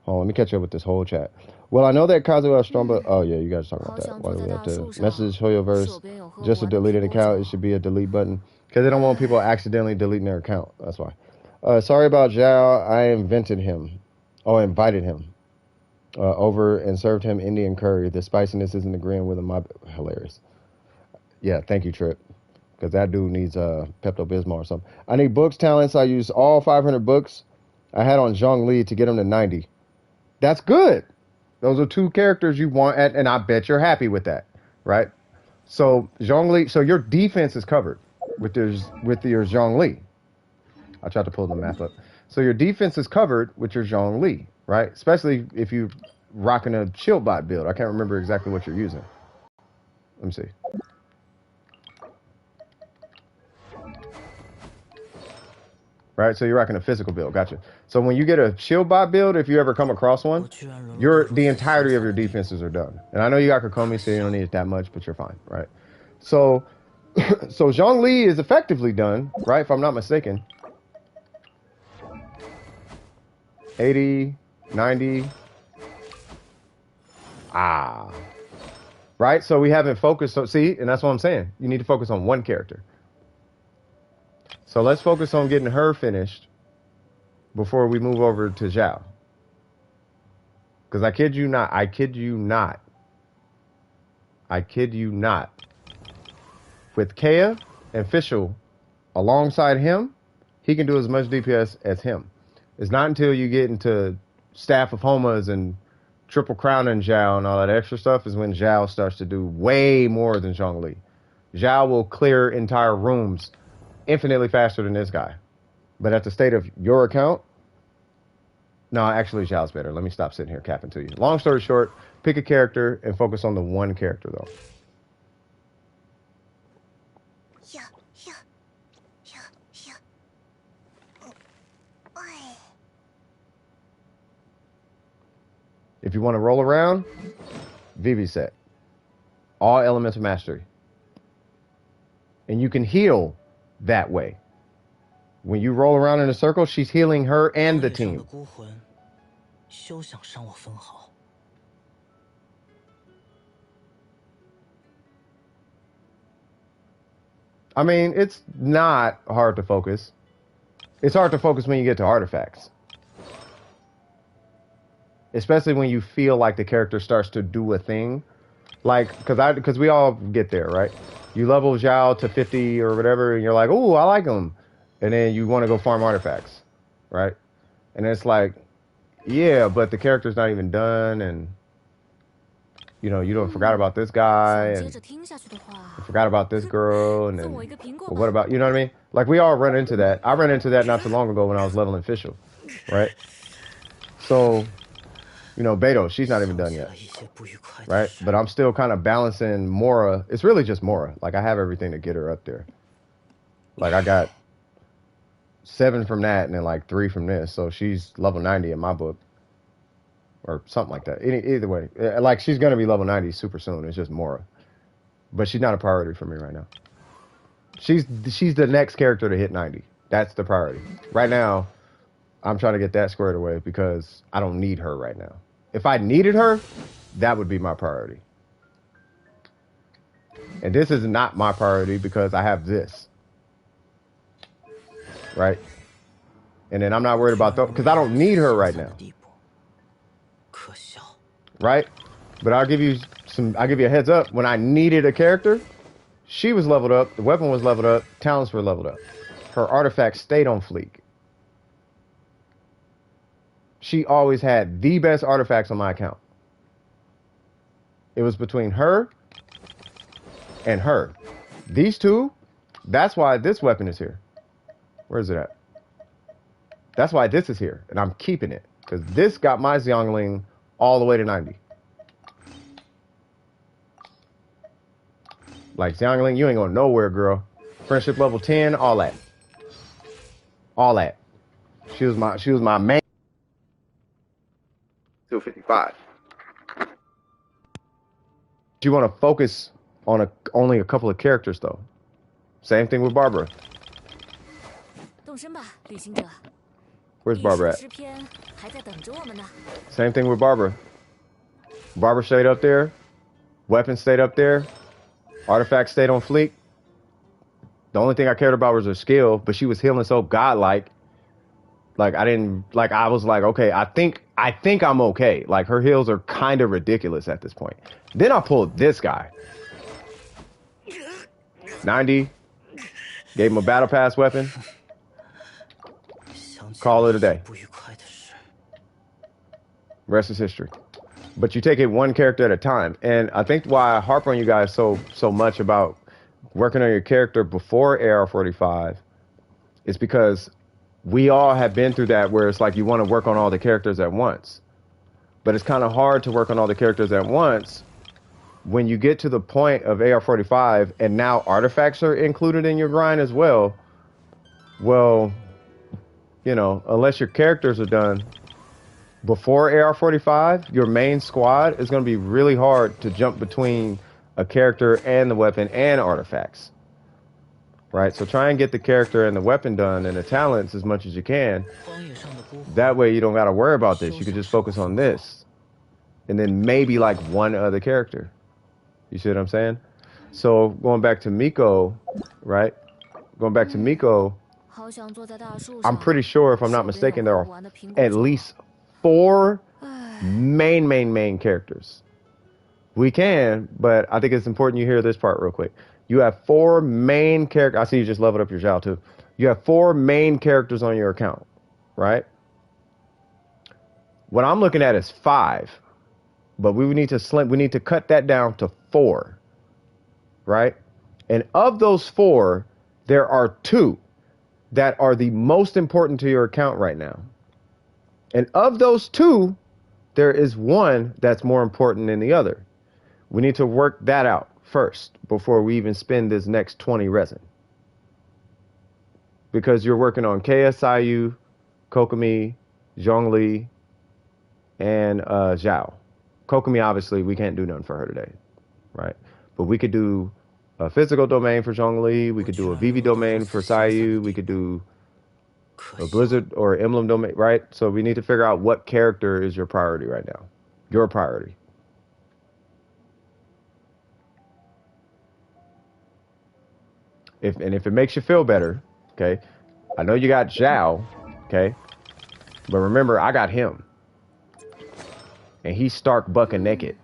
on, let me catch up with this whole chat. Well, I know that Kazuha is strong, but... Oh, yeah, you guys talking about that. Why do we have to message Hoyoverse just to delete an account? It should be a delete button. Because they don't want people accidentally deleting their account. That's why. Sorry about Zhao. I invited him over and served him Indian curry. The spiciness isn't agreeing with him. Hilarious. Yeah, thank you, Trip. Because that dude needs Pepto-Bismol or something. I need books, talents. I used all 500 books I had on Zhongli to get him to 90. That's good. Those are 2 characters you want, and I bet you're happy with that, right? So Zhongli, so your defense is covered with your Zhongli. I tried to pull the map up. So your defense is covered with your Zhongli, right? Especially if you're rocking a shield bot build. I can't remember exactly what you're using. Let me see. Right, so you're rocking a physical build. Gotcha. So when you get a shield bot build, if you ever come across one, the entirety of your defenses are done. And I know you got Kokomi, so you don't need it that much, but you're fine, right? So, so Zhongli is effectively done, right? If I'm not mistaken. 80, 90. Right? So we haven't focused. So see, and that's what I'm saying. You need to focus on one character. So let's focus on getting her finished before we move over to Zhao. Because I kid you not. With Kea and Fischl alongside him, he can do as much DPS as him. It's not until you get into Staff of Homas and Triple Crown and Zhao and all that extra stuff is when Zhao starts to do way more than Zhongli. Zhao will clear entire rooms infinitely faster than this guy. But at the state of your account, no, actually Zhao's better. Let me stop sitting here capping to you. Long story short, pick a character and focus on the one character, though. If you want to roll around, Vivi set. All elemental mastery. And you can heal that way. When you roll around in a circle, she's healing her and the team. I mean, it's not hard to focus. It's hard to focus when you get to artifacts. especially when you feel like the character starts to do a thing. Like, because we all get there, right? You level Zhao to 50 or whatever, and you're like, oh, I like him. And then you want to go farm artifacts, right? And it's like, yeah, but the character's not even done, and you don't forgot about this guy, and you forgot about this girl, and then well, what about, you know what I mean? Like, we all run into that. I ran into that not too long ago when I was leveling Fischl, right? So, Beto, she's not even done yet, right? But I'm still kind of balancing Mora. It's really just Mora. Like, I have everything to get her up there. Like, I got 7 from that and then like 3 from this. So she's level 90 in my book. Or something like that. Either way. Like, she's going to be level 90 super soon. It's just Mora. But she's not a priority for me right now. She's the next character to hit 90. That's the priority. Right now, I'm trying to get that squared away because I don't need her right now. If I needed her, that would be my priority. And this is not my priority because I have this. Right? And then I'm not worried about that because I don't need her right now. Right? But I'll give you a heads up. When I needed a character, she was leveled up, the weapon was leveled up, talents were leveled up. Her artifacts stayed on fleek. She always had the best artifacts on my account. It was between her and her. These two, that's why this weapon is here. Where is it at? That's why this is here, and I'm keeping it. Because this got my Xiangling all the way to 90. Like, Xiangling, you ain't going nowhere, girl. Friendship level 10, all that. All that. She was my main. Still 55. You want to focus on only a couple of characters, though. Same thing with Barbara. Where's Barbara at? Same thing with Barbara. Barbara stayed up there. Weapons stayed up there. Artifacts stayed on fleek. The only thing I cared about was her skill, but she was healing so godlike. Like, I was like, okay, I think I'm okay. Like, her heals are kind of ridiculous at this point. Then I pulled this guy. 90. Gave him a battle pass weapon. Call it a day. Rest is history. But you take it one character at a time. And I think why I harp on you guys so much about working on your character before AR45 is because we all have been through that where it's like you want to work on all the characters at once. But it's kind of hard to work on all the characters at once when you get to the point of AR45 and now artifacts are included in your grind as well. Well, unless your characters are done before AR45, your main squad is going to be really hard to jump between a character and the weapon and artifacts. Right? So try and get the character and the weapon done and the talents as much as you can. That way you don't got to worry about this. You can just focus on this. And then maybe like one other character. You see what I'm saying? So going back to Miko, right? Going back to Miko, I'm pretty sure, if I'm not mistaken, there are at least 4 main characters. We can, but I think it's important you hear this part real quick. You have 4 main characters. I see you just leveled up your Zhao too. You have 4 main characters on your account, right? What I'm looking at is 5, but we need to cut that down to 4, right? And of those 4, there are 2 that are the most important to your account right now. And of those 2, there is 1 that's more important than the other. We need to work that out first before we even spend this next 20 resin. Because you're working on KSIU, Kokomi, Zhongli, and Zhao. Kokomi, obviously, we can't do nothing for her today, right? But we could do a physical domain for Zhongli. We could do a VV domain for Sayu. We could do a Blizzard or Emblem domain, right? So we need to figure out what character is your priority right now. Your priority. If it makes you feel better, okay? I know you got Zhao, okay? But remember, I got him. and he's stark bucking naked.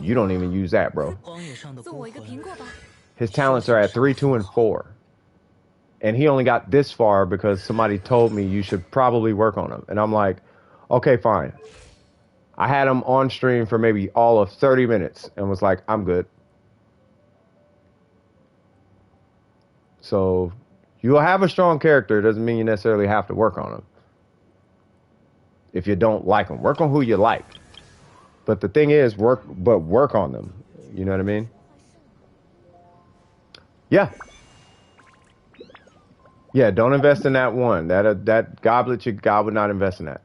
You don't even use that, bro. 荒野上的孤魂， His talents are at 3, 2, and 4. And he only got this far because somebody told me you should probably work on him. And I'm like, okay, fine. I had him on stream for maybe all of 30 minutes and was like, I'm good. So you'll have a strong character. Doesn't mean you necessarily have to work on him. If you don't like him, work on who you like. But the thing is, work on them. You know what I mean? Yeah. Yeah, don't invest in that one. That goblet, God would not invest in that.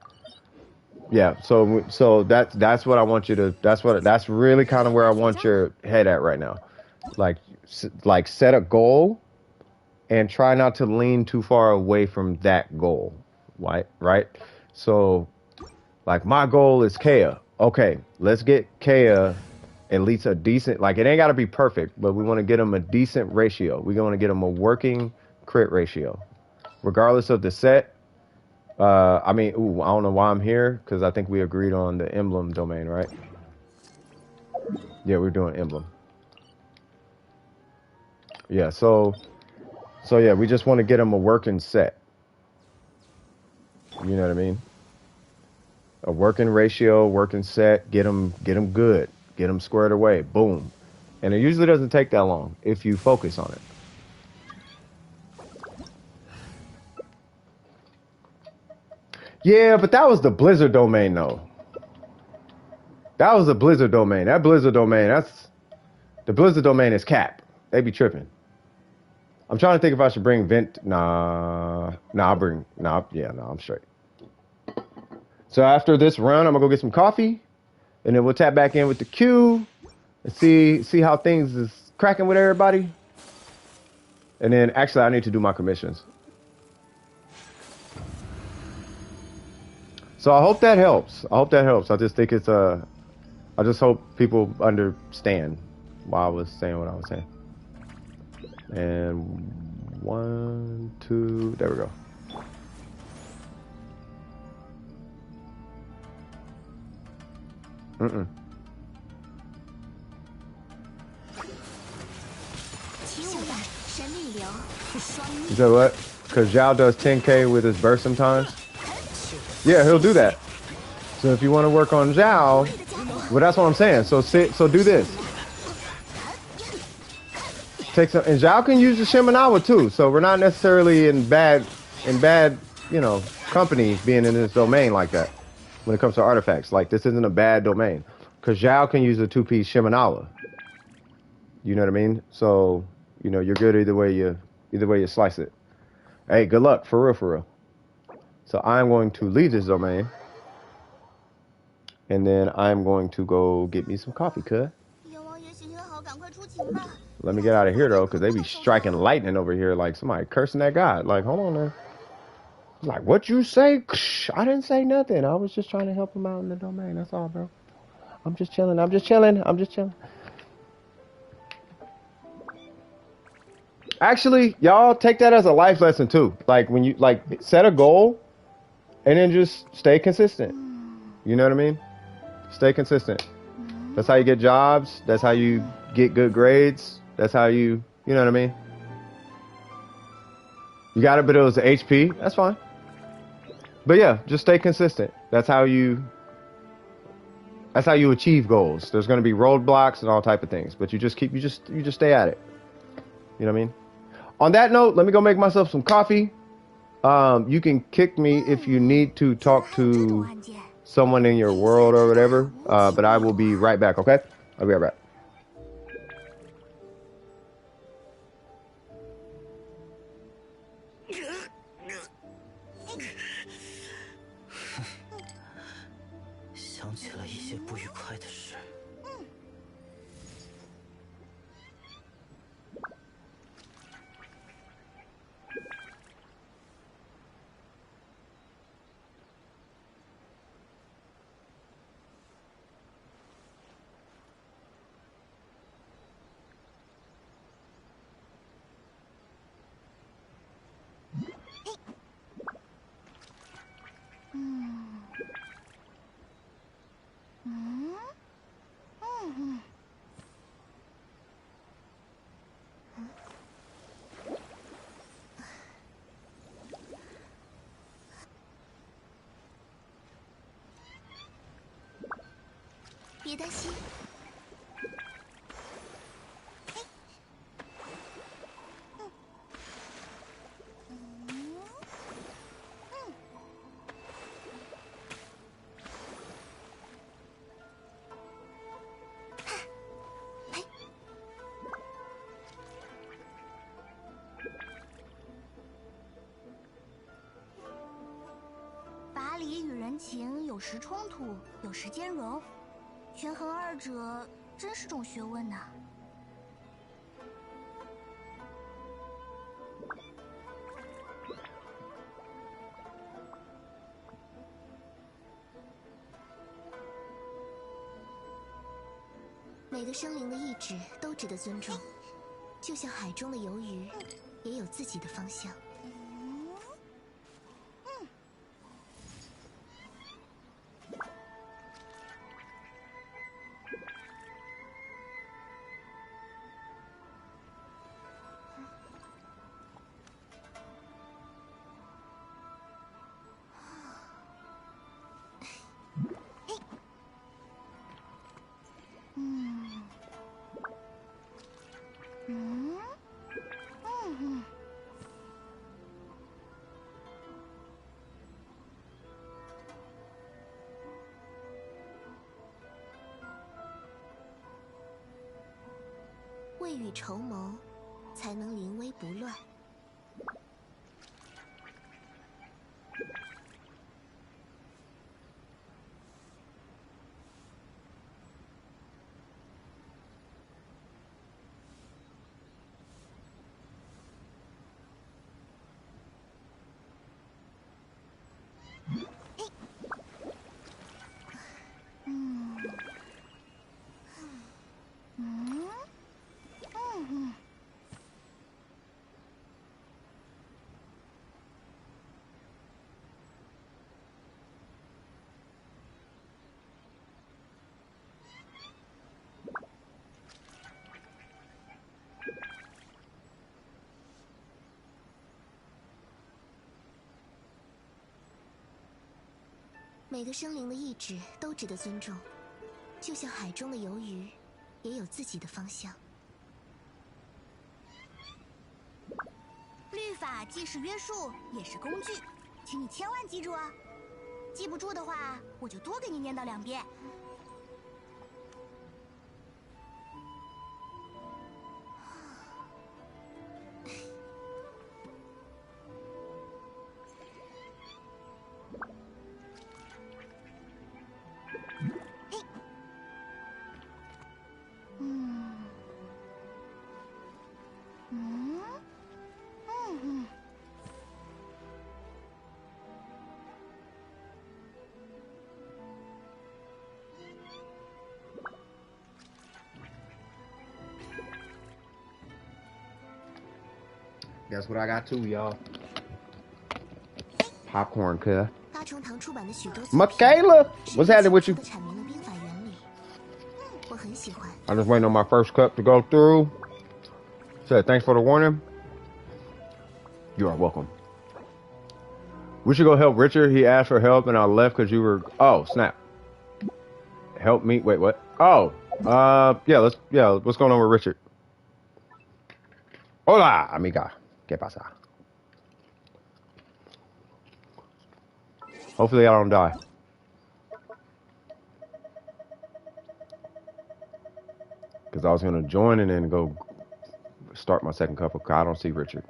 Yeah, so that's what I want you to. That's really kind of where I want your head at right now. Like set a goal, and try not to lean too far away from that goal. Right? So, like my goal is Kea. Okay, let's get Kea at least a decent. Like it ain't got to be perfect, but we want to get him a decent ratio. We want to get him a working crit ratio, regardless of the set. I mean, I don't know why I'm here, because I think we agreed on the emblem domain, right? Yeah, we're doing emblem. Yeah, so yeah, we just want to get him a working set. You know what I mean? A working ratio, working set, get him good, get him squared away, boom. And it usually doesn't take that long if you focus on it. Yeah, but that was the Blizzard domain, though. That was the Blizzard domain. That Blizzard domain, the Blizzard domain is cap. They be tripping. I'm trying to think if I should bring Vent. I'm straight. So after this run, I'm gonna go get some coffee, and then we'll tap back in with the queue and see how things is cracking with everybody. And then actually, I need to do my commissions. So I hope that helps. I just think it's I just hope people understand why I was saying what I was saying. And 1, 2, there we go. You said what? Because Zhao does 10K with his burst sometimes? Yeah, he'll do that. So if you want to work on Zhao, well, that's what I'm saying. So do this. Take some, and Zhao can use the Shimenawa too. So we're not necessarily in bad, company being in this domain like that. When it comes to artifacts, like this isn't a bad domain, because Zhao can use a 2-piece Shimenawa. You know what I mean? So you're good either way you slice it. Hey, good luck for real. So I'm going to leave this domain, and then I'm going to go get me some coffee, cuz. Let me get out of here though, because they be striking lightning over here like somebody cursing that god. Like, hold on there. Like, what you say? I didn't say nothing. I was just trying to help him out in the domain. That's all, bro. I'm just chilling. Actually, y'all take that as a life lesson too. Like when you set a goal and then just stay consistent. You know what I mean? Stay consistent. That's how you get jobs. That's how you get good grades. That's how you know what I mean? You got it, but it was HP. That's fine. But yeah, just stay consistent. That's how you achieve goals. There's going to be roadblocks and all type of things, but you just stay at it. You know what I mean? On that note, let me go make myself some coffee. You can kick me if you need to talk to someone in your world or whatever. But I will be right back, okay? I'll be right back. 别担心。法理与人情有时冲突，有时兼容，权衡二者真是种学问呐。每个生灵的意志都值得尊重，就像海中的游鱼，也有自己的方向。未雨绸缪，才能临危不乱。每个生灵的意志都值得尊重，就像海中的游鱼，也有自己的方向。律法既是约束，也是工具，请你千万记住啊！记不住的话，我就多给你念叨2遍。Guess what I got too, y'all? Popcorn, cuz. 大成堂出版的许多 Michaela, what's happening with you? 阐明了兵法原理，我很喜欢。 I'm just waiting on my first cup to go through. Said thanks for the warning. You are welcome. We should go help Richard. He asked for help and I left because you were. Oh snap! Help me. Wait, what? Oh, yeah. What's going on with Richard? Hola, amiga. ¿Qué pasa? Hopefully I don't die. Because I was going to join and then go start my second cup of coffee. I don't see Richard.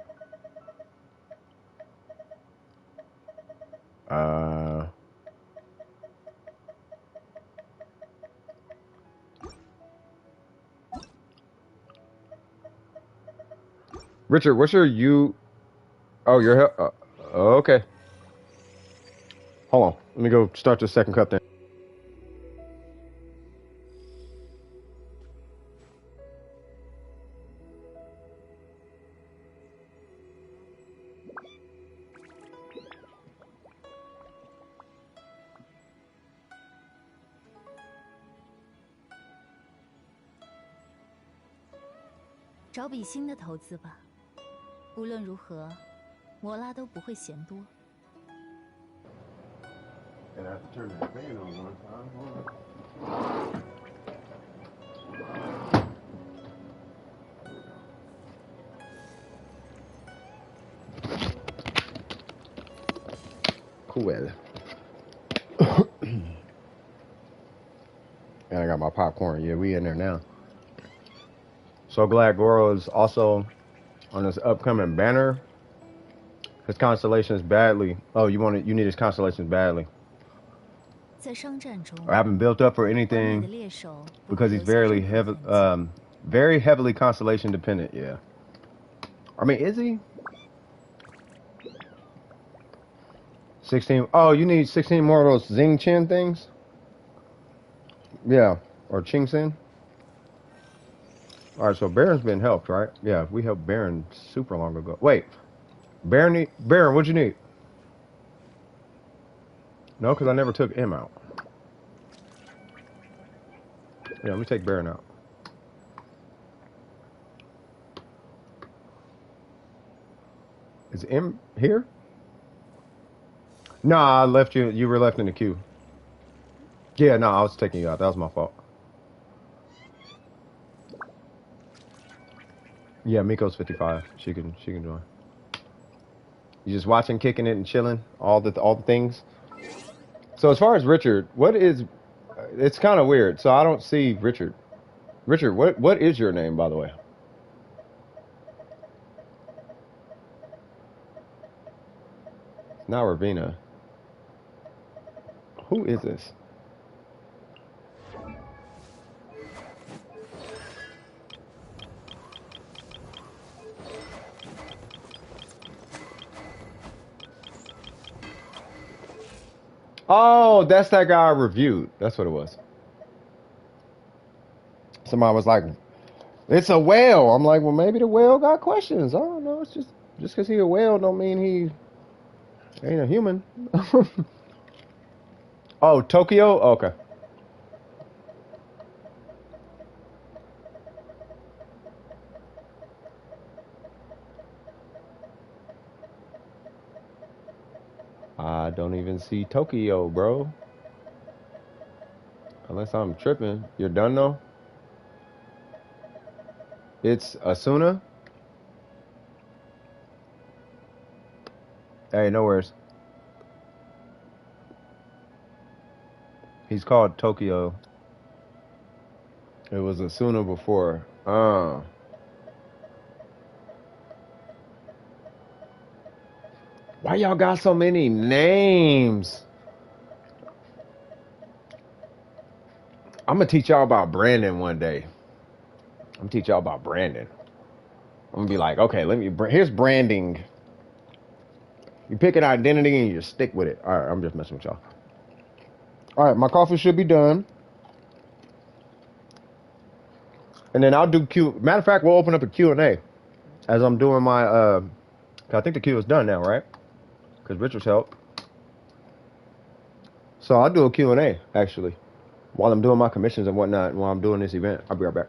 Richard, what's your you? Oh, your okay. Hold on. Let me go start the second cup then. "找笔新的投资吧，无论如何，摩拉都不会嫌多。" And I have to turn the fan on one time. Cool. And I got my popcorn. Yeah, we in there now. So glad Goro is also on this upcoming banner. His constellations badly. Oh, you need his constellations badly. 在商战中， I haven't built up for 完美的 anything 猎手不会 because 留 he's 下任何痕迹。 very heavily constellation dependent. Yeah. I mean, is he? 16. Oh, you need 16 more of those Zing Chen things? Yeah. Or Ching Sin? Alright, so Baron's been helped, right? Yeah, we helped Baron super long ago. Wait. Baron, what'd you need? No, because I never took him out. Yeah, let me take Baron out. Is M here? Nah, I left you. You were left in the queue. Yeah, no, I was taking you out. That was my fault. Yeah, Miko's 55. She can join. You just watching, kicking it, and chilling. All the things. So as far as Richard, what is? It's kind of weird. So I don't see Richard. Richard, what is your name, by the way? Not Ravina. Who is this? Oh, that's that guy I reviewed. That's what it was. Somebody was like, "It's a whale." I'm like, "Well, maybe the whale got questions." I don't know. It's just because he a whale don't mean he ain't a human. Oh, Tokyo? Okay. I don't even see Tokyo, bro. Unless I'm tripping. You're done though? It's Asuna? Hey, no worries. He's called Tokyo. It was Asuna before. Why y'all got so many names? I'm gonna teach y'all about Brandon one day. I'm gonna teach y'all about Brandon. I'm gonna be like, okay, here's branding. You pick an identity and you stick with it. All right, I'm just messing with y'all. All right, my coffee should be done. And then I'll do Q. Matter of fact, we'll open up a Q&A as I'm doing my, I think the queue is done now, right? Because Richard's helped. So I'll do a Q&A, actually, while I'm doing my commissions and whatnot, while I'm doing this event. I'll be right back.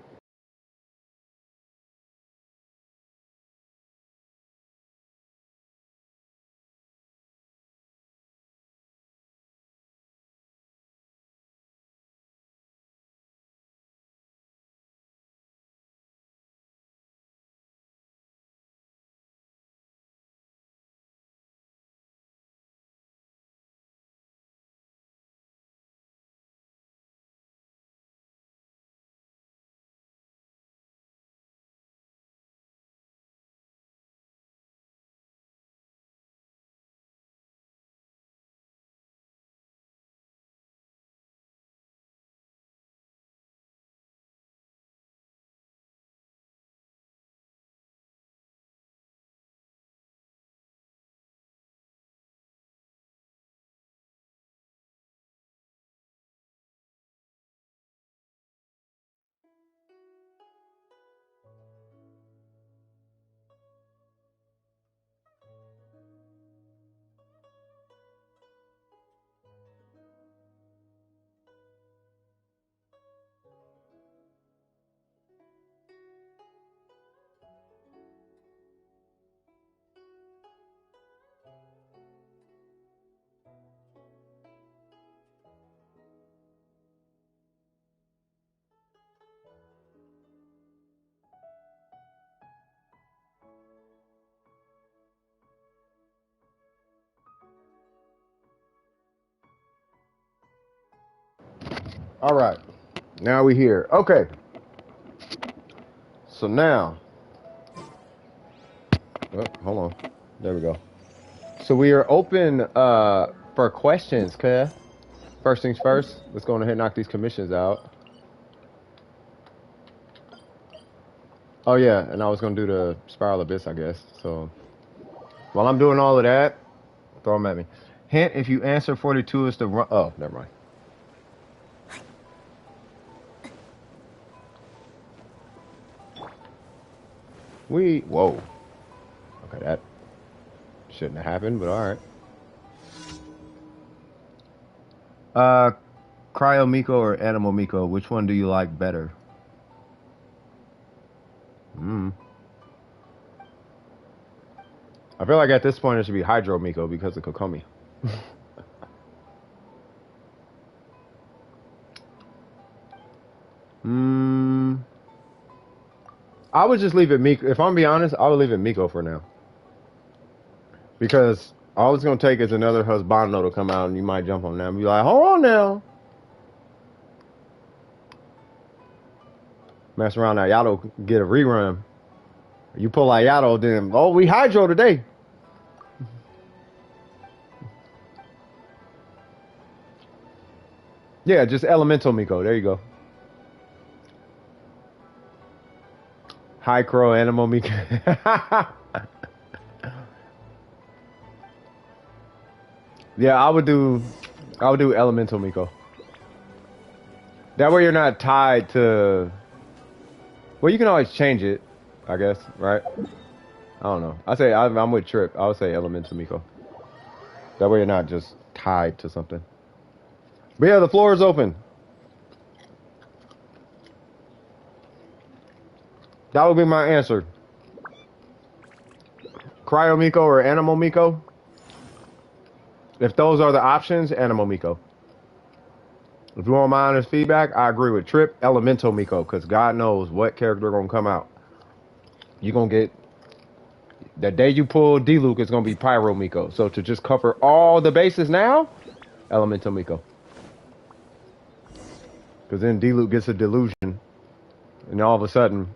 All right. Now we here. Okay. So now. Oh, hold on. There we go. So we are open for questions, cuz. First things first, let's go ahead and knock these commissions out. Oh yeah, and I was gonna do the Spiral Abyss, I guess. So while I'm doing all of that, throw them at me. Hint, if you answer 42 is the run. Oh, never mind. Whoa. Okay, that shouldn't have happened, but all right. Cryo Miko or Animal Miko, which one do you like better? I feel like at this point it should be Hydro Miko because of Kokomi. I would just leave it Miko. If I'm being honest, I would leave it Miko for now. Because all it's going to take is another Husbando to come out and you might jump on that and be like, hold on now. Mess around now, Yato get a rerun. You pull like Yato, then, oh, we Hydro today. Yeah, just Elemental Miko. There you go. High Crow Animal Miko. Yeah, I would do Elemental Miko. That way you're not tied to. Well, you can always change it, I guess, right? I don't know. I'm with Trip. I would say Elemental Miko. That way you're not just tied to something. But yeah, the floor is open. That would be my answer. Cryo Miko or Animal Miko? If those are the options, Animal Miko. If you want my honest feedback, I agree with Trip, Elemental Miko, because God knows what character gonna come out. You're gonna get the day you pull D-Luke, it's gonna be Pyro Miko. So to just cover all the bases now, Elemental Miko. Because then D-Luke gets a delusion, and all of a sudden,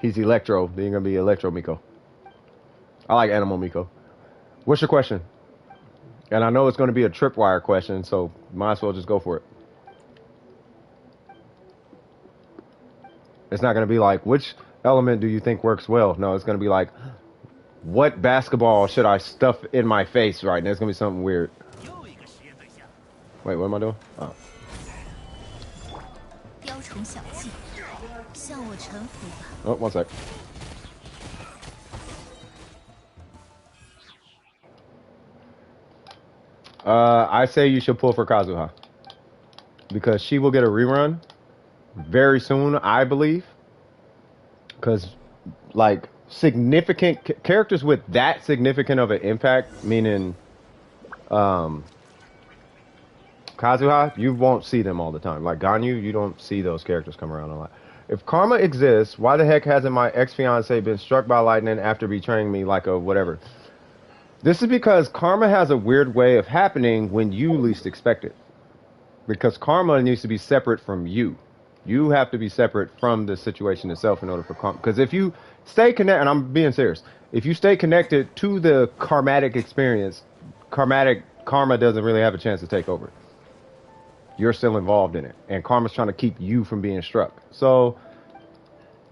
he's Electro. Then you're gonna be Electro Miko. I like Animal Miko. What's your question? And I know it's gonna be a tripwire question, so might as well just go for it. It's not gonna be like, which element do you think works well? No, it's gonna be like, what basketball should I stuff in my face right now? It's gonna be something weird. Wait, what am I doing? Oh. Oh, one sec. I say you should pull for Kazuha. Because she will get a rerun very soon, I believe. Because, like, significant characters with that significant of an impact, meaning Kazuha, you won't see them all the time. Like Ganyu, you don't see those characters come around a lot. If karma exists, why the heck hasn't my ex-fiance been struck by lightning after betraying me like a whatever? This is because karma has a weird way of happening when you least expect it. Because karma needs to be separate from you. You have to be separate from the situation itself in order for karma. Because if you stay connected, and I'm being serious, if you stay connected to the karmatic experience, karma doesn't really have a chance to take over. You're still involved in it. And karma's trying to keep you from being struck. So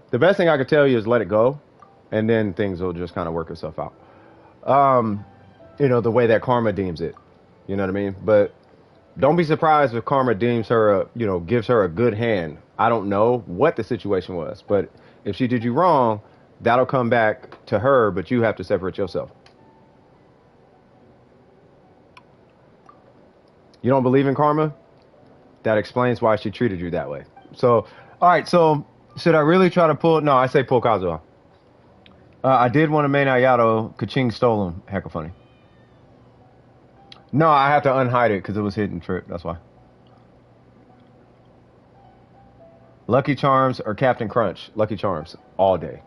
the best thing I could tell you is let it go. And then things will just kind of work itself out. You know, the way that karma deems it. You know what I mean? But don't be surprised if karma deems her, gives her a good hand. I don't know what the situation was, but if she did you wrong, that'll come back to her, but you have to separate yourself. You don't believe in karma? That explains why she treated you that way. So, all right, so should I really try to pull? No, I say pull Kazuha. I did want to main Ayato. Kaching stole him. Heck of funny. No, I have to unhide it because it was hidden Trip. That's why. Lucky Charms or Captain Crunch? Lucky Charms all day.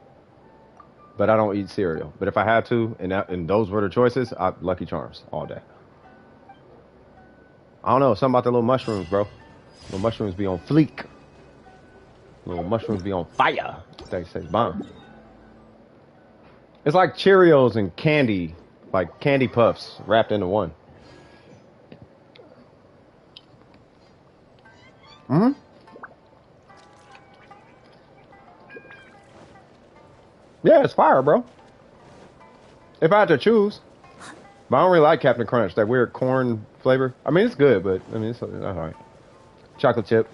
But I don't eat cereal. But if I had to, and those were the choices, Lucky Charms all day. I don't know. Something about the little mushrooms, bro. Little mushrooms be on fleek. Little mushrooms be on fire. They say bomb. It's like Cheerios and candy, like candy puffs wrapped into one. Hmm? Yeah, it's fire, bro. If I had to choose. But I don't really like Captain Crunch, that weird corn flavor. I mean, it's good, but I mean, it's alright. Chocolate chip.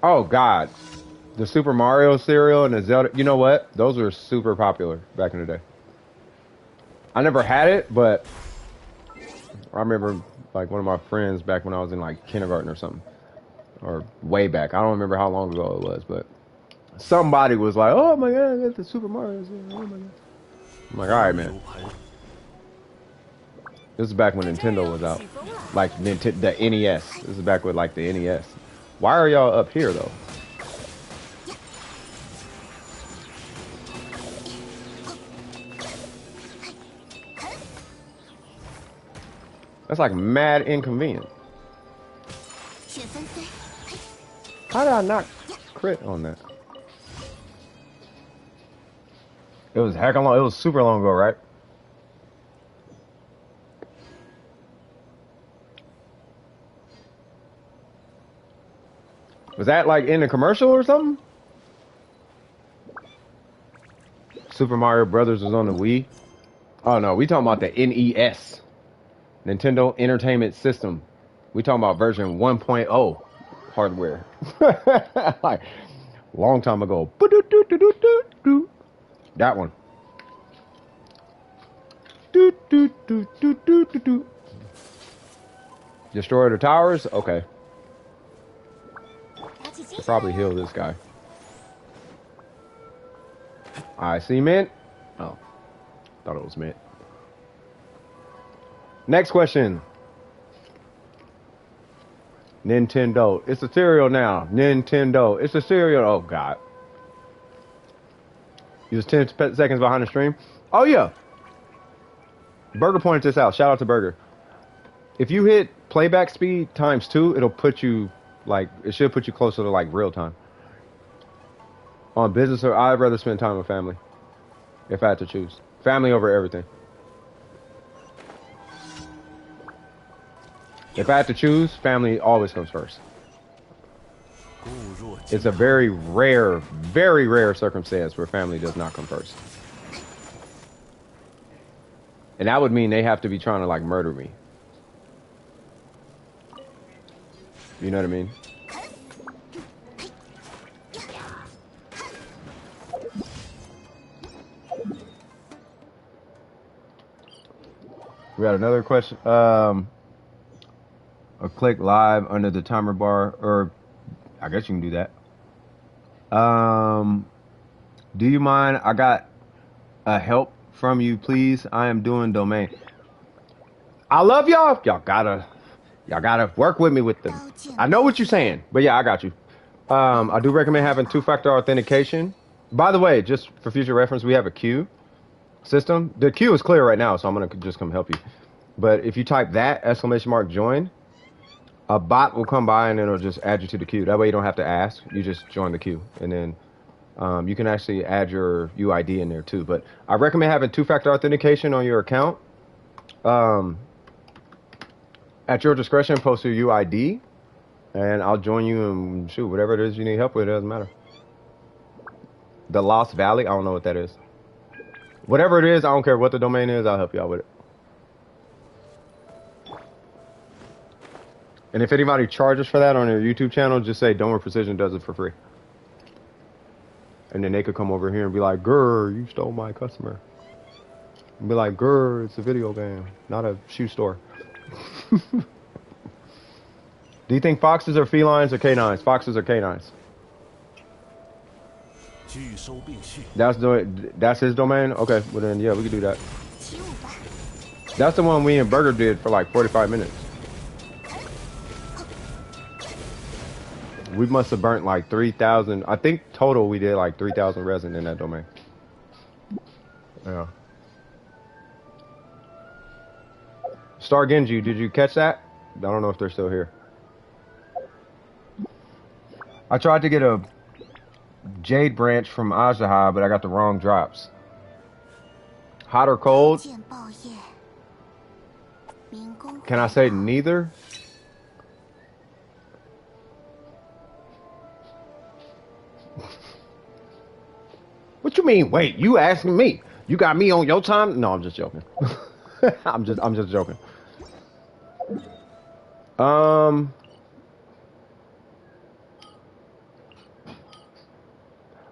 Oh, God. The Super Mario cereal and the Zelda. You know what? Those were super popular back in the day. I never had it, but I remember, like, one of my friends back when I was in, like, kindergarten or something. Or way back. I don't remember how long ago it was, but somebody was like, oh my God, that's the Super Mario. Oh my God. I'm like, alright, man. This is back when Nintendo was out. Like, the NES. This is back with, like, the NES. Why are y'all up here, though? That's, like, mad inconvenient. How did I not crit on that? It was heck long. It was super long ago, right? Was that like in the commercial or something? Super Mario Brothers was on the Wii. Oh no, we talking about the NES, Nintendo Entertainment System. We talking about version 1.0 hardware. Like long time ago. That one. Destroy the towers? Okay. Should probably heal this guy. I see mint. Oh. Thought it was mint. Next question. Nintendo. It's a cereal now. Nintendo. It's a cereal. Oh, God. You was 10 seconds behind the stream. Oh, yeah. Burger pointed this out. Shout out to Burger. If you hit playback speed ×2, it'll put you, like, it should put you closer to, like, real time. On business, or I'd rather spend time with family. If I had to choose. Family over everything. If I had to choose, family always comes first. It's a very rare circumstance where family does not come first. And that would mean they have to be trying to, like, murder me. You know what I mean? We got another question. Or click live under the timer bar, or I guess you can do that. Do you mind? I got a help from you, please. I am doing domain. I love y'all. Y'all gotta work with me with them. I know what you're saying, but yeah, I got you. I do recommend having two-factor authentication. By the way, just for future reference, we have a queue system. The queue is clear right now, so I'm gonna just come help you. But if you type that !join, a bot will come by and it'll just add you to the queue. That way you don't have to ask. You just join the queue, and then you can actually add your UID in there too. But I recommend having two-factor authentication on your account. At your discretion, post your UID, and I'll join you and shoot whatever it is you need help with. It doesn't matter. The Lost Valley, I don't know what that is. Whatever it is, I don't care what the domain is. I'll help you out with it. And if anybody charges for that on their YouTube channel, just say Domer Precision does it for free. And then they could come over here and be like, "Grr, you stole my customer." And be like, "Grr, it's a video game, not a shoe store." Do you think foxes are felines or canines? Foxes or canines? That's his domain? Okay, well then, yeah, we can do that. That's the one we and Burger did for like 45 minutes. We must have burnt like 3,000. I think total we did like 3,000 resin in that domain. Yeah. Star Genji, did you catch that? I don't know if they're still here. I tried to get a Jade branch from Azaha, but I got the wrong drops. Hot or cold? Can I say neither? What you mean? Wait, you asking me? You got me on your time? No, I'm just joking. I'm just joking. I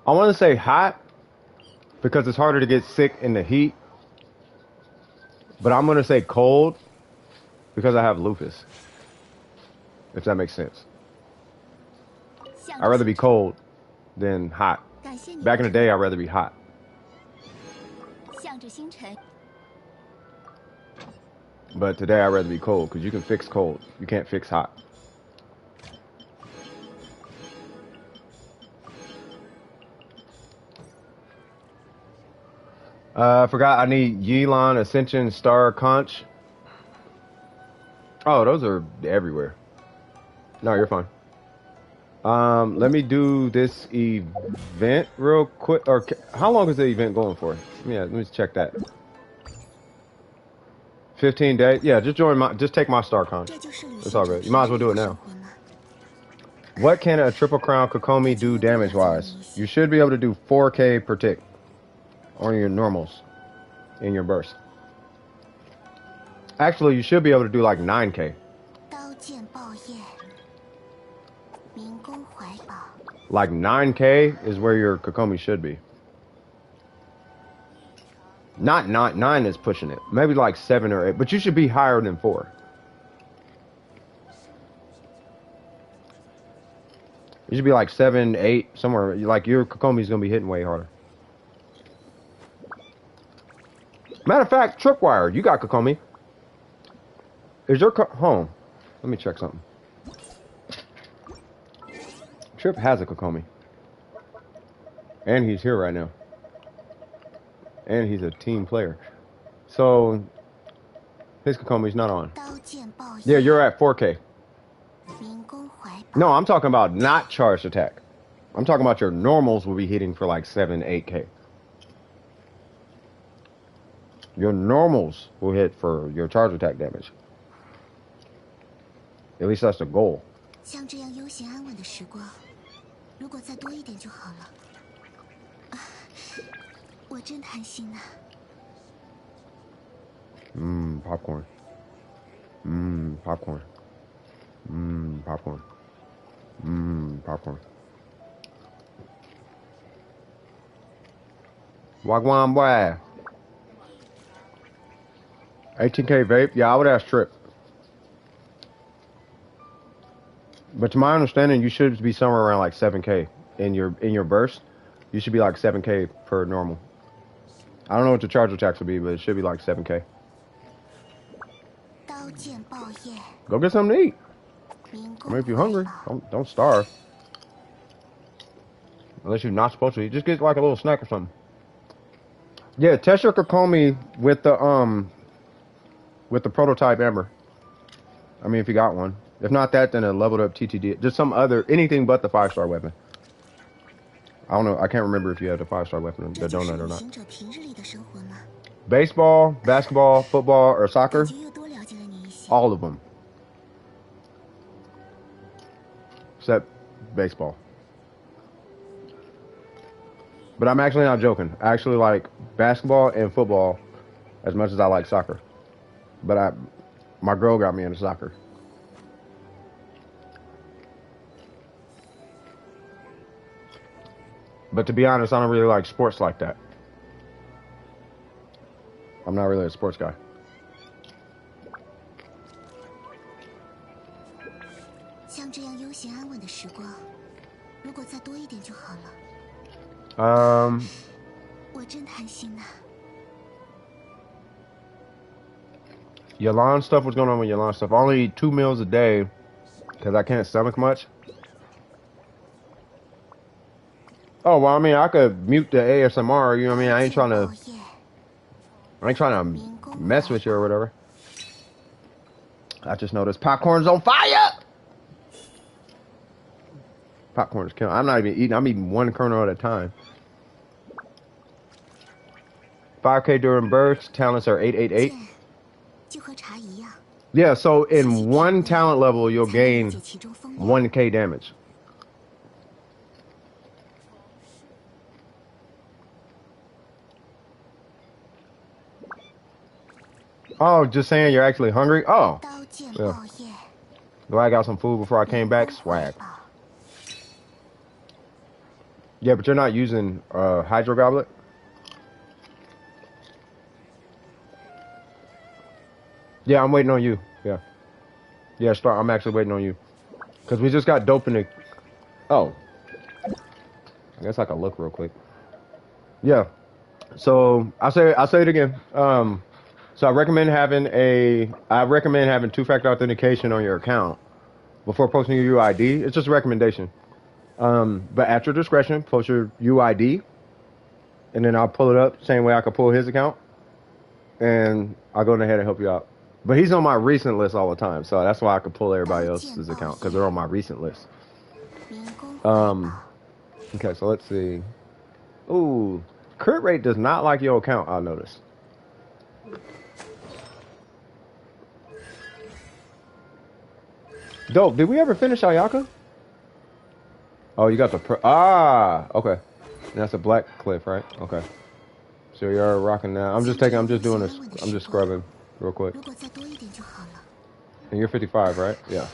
want to say hot because it's harder to get sick in the heat. But I'm going to say cold because I have lupus. If that makes sense. I'd rather be cold than hot. Back in the day, I'd rather be hot. But today, I'd rather be cold because you can fix cold. You can't fix hot. I forgot I need Yelan, Ascension, Star, Conch. Oh, those are everywhere. No, you're fine. Let me do this event real quick. Or how long is the event going for? Yeah, let me check that. 15 days. Yeah, just take my Star Conch. It's all good. You might as well do it now. What can a Triple Crown Kokomi do damage-wise? You should be able to do 4K per tick on your normals in your burst. Actually, you should be able to do like 9K. Like 9K is where your Kokomi should be. Not 9 is pushing it. Maybe like 7 or 8, but you should be higher than 4. You should be like 7, 8, somewhere. Like your Kokomi's gonna be hitting way harder. Matter of fact, Tripwire, you got Kokomi. Is your home? Let me check something. Trip has a Kokomi. And he's here right now. And he's a team player. So, his Kokomi's not on. Yeah, you're at 4K. No, I'm talking about not charged attack. I'm talking about your normals will be hitting for like 7, 8K. Your normals will hit for your charge attack damage. At least that's the goal. Popcorn. Popcorn. Popcorn. Popcorn. Wagwan boy. 18K vape? Yeah, I would ask Trip. But to my understanding, you should be somewhere around like 7K in your burst. You should be like 7K per normal. I don't know what the charge attacks will be, but it should be like 7K. Go get something to eat. I mean, if you're hungry, don't starve. Unless you're not supposed to eat, just get like a little snack or something. Yeah, test your Kokomi with the prototype Ember. I mean, if you got one. If not that, then a leveled up TTD. Just some other, anything but the 5-star weapon. I don't know. I can't remember if you have the 5-star weapon, the donut or not. Baseball, basketball, football, or soccer? All of them. Except baseball. But I'm actually not joking. I actually like basketball and football as much as I like soccer. But my girl got me into soccer. But to be honest, I don't really like sports like that. I'm not really a sports guy. Yelan stuff, what's going on with Yelan stuff? I only eat 2 meals a day because I can't stomach much. Oh, well, I mean, I could mute the ASMR, you know what I mean? I ain't trying to mess with you or whatever. I just noticed popcorn's on fire. Popcorn is killing. I'm not even eating. I'm eating one kernel at a time. 5K during bursts. Talents are 888. 就和茶一样， Yeah, so in one talent level, you'll gain 1K damage. Oh, just saying you're actually hungry? Oh, 刀剑 yeah. 爆焰， Glad I got some food before I came back. Swag. Yeah, but you're not using Hydro Goblet? Yeah, I'm waiting on you. Yeah. Yeah, start. I'm actually waiting on you. Because we just got dope in the... Oh. I guess I can look real quick. Yeah. So, I'll say it again. So I recommend having two-factor authentication on your account before posting your UID. It's just a recommendation. But at your discretion, post your UID, and then I'll pull it up same way I could pull his account, and I'll go ahead and help you out. But he's on my recent list all the time, so that's why I could pull everybody else's account, because they're on my recent list. 民工怀抱， Okay, so let's see. Ooh, crit rate does not like your account, I noticed. Dope, did we ever finish Ayaka? Oh, you got the okay. That's a black cliff, right? Okay. So you're rocking now. I'm just doing this. I'm just scrubbing real quick. 如果再多一点就好了。 And you're 55, right? Yeah.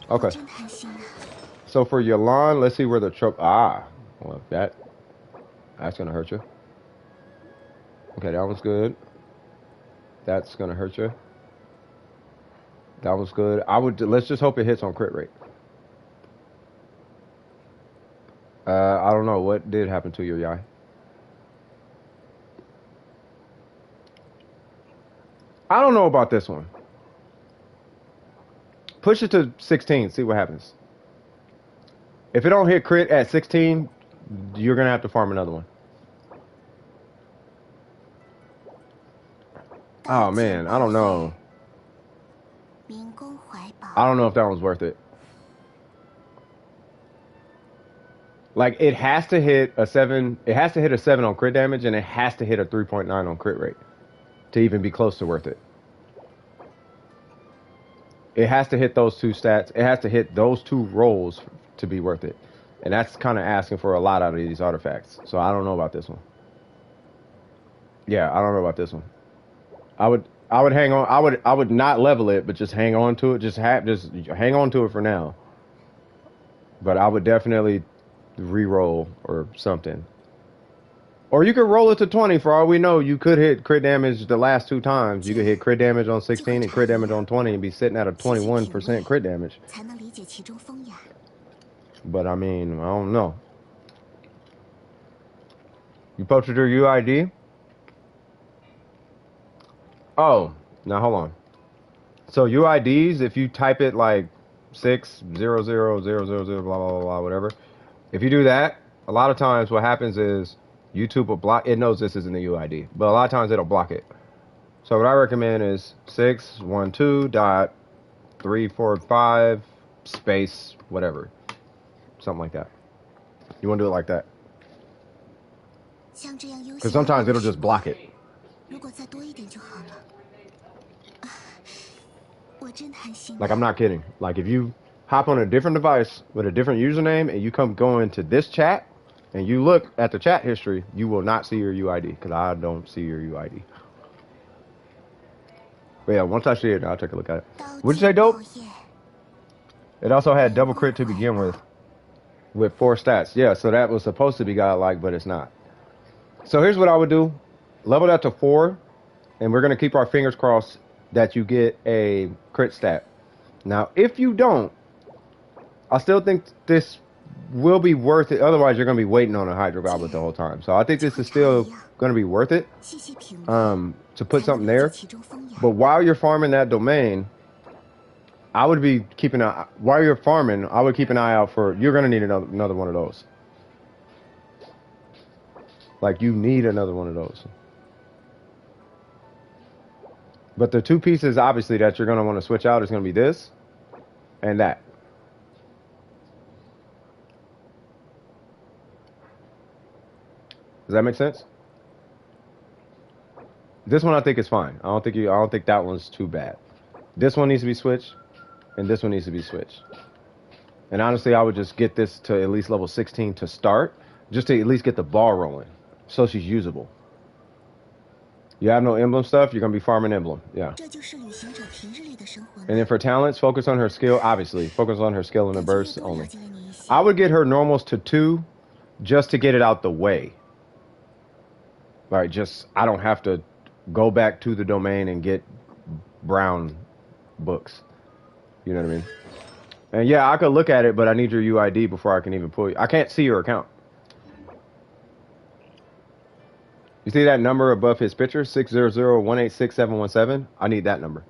我 Okay. 真贪心啊！ So for Yalan, let's see where the trope. Well, that's gonna hurt you. Okay, that one's good. That's gonna hurt you. That was good. Let's just hope it hits on crit rate. I don't know what did happen to your eye. I don't know about this one. Push it to 16, see what happens. If it don't hit crit at 16, you're gonna have to farm another one. Oh man, I don't know. 民工怀抱， I don't know if that one's worth it. Like it has to hit a 7. It has to hit a 7 on crit damage, and it has to hit a 3.9 on crit rate to even be close to worth it. It has to hit those two stats. It has to hit those two rolls to be worth it, and that's kind of asking for a lot out of these artifacts. So I don't know about this one. Yeah, I don't know about this one. I would hang on. I would not level it, but just hang on to it. Just hang on to it for now. But I would definitely re-roll or something. Or you could roll it to 20 for all we know. You could hit crit damage the last 2 times. You could hit crit damage on 16 and crit damage on 20 and be sitting at a 21% crit damage. 才能理解其中风雅。 But I mean, I don't know. You posted your UID? Oh, now hold on. So UIDs, if you type it like 6000000 blah blah blah whatever, if you do that, a lot of times what happens is YouTube will block. It knows this isn't the UID, but a lot of times it'll block it. So what I recommend is 612.345 space whatever, something like that. You want to do it like that 像这样悠闲。 because sometimes it'll just block it. 如果再多一点就好了。我真贪心。 Like I'm not kidding. Like if you hop on a different device with a different username and you go into this chat and you look at the chat history, you will not see your UID because I don't see your UID. But yeah, once I see it, I'll take a look at it. 刀 What'd you say, 剑爆 dope? 焰， It also had double crit to begin with 4 stats. Yeah, so that was supposed to be godlike, but it's not. So here's what I would do. Level that to 4, and we're going to keep our fingers crossed that you get a crit stat. Now, if you don't, I still think this will be worth it. Otherwise, you're going to be waiting on a Hydro Goblet the whole time. So I think this is still going to be worth it 细细品味， to put 才能 something 理解 there. 其中风雅。 But while you're farming that domain, I would be keeping while you're farming, I would keep an eye out for, you're going to need another one of those. Like you need another one of those. But the two pieces, obviously, that you're going to want to switch out is going to be this and that. Does that make sense? This one I think is fine. I don't think that one's too bad. This one needs to be switched, and this one needs to be switched. And honestly, I would just get this to at least level 16 to start, just to at least get the ball rolling, so she's usable. You have no emblem stuff, you're going to be farming emblem. Yeah. And then for talents, focus on her skill. Obviously, focus on her skill and the burst only. I would get her normals to 2 just to get it out the way. Like, just, I don't have to go back to the domain and get brown books. You know what I mean? And yeah, I could look at it, but I need your UID before I can even pull you. I can't see your account. You see that number above his picture? 600186717? I need that number.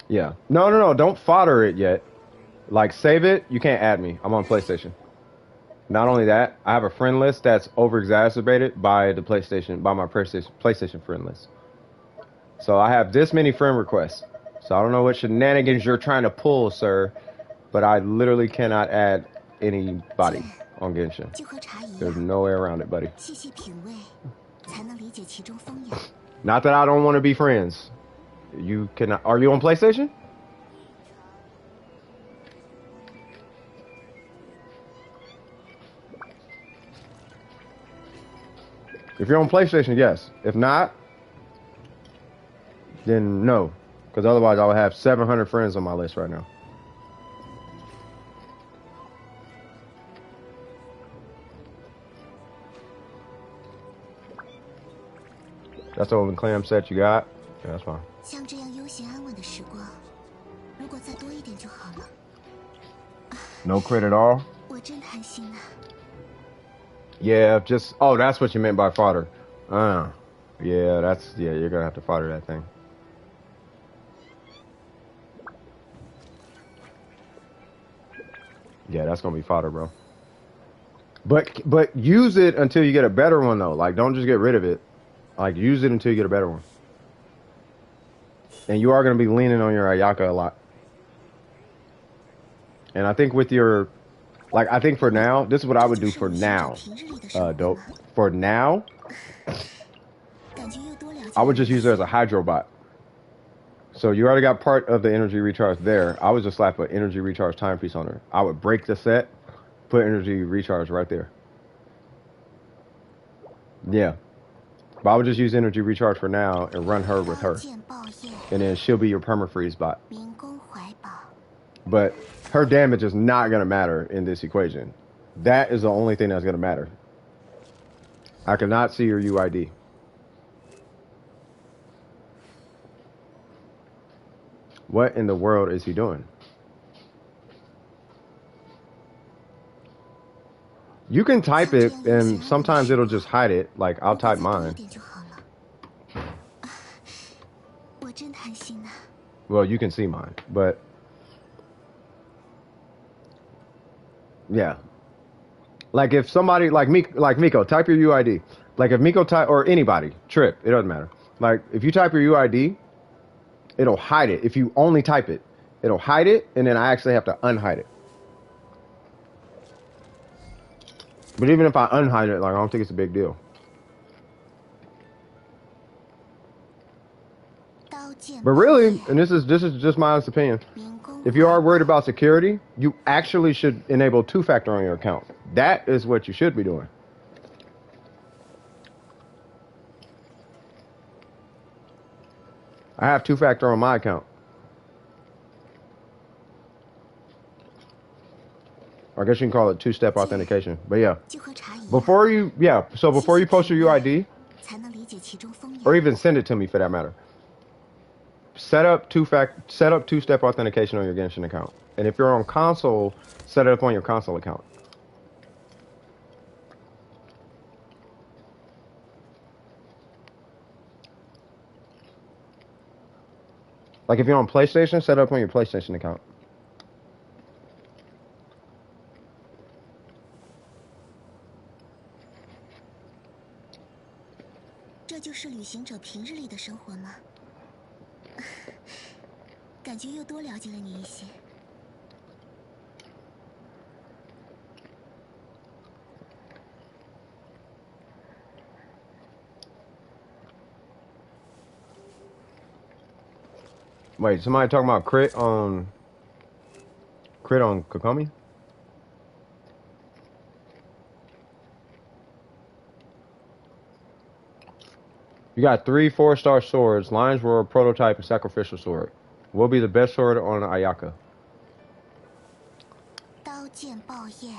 Yeah. No. Don't fodder it yet. Like, save it. You can't add me. I'm on PlayStation. Not only that, I have a friend list that's over-exacerbated by the PlayStation, by my PlayStation friend list. So I have this many friend requests. So I don't know what shenanigans you're trying to pull, sir. But I literally cannot add anybody on Genshin. There's no way around it, buddy. Not that I don't want to be friends. You cannot. Are you on PlayStation? If you're on PlayStation, yes. If not, then no. Because otherwise I would have 700 friends on my list right now. That's the open clam set you got? Yeah, that's fine. No crit at all? Yeah, just... Oh, that's what you meant by fodder. Yeah, you're gonna have to fodder that thing. Yeah, that's gonna be fodder, bro. But use it until you get a better one, though. Like, don't just get rid of it. Like, use it until you get a better one. And you are going to be leaning on your Ayaka a lot. And I think with your... Like, I think for now, this is what I would do for now. Dope. For now, I would just use her as a Hydro bot. So you already got part of the energy recharge there. I would just slap an energy recharge timepiece on her. I would break the set, put energy recharge right there. Yeah. But I would just use energy recharge for now and run her with her. And then she'll be your permafreeze bot. But her damage is not going to matter in this equation. That is the only thing that's going to matter. I cannot see your UID. What in the world is he doing? You can type it, and sometimes it'll just hide it. Like, I'll type mine. Well, you can see mine, but... Yeah. Like, if somebody, like Miko, type your UID. Like, if Miko type, or anybody, Trip, it doesn't matter. Like, if you type your UID, it'll hide it. If you only type it, it'll hide it, and then I actually have to unhide it. But even if I unhide it, like, I don't think it's a big deal. But really, and this is just my honest opinion, if you are worried about security, you actually should enable two-factor on your account. That is what you should be doing. I have two-factor on my account. I guess you can call it two-step authentication. But yeah. Before you post your UID, or even send it to me for that matter, set up two-step authentication on your Genshin account. And if you're on console, set it up on your console account. Like if you're on PlayStation, set it up on your PlayStation account. 这就是旅行者平日里的生活吗？感觉又多了解了你一些。Wait, somebody talking about crit on Kokomi? You got 3 4-star swords. Lion's Roar, Prototype, and Sacrificial Sword. What will be the best sword on Ayaka? 刀剑爆焰，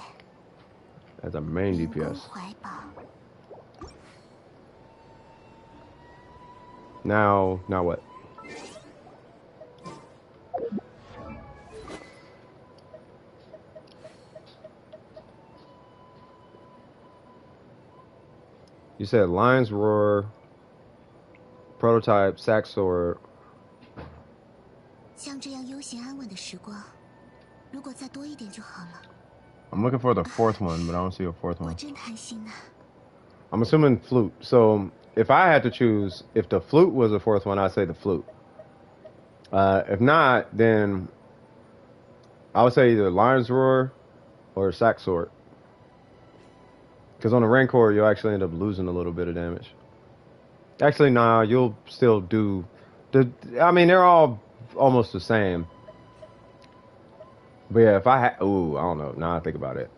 That's a main 灵宫 DPS. 怀宝。 Now what? You said Lion's Roar, Prototype, Sac Sword. 像这样悠闲安稳的时光，如果再多一点就好了。 I'm looking for the 4th one, but I don't see a 4th 我 one. 真贪心呐、I'm assuming flute. So if I had to choose, if the flute was the 4th one, I'd say the flute. If not, then I would say either Lion's Roar or Sac Sword. Because on the Rancor, you'll actually end up losing a little bit of damage. Actually, nah, you'll still do... I mean, they're all almost the same. But yeah, if I had... Ooh, I don't know. Now I think about it.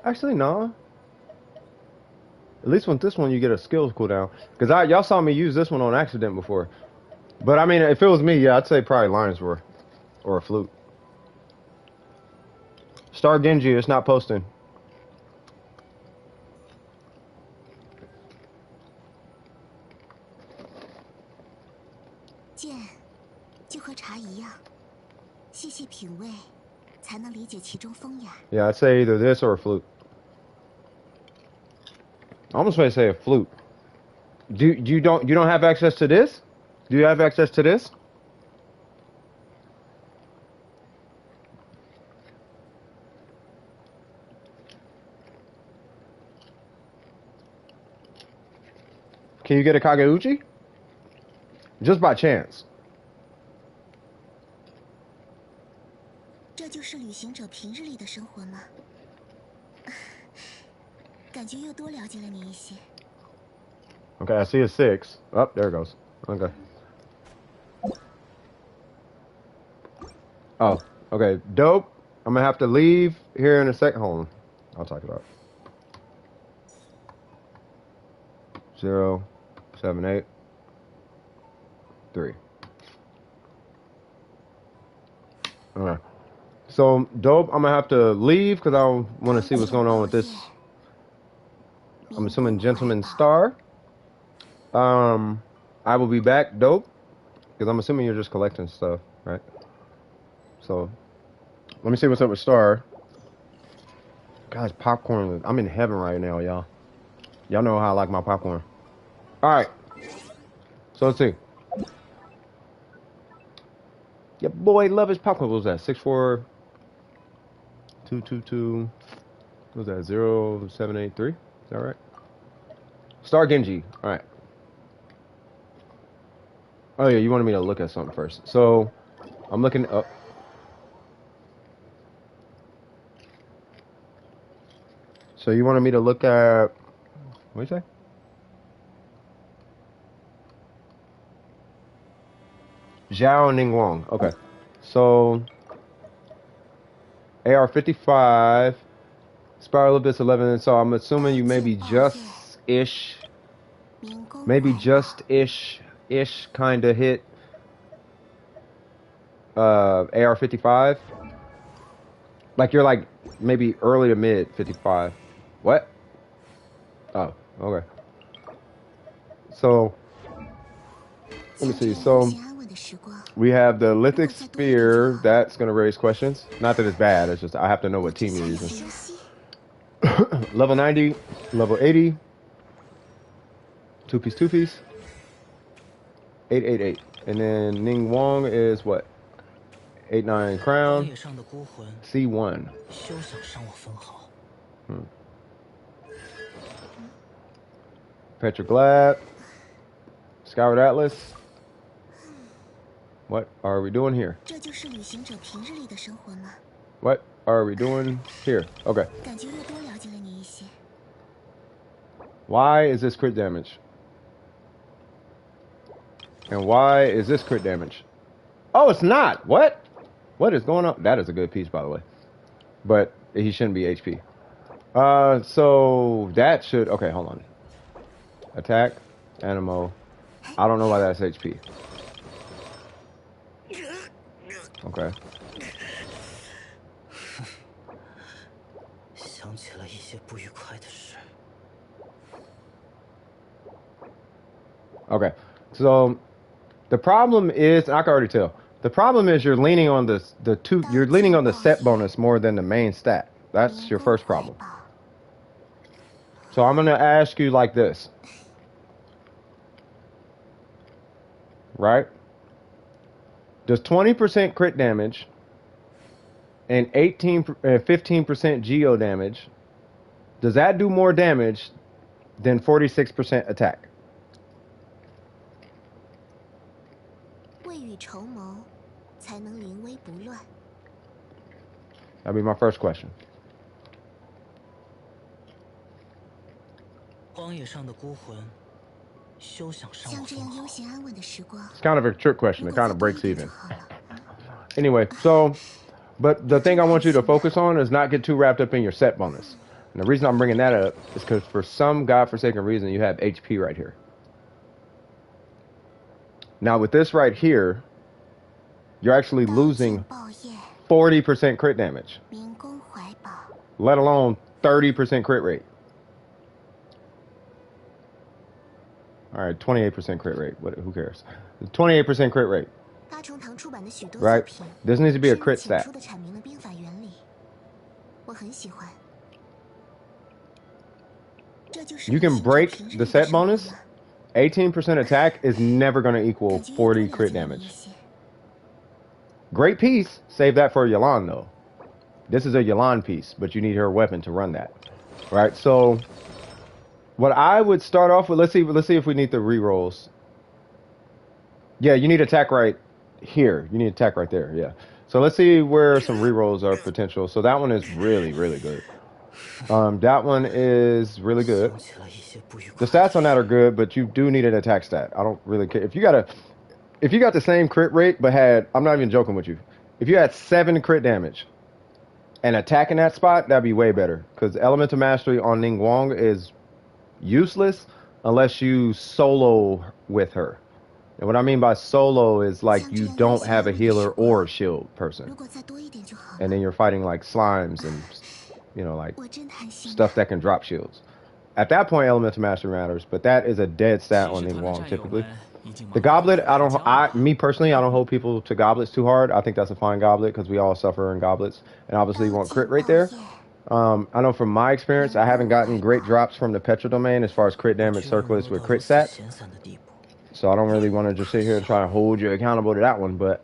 Actually, nah. At least with this one, you get a skills cooldown. Because y'all saw me use this one on accident before. But I mean, if it was me, yeah, I'd say probably Lion's Roar. Or a flute. Star Genji, it's not posting. 剑就和茶一样，细细品味，才能理解其中风雅。 Yeah, I'd say either this or a flute. I almost want to say a flute. You don't have access to this? Do you have access to this? Can you get a Kageuchi? Just by chance. 这就是旅行者平日里的生活吗？感觉又多了解了你一些。 Okay, I see a 6. Oh, there it goes. Okay. Oh, okay. Dope. I'm gonna have to leave here in a sec. Hold on. I'll talk about it. 0, 7, 8, 3. Okay. So, Dope, I'm gonna have to leave because I want to see what's going on with this. I'm assuming Gentleman Star. I will be back, Dope, because I'm assuming you're just collecting stuff, right? So, let me see what's up with Star. Guys, popcorn. I'm in heaven right now, y'all. Y'all know how I like my popcorn. All right. So let's see. Your boy love his popcorn. What was that? 64222. What was that? 0783. Is that right? Star Genji. All right. Oh yeah, you wanted me to look at something first. So I'm looking up. So you wanted me to look at, what do you say? Zhao Ningguang. Okay. So AR55, Spiral Abyss 11. So I'm assuming you maybe just-ish, kind of hit AR55. Like you're like maybe early to mid 55. What? Oh, okay. So let me see. So we have the lithic sphere. That's gonna raise questions. Not that it's bad. It's just I have to know what team you're using. Level 90, level 80. Two piece. 888. And then Ning Wong is what? 89 crown. C1. Petroglyph. Skyward Atlas. What are we doing here? 这就是旅行者平日里的生活吗？ What are we doing here? Okay. 感觉越多了解了你一些。 Why is this crit damage? And why is this crit damage? Oh, it's not. What? What is going on? That is a good piece, by the way. But he shouldn't be HP. So that should... Okay, hold on. Attack. Animo. I don't know why that's HP. Okay. 想起了一些不愉快的事。 Okay. So the problem is... I can already tell. The problem is you're leaning on you're leaning on the set bonus more than the main stat. That's your first problem. So I'm going to ask you like this. Right? Does 20% crit damage and 15% geo damage, does that do more damage than 46% attack? 未雨绸缪，才能临危不乱。 That'd be my first question. 荒野上的孤魂，休想伤我 像这样 分 悠 毫。 闲安稳的时光， It's kind of a trick question. 如 It 果 kind 再 of 多一 breaks 点就 even. 好了。 Anyway, so, but the thing I want you to focus on is not get too wrapped up in your set bonus. And the reason I'm bringing that up is because for some godforsaken reason, you have HP right here. Now, with this right here, you're actually 刀 losing 剑爆业， 40% crit damage, 民工怀抱， let alone 30% crit rate. All right, 28% crit rate. Who cares? 28% crit rate, 八重堂出版的许多作 right? 品， This needs to be a 深入 crit 浅 stat. 出的阐明了兵法原理，我很喜欢。这就是 You 旅 can 行者 break 平日 the 里的 set 生活 bonus. 吗？ 18% attack is never going to equal 感觉越多 40了 crit 解了你 damage. 一些。 Great piece. Save that for Yalan, though. This is a Yalan piece, but you need her weapon to run that. Right? So, what I would start off with, let's see if we need the rerolls. Yeah, you need attack right here. You need attack right there, yeah. So let's see where some rerolls are potential. So that one is really, really good. That one is really good. 想起了一些不愉 The 快的 stats on that are good, but you do need an attack stat. I don't really care. If you got the same crit rate, but I'm not even joking with you. If you had 7 crit damage and attacking that spot, that'd be way better. Because Elemental Mastery on Ning Wong is useless unless you solo with her. And what I mean by solo is like you don't have a healer or a shield 如 person. 果再多一点就好了。 And then you're fighting like slimes and, like 我真贪心。 stuff that can drop shields. At that point, Elemental Mastery matters, but that is a dead stat 骑 on 士 Ning 团的 Wong 战友 typically. 们已经 The 忙着 goblet, me personally, I don't hold people to goblets too hard. I think that's a fine goblet because we all suffer in goblets. And obviously you want crit right there. I know from my experience, I haven't gotten great drops from the Petra domain as far as crit damage 居然沦 circlets 落 with 到 crit 如此 stats. 闲散的地步。 So I don't really want to just sit here and try to hold you accountable to that one. But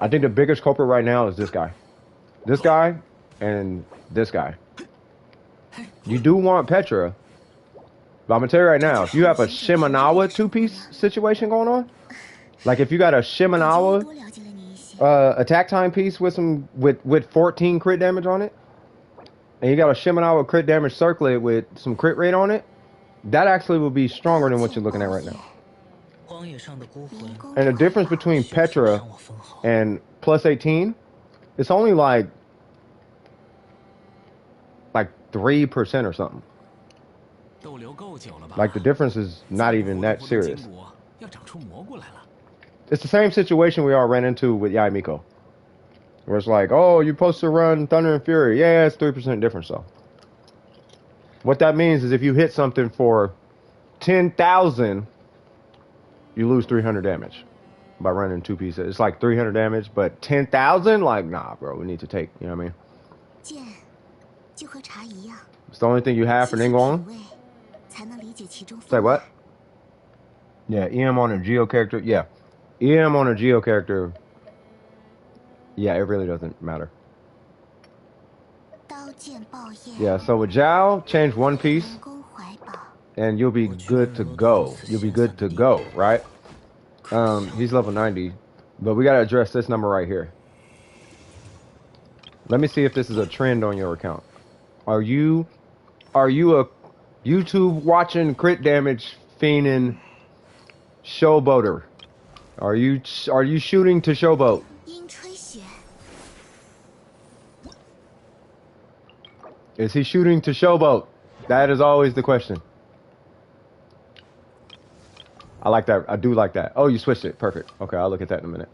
I think the biggest culprit right now is this guy. This guy and this guy. You do want Petra. But I'm going to tell you right now, if you have a Shimenawa 2-piece situation going on, like if you got a 感觉越 Shimenawa 多了解了你一些。 attack time piece with 14 crit damage on it, and you got a Shimenawa crit damage circlet with some crit rate on it, that actually will be stronger than what you're looking at right now. 荒野上的孤魂， And the difference between 休想 Petra 伤我分毫。 and plus 18, it's only like 3% or something. 逗留够久了吧？ Like the difference is not even that 活动 serious. 筋骨要长出蘑菇来了。 It's the same situation we all ran into with Yaimiko. Where it's like, oh, you're supposed to run Thunder and Fury. Yeah, it's 3% difference though. What that means is if you hit something for 10,000, you lose 300 damage by running 2 pieces. It's like 300 damage, but 10,000, like, nah, bro, we need to take, you know what I mean? 剑就和茶一样， It's the only thing you have for 细细 Ningguang. 品味，才能理解其中 Say 风味 what? Yeah, EM on a Geo character. Yeah. EM on a Geo character. Yeah, it really doesn't matter. 刀剑爆业， Yeah, so with Zhao, change 1 piece. 民工怀抱， and you'll be good to go. You'll be good to go, right? He's level 90, but we gotta address this number right here. Let me see if this is a trend on your account. Are you a YouTube watching crit damage fiending showboater? Are you shooting to showboat? 因吹雪， Is he shooting to showboat? That is always the question. I like that. I do like that. Oh, you switched it. Perfect. Okay, I'll look at that in a minute.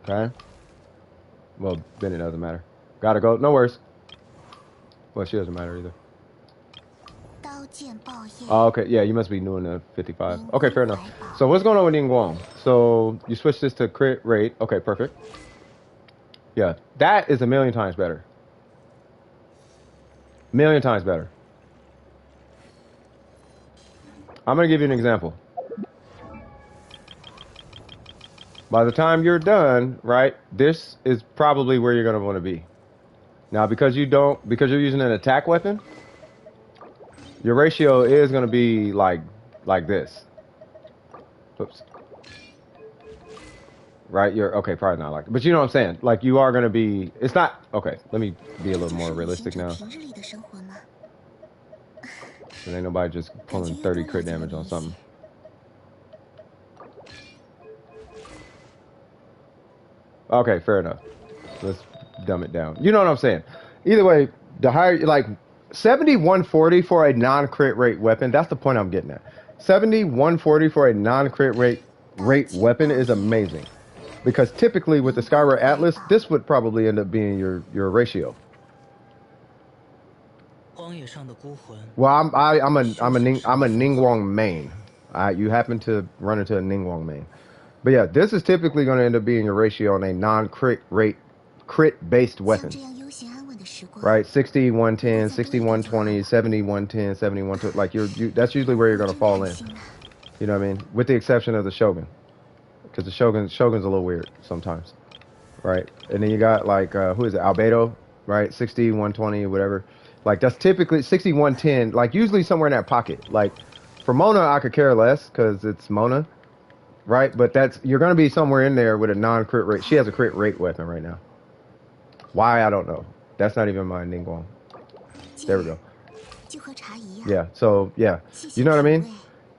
Okay. Well, then it doesn't matter. Gotta go. No worries. Well, she doesn't matter either. 刀剑爆焰， Oh, okay. Yeah, you must be doing the 55. Okay, fair enough. So what's going on with Ningguang? So you switch this to crit rate. Okay, perfect. Yeah, that is a million times better. Million times better. I'm going to give you an example. By the time you're done, right, this is probably where you're going to want to be. Now, because you're using an attack weapon, your ratio is going to be like this. Oops. Right? Okay, probably not like that. But you know what I'm saying? Like, you are going to be, it's not, okay, let me be a little more realistic now. 平日里的生活吗？ There ain't nobody just pulling 30 crit damage on something. Okay, fair enough. Let's dumb it down. You know what I'm saying? Either way, the higher, like 7140 for a non-crit rate weapon, that's the point I'm getting at. 7140 for a non-crit rate weapon is amazing. Because typically with the Skyward Atlas, this would probably end up being your ratio. 荒野上的孤魂， Well, I'm a Ningguang main. You happen to run into a Ningguang main. But yeah, this is typically going to end up being your ratio on a non-crit based 像 weapon. 这样悠闲安稳的时光， Right? 60, 110, 60, 120, 70, 110, 70, 120. Like that's usually where you're going to fall in. You know what I mean? With the exception of the Shogun. Because the Shogun's a little weird sometimes. Right? And then you got like, who is it? Albedo, right? 60, 120, whatever. Like that's typically 60, 110, like usually somewhere in that pocket. Like for Mona, I could care less because it's Mona. Right? But you're going to be somewhere in there with a non-crit rate. She has a crit rate weapon right now. Why? I don't know. That's not even my Ningguang. There we go. 就和茶一样。 Yeah. So, yeah. You know what I mean?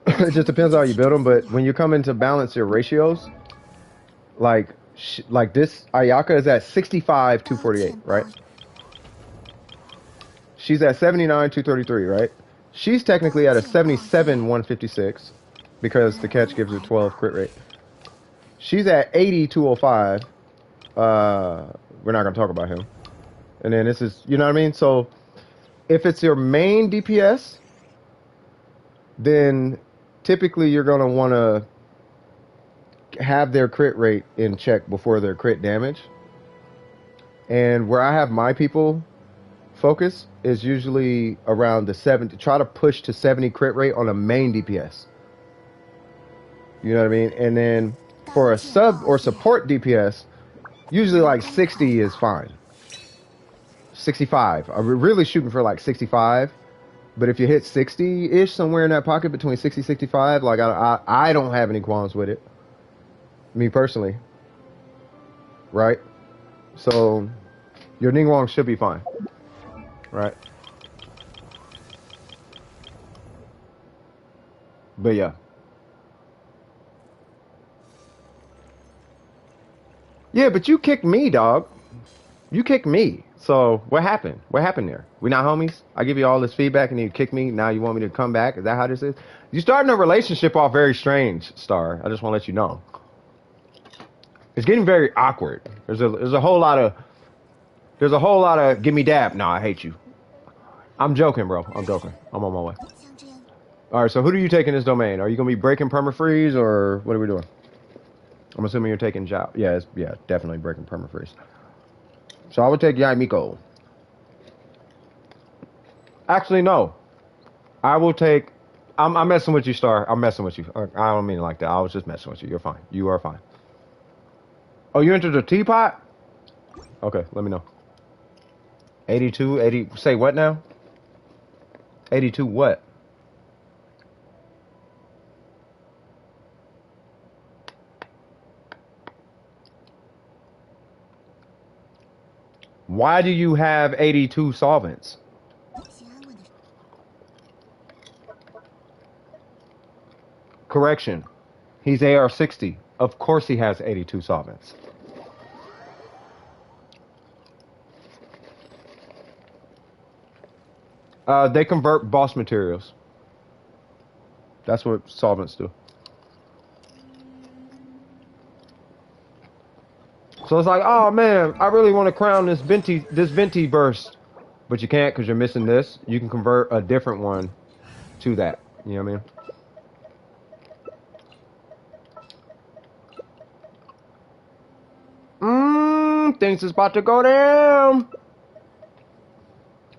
It just depends on how you build them. But when you come in to balance your ratios, like this, Ayaka is at 65, 248, right? She's at 79, 233, right? She's technically at a 77, 156 because the catch gives her 12 crit rate. She's at 80, 205. We're not going to talk about him. And then this is, you know what I mean? So if it's your main DPS, then typically you're going to want to have their crit rate in check before their crit damage. And where I have my people focus is usually around the 70, try to push to 70 crit rate on a main DPS. You know what I mean? And then for a sub or support DPS, usually like 60 is fine. 65. I'm really shooting for like 65. But if you hit 60-ish, somewhere in that pocket between 60 65, like I don't have any qualms with it. Me personally. Right? So your Ningguang should be fine. Right? But yeah. Yeah, but you kicked me, dog. You kicked me. So what happened? What happened there? We not homies? I give you all this feedback and then you kick me. Now you want me to come back? Is that how this is? You starting a relationship off very strange, Star. I just want to let you know. It's getting very awkward. There's a whole lot of give me dab. No, I hate you. I'm joking, bro. I'm joking. I'm on my way. 像这样， All right, so who do you take in this domain? Are you gonna be breaking permafreeze or what are we doing? I'm assuming you're taking Zhao. Yeah, definitely breaking permafreeze. So I would take Yaimiko. Actually, no. I will take. I'm messing with you, Star. I'm messing with you. I don't mean it like that. I was just messing with you. You're fine. You are fine. Oh, you entered the teapot? Okay, let me know. 82, 80. Say what now? 82 what? Why do you have 82 solvents? 先安慰的是 Correction. He's AR60. Of course he has 82 solvents. They convert boss materials. That's what solvents do. So it's like, oh man, I really want to crown this venti burst, but you can't because you're missing this. You can convert a different one to that. You know what I mean? Things is about to go down.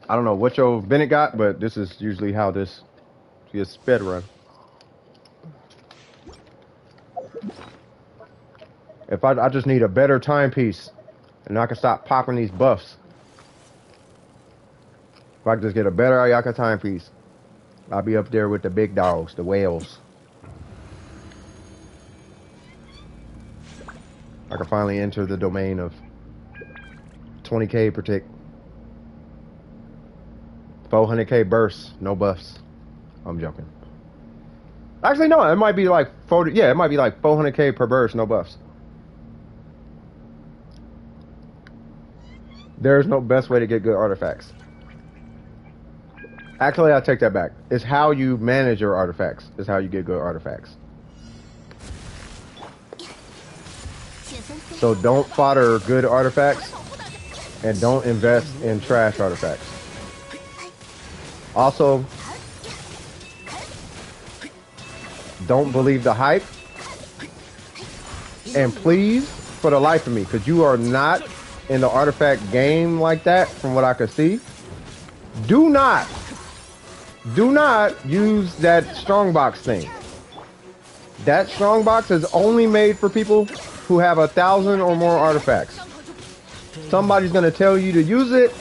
I don't know what your Bennett got, but this is usually how this gets sped run. If I just need a better timepiece, and I can stop popping these buffs. If I can just get a better Ayaka timepiece, I'll be up there with the big dogs, the whales. I can finally enter the domain of 20k per tick. 400k bursts, no buffs. I'm joking. Actually, no, it might be like 40. Yeah, it might be like 400k per burst, no buffs. There's no best way to get good artifacts. Actually, I take that back. It's how you manage your artifacts. Is how you get good artifacts. So don't fodder good artifacts, and don't invest in trash artifacts. Also, don't believe the hype. And please, for the life of me, because you are not in the artifact game like that, from what I can see, do not use that strongbox thing. That strongbox is only made for people who have 1,000 or more artifacts. Somebody's going to tell you to use it,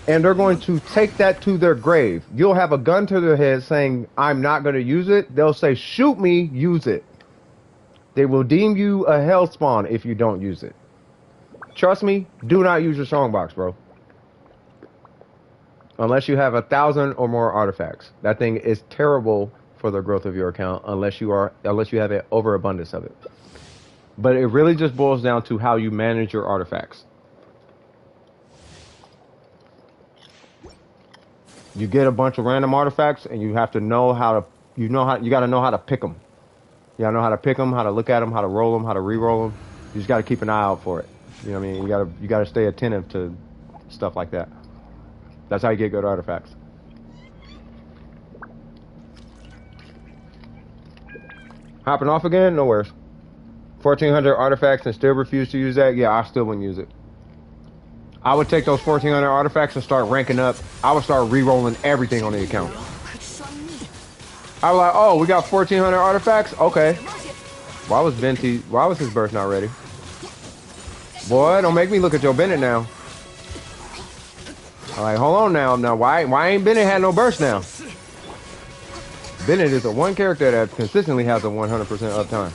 and they're going to take that to their grave. You'll have a gun to their head saying, I'm not going to use it. They'll say, shoot me, use it. They will deem you a hellspawn if you don't use it. Trust me, do not use your strongbox, bro. Unless you have 1,000 or more artifacts. That thing is terrible for the growth of your account unless you have an overabundance of it. But it really just boils down to how you manage your artifacts. You get a bunch of random artifacts, and you have to know how to. You got to know how to pick them. You got to know how to pick them, how to look at them, how to roll them, how to re-roll them. You just got to keep an eye out for it. You know what I mean? You got to stay attentive to stuff like that. That's how you get good artifacts. Hopping off again? No worries. 1,400 artifacts and still refuse to use that? Yeah, I still wouldn't use it. I would take those 1,400 artifacts and start ranking up. I would start re-rolling everything on the account. I was like, oh, we got 1,400 artifacts? Okay. Why was his burst not ready? Boy, don't make me look at your Bennett now. I'm like, hold on now. Now, why ain't Bennett had no burst now? Bennett is the one character that consistently has a 100% uptime.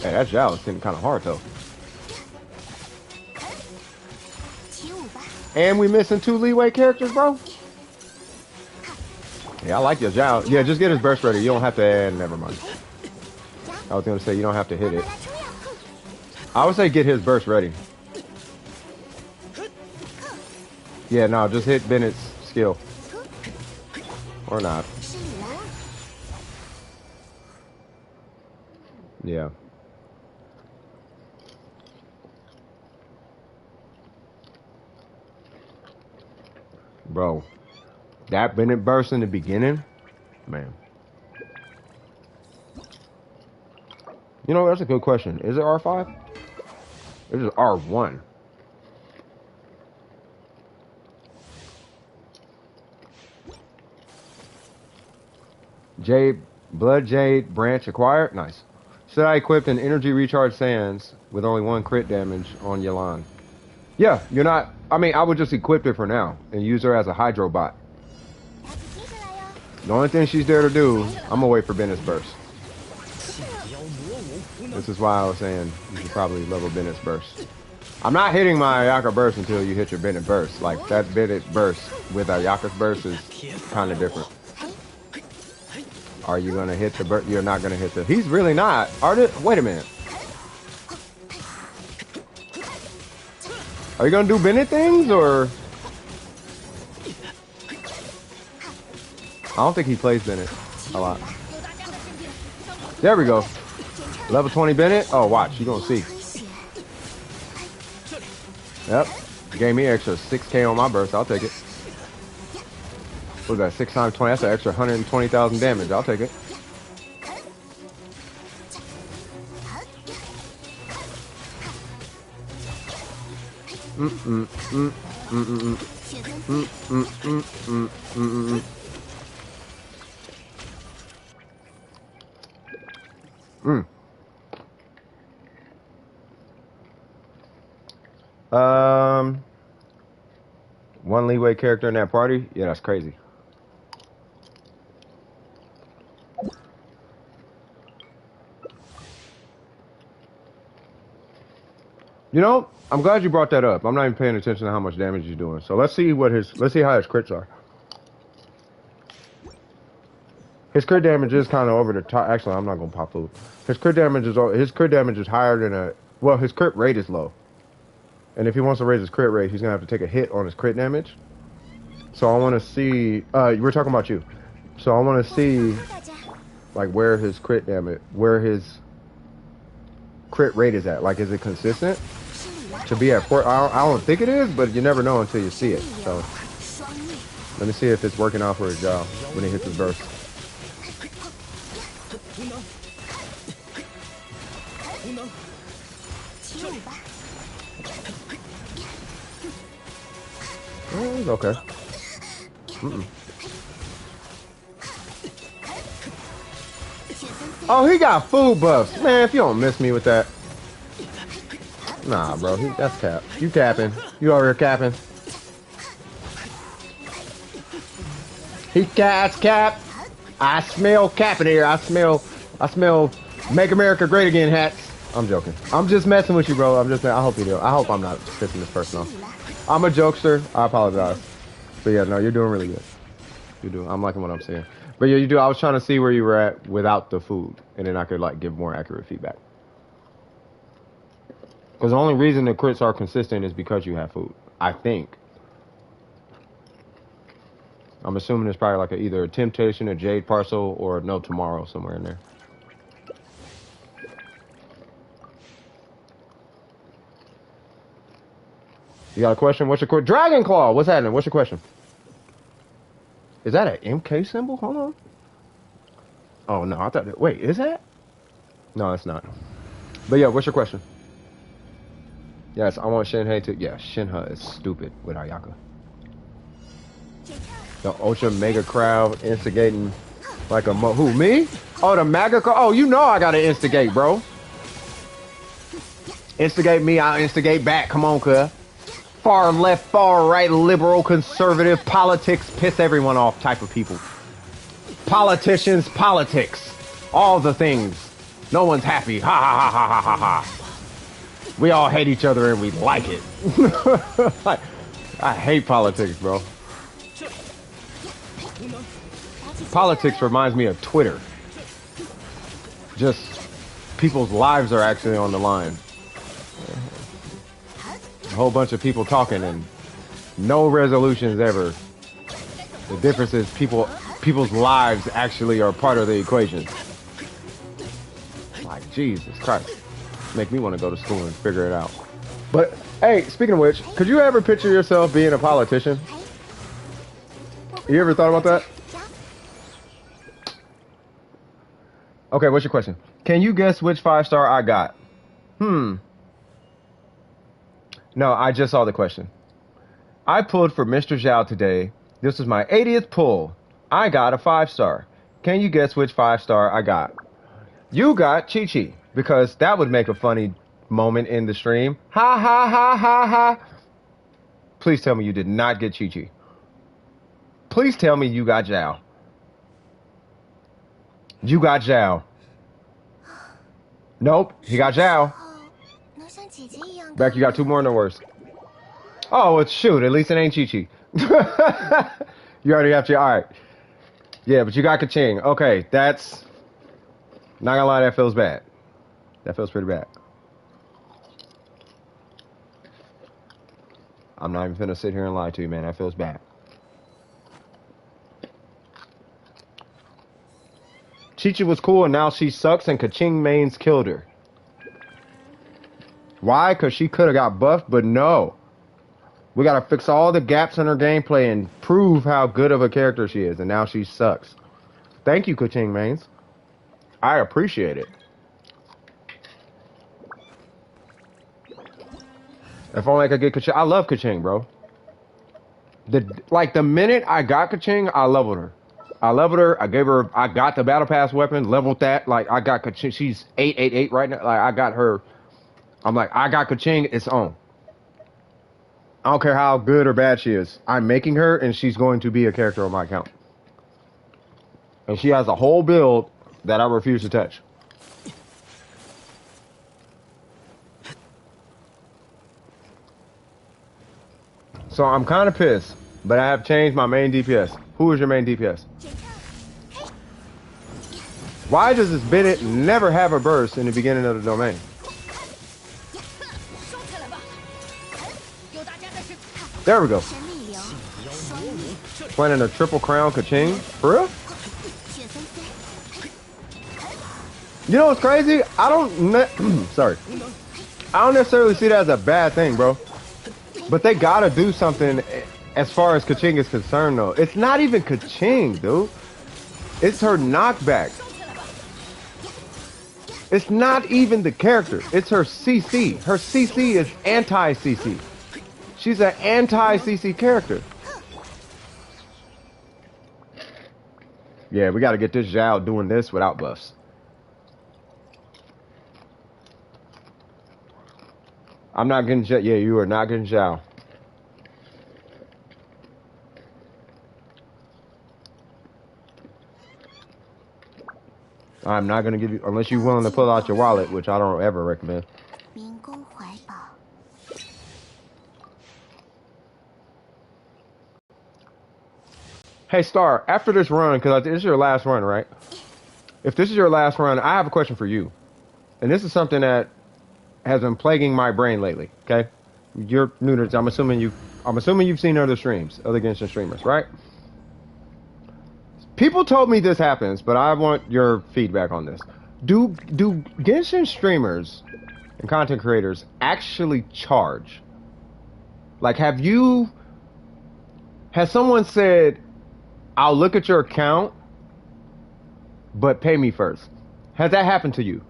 Hey, that Zhao is hitting kind of hard, though. And we missing 2 leeway characters, bro? Yeah, I like your Zhao. Yeah, just get his burst ready. You don't have to add, never mind. I was going to say, you don't have to hit it. I would say get his burst ready. Yeah, no, just hit Bennett's skill. Or not. Yeah. Bro, that Bennett burst in the beginning, man. You know, that's a good question. Is it R5? It is R1. Blood Jade branch acquired. Nice. Should I equip an energy recharge sands with only 1 crit damage on Yelan? Yeah, you're not. I mean, I would just equip it for now and use her as a hydro bot. The only thing she's there to do, I'm gonna wait for Bennett's burst. This is why I was saying you should probably level Bennett's burst. I'm not hitting my Ayaka burst until you hit your Bennett burst. Like, that Bennett burst with Ayaka's burst is kind of different. Are you going to hit the burst? You're not going to hit the... He's really not. Wait a minute. Are you going to do Bennett things, or... I don't think he plays Bennett a lot. There we go. Level 20 Bennett. Oh, watch. You're going to see. Yep. Gave me extra 6K on my burst. I'll take it. What was that? 6 times 20. That's an extra 120,000 damage. I'll take it. One leeway character in that party? Yeah, that's crazy. You know, I'm glad you brought that up. I'm not even paying attention to how much damage he's doing. So let's see how his crits are. His crit damage is kind of over the top. Actually, I'm not gonna pop food. His crit damage is higher than his crit rate is low. And if he wants to raise his crit rate, he's gonna have to take a hit on his crit damage. So I want to see. We're talking about you. So I want to see, like, where his crit rate is at. Like, is it consistent to be at 4? I don't think it is, but you never know until you see it. So let me see if it's working out for his job when he hits his burst. Okay. Oh, he got food buffs. Man, if you don't miss me with that. Nah, bro. That's cap. You capping. You over here capping. That's cap. I smell cap in here. I smell Make America Great Again hats. I'm joking. I'm just messing with you, bro. I hope you do. I hope I'm not pissing this person off. I'm a jokester. I apologize. But yeah, no, you're doing really good. You do. I'm liking what I'm saying. But yeah, you do. I was trying to see where you were at without the food, and then I could, like, give more accurate feedback. Because the only reason the crits are consistent is because you have food. I think. I'm assuming it's probably like either a Temptation, a Jade Parcel, or a No Tomorrow somewhere in there. You got a question? What's your question? Dragon Claw! What's happening? What's your question? Is that an MK symbol? Hold on. Oh, no. I thought... Wait, is that? No, it's not. But yeah, what's your question? Yes, I want Shinhei to... Yeah, Shinha is stupid with Ayaka. The Ultra Mega Crowd instigating like a... Who, me? Oh, the Mega Crowd? Oh, you know I gotta instigate, bro. Instigate me, I'll instigate back. Come on, cuz. Far left, far right, liberal, conservative, politics, piss everyone off type of people. Politicians, politics. All the things. No one's happy. Ha ha ha ha ha ha ha. We all hate each other and we like it. I hate politics, bro. Politics reminds me of Twitter. Just people's lives are actually on the line. A whole bunch of people talking and no resolutions ever. The difference is people's lives actually are part of the equation. Like, Jesus Christ. Make me want to go to school and figure it out. But, hey, speaking of which, could you ever picture yourself being a politician? You ever thought about that? Okay, what's your question? Can you guess which 5-star I got? No, I just saw the question. I pulled for Mr. Zhao today. This was my 80th pull. I got a 5-star. Can you guess which 5-star I got? You got Chi-Chi, because that would make a funny moment in the stream. Ha ha ha ha ha. Please tell me you did not get Chi-Chi. Please tell me you got Zhao. You got Zhao. Nope, he got Zhao. 能像姐姐一样 Beck, you got 2 more, no worse. Oh, well, shoot, at least it ain't Chi-Chi. You already have your, alright. Yeah, but you got Kaching. Okay, that's, not gonna lie, that feels bad. That feels pretty bad. I'm not even finna sit here and lie to you, man. That feels bad. Chi-Chi was cool, and now she sucks, and Kaching mains killed her. Why? Because she could have got buffed, but no. We gotta fix all the gaps in her gameplay and prove how good of a character she is, and now she sucks. Thank you, Kaching mains. I appreciate it. If only I could get Kaching. I love Kaching, bro. The minute I got Kaching, I leveled her. I got the battle pass weapon, leveled that. Like, I got Kaching. She's 888 right now. Like, I got her. I'm like, I got Kaching, it's on. I don't care how good or bad she is. I'm making her, and she's going to be a character on my account. And she has a whole build that I refuse to touch. So I'm kind of pissed, but I have changed my main DPS. Who is your main DPS? Why does this Bennett never have a burst in the beginning of the domain? There we go. Planning a triple crown Kaching. For real? You know what's crazy? I don't sorry. I don't necessarily see that as a bad thing, bro. But they gotta do something as far as Kaching is concerned, though. It's not even Kaching, dude. It's her knockback. It's not even the character. It's her CC. Her CC is anti-CC. She's an anti-CC character. Yeah, we gotta get this Zhao doing this without buffs. I'm not getting Zhao. Yeah, you are not getting Zhao. I'm not gonna give you, unless you're willing to pull out your wallet, which I don't ever recommend. Hey, Star, after this run, because this is your last run, right? If this is your last run, I have a question for you. And this is something that has been plaguing my brain lately, okay? You're new to this. I'm assuming you've seen other streams, other Genshin streamers, right? People told me this happens, but I want your feedback on this. Do Genshin streamers and content creators actually charge? Like, has someone said, I'll look at your account, but pay me first? Has that happened to you?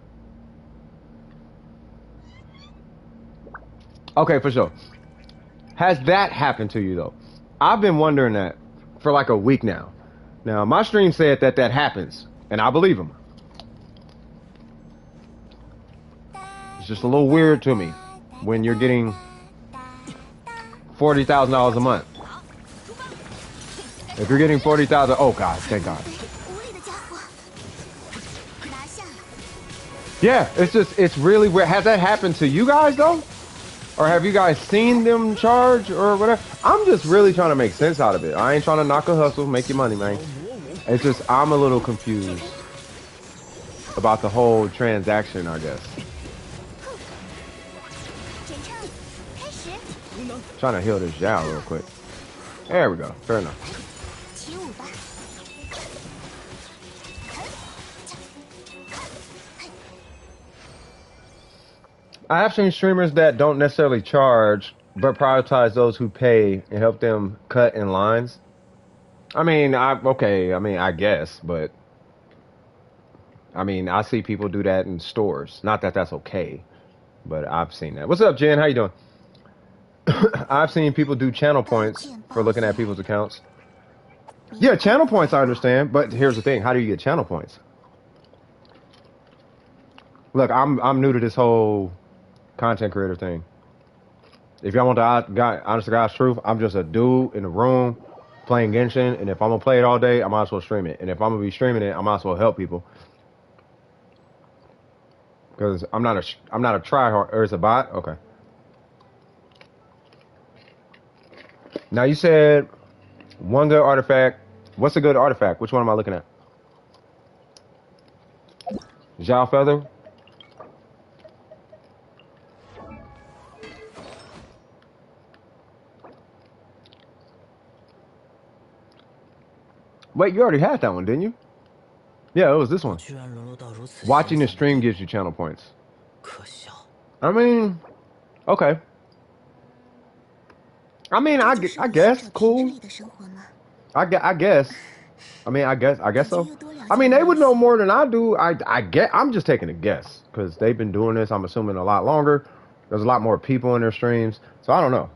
Okay, for sure. Has that happened to you, though? I've been wondering that for like a week now. Now, my stream said that happens, and I believe them. It's just a little weird to me when you're getting $40,000 a month. If you're getting 40,000, oh God, thank God. Yeah, it's really weird. Has that happened to you guys though? Or have you guys seen them charge or whatever? I'm just really trying to make sense out of it. I ain't trying to knock a hustle, make your money, man. It's just, I'm a little confused about the whole transaction, I guess. Trying to heal this Zhao real quick. There we go, fair enough. I have seen streamers that don't necessarily charge, but prioritize those who pay and help them cut in lines. I mean, I guess, but I mean, I see people do that in stores. Not that that's okay, but I've seen that. What's up, Jen? How you doing? I've seen people do channel points for looking at people's accounts. Yeah, channel points I understand, but here's the thing. How do you get channel points? Look, I'm new to this whole content creator thing. If y'all want the honest to God's truth, I'm just a dude in a room playing Genshin, and if I'm gonna play it all day, I might as well stream it. And if I'm gonna be streaming it, I might as well help people. Because I'm not a tryhard, or it's a bot? Okay. Now you said one good artifact. What's a good artifact? Which one am I looking at? Zhao Feather? Wait, you already had that one, didn't you? Yeah, it was this one. Watching the stream gives you channel points. I mean, okay. I mean, I guess cool. I guess. I mean, I guess so. I mean, they would know more than I do. I'm just taking a guess because they've been doing this. I'm assuming a lot longer. There's a lot more people in their streams, so I don't know.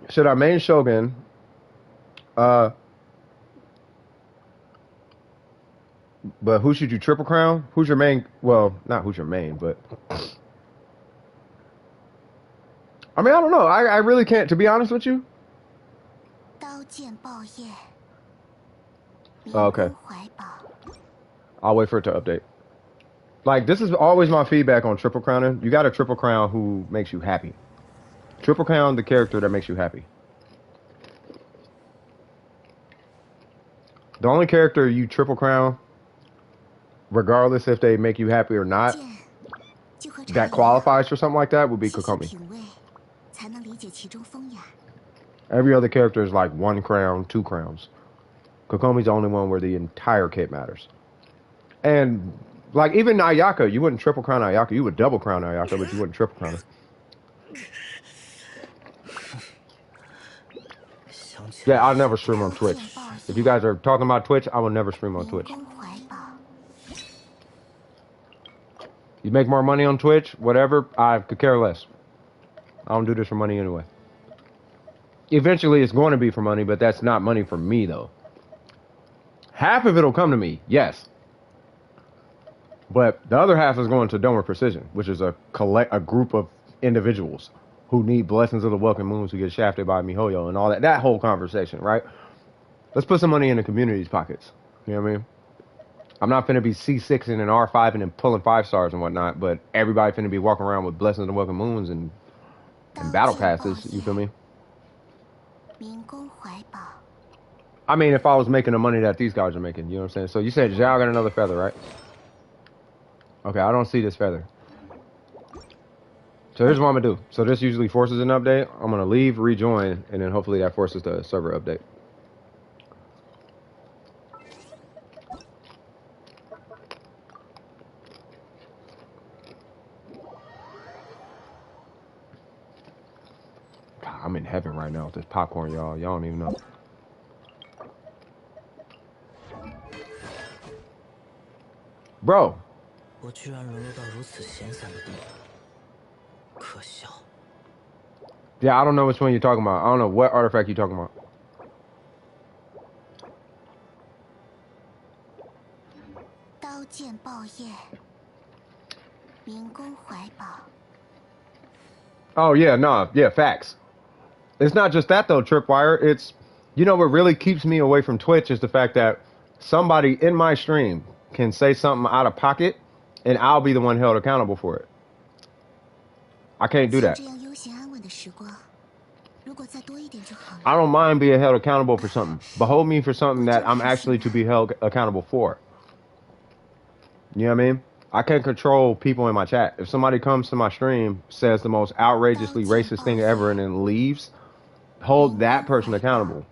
Should I main Shogun? But who should you triple crown? Who's your main? Well, not who's your main, but I mean, I don't know. I really can't, to be honest with you. Oh, okay. I'll wait for it to update. Like, this is always my feedback on triple crowning. You got to triple crown who makes you happy. Triple crown the character that makes you happy. The only character you triple crown, regardless if they make you happy or not, that qualifies for something like that would be Kokomi. Every other character is like 1 crown, 2 crowns. Kokomi's the only one where the entire kit matters. And like even Ayaka, you wouldn't triple crown Ayaka. You would double crown Ayaka, but you wouldn't triple crown her. Yeah, I'll never stream on Twitch. If you guys are talking about Twitch, I will never stream on Twitch. You make more money on Twitch, whatever, I could care less. I don't do this for money anyway. Eventually, it's going to be for money, but that's not money for me, though. Half of it will come to me, yes. But the other half is going to Domer Precision, which is a group of individuals who need blessings of the welcome moons who get shafted by MiHoYo and all that. That whole conversation, right? Let's put some money in the community's pockets. You know what I mean? I'm not finna be C6 and an R5 and then pulling 5 stars and whatnot, but everybody finna be walking around with blessings of the welcome moons and battle passes. You feel me? I mean, if I was making the money that these guys are making, you know what I'm saying? So you said Zhao got another feather, right? Okay, I don't see this feather. So here's what I'm gonna do. So this usually forces an update. I'm gonna leave, rejoin, and then hopefully that forces the server update. God, I'm in heaven right now with this popcorn, y'all. Y'all don't even know. Bro. Yeah, I don't know which one you're talking about. I don't know what artifact you're talking about. Oh, yeah, no. Yeah, facts. It's not just that, though, Tripwire. It's, you know, what really keeps me away from Twitch is the fact that somebody in my stream can say something out of pocket, and I'll be the one held accountable for it. I can't do that. I don't mind being held accountable for something. Behold me for something that I'm actually to be held accountable for. You know what I mean? I can't control people in my chat. If somebody comes to my stream, says the most outrageously racist thing ever, and then leaves, hold that person accountable.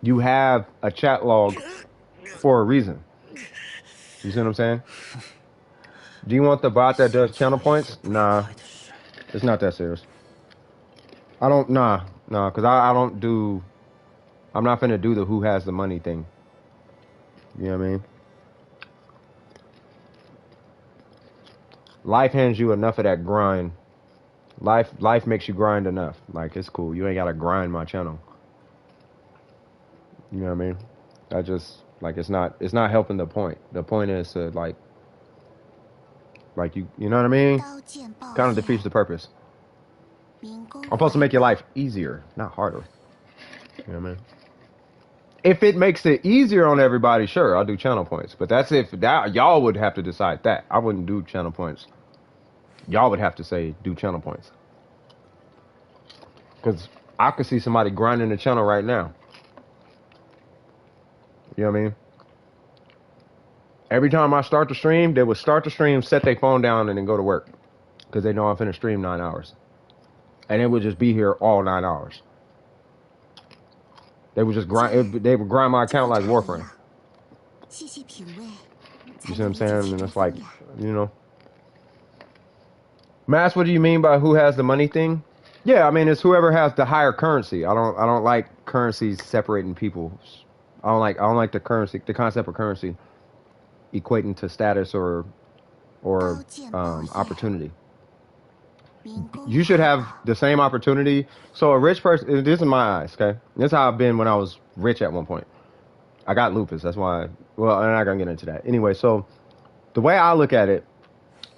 You have a chat log for a reason. You see what I'm saying? Do you want the bot that does channel points? Nah. It's not that serious. Nah, because I don't do, I'm not finna do the who has the money thing. You know what I mean? Life hands you enough of that grind. Life makes you grind enough. Like, it's cool. You ain't gotta grind my channel. You know what I mean? I just, like, it's not helping the point. The point is to, like you know what I mean? Kind of defeats the purpose. I'm supposed to make your life easier, not harder. You know what I mean? If it makes it easier on everybody, sure, I'll do channel points. But that's if that y'all would have to decide that. I wouldn't do channel points. Y'all would have to say do channel points. Because I could see somebody grinding the channel right now. You know what I mean? Every time I start the stream, they would start the stream, set their phone down, and then go to work. Because they know I'm finna stream 9 hours. And it would just be here all 9 hours. They would just grind. They would grind my account like Warframe. You see what I'm saying? And it's like, you know. Mass, what do you mean by who has the money thing? Yeah, I mean it's whoever has the higher currency. I don't like currencies separating people. I don't like the currency, the concept of currency equating to status or opportunity. You should have the same opportunity. So a rich person, this is my eyes, okay? This is how I've been when I was rich at one point. I got lupus, that's why, well, I'm not gonna get into that. Anyway, so the way I look at it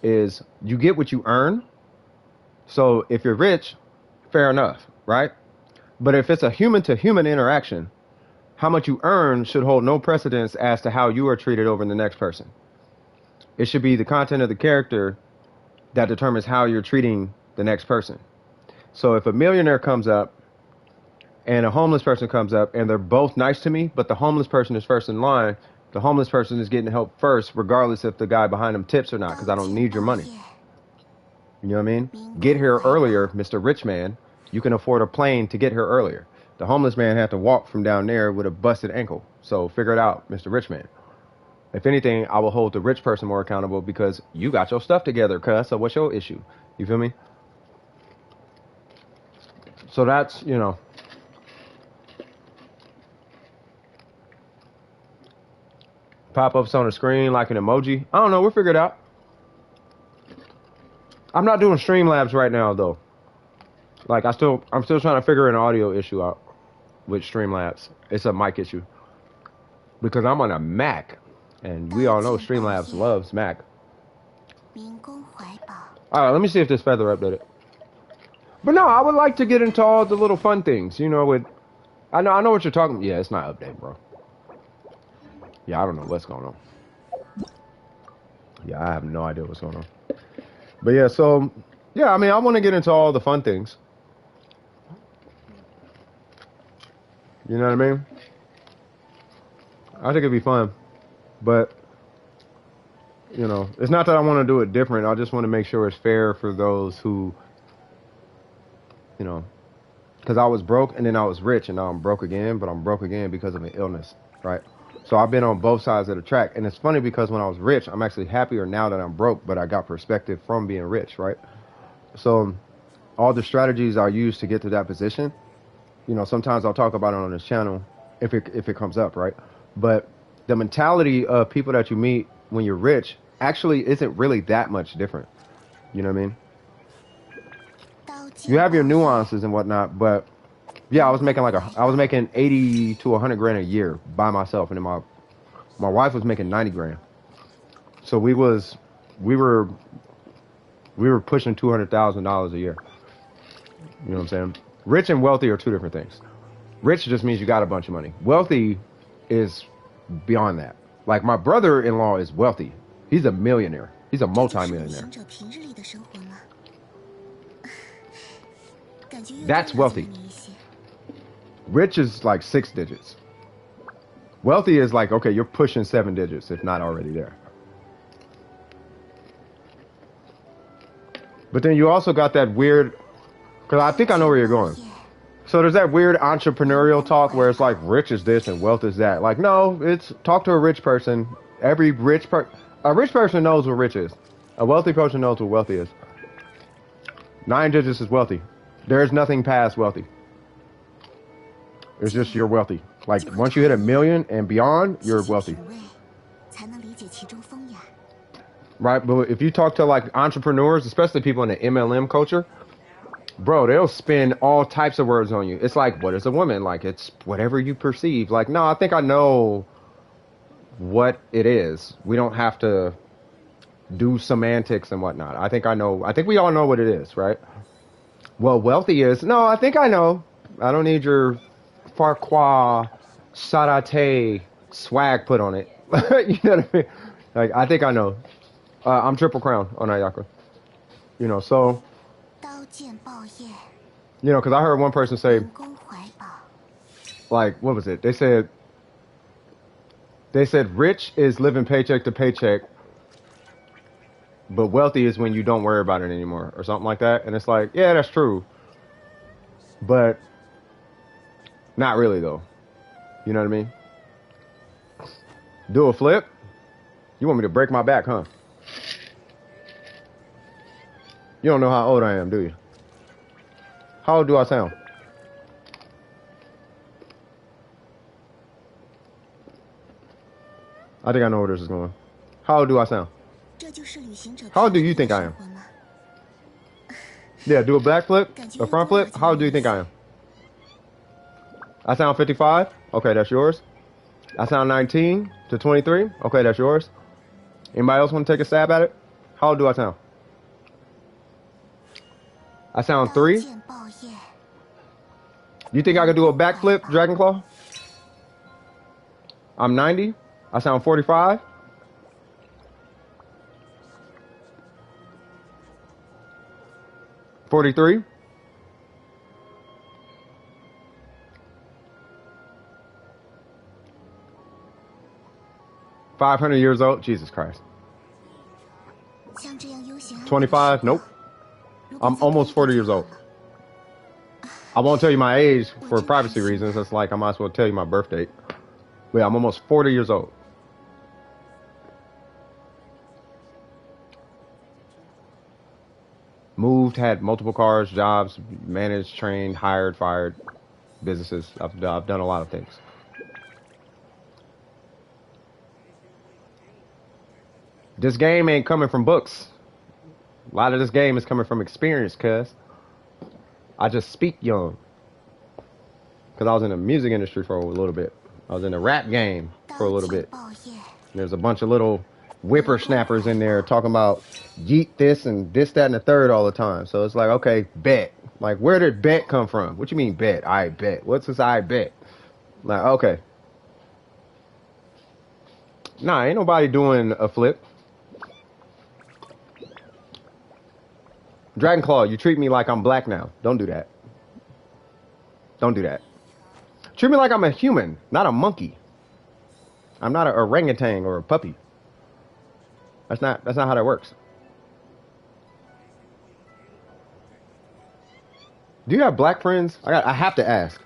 is you get what you earn. So if you're rich, fair enough, right? But if it's a human to human interaction, how much you earn should hold no precedence as to how you are treated over the next person. It should be the content of the character that determines how you're treating the next person. So if a millionaire comes up and a homeless person comes up and they're both nice to me, but the homeless person is first in line, the homeless person is getting help first, regardless if the guy behind them tips or not, because I don't need your money. You know what I mean? Get here earlier, Mr. Rich Man. You can afford a plane to get here earlier. The homeless man had to walk from down there with a busted ankle. So figure it out, Mr. Rich Man. If anything, I will hold the rich person more accountable because you got your stuff together, cuz. So what's your issue? You feel me? So that's, you know. Pop-ups on the screen like an emoji. I don't know. We'll figure it out. I'm not doing Streamlabs right now, though. Like, I'm still trying to figure an audio issue out with Streamlabs. It's a mic issue. Because I'm on a Mac. And we all know Streamlabs loves Mac. Alright, let me see if this feather updated. But no, I would like to get into all the little fun things, you know, with... I know what you're talking about. Yeah, it's not updated, bro. Yeah, I don't know what's going on. Yeah, I have no idea what's going on. But yeah, so... Yeah, I mean, I want to get into all the fun things. You know what I mean? I think it'd be fun. But, you know, it's not that I want to do it different. I just want to make sure it's fair for those who, you know, because I was broke and then I was rich and now I'm broke again, but I'm broke again because of an illness, right? So I've been on both sides of the track. And it's funny because when I was rich, I'm actually happier now that I'm broke, but I got perspective from being rich, right? So all the strategies I use to get to that position, you know, sometimes I'll talk about it on this channel if it comes up, right? But the mentality of people that you meet when you're rich actually isn't really that much different. You know what I mean? You have your nuances and whatnot, but yeah, I was making 80 to 100 grand a year by myself, and then my wife was making 90 grand. So we were pushing $200,000 a year. You know what I'm saying? Rich and wealthy are two different things. Rich just means you got a bunch of money. Wealthy is beyond that. Like, my brother-in-law is wealthy. He's a millionaire. He's a multi-millionaire. That's wealthy. Rich is like 6 digits. Wealthy is like, okay, you're pushing 7 digits, if not already there. But then you also got that weird, because I think I know where you're going. So there's that weird entrepreneurial talk where it's like rich is this and wealth is that. Like, no, it's talk to a rich person. A rich person knows what rich is. A wealthy person knows what wealthy is. 9 digits is wealthy. There's nothing past wealthy. It's just you're wealthy. Like, once you hit 1 million and beyond, you're wealthy. Right? But if you talk to like entrepreneurs, especially people in the MLM culture, bro, they'll spin all types of words on you. It's like, what is a woman? Like, it's whatever you perceive. Like, no, I think I know what it is. We don't have to do semantics and whatnot. I think we all know what it is, right? Well, wealthy is, no, I think I know. I don't need your Farquhar Sarate swag put on it. You know what I mean? Like, I think I know. I'm Triple Crown on Ayaka. You know, so, 刀剑报业， you know, because I heard one person say, 人工怀抱， like, what was it? They said rich is living paycheck to paycheck, but wealthy is when you don't worry about it anymore, or something like that. And it's like, yeah, that's true, but not really though. You know what I mean? Do a flip? You want me to break my back, huh? You don't know how old I am, do you? How old do I sound? I think I know where this is going. How old do I sound? 这就是旅行者 How old do you think I am? 生活吗？ Yeah, do a back flip, a front flip. How old do you think I am? I sound 55. Okay, that's yours. I sound 19 to 23. Okay, that's yours. Anybody else want to take a stab at it? How old do I sound? I sound 刀 3. 剑报业， You think I could do a backflip, Dragon Claw? I'm 90. I sound 45. $43. $500 years old. Jesus Christ. 像这样悠闲安稳的 25. 时 Nope. 光，如果 I'm 再多 almost 一点 40 就 years 好 old. 了。 I won't tell you my age for privacy reasons. It's like I might as well tell you my birth date. But yeah, I'm almost 40 years old. Moved, had multiple cars, jobs, managed, trained, hired, fired, businesses. I've done a lot of things. This game ain't coming from books. A lot of this game is coming from experience, cuz. I just speak young. Because I was in the music industry for a little bit. I was in the rap game for a 刀 little 剑 bit. 报业， There's a bunch of little whippersnappers in there talking about yeet this and this, that, and the third all the time. So it's like, okay, bet. Like, where did bet come from? What you mean bet? I bet. What's this I bet? Like, okay. Nah, ain't nobody doing a flip. Dragon Claw, you treat me like I'm black now. Don't do that. Don't do that. Treat me like I'm a human, not a monkey. I'm not an orangutan or a puppy. That's not how that works. Do you have black friends? I have to ask.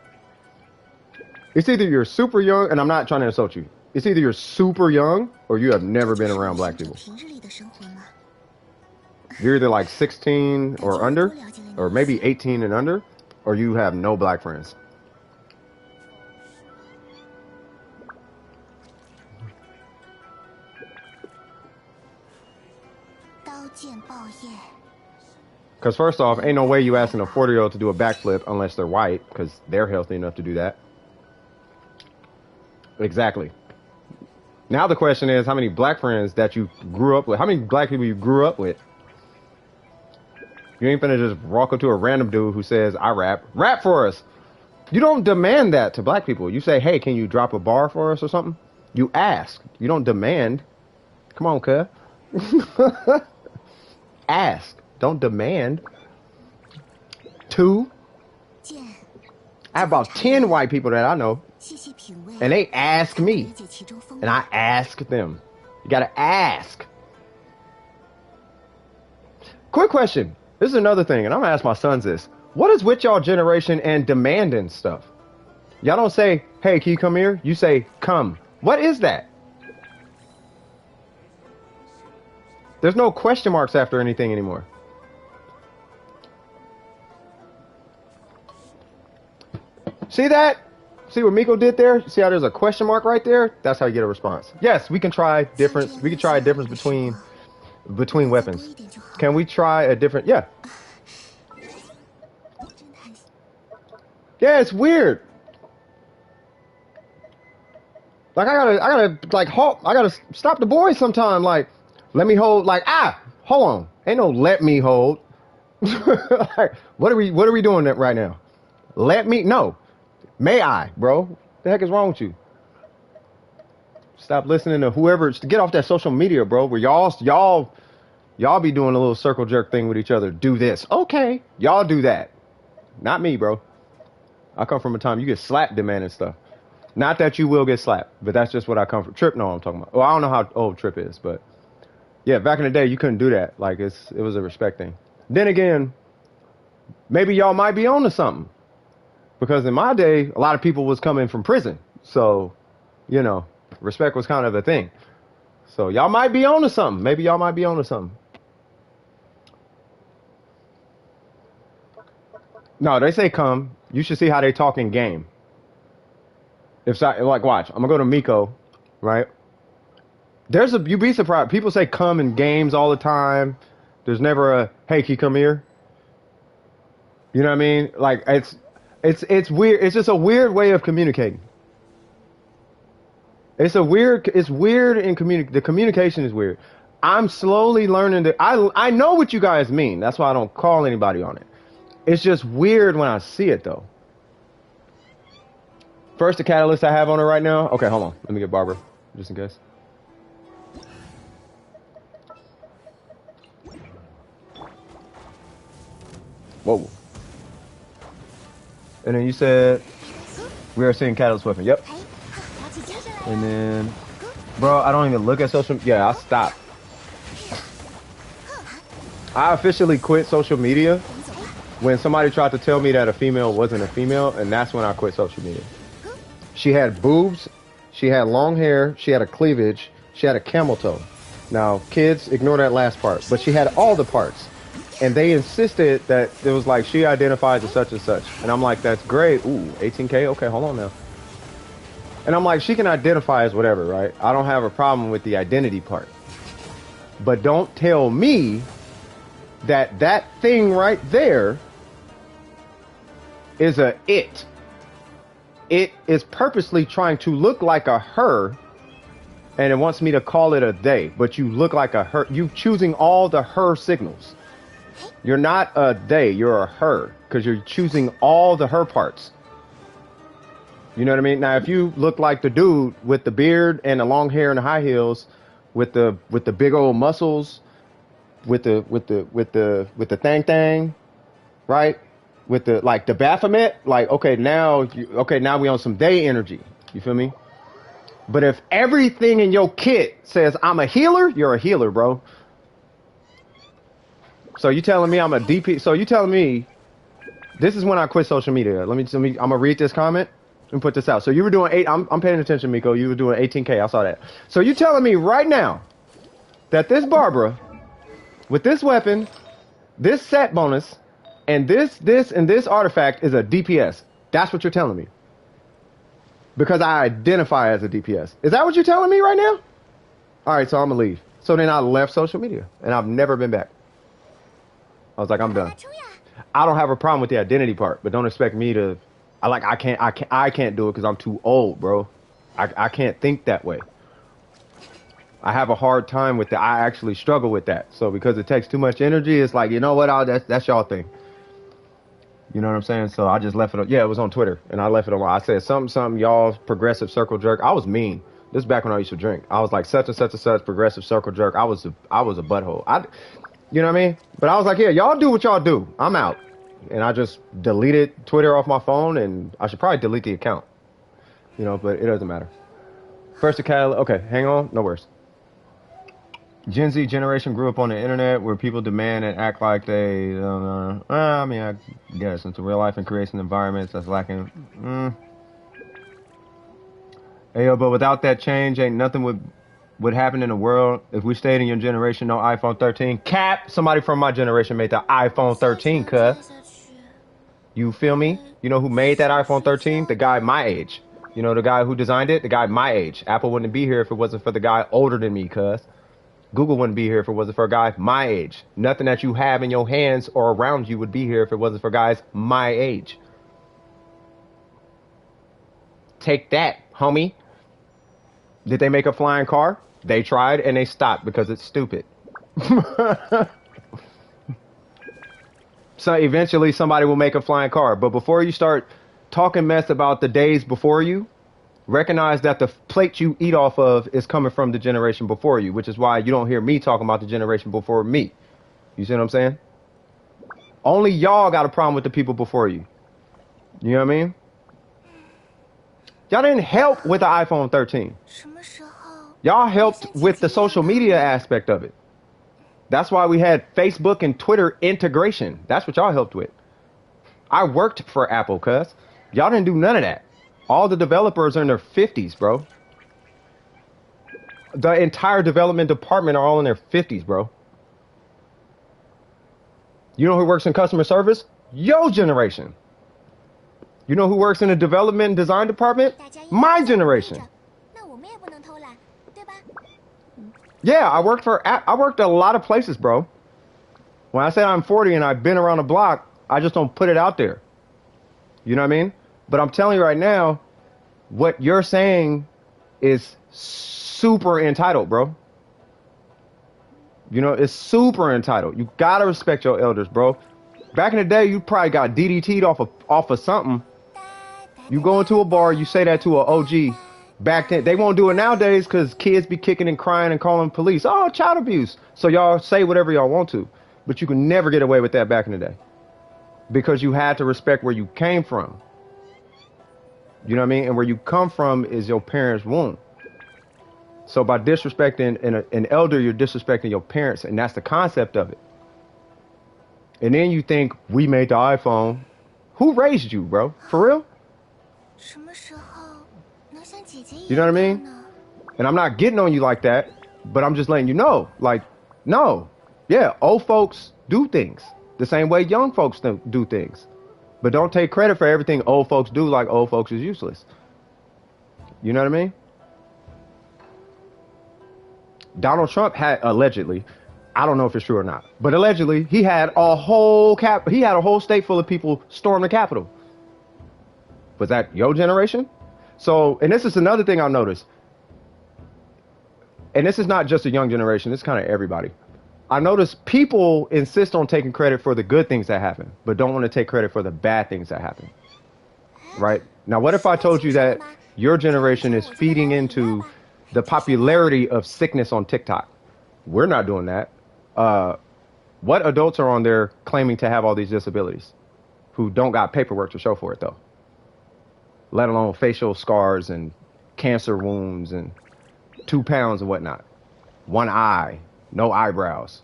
It's either you're super young, and I'm not trying to insult you. It's either you're super young or you have never been around black people. 平日里的生活吗？ You're either like 16 or under, or maybe 18 and under, or you have no black friends. Because first off, ain't no way you asking a 40-year-old to do a backflip unless they're white, because they're healthy enough to do that. Exactly. Now the question is, how many black friends that you grew up with? How many black people you grew up with? You ain't finna just walk up to a random dude who says, I rap. Rap for us. You don't demand that to black people. You say, hey, can you drop a bar for us or something? You ask. You don't demand. Come on, cuz. Ask. Don't demand. 2. I have about 10 white people that I know. And they ask me. And I ask them. You gotta ask. Quick question. This is another thing, and I'm gonna ask my sons this. What is with y'all generation and demanding stuff? Y'all don't say, hey, can you come here? You say, come. What is that? There's no question marks after anything anymore. See that? See what Miko did there? See how there's a question mark right there? That's how you get a response. Yes, we can try difference. We can try a difference between weapons. Can we try a different? Yeah. Yeah, it's weird. Like I gotta like halt. I gotta stop the boys sometime. Like, let me hold. Like, hold on. Ain't no let me hold. Like, what are we doing right now? Let me no. May I, bro? The heck is wrong with you? Stop listening to whoever. Get off that social media, bro. Where y'all be doing a little circle jerk thing with each other. Do this, okay? Y'all do that. Not me, bro. I come from a time you get slapped demanding stuff. Not that you will get slapped, but that's just what I come from. Trip, no, I'm talking about. Well, I don't know how old Trip is, but yeah, back in the day, you couldn't do that. Like it was a respect thing. Then again, maybe y'all might be on to something, because in my day, a lot of people was coming from prison, so you know, respect was kind of a thing. So y'all might be on to something. Maybe y'all might be on to something. No, they say come. You should see how they talk in game. Like, watch. I'm gonna go to Miko, right? You'd be surprised. People say come in games all the time. There's never a hey, can you come here? You know what I mean? Like it's weird. It's just a weird way of communicating. It's weird in the communication is weird. I'm slowly learning I know what you guys mean. That's why I don't call anybody on it. It's just weird when I see it though. First, the catalyst I have on her right now. Okay, hold on. Let me get Barbara, just in case. Whoa. And then you said we are seeing catalyst weapon. Yep. And then, bro, I don't even look at social. Yeah, I stopped. I officially quit social media when somebody tried to tell me that a female wasn't a female, and that's when I quit social media. She had boobs, she had long hair, she had a cleavage, she had a camel toe. Now, kids, ignore that last part, but she had all the parts. And they insisted that it was like she identifies as such and such. And I'm like, that's great. Ooh, 18K? Okay, hold on now. And I'm like, she can identify as whatever, right? I don't have a problem with the identity part. But don't tell me that that thing right there is a it. It is purposely trying to look like a her, and it wants me to call it a they, but you look like a her. You choosing all the her signals. You're not a they, you're a her, because you're choosing all the her parts. You know what I mean? Now, if you look like the dude with the beard and the long hair and the high heels, with the big old muscles, with the thang, right? With the like the Baphomet, like okay now we on some day energy. You feel me? But if everything in your kit says I'm a healer, you're a healer, bro. So you telling me I'm a DP? So you telling me this is when I quit social media? I'm gonna read this comment and put this out. So you were doing I'm paying attention, Miko. You were doing 18K. I saw that. So you telling me right now that this Barbara with this weapon, this set bonus, and this artifact is a DPS. That's what you're telling me. Because I identify as a DPS. Is that what you're telling me right now? All right, so I'm gonna leave. So then I left social media, and I've never been back. I was like, I'm done. I don't have a problem with the identity part, but don't expect me to. I can't do it because I'm too old, bro. I can't think that way. I have a hard time with that. I actually struggle with that. So because it takes too much energy, it's like, you know what? That's y'all thing. You know what I'm saying? So I just left it on. Yeah, it was on Twitter, and I left it on. I said something. Y'all progressive circle jerk. I was mean. This is back when I used to drink. I was like such and such and such progressive circle jerk. I was a butthole. You know what I mean? But I was like, yeah, y'all do what y'all do. I'm out. And I just deleted Twitter off my phone, and I should probably delete the account. You know, but it doesn't matter. First account. Okay, hang on. No worries. Gen Z generation grew up on the internet where people demand and act like they don't know. I mean, I guess into real life and creating environments that's lacking. Hey, yo, but without that change, ain't nothing would happen in the world. If we stayed in your generation, no iPhone 13. Cap! Somebody from my generation made the iPhone 13, cuz. You feel me? You know who made that iPhone 13? The guy my age. You know the guy who designed it? The guy my age. Apple wouldn't be here if it wasn't for the guy older than me, cuz. Google wouldn't be here if it wasn't for a guy my age. Nothing that you have in your hands or around you would be here if it wasn't for guys my age. Take that, homie. Did they make a flying car? They tried and they stopped because it's stupid. So eventually somebody will make a flying car. But before you start talking mess about the days before you, Recognize that the plate you eat off of is coming from the generation before you, which is why you don't hear me talking about the generation before me. You see what I'm saying? Only y'all got a problem with the people before you. You know what I mean? Y'all didn't help with the iPhone 13. 什么时候？ Y'all helped with the social media aspect of it. That's why we had Facebook and Twitter integration. That's what y'all helped with. I worked for Apple, cuz. Y'all didn't do none of that. All the developers are in their 50s, bro. The entire development department are all in their 50s, bro. You know who works in customer service? Yo generation. You know who works in the development and design department? 大家应该 My 都在努力 generation. 着，那我们也不能偷懒，对吧？ Yeah, I worked at a lot of places, bro. When I said I'm 40 and I've been around the block, I just don't put it out there. You know what I mean? But I'm telling you right now, what you're saying is super entitled, bro. You know, it's super entitled. You gotta respect your elders, bro. Back in the day, you probably got DDT'd off of something. You go into a bar, you say that to an OG. Back then, they won't do it nowadays because kids be kicking and crying and calling police. Oh, child abuse. So y'all say whatever y'all want to. But you can never get away with that back in the day. Because you had to respect where you came from. You know what I mean? And where you come from is your parents' womb. So by disrespecting an elder, you're disrespecting your parents. And that's the concept of it. And then you think, we made the iPhone. Who raised you, bro? For real? 什么时候能像姐姐一 You know what I 样 mean? 呢？ And I'm not getting on you like that, but I'm just letting you know. Like, no. Yeah, old folks do things the same way young folks do things. But don't take credit for everything old folks do like old folks is useless. You know what I mean? Donald Trump had allegedly, I don't know if it's true or not, but allegedly he had a whole state full of people storm the Capitol. Was that your generation? So, and this is another thing I noticed. And this is not just a young generation, it's kind of everybody. I noticed people insist on taking credit for the good things that happen, but don't want to take credit for the bad things that happen. Right? Now, what if I told you that your generation is feeding into the popularity of sickness on TikTok? We're not doing that. What adults are on there claiming to have all these disabilities who don't got paperwork to show for it, though? Let alone facial scars and cancer wounds and 2 pounds and whatnot. 1 eye, no eyebrows.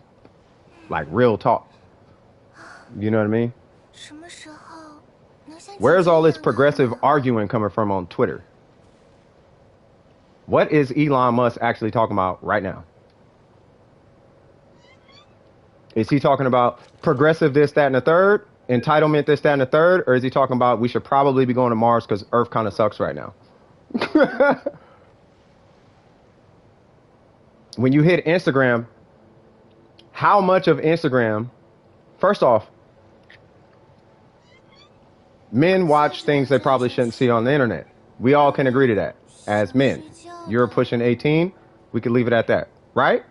Like real talk. You know what I mean? 什么时候能像姐姐 Where's all 一 this 样 progressive 呢？ arguing coming from on Twitter? What is Elon Musk actually talking about right now? Is he talking about progressive this, that, and the third? Entitlement this, that, and the third? Or is he talking about we should probably be going to Mars because Earth kind of sucks right now? When you hit Instagram, how much of Instagram, first off, men watch things they probably shouldn't see on the internet. We all can agree to that as men. You're pushing 18, we can leave it at that, right?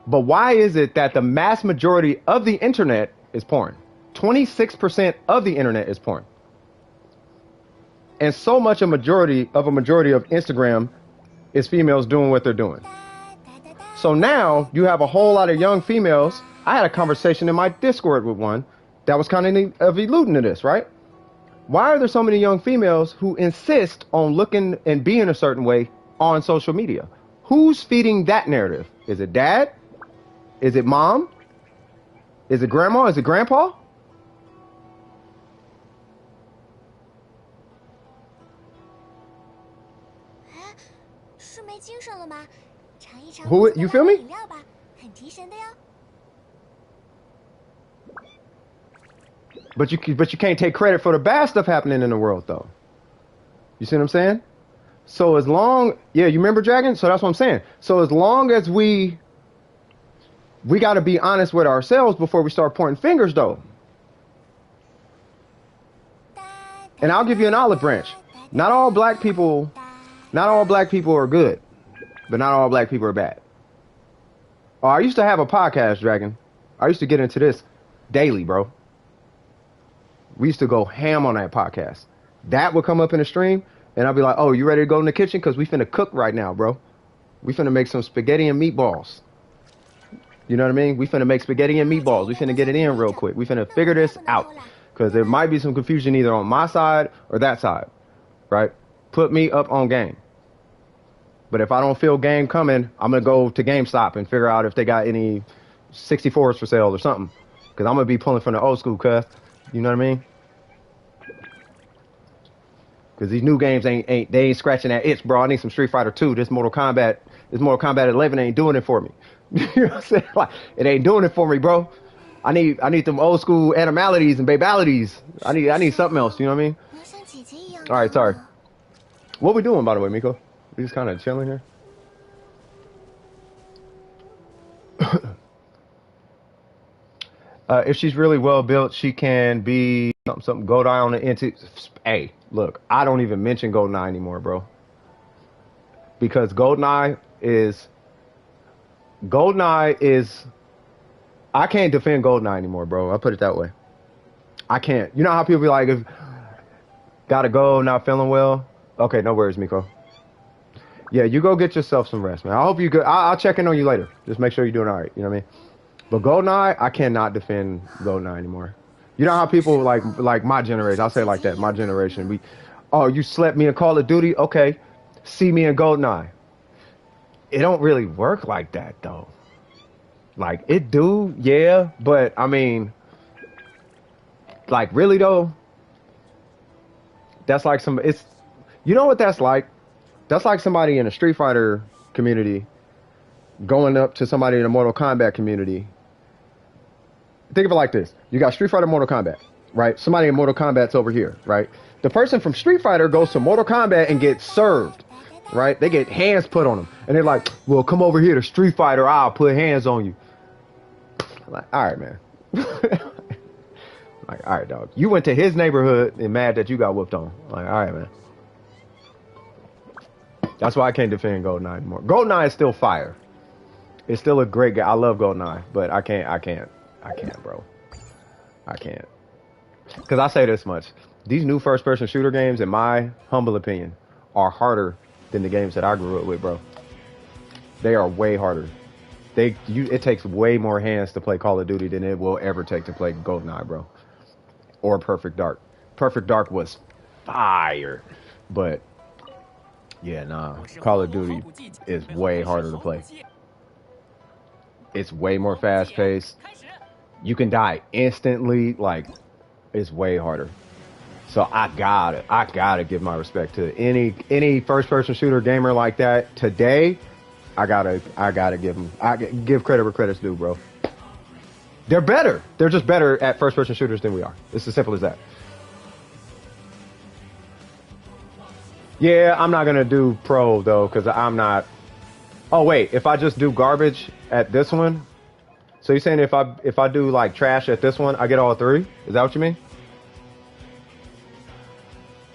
But why is it that the mass majority of the internet is porn? 26% of the internet is porn. And so much a majority of Instagram is females doing what they're doing. So now you have a whole lot of young females. I had a conversation in my Discord with one that was kind of alluding to this, right? Why are there so many young females who insist on looking and being a certain way on social media? Who's feeding that narrative? Is it dad? Is it mom? Is it grandma? Is it grandpa? Who? You feel me? But you can't take credit for the bad stuff happening in the world, though. You see what I'm saying? So as long, yeah, you remember Dragon? So that's what I'm saying. So as long as we got to be honest with ourselves before we start pointing fingers, though. And I'll give you an olive branch. Not all black people are good, but not all black people are bad. Oh, I used to have a podcast, Dragon. I used to get into this daily, bro. We used to go ham on that podcast. That would come up in the stream. And I'll be like, oh, you ready to go in the kitchen? Because we finna cook right now, bro. We finna make some spaghetti and meatballs. You know what I mean? We finna make spaghetti and meatballs. We finna get it in real quick. We finna figure this out. Because there might be some confusion either on my side or that side, right? Put me up on game. But if I don't feel game coming, I'm going to go to GameStop and figure out if they got any 64s for sale or something. Because I'm going to be pulling from the old school, cuz. You know what I mean? Because these new games ain't scratching that itch, bro. I need some Street Fighter 2. This Mortal Kombat 11 ain't doing it for me. You know what I'm saying? Like, it ain't doing it for me, bro. I need them old school animalities and babalities. I need something else, you know what I mean? All right, sorry. What we doing, by the way, Miko? We just kind of chilling here. If she's really well built, she can be something Goldeneye on the into. Hey, look, I don't even mention Goldeneye anymore, bro. Because Goldeneye is I can't defend Goldeneye anymore, bro. I'll put it that way. I can't. You know how people be like, if gotta go, not feeling well? Okay, no worries, Miko. Yeah, you go get yourself some rest, man. I hope you good. I'll check in on you later. Just make sure you're doing all right. You know what I mean? But Goldeneye, I cannot defend Goldeneye anymore. You know how people like my generation, I'll say it like that, my generation, oh, you slept me in Call of Duty? Okay, see me in Goldeneye. It don't really work like that, though. Like, it do, yeah, but, I mean, like, really, though? That's like you know what that's like? That's like somebody in a Street Fighter community going up to somebody in a Mortal Kombat community. Think of it like this. You got Street Fighter, Mortal Kombat, right? Somebody in Mortal Kombat's over here, right? The person from Street Fighter goes to Mortal Kombat and gets served, right? They get hands put on them. And they're like, well, come over here to Street Fighter, I'll put hands on you. Like, all right, man. Like, all right, dog. You went to his neighborhood and mad that you got whooped on. Like, all right, man. That's why I can't defend GoldenEye anymore. GoldenEye is still fire. It's still a great game. I love GoldenEye, but I can't, bro. I can't. Because I say this much. These new first-person shooter games, in my humble opinion, are harder than the games that I grew up with, bro. They are way harder. It takes way more hands to play Call of Duty than it will ever take to play GoldenEye, bro. Or Perfect Dark. Perfect Dark was fire. But, yeah, nah. Call of Duty is way harder to play. It's way more fast-paced. You can die instantly. Like, it's way harder. So I gotta give my respect to any first-person shooter gamer like that today. I gotta give them. Give credit where credit's due, bro. They're better. They're just better at first-person shooters than we are. It's as simple as that. Yeah, I'm not gonna do pro though, because I'm not. Oh wait, if I just do garbage at this one, so you're saying if I do like trash at this one, I get all three? Is that what you mean?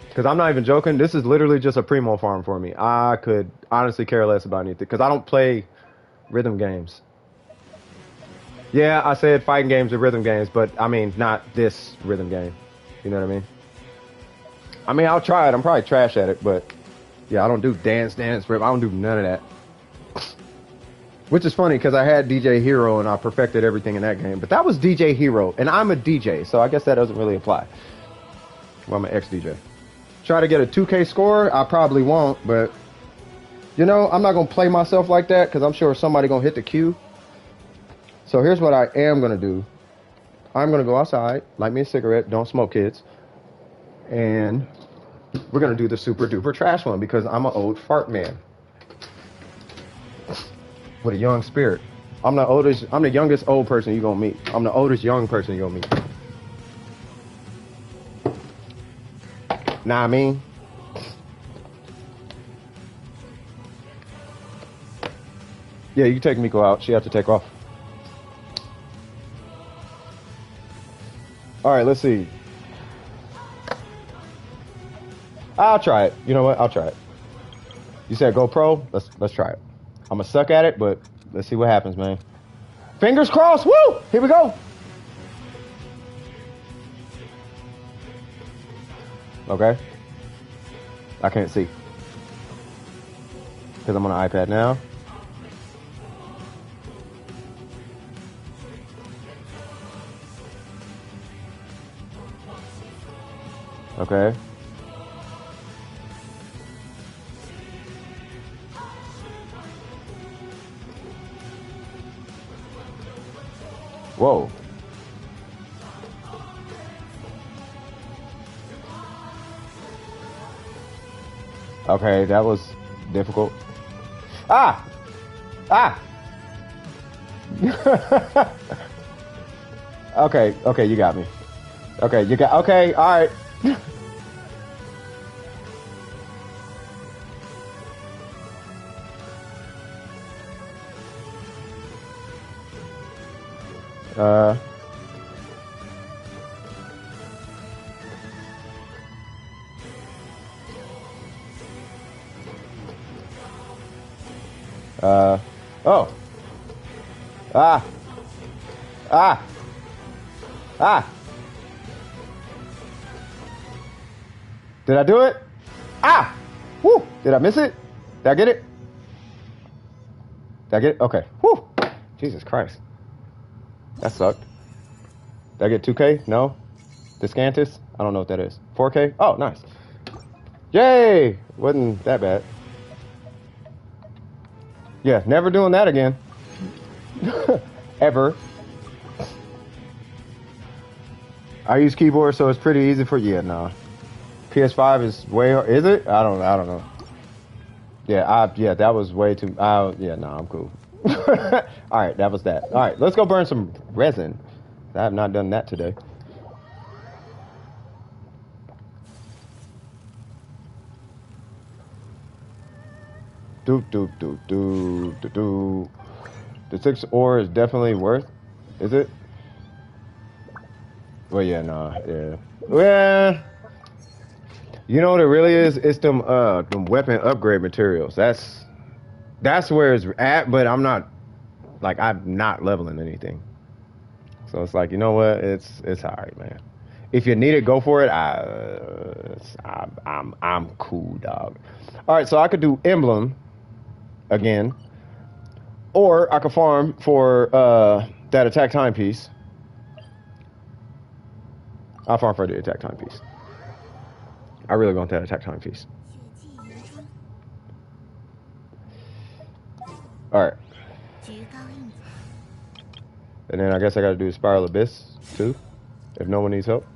Because I'm not even joking. This is literally just a primo farm for me. I could honestly care less about anything because I don't play rhythm games. Yeah, I said fighting games are rhythm games, but I mean not this rhythm game. You know what I mean? I mean, I'll try it. I'm probably trash at it, but yeah, I don't do dance, rip. I don't do none of that. Which is funny because I had DJ Hero and I perfected everything in that game. But that was DJ Hero, and I'm a DJ, so I guess that doesn't really apply. Well, I'm an ex-DJ. Try to get a 2K score? I probably won't, but you know, I'm not going to play myself like that because I'm sure somebody going to hit the queue. So here's what I am going to do. I'm going to go outside, light me a cigarette, don't smoke, kids. And we're going to do the super duper trash one because I'm an old fart man. With a young spirit. I'm the youngest old person you're going to meet. I'm the oldest young person you're going to meet. Nah, I mean. Yeah, you take Miko out. She have to take off. All right, let's see. I'll try it. You know what? I'll try it. You said go pro? Let's try it. I'm gonna suck at it, but let's see what happens, man. Fingers crossed. Woo! Here we go. Okay. I can't see. Because I'm on an iPad now. Okay. Whoa. Okay, that was difficult. Ah! Ah! Okay, okay, you got me. Okay, you got, okay, alright. Uh... Oh. Ah. Ah. Ah. Did I do it? Ah. Woo. Did I miss it? Did I get it? Did I get it? Okay. Woo. Jesus Christ. That sucked. Did I get 2K? No. Descantus? I don't know what that is. 4K? Oh, nice. Yay. Wasn't that bad. Yeah, never doing that again. Ever. I use keyboard, so it's pretty easy for you. Yeah, nah. PS5 is way hard. Is it? I don't know. Yeah, yeah, that was way too. Yeah, nah, I'm cool. All right, that was that. All right, let's go burn some resin. I have not done that today. The 6 ore is definitely worth. Is it? Well, yeah, nah, yeah. Well, you know what it really is? It's them weapon upgrade materials. That's where it's at. But I'm not leveling anything. So it's like, you know what? It's alright, man. If you need it, go for it. I'm cool, dog. All right, so I could do emblem again, or I could farm for that attack timepiece. I'll farm for the attack timepiece. I really want that attack timepiece. All right. And then I guess I got to do Spiral Abyss too, if no one needs help.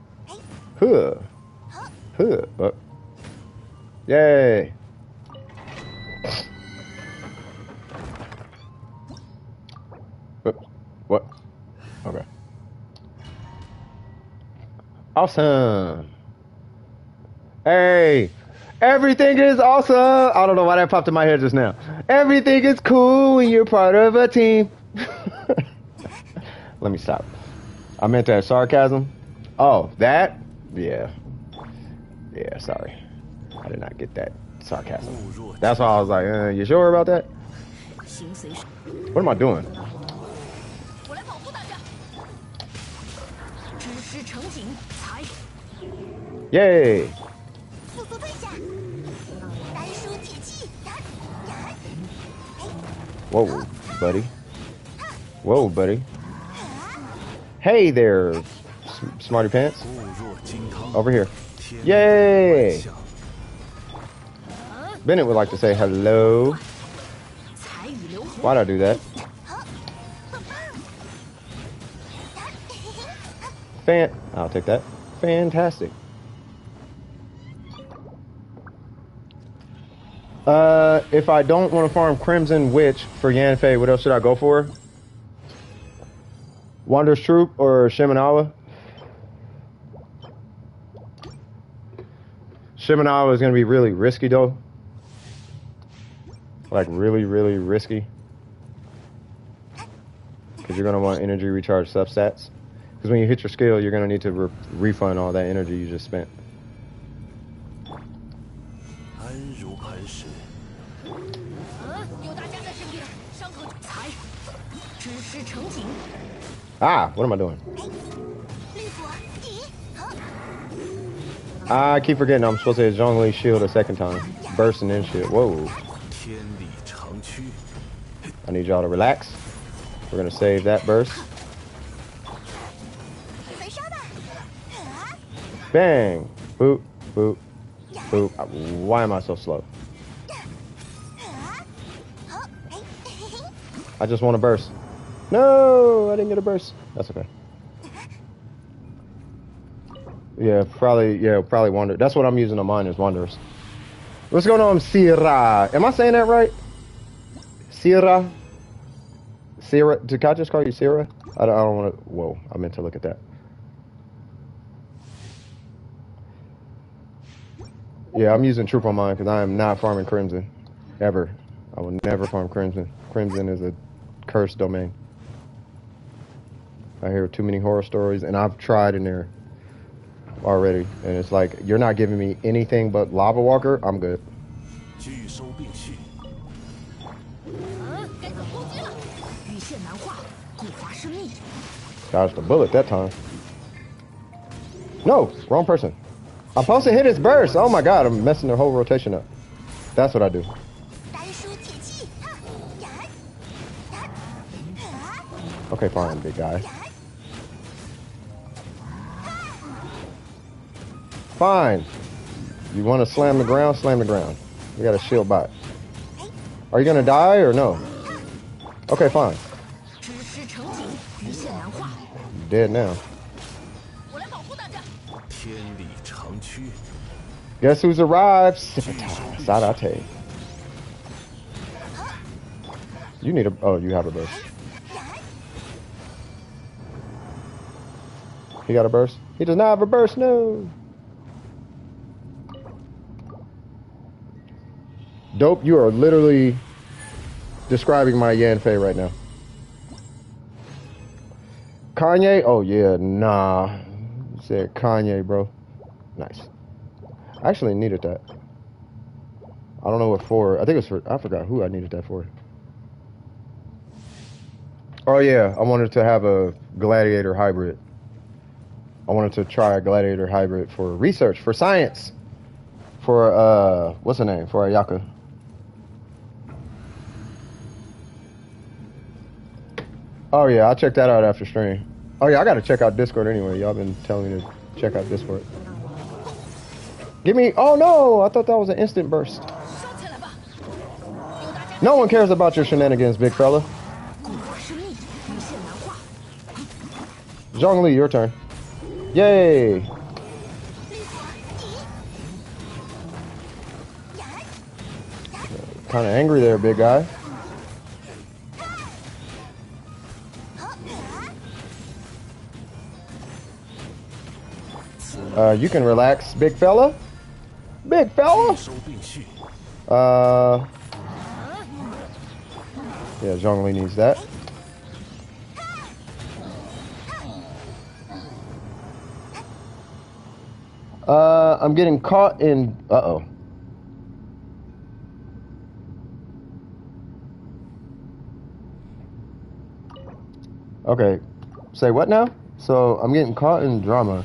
Huh. Huh. Yay. What? Okay. Awesome. Hey, everything is awesome. I don't know why that popped in my head just now. Everything is cool when you're part of a team. Let me stop. I meant that sarcasm. Oh, that? Yeah. Yeah, sorry. I did not get that sarcasm. That's why I was like, you sure about that? What am I doing? Yay! Whoa, buddy. Whoa, buddy. Hey there, Smarty Pants. Over here. Yay! Bennett would like to say hello. Why'd I do that? I'll take that. Fantastic. If I don't want to farm Crimson Witch for Yanfei, what else should I go for? Wander's Troop or Shimenawa? Shimenawa is going to be really risky though. Like really, really risky. Because you're going to want energy recharge substats. Because when you hit your skill, you're going to need to refund all that energy you just spent. Ah, what am I doing? I keep forgetting I'm supposed to hit Zhongli shield a second time. Burst and then shield. Whoa. I need y'all to relax. We're gonna save that burst. Bang! Boop, boop, boop. Why am I so slow? I just want to burst. No, I didn't get a burst. That's okay. Yeah, probably Wander. That's what I'm using on mine is Wanderers. What's going on, Sierra? Am I saying that right? Sierra? Sierra? Did I just call you Sierra? I don't want to. Whoa, I meant to look at that. Yeah, I'm using Troop on mine because I am not farming Crimson. Ever. I will never farm Crimson. Crimson is a cursed domain. I hear too many horror stories, and I've tried in there already, and it's like, you're not giving me anything but Lava Walker, I'm good. Dodged the bullet that time. No, wrong person. I'm supposed to hit his burst. Oh my god, I'm messing the whole rotation up. That's what I do. Okay, fine, big guy. Fine. You want to slam the ground? Slam the ground. We got a shield bot. Are you gonna die or no? Okay, fine. You're dead now. Guess who's arrived? Sarate. You need a. Oh, you have a burst. He got a burst? He does not have a burst, no. Dope, you are literally describing my Yanfei right now. Kanye? Oh, yeah, nah. You said Kanye, bro. Nice. I actually needed that. I don't know what for. I think it was for, I forgot who I needed that for. Oh, yeah, I wanted to have a gladiator hybrid. I wanted to try a gladiator hybrid for research, for science. For, what's her name? For Ayaka. Oh, yeah, I'll check that out after stream. Oh, yeah, I got to check out Discord anyway. Y'all been telling me to check out Discord. Give me... Oh, no! I thought that was an instant burst. No one cares about your shenanigans, big fella. Zhongli, your turn. Yay! Kind of angry there, big guy. You can relax, big fella. Big fella. Yeah, Zhongli needs that. I'm getting caught in. Uh-oh. Okay. Say what now? So I'm getting caught in drama.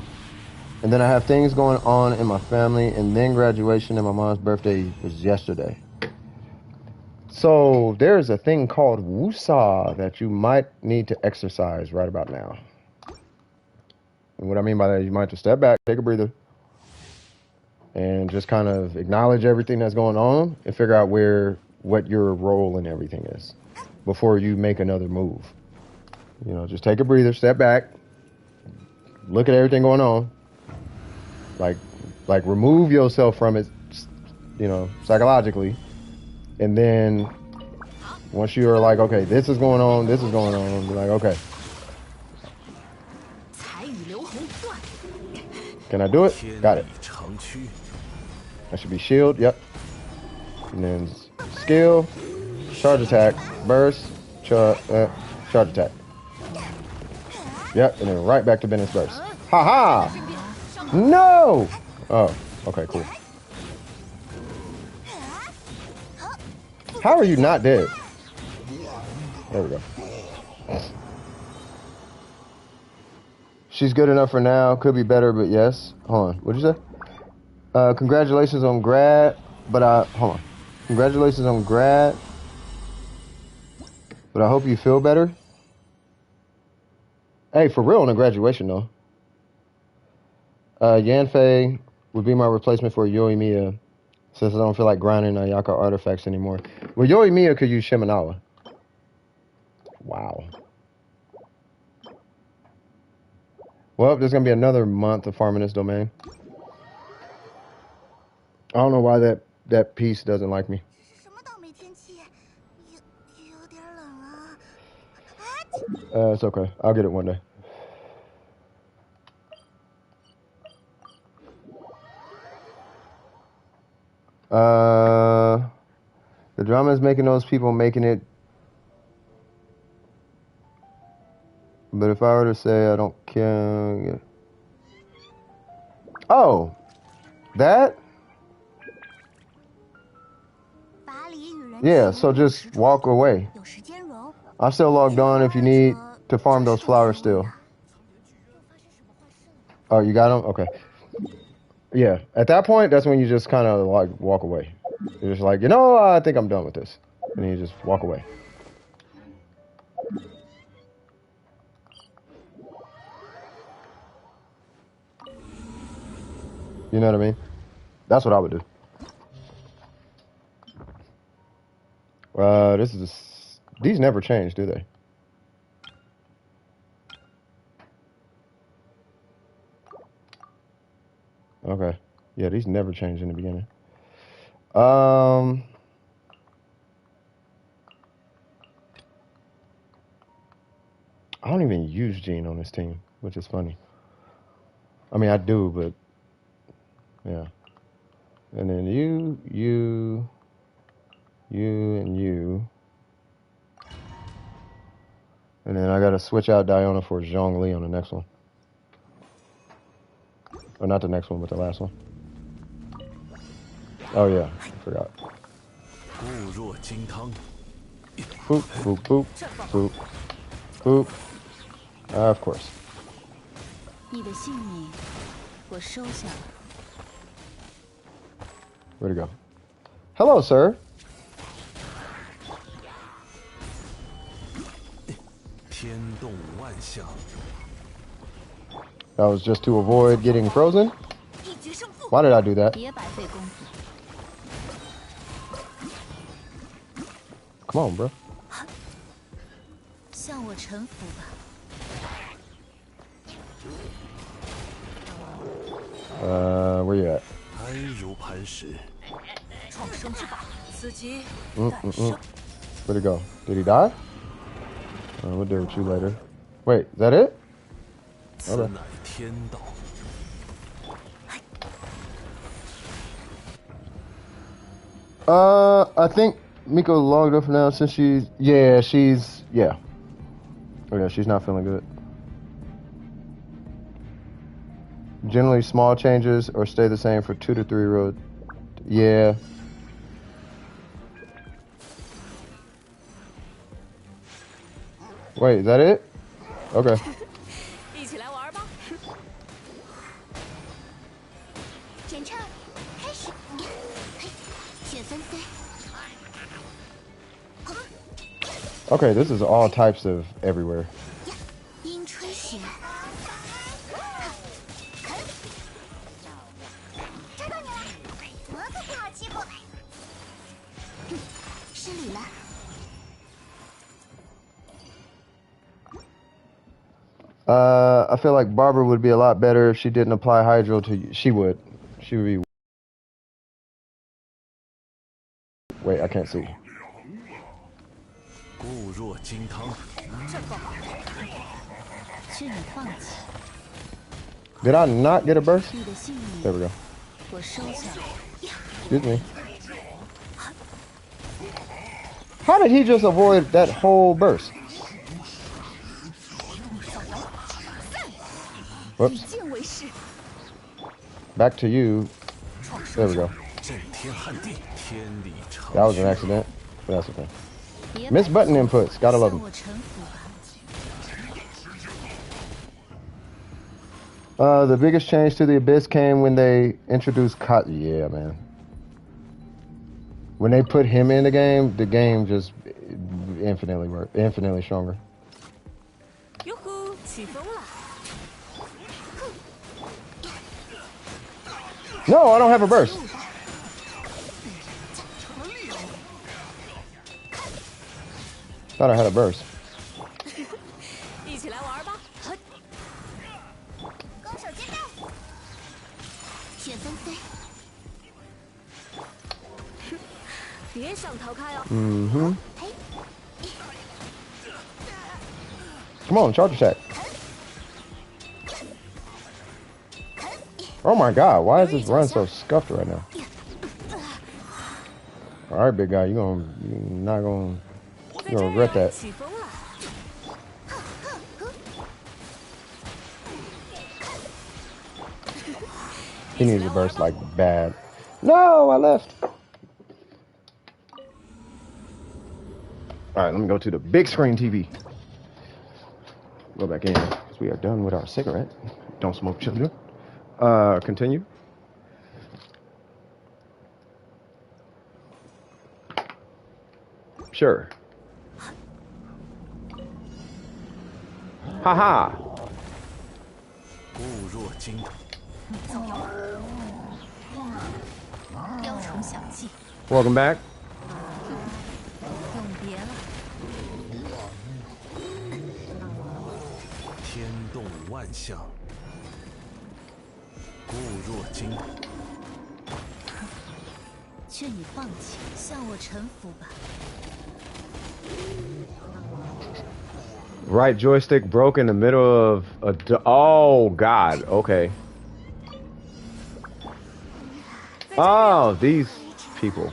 And then I have things going on in my family, and then graduation, and my mom's birthday was yesterday. So there's a thing called Wusa that you might need to exercise right about now. And what I mean by that is you might have to step back, take a breather, and just kind of acknowledge everything that's going on and figure out what your role in everything is before you make another move. You know, just take a breather, step back, look at everything going on. Like remove yourself from it, you know, psychologically. And then once you are like, okay, this is going on, you're like, okay. Can I do it? Got it. That should be shield, yep. And then skill, charge attack, burst, charge attack. Yep, and then right back to Bennett's burst. Ha-ha! No! Oh, okay, cool. How are you not dead? There we go. She's good enough for now. Could be better, but yes. Hold on. What'd you say? Congratulations on grad, but hold on. Congratulations on grad, but I hope you feel better. Hey, for real on a graduation though. Yanfei would be my replacement for Yoimiya, since I don't feel like grinding Ayaka artifacts anymore. Well, Yoimiya could use Shimenawa. Wow. Well, there's gonna be another month of farming this domain. I don't know why that piece doesn't like me. 什么倒霉天气？有点冷啊！ It's okay. I'll get it one day. The drama is making those people making it. But if I were to say I don't care. Oh, that? Yeah, so just walk away. I'm still logged on if you need to farm those flowers still. Oh, you got them? Okay. Yeah, at that point, that's when you just kind of like walk away. You're just like, I think I'm done with this. And then you just walk away. You know what I mean? That's what I would do. These never change, do they? Okay. Yeah, these never change in the beginning. I don't even use Gene on this team, which is funny. I mean, I do, but yeah. And then you, and you. And then I gotta switch out Diona for Zhongli on the next one. Or not the next one, but the last one. Oh yeah, I forgot. Boop, boop, boop, boop, boop. Of course. Where'd it go? Hello, sir. That was just to avoid getting frozen? Why did I do that? Come on, bro. Where you at? Where'd he go? Did he die? We'll deal with you later. Wait, is that it? Okay. I think Miko logged up for now since she's Oh yeah, she's not feeling good. Generally small changes or stay the same for 2 to 3 rows. Yeah. Wait, is that it? Okay. Okay, this is all types of everywhere. I feel like Barbara would be a lot better if she didn't apply hydro to you. She would be. Wait, I can't see. Did I not get a burst? There we go. Excuse me. How did he just avoid that whole burst? Whoops. Back to you. There we go. That was an accident, but that's okay. Miss button inputs. Gotta love them. The biggest change to the Abyss came when they introduced yeah, man. When they put him in the game just infinitely stronger. 哟呼，起风了！ No, I don't have a burst. Thought I had a burst. 一起来玩吧！高手接招，旋风飞。别想逃开哦！ Mm-hmm. Come on, charge attack. Oh my god, why is this run so scuffed right now? Alright, big guy, you're gonna regret that. 起风了！ He needs a burst like bad. No, I left. Alright, let me go to the big screen TV. Go back in, because we are done with our cigarette. Don't smoke, children. Continue. Sure. Haha. 固若金汤。雕虫小技， Welcome back. 永别了。天动万象，固若金汤。劝你放弃，向我臣服吧。 Right joystick broke in the middle of a. Oh God. Okay. Oh, these people.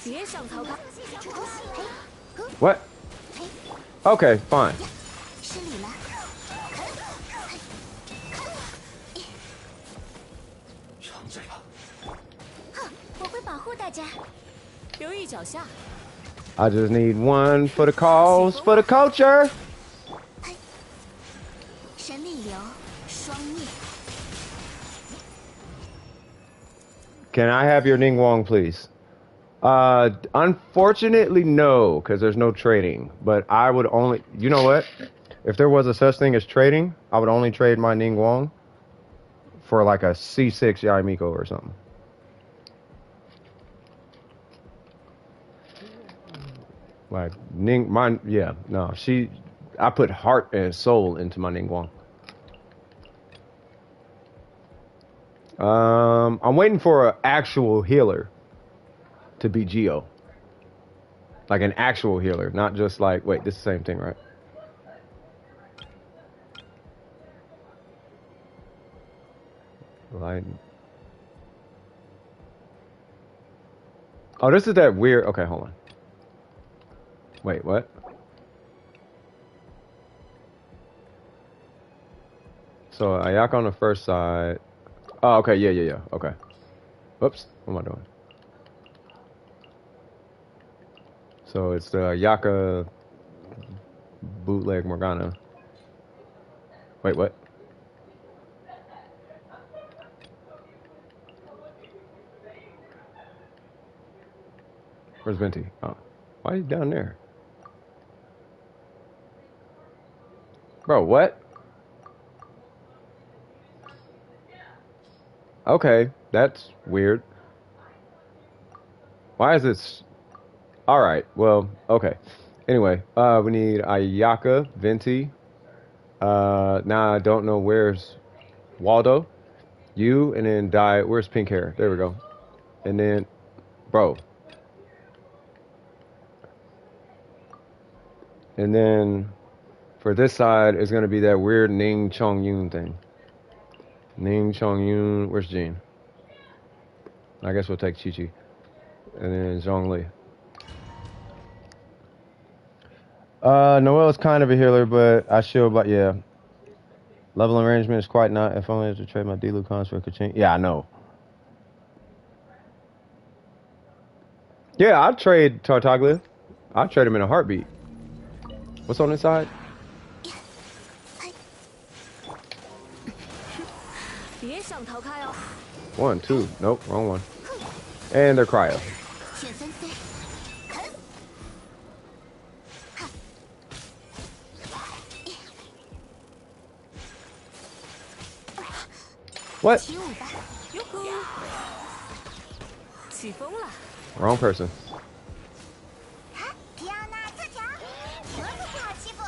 别想逃开！ What? Okay, fine. 失礼了。让这个。我会保护大家。留意脚下。 I just need one for the cause, for the culture. 神力流，双灭。 Can I have your Ning Wong, please? Unfortunately, no, because there's no trading. But I would only, you know what? If there was a such thing as trading, I would only trade my Ning Wong for like a C6 Yaimiko or something. Like Ning, yeah, no, I put heart and soul into my Ning Wong. I'm waiting for an actual healer to be Geo. Like an actual healer, not just like, wait, this is the same thing, right? Like, oh, this is that weird, okay, hold on. Wait, what? So Ayaka on the first side. Oh, okay, yeah. Okay. Whoops, what am I doing? So it's the Ayaka bootleg Morgana. Wait, what? Where's Venti? Oh, why are you down there? Bro, what? Okay, that's weird. Why is this? All right, well, okay. Anyway, we need Ayaka, Venti. Now I don't know where's Waldo. You, and then where's pink hair? There we go. And then, bro. And then for this side is going to be that weird Ning Chong Yun thing. Ning Chong Yun, where's Jean? I guess we'll take Chi Chi. And then Zhongli. Noel's kind of a healer, but I shield, but yeah. Level arrangement is quite not. If only to trade my Dilu cons for Kachin. Yeah, I know. Yeah, I'd trade Tartaglia. I'd trade him in a heartbeat. What's on this side? 别想逃开哦。 1, 2. Nope, wrong one. And they're cryo. 雪纷飞，狠！ What? 起舞吧，哟呼，起风了。 Wrong person. 皮奥娜特调，摩托不好欺负。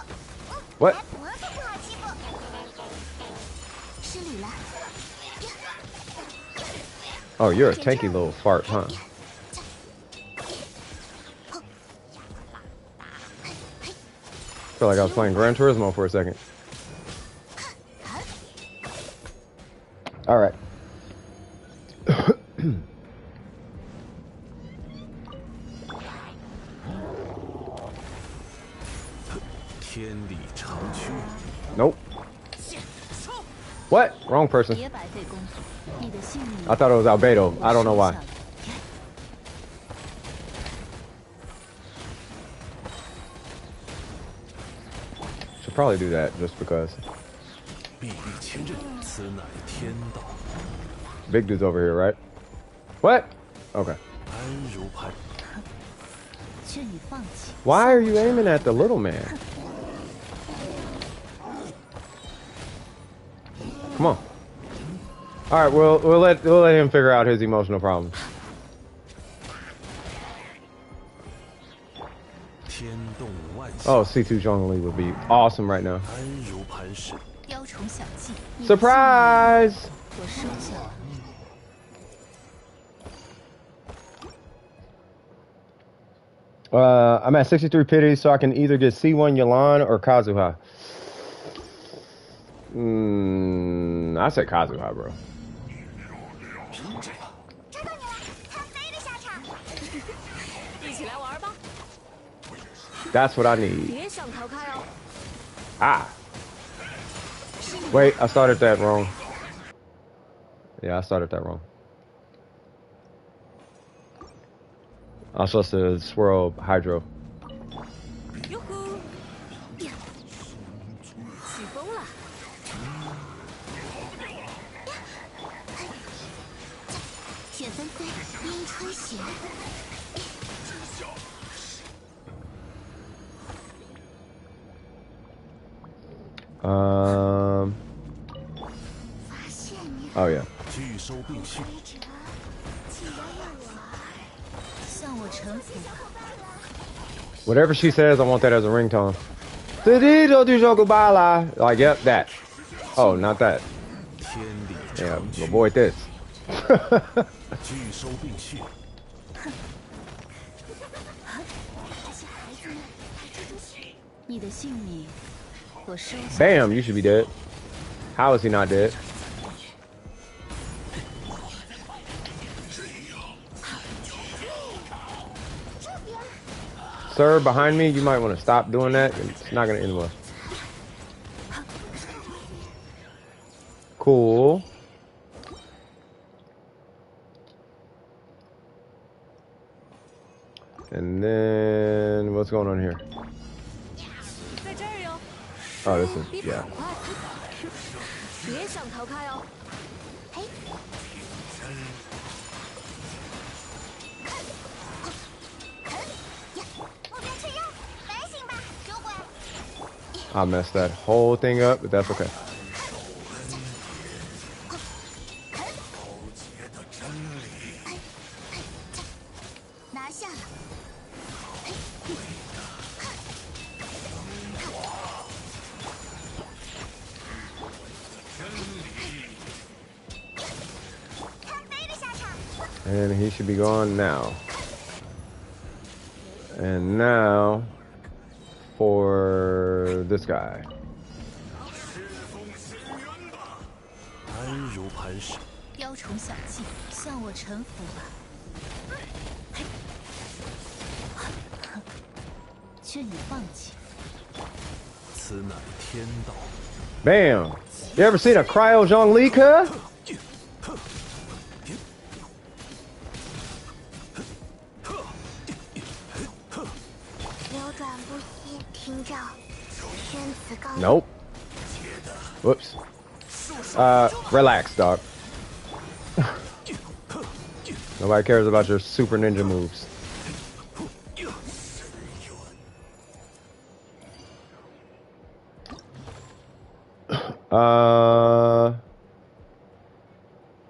What? 摩托不好欺负。失礼了。 Oh, you're a tanky little fart, huh? Feel like I was playing Gran Turismo for a second. All right. 天理长驱， Nope. What? Wrong person. 别白费功夫，你的性命。 I thought it was Albedo. I don't know why. Should probably do that just because. 臂力千仞，此乃天道。 Big dude's over here, right? What? Okay. 安如磐，劝你放弃。 Why are you aiming at the little man? Come on. All right, we'll let him figure out his emotional problems. 天动万象。 Oh, C2 Zhongli would be awesome right now. 安如磐石，雕虫小技。你的性命 Surprise! 我收下了。 I'm at 63 pities, so I can either get C1 Yalan or Kazuha. I said Kazuha, bro. 抓到你了，看飞的下场。一起来玩吧。 That's what I need. 别想逃开哦。 Ah. Wait, I started that wrong. Yeah, I started that wrong. I was supposed to swirl Hydro. 哟呼，起风了。 雪纷飞，冰吹雪。 发现你， Oh yeah. 拒收并蓄，记得要我。 向我臣服吧。 Whatever she says, I want that as a ringtone. Like, yep, that. Oh, not that. 天理 Yeah, 长驱， avoid this. 拒收并蓄，你的性命，我收下。 Bam, you should be dead. How is he not dead? Sir, behind me, you might want to stop doing that. It's not going to end well. Cool. And then, what's going on here? 在这儿哟。 Oh, this is, 比 yeah. 跑快。别想逃开哦。嘿，呀，目标确认，反省吧，主管。 I messed that whole thing up, but that's okay. 拿下了。 看飞的下场。 And he should be gone now. And now for this guy. 安如磐石，雕虫小技，向我臣服吧。劝你放弃。此乃天道。 Bam! You ever seen a cryo Zhongli, cuh? 扭转不息，听照，天子高。 Nope. Whoops. Relax, dog. Nobody cares about your super ninja moves.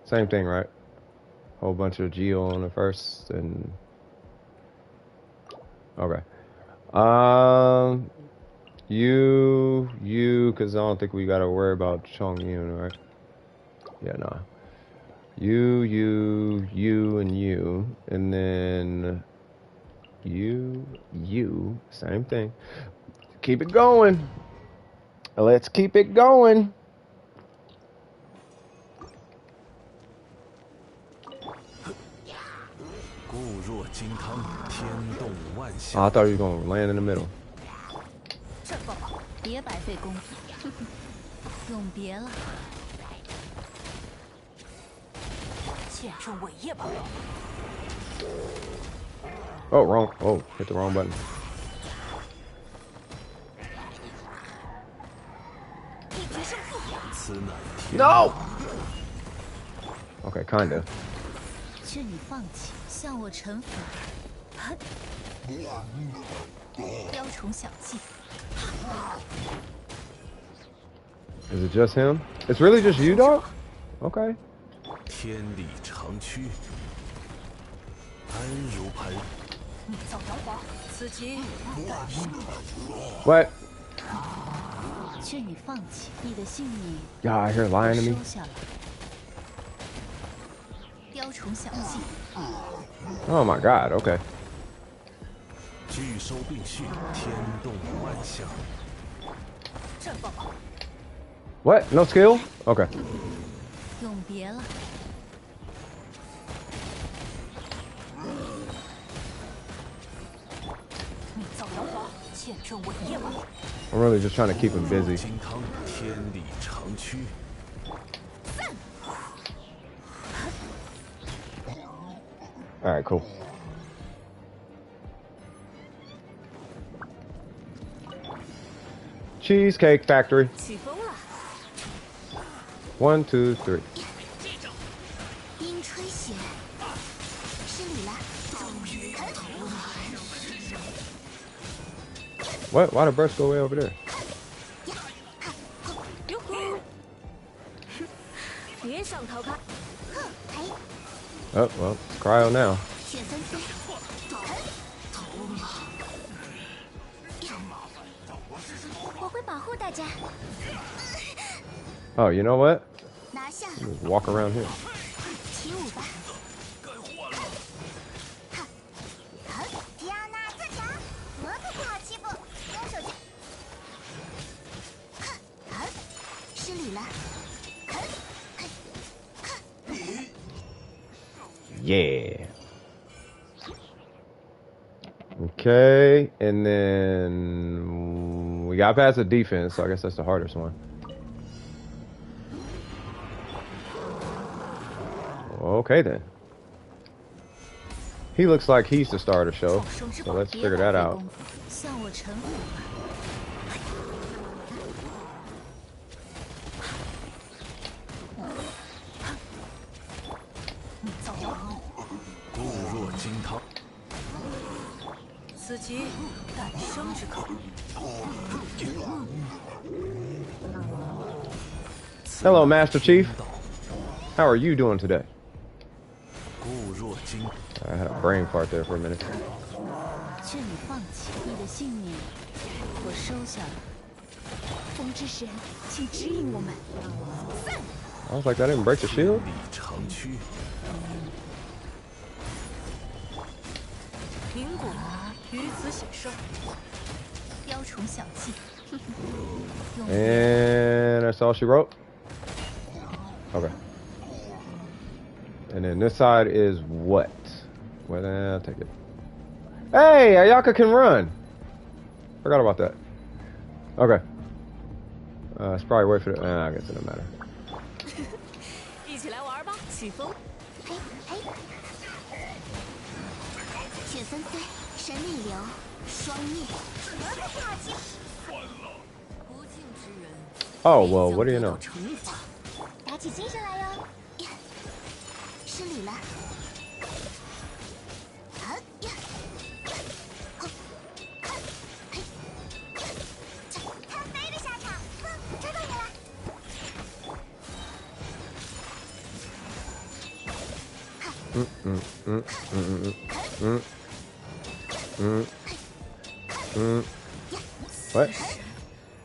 Same thing, right? Whole bunch of Geo on the first and okay. Because I don't think we gotta worry about Chong Yun, right? Yeah, nah. You, and you, and then you, same thing. Keep it going. Let's keep it going. Oh, I thought you were gonna land in the middle. 别白费功夫，永别了。见证伟业吧。 Oh, wrong. Oh, hit the wrong button. No. Okay, kinda. 劝你放弃，向我臣服。雕虫小技。 Is it just him? It's really just you, dog? Okay. 天理长驱，安如磐。你造谣话，此疾。 What? 劝你放弃，你的性命。 Yeah, I hear lying to me. 收下来。雕虫小技。 Oh my god, okay. 聚收并蓄，天动万象。绽放吧。 What? No skill? Okay. 永别了。你造谣话，见证伟业吧。 I'm really just trying to keep him busy. 金汤，天理长驱。 All right, cool. Cheesecake Factory. 起风了。 1, 2, 3. 冰吹雪，失礼了。 What? Why did burst go way over there? 别想逃开！ Oh, well, it's cryo now. 雪纷飞， 我会保护大家。 Oh, you know what? 拿下， Just walk around here. 起舞吧。迪奥娜自强，我可不好欺负，用手机。失礼了。 Yeah. Okay, and then we got past the defense, so I guess that's the hardest one. Okay then. He looks like he's the star of the show, so let's figure that out. 向我臣服吧。 固若金汤。此疾诞生之刻。 Hello, Master Chief. How are you doing today? 固若金。 I had a brain fart there for a minute. 劝你放弃，你的性命我收下了。风之神，请指引我们。 I was like, that didn't break the shield? 天理长驱。 苹果于此显生。 雕虫小技。 And that's all she wrote? Okay. And then this side is what? Well, I'll take it. Hey, Ayaka can run. Forgot about that. Okay. Let's probably wait for the... I guess it doesn't matter. 一起来玩吧，起风。嘿，嘿。雪纷飞，神力流，双灭，我可不好欺负。 Oh, well, what do you know? 起精神来哟。失礼了。好呀。好，看，嘿，看飞的下场。抓到你了。What?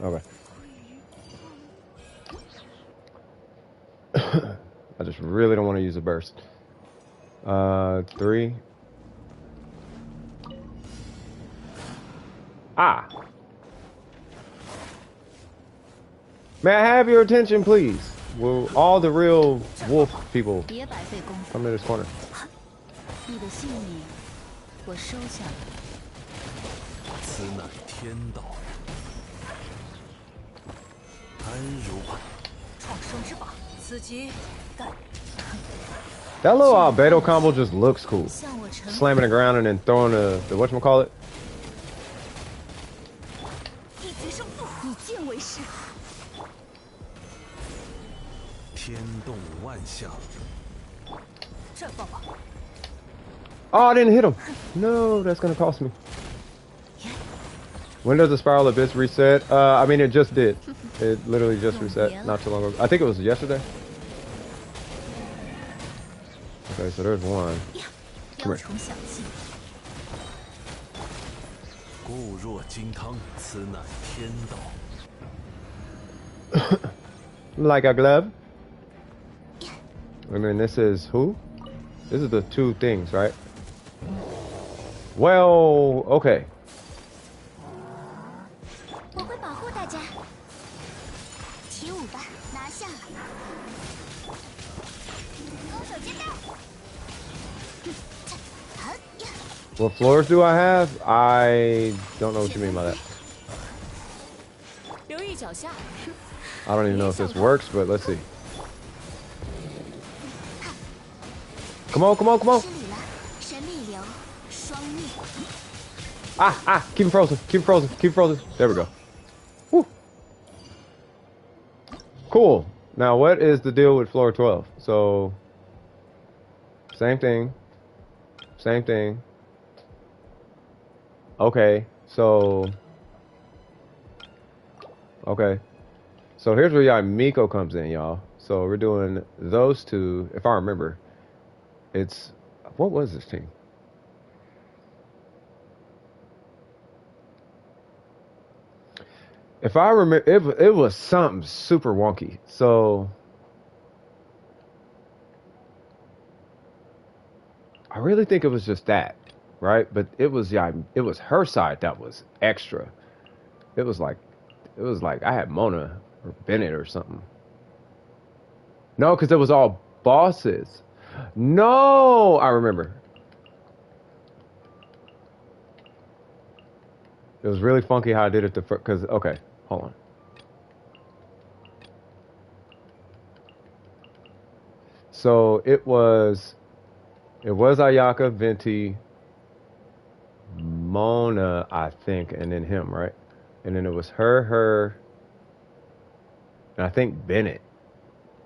Okay. I just really don't want to use a burst. 3. Ah. May I have your attention, please? Will all the real wolf people 别白费功夫。 come to this corner? 你的性命，我收下了。此乃天道，安如磐。创生之法，此即干。 That little Albedo combo just looks cool. 向我臣服。 Slamming the ground and then throwing the whatchamacallit. 一决胜负，以剑为师。天动万象，绽放吧！ Oh, I didn't hit him. No, that's gonna cost me. When does the Spiral Abyss reset? I mean, it just did. It literally just reset not too long ago. I think it was yesterday. Okay, so there's one. 雕虫小技。固若金汤，此乃天道。 Like a glove. I mean, this is who? This is the two things, right? Well, okay. 我会保护大家。起舞吧，拿下了。攻守兼备。好呀。 What floors do I have? I don't know what you mean by that. 留意脚下。 I don't even know if this works, but let's see. Come on, come on, come on. 失礼了，神秘流，双逆。 Ah, keep it frozen, keep it frozen, keep it frozen. There we go. Woo. Cool. Now, what is the deal with floor 12? So, same thing. Same thing. Okay, so... Okay. So here's where y'all Miko comes in, y'all. So we're doing those two, if I remember. It's... What was this team? If I remember, it was something super wonky. So... I really think it was just that, right? But it was, yeah, it was her side that was extra. It was like I had Mona or Bennett or something. No, because it was all bosses. No, I remember. It was really funky how I did it the first, because, okay, hold on. So it was Ayaka, Venti, Mona, I think, and then him, right? And then it was her, and I think Bennett.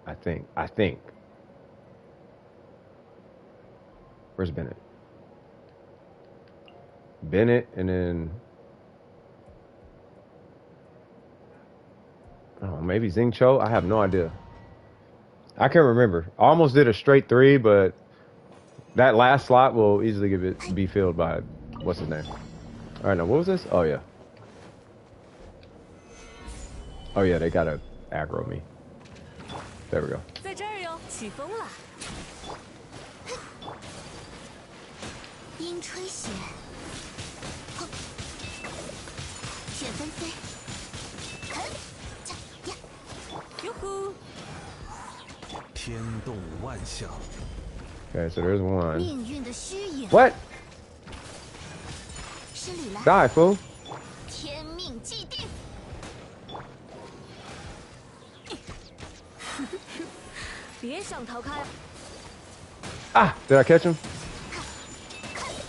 I think. Where's Bennett? Bennett, and then... Oh, maybe Xing Cho? I have no idea. I can't remember. I almost did a straight 3, but that last slot will easily be filled by... What's his name? Alright, now what was this? Oh, yeah. Oh, yeah, they gotta aggro me. There we go. 在这儿哟，起风了。冰吹雪，哼，雪纷飞，哼，呀呀，哟呼！天动万象， Okay, so there's one. 命运的虚影。 What? 失礼了， Die, fool. 天命既定。 别想逃开！ Ah, did I catch him?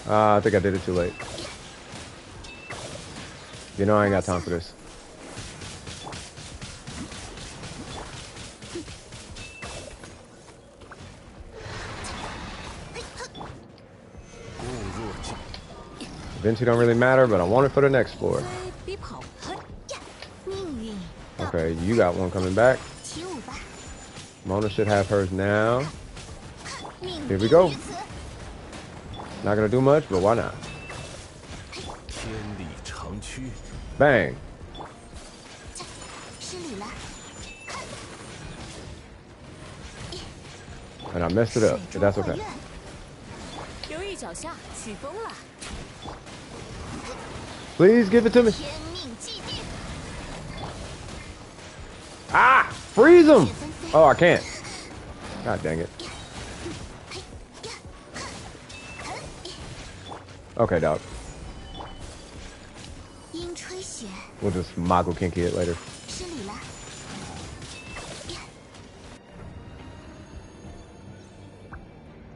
I think I did it too late. You know I ain't got time for this. Venti don't really matter, but I want it for the next floor. 比跑 命运 Okay, you got one coming back. 起舞吧， Mona should have hers now. 命 Here 定 we go. 于此。 Not gonna do much, but why not? 天理长驱， Bang. 失礼了， And I messed it up, 水 but 中 that's 幻 okay. 愿， 留意脚下，起风了。 Please give it to me. 天命既定， Ah! Freeze him! Oh, I can't. God dang it. Okay, dog. 鹰吹雪， We'll just Mago Kinky it later. 失礼了，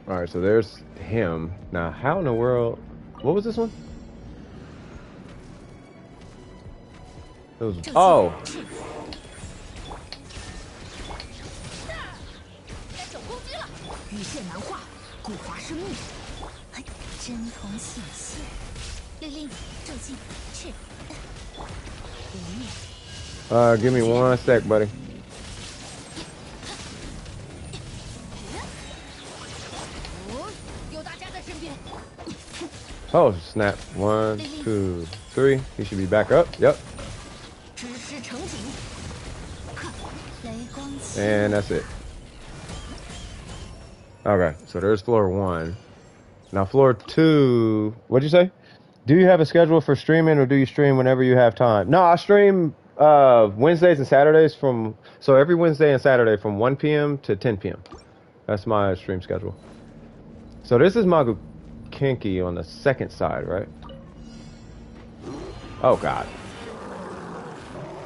Alright, so there's him. Now, how in the world... What was this one? It was... Oh! 该手攻击了，鱼线难画，古华生命。针筒显现，律令骤进去，不灭， Give me 1 sec, buddy. 有大家在身边。 Oh, snap. 1, 2, 3. He should be back up. Yep. 知识成景，雷光起， And that's it. Okay, so there's floor 1. Now floor 2, what'd you say? Do you have a schedule for streaming or do you stream whenever you have time? No, I stream Wednesdays and Saturdays so every Wednesday and Saturday from 1 p.m. to 10 p.m. That's my stream schedule. So this is Magu Kinky on the second side, right? Oh God.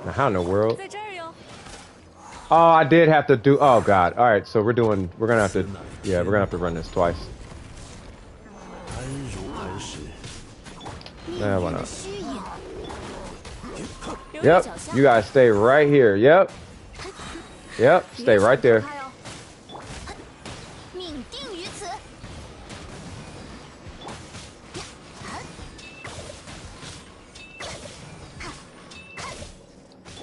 Now how in the world? 在这儿哟。 Oh, I did have to do. Oh God! All right, so we're gonna have to. Yeah, we're gonna have to run this twice. 安如磐石， Nah, why 命运的 not? 虚影，留意 Yep, 脚下。 you guys stay right here. Yep, yep, stay right there. 开哦 命定于此。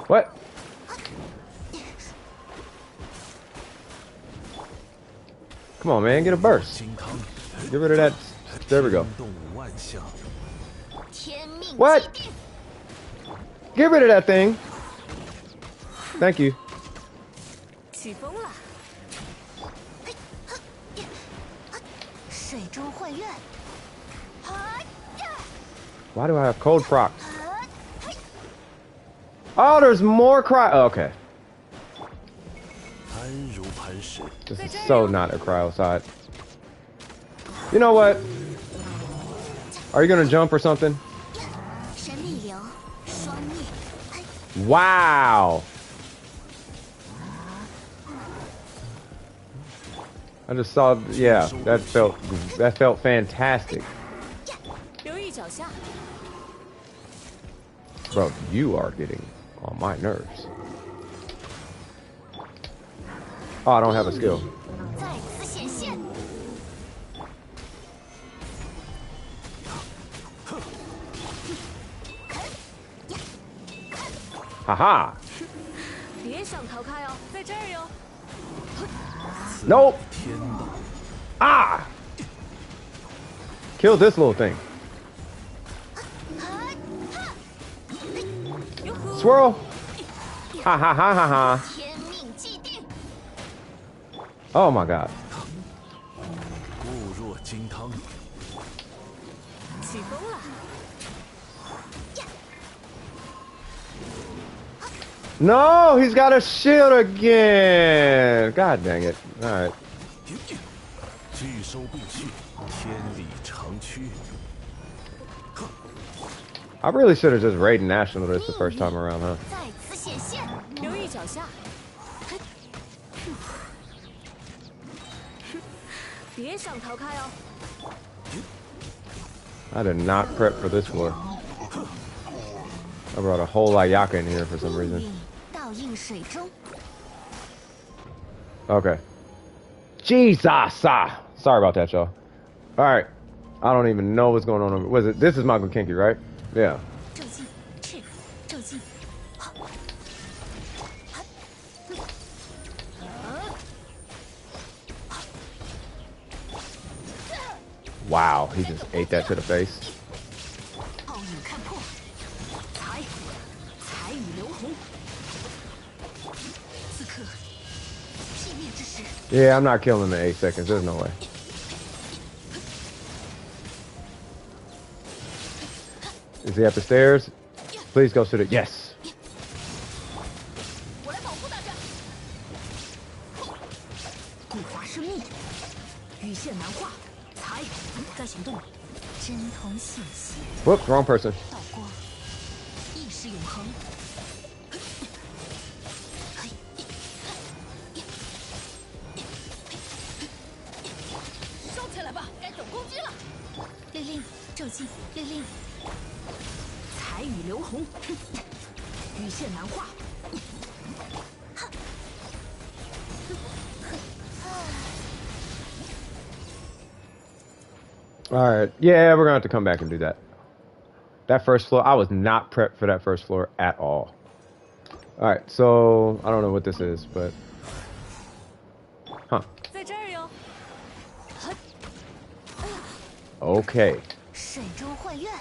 What? Come on, man, get a burst. 金汤， Get rid of that. There we go. 动万象，天命 What? 既定， Get rid of that thing. Thank you. 起风了。水中幻愿， Why do I have cold proc? Oh, there's more cry. Oh, okay, 安如磐石， this is so not a cryo side. You know what? Are you gonna jump or something? 神力流，双灭， Wow. I just saw. Yeah, that felt fantastic, 留意脚下。 bro. You are getting on my nerves. Oh, I don't have a skill. 再次显现， Haha. 别想逃开哦，在这儿哟。 Nope. 天道， Ah. Kill this little thing. Swirl. Ha ha ha ha ha. 天命既定， Oh my god. 固若金汤，起风了。 No, he's got a shield again. God dang it. All right. 聚收并蓄，天理长驱， I really should have just raided National this the first time around, huh? 再次显现， 留意脚下。别想逃开哦。 I did not prep for this floor. I brought a whole Ayaka in here for some 命 reason. 运倒映水中， Okay. Jesus! Ah. Sorry about that, y'all. All right. I don't even know what's going on over. Was it? This is Michael Kinky, right? Yeah. 骤击，赤，骤击， Wow, he just ate that to the face. 暴影看破，财，财与流红。此刻，寂灭之时， Yeah, I'm not killing him in 8 seconds. There's no way. Is he up the stairs? Please go to the. Yes. 我来保护大家。固华生密，羽线难化，财，在行动。真同显现， Whoops, wrong person. 道光，意识永恒。烧起来吧，该等攻击了。律令，骤击，律令， 财与流红，羽线难化。 All right. Yeah, we're gonna have to come back and do that. That first floor, I was not prepped for that first floor at all. All right, so I don't know what this is, but huh? 在这儿哟。 Okay. 水中幻院，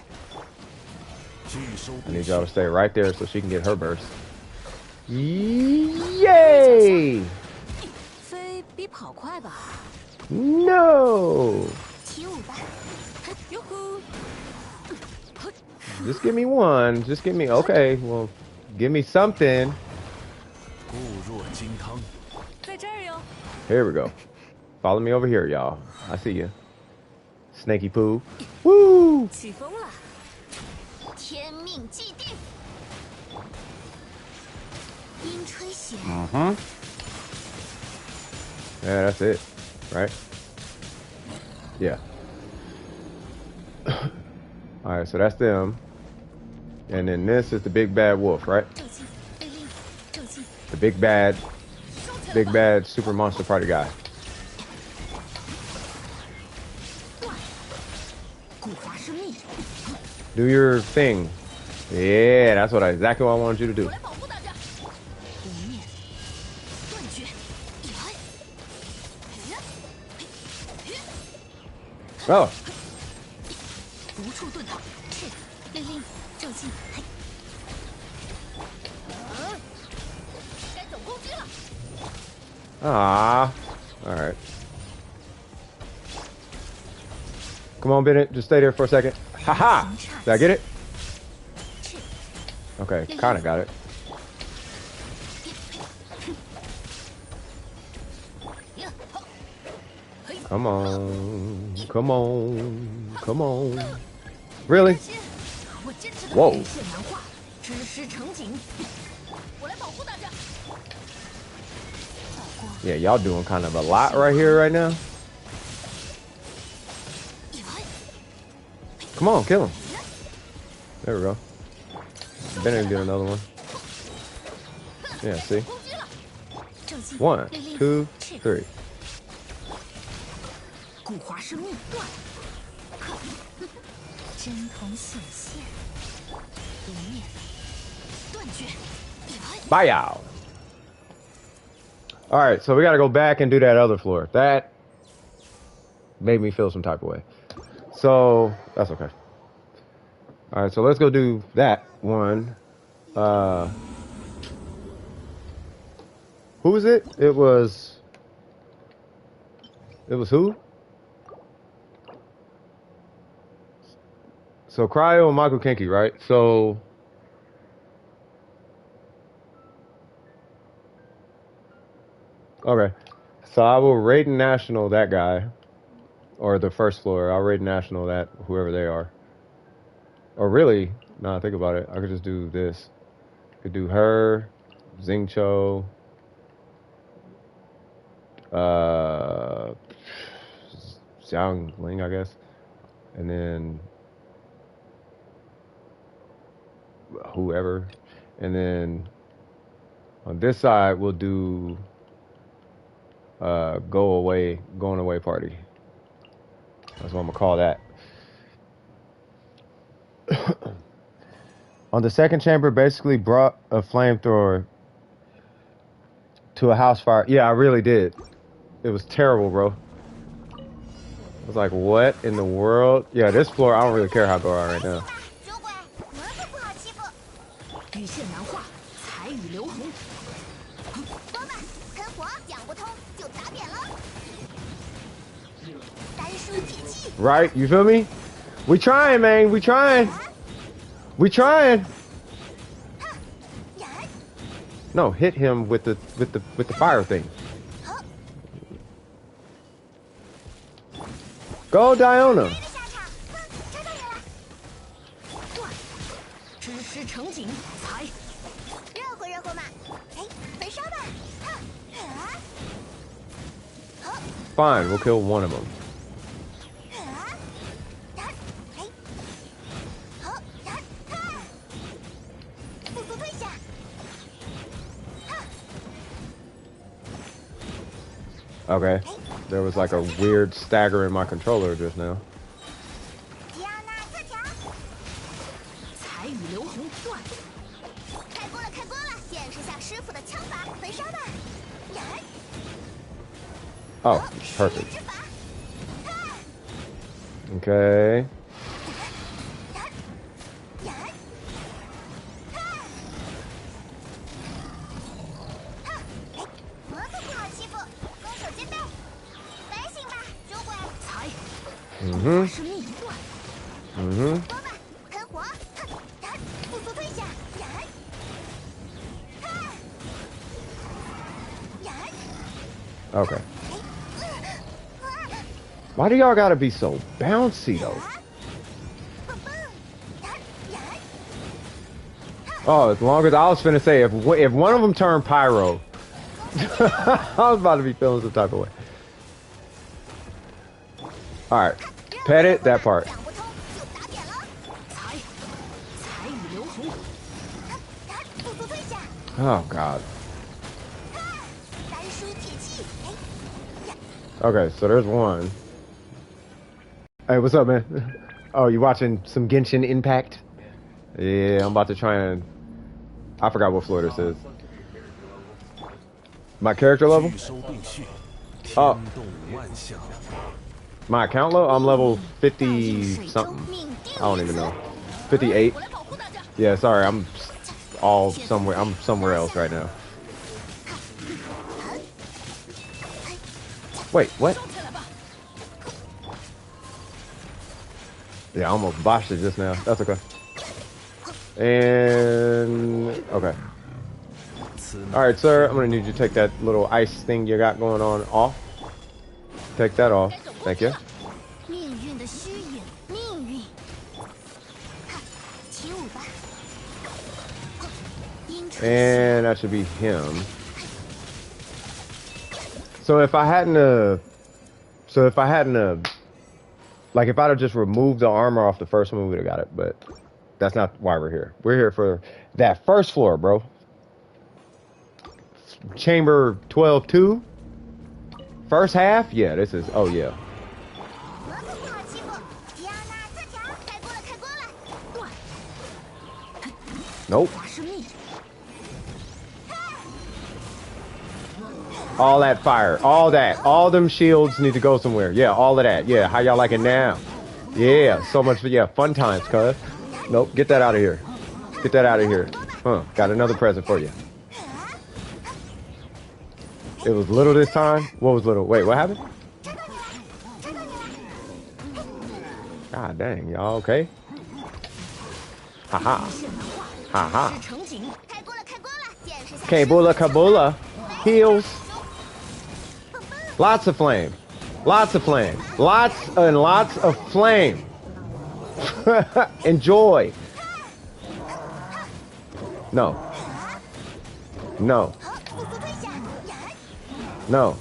拒收 I 并 need 蓄， y'all to stay right there so she can get her burst. Yay! 飞比跑快吧？ No! 起舞吧，哟呼！ Just give me one. Just give me. Okay. Well, give me something. 固若金汤， 在这儿哟。 Here we go. Follow me over here, y'all. I see you. Snaky poo. Woo! 起风了。 天命既定，阴吹雪， Yeah, that's it. Right? Yeah. Alright, so that's them. And then this is the big bad wolf, right? 骤击，律令，骤击， The big bad super monster party guy. 固华生密， Do your thing. Yeah, that's exactly what I wanted you to do. 我来保护大家。不灭，断绝， Oh, 无处遁逃。赤，律令，骤击，嘿，该走攻击了。 ah. Alright. Come on, Bennett. Just stay there for a second. Haha! Did I get it? 赤， Okay, kinda got it. Come on. Come on. Come on. Really? 我坚持的 Whoa. 羽线难化，知识成景。我来保护大家。 Yeah, y'all doing kind of a lot right here right now. Come on, kill him. There we go. Bennett get another one. Yeah, see? 攻击了。 骤击， One, 律令， two, 赤， three. 固华生密断，真同显现，不灭，断绝。 Bye, y'all. All right, so we got to go back and do that other floor. That made me feel some type of way. So that's okay. All right, so let's go do that one. Who was it? It was who? So Cryo and Michael Kinky, right? So okay. So I will raid national that guy. Or the first floor. I'll raid national that whoever they are. Or really, now I think about it, I could just do this. I could do her, Xingqiu, Xiangling, I guess. And then whoever. And then on this side we'll do going away party. That's what I'm gonna call that. On the second chamber, basically brought a flamethrower to a house fire. Yeah, I really did. It was terrible, bro. I was like, what in the world? Yeah, this floor, I don't really care how I go out right now. 酒鬼，我可不好欺负。羽线难化，彩雨流红。多吧，喷火讲不通就打扁了。单书铁器。 Right? You feel me? We trying, man. We trying. We trying. No, hit him with the fire thing. Go, Diona. 知识成景，才热乎热乎嘛，哎，焚烧吧，Fine, we'll kill one of them. 速速退下， Okay. There was like a weird stagger in my controller just now. 迪奥娜特调，彩雨流红断。开锅了开锅了，见识下师傅的枪法，焚烧吧，Oh, perfect. 之法， Okay. 我可不好欺负，攻守兼备，反省吧，酒鬼，才 Mm-hmm. 是密断。 Mm-hmm. 多吧，喷火，速速退下，Okay. Why do y'all gotta be so bouncy though? Oh, as long as I was finna say, if one of them turned pyro, I was about to be feeling some type of way. All right, pet it. That part. 讲不通就打扁了，彩雨流红。速速退下， Oh God. 单书铁器， Okay, so there's one. Hey, what's up, man? Oh, you watching some Genshin Impact? Yeah, I'm about to try and... I forgot what floor this is. My character level? 聚收并蓄， Oh. 天动万象。 My account level? I'm level 50 something. I don't even know. 58. Yeah, sorry, I'm all somewhere. I'm somewhere else right now. Wait, what? Yeah, I almost botched it just now. That's okay. And okay. All right, sir. I'm gonna need you to take that little ice thing you got going on off. Take that off. Thank you. 命运的虚影，命运，起舞吧，阴吹 And that should be him. So if I hadn't like if I'd have just removed the armor off the first one, we would have got it. But that's not why we're here. We're here for that first floor, bro. Chamber 12-2. First half? Yeah, this is, oh yeah. 我可不好欺负，迪奥娜特调，开锅了开锅了，断， Nope. 华是密。 All that fire, all that, all them shields need to go somewhere. Yeah, all of that. Yeah, how y'all like it now? Yeah, so much, yeah, fun times, cuz. Nope, get that out of here. Get that out of here. Huh, got another present for you. It was little this time? What was little? Wait, what happened? God dang, y'all okay? Haha. Haha. 成景， 开锅了开锅了，见识下 Kabula Kabula. Heals. Lots of flame. Lots of flame. Lots and lots of flame. Enjoy. No. No. 速速退下， No.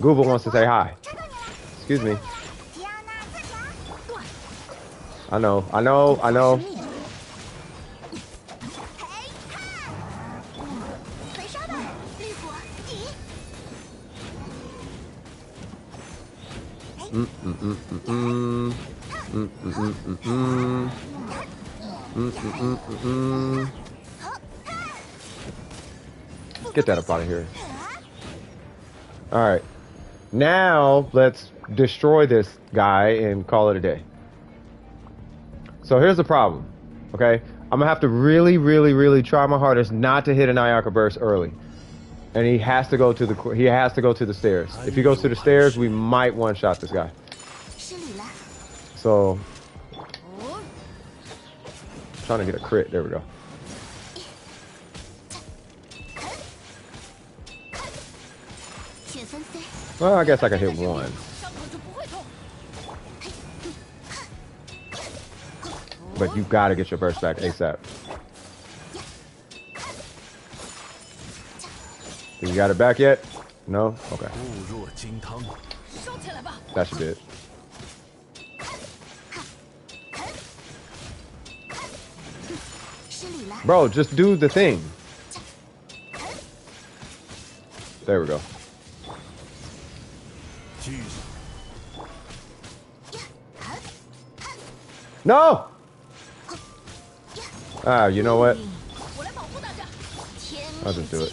Google wants to say hi. Excuse me. 迪奥娜特调， I know. I know. I know. 焚烧吧，绿果，底， Mm, mm, mm, mm, mm. Mm, mm, mm, mm, mm. Get that up out of here. All right. Now let's destroy this guy and call it a day. So here's the problem. Okay, I'm gonna have to really try my hardest not to hit an Ayaka burst early. And he has to go to the stairs. If he goes to the stairs, we might one-shot this guy. So trying to get a crit. There we go. Well, I guess I can hit one. But you gotta get your burst back ASAP. You got it back yet? No? Okay. That should be it. Bro, just do the thing. There we go. No! Ah, you know what? I'll just do it.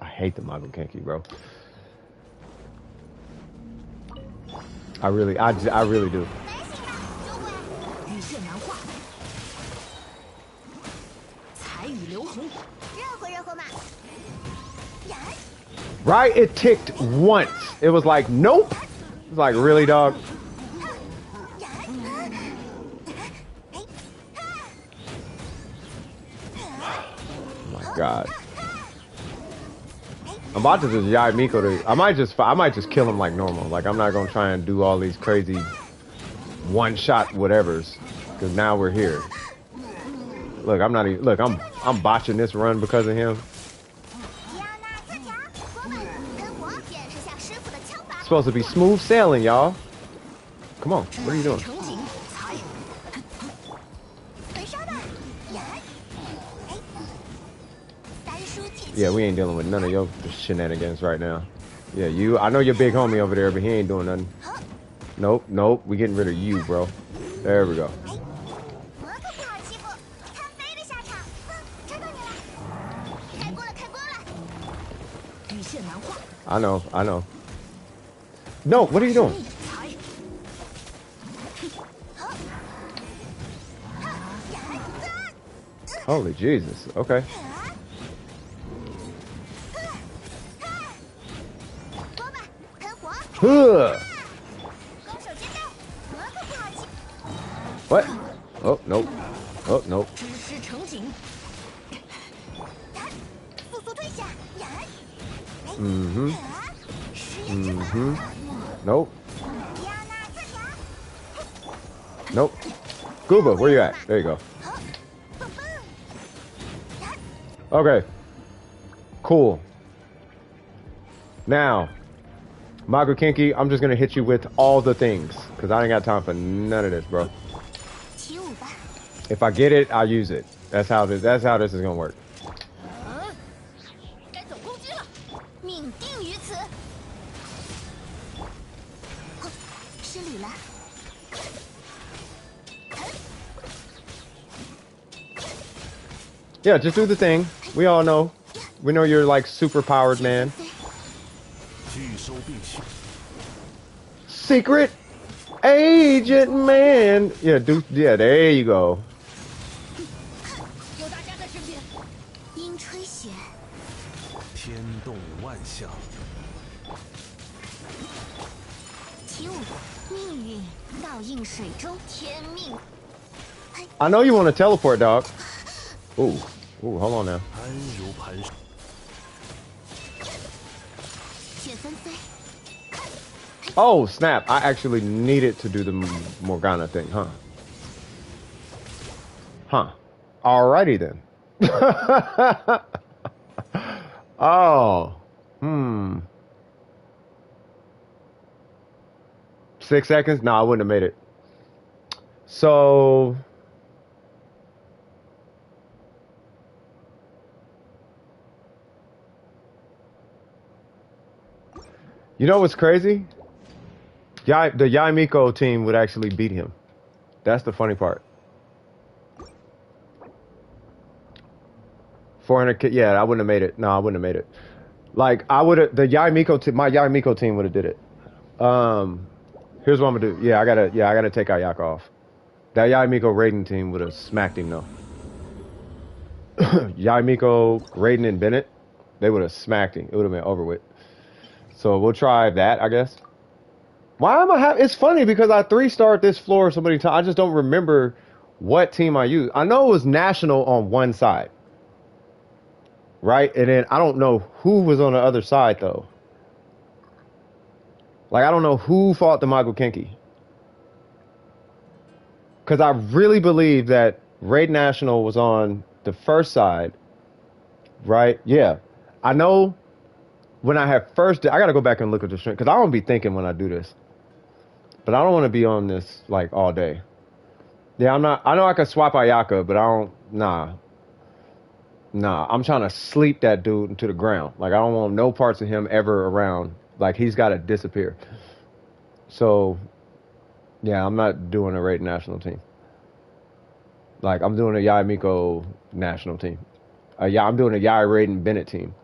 I hate the Mago Kenki, bro. I really do. Right? It ticked once. It was like, nope. It's like, really, dog? Oh my God. I'm about to just Yai Miko to. I might just kill him like normal. Like, I'm not gonna try and do all these crazy one-shot whatevers. Cause now we're here. Look, I'm not even. Look, I'm botching this run because of him. It's supposed to be smooth sailing, y'all. Come on, what are you doing? Yeah, we ain't dealing with none of your shenanigans right now. Yeah, I know your big homie over there, but he ain't doing nothing. Nope, we getting rid of you, bro. There we go. I know. No, what are you doing? Holy Jesus, okay. What? Oh, nope. Oh, nope. Nope. Nope. Gooba, where you at? There you go. Okay. Cool. Now, Mago Kenki, I'm just gonna hit you with all the things, because I ain't got time for none of this, bro. If I get it, I'll use it. That's how this is gonna work. Yeah, just do the thing. We all know. We know you're like super powered, man. Secret agent, man. Yeah, there you go. I know you want to teleport, dog. Ooh, hold on now. Oh, snap. I actually needed to do the Morgana thing, huh? Alrighty then. Oh. 6 seconds? No, I wouldn't have made it. So... You know what's crazy? The Yaimiko team would actually beat him. That's the funny part. 400. Yeah, I wouldn't have made it. No, I wouldn't have made it. Like I would have. The Yaimiko team. My Yaimiko team would have did it. Here's what I'm gonna do. Yeah, I gotta take Ayaka off. That Yaimiko Raiden team would have smacked him though. Yaimiko, Raiden, and Bennett, they would have smacked him. It would have been over with. So we'll try that, I guess. Why am I it's funny because I 3-starred this floor so many times. I just don't remember what team I used. I know it was National on one side. Right? And then I don't know who was on the other side though. Like I don't know who fought the Magokenki. Because I really believe that Raid National was on the first side. Right? Yeah. I know when I had first... I got to go back and look at the stream. Because I don't be thinking when I do this. But I don't want to be on this like all day. Yeah, I'm not... I know I could swap Ayaka, but I don't... Nah, I'm trying to sleep that dude into the ground. Like, I don't want no parts of him ever around. Like, he's got to disappear. So, yeah, I'm not doing a Raid national team. Like, I'm doing a Yaimiko national team. Yeah, I'm doing a Yai Raiden Bennett team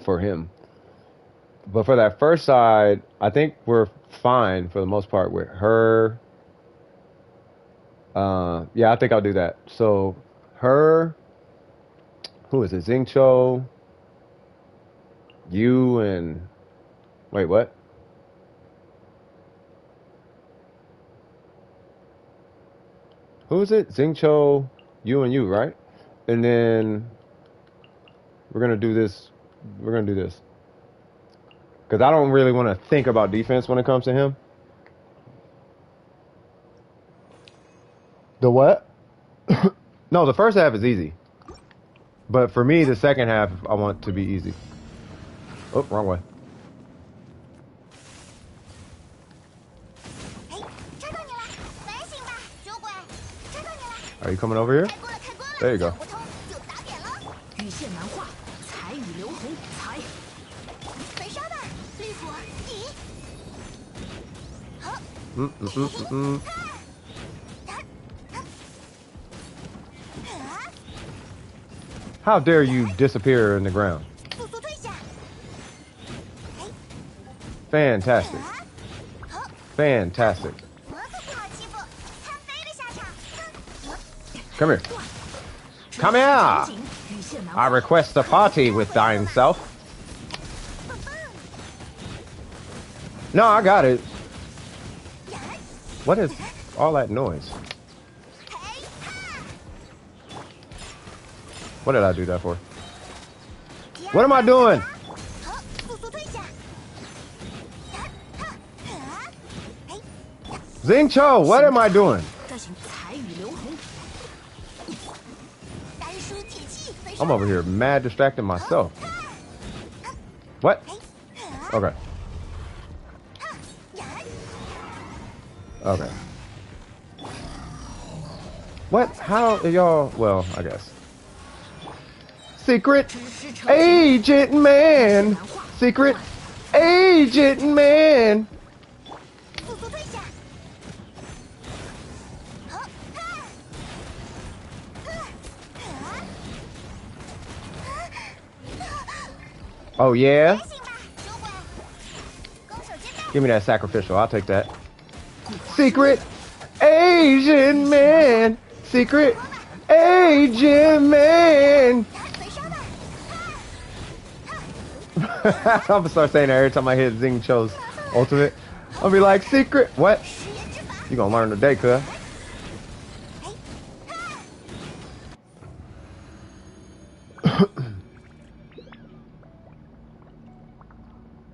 for him. But for that first side, I think we're fine for the most part with her. Yeah, I think I'll do that. So, her... Who is it? Xingqiu, you, and... Wait, what? Who is it? Xingqiu, you, and you, right? And then... We're going to do this. We're going to do this. Because I don't really want to think about defense when it comes to him. The what? No, the first half is easy. But for me, the second half, I want to be easy. Oh, wrong way. Are you coming over here? There you go. How dare you disappear in the ground? Fantastic. Fantastic. Come here. Come here! I request a party with thine self. No, I got it. What is all that noise? What did I do that for? What am I doing? Xingqiu, what am I doing? I'm over here mad distracting myself. What? Okay. Okay. What? How are y'all? Well, I guess. Secret Agent Man! Secret Agent Man! Oh, yeah? Give me that sacrificial. I'll take that. Secret Asian Man! Secret Asian Man! I'm gonna start saying that every time I hit Xingqiu's ultimate. I'll be like, secret. What? You gonna learn today, cuz.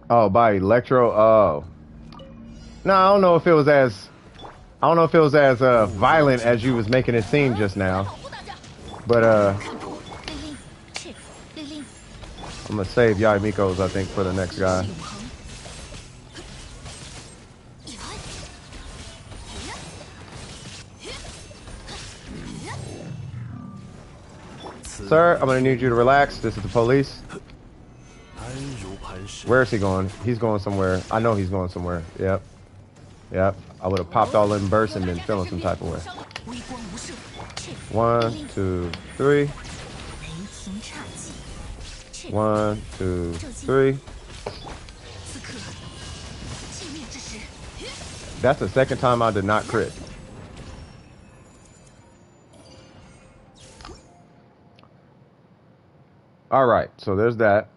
Oh, by Electro. Oh. No, I don't know if it was as. I don't know if it was as violent as you was making it seem just now. But I'm gonna save Yaimiko's, I think, for the next guy. Sir, I'm gonna need you to relax. This is the police. Where is he going? He's going somewhere. I know he's going somewhere. Yep. Yep. I would have popped all in bursts and been feeling some type of way. 1, 2, 3. 1, 2, 3. That's the second time I did not crit. All right, so there's that.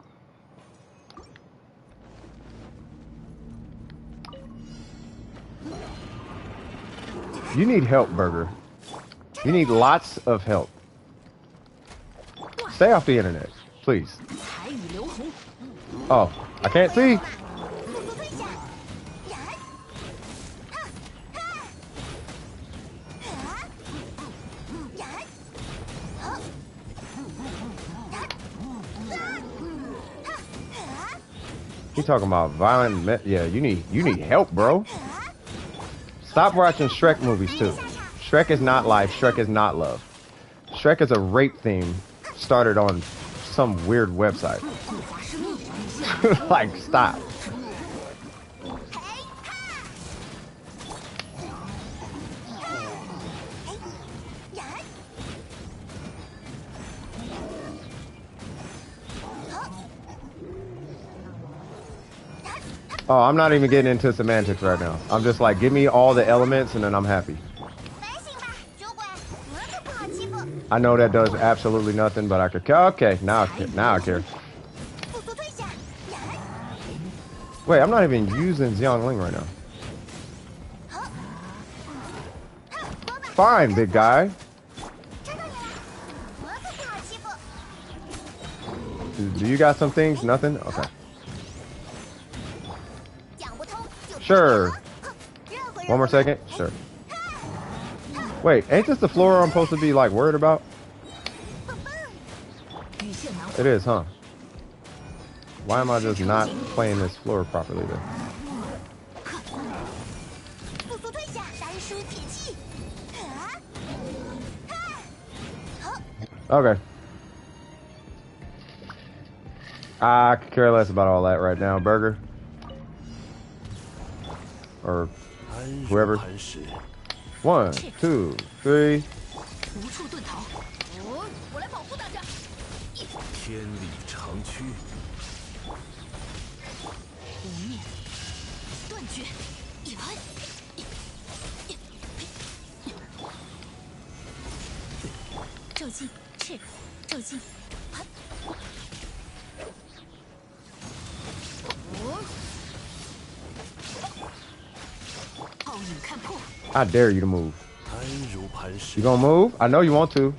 You need help, Burger. You need lots of help. Stay off the internet, please. Oh, I can't see. He talking about violent. Yeah, you need help, bro. Stop watching Shrek movies too. Shrek is not life. Shrek is not love. Shrek is a rape theme started on some weird website. Like, stop. Oh, I'm not even getting into semantics right now. I'm just like, give me all the elements and then I'm happy. I know that does absolutely nothing, but I could care. Okay, now I care. Wait, I'm not even using Xiangling right now. Fine, big guy. Do you got some things? Nothing? Okay. Sure. One more second? Sure. Wait, ain't this the floor I'm supposed to be, like, worried about? It is, huh? Why am I just not playing this floor properly, then? Okay. I could care less about all that right now, Burger. Or whoever. 1, 2, 3. 天理长驱，无念断绝，一喷，骤击赤，骤击喷，暴雨看破。 I dare you to move. 安如磐石 You。gonna move? I know you want to.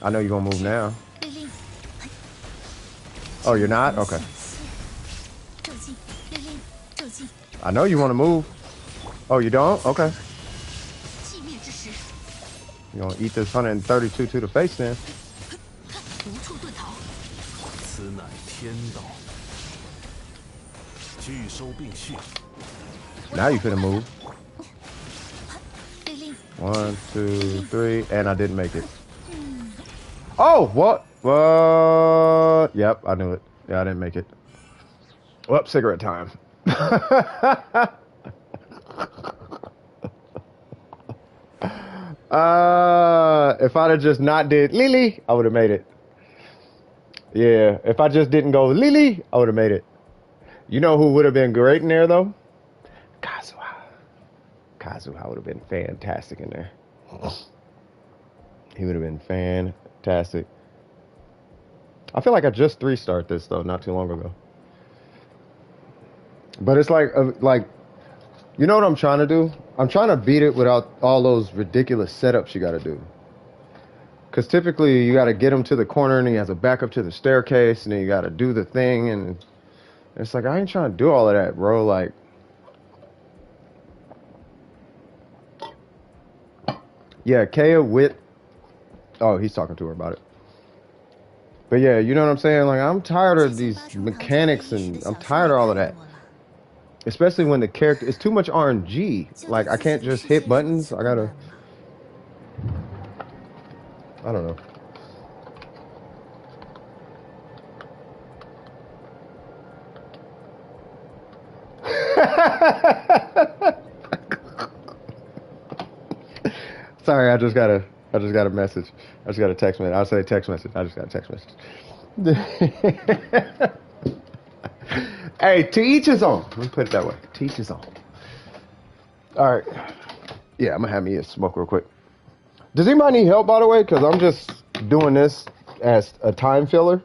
I know you're gonna move now. Oh, you're not? Okay. I know you want to move. Oh, you don't? Okay. You gonna eat this 132 to the face then? 此乃天道，拒收并蓄。 Now you finna move. 1, 2, 3, and I didn't make it. Oh, what? What? Yep, I knew it. Yeah, I didn't make it. Well, cigarette time. If I'd have just not did Lily, I would have made it. Yeah, if I just didn't go Lily, I would have made it. You know who would have been great in there, though? Kazuha. Kazuha would have been fantastic in there. He would have been fantastic. I feel like I just 3-starred this, though, not too long ago. But it's like, you know what I'm trying to do? I'm trying to beat it without all those ridiculous setups you got to do. Because typically, you got to get him to the corner, and he has a back up to the staircase, and then you got to do the thing, and it's like, I ain't trying to do all of that, bro. Like, yeah, Kaya with... Oh, he's talking to her about it. But yeah, you know what I'm saying? Like, I'm tired of these mechanics, and I'm tired of all of that. Especially when the character... It's too much RNG. Like, I can't just hit buttons. I gotta... I don't know. Sorry, I just got a message. I just got a text message. I'll say text message. I just got a text message. Hey, to each his own. Let me put it that way. To each his own. All right. Yeah, I'm gonna have me a smoke real quick. Does anybody need help, by the way? Because I'm just doing this as a time filler.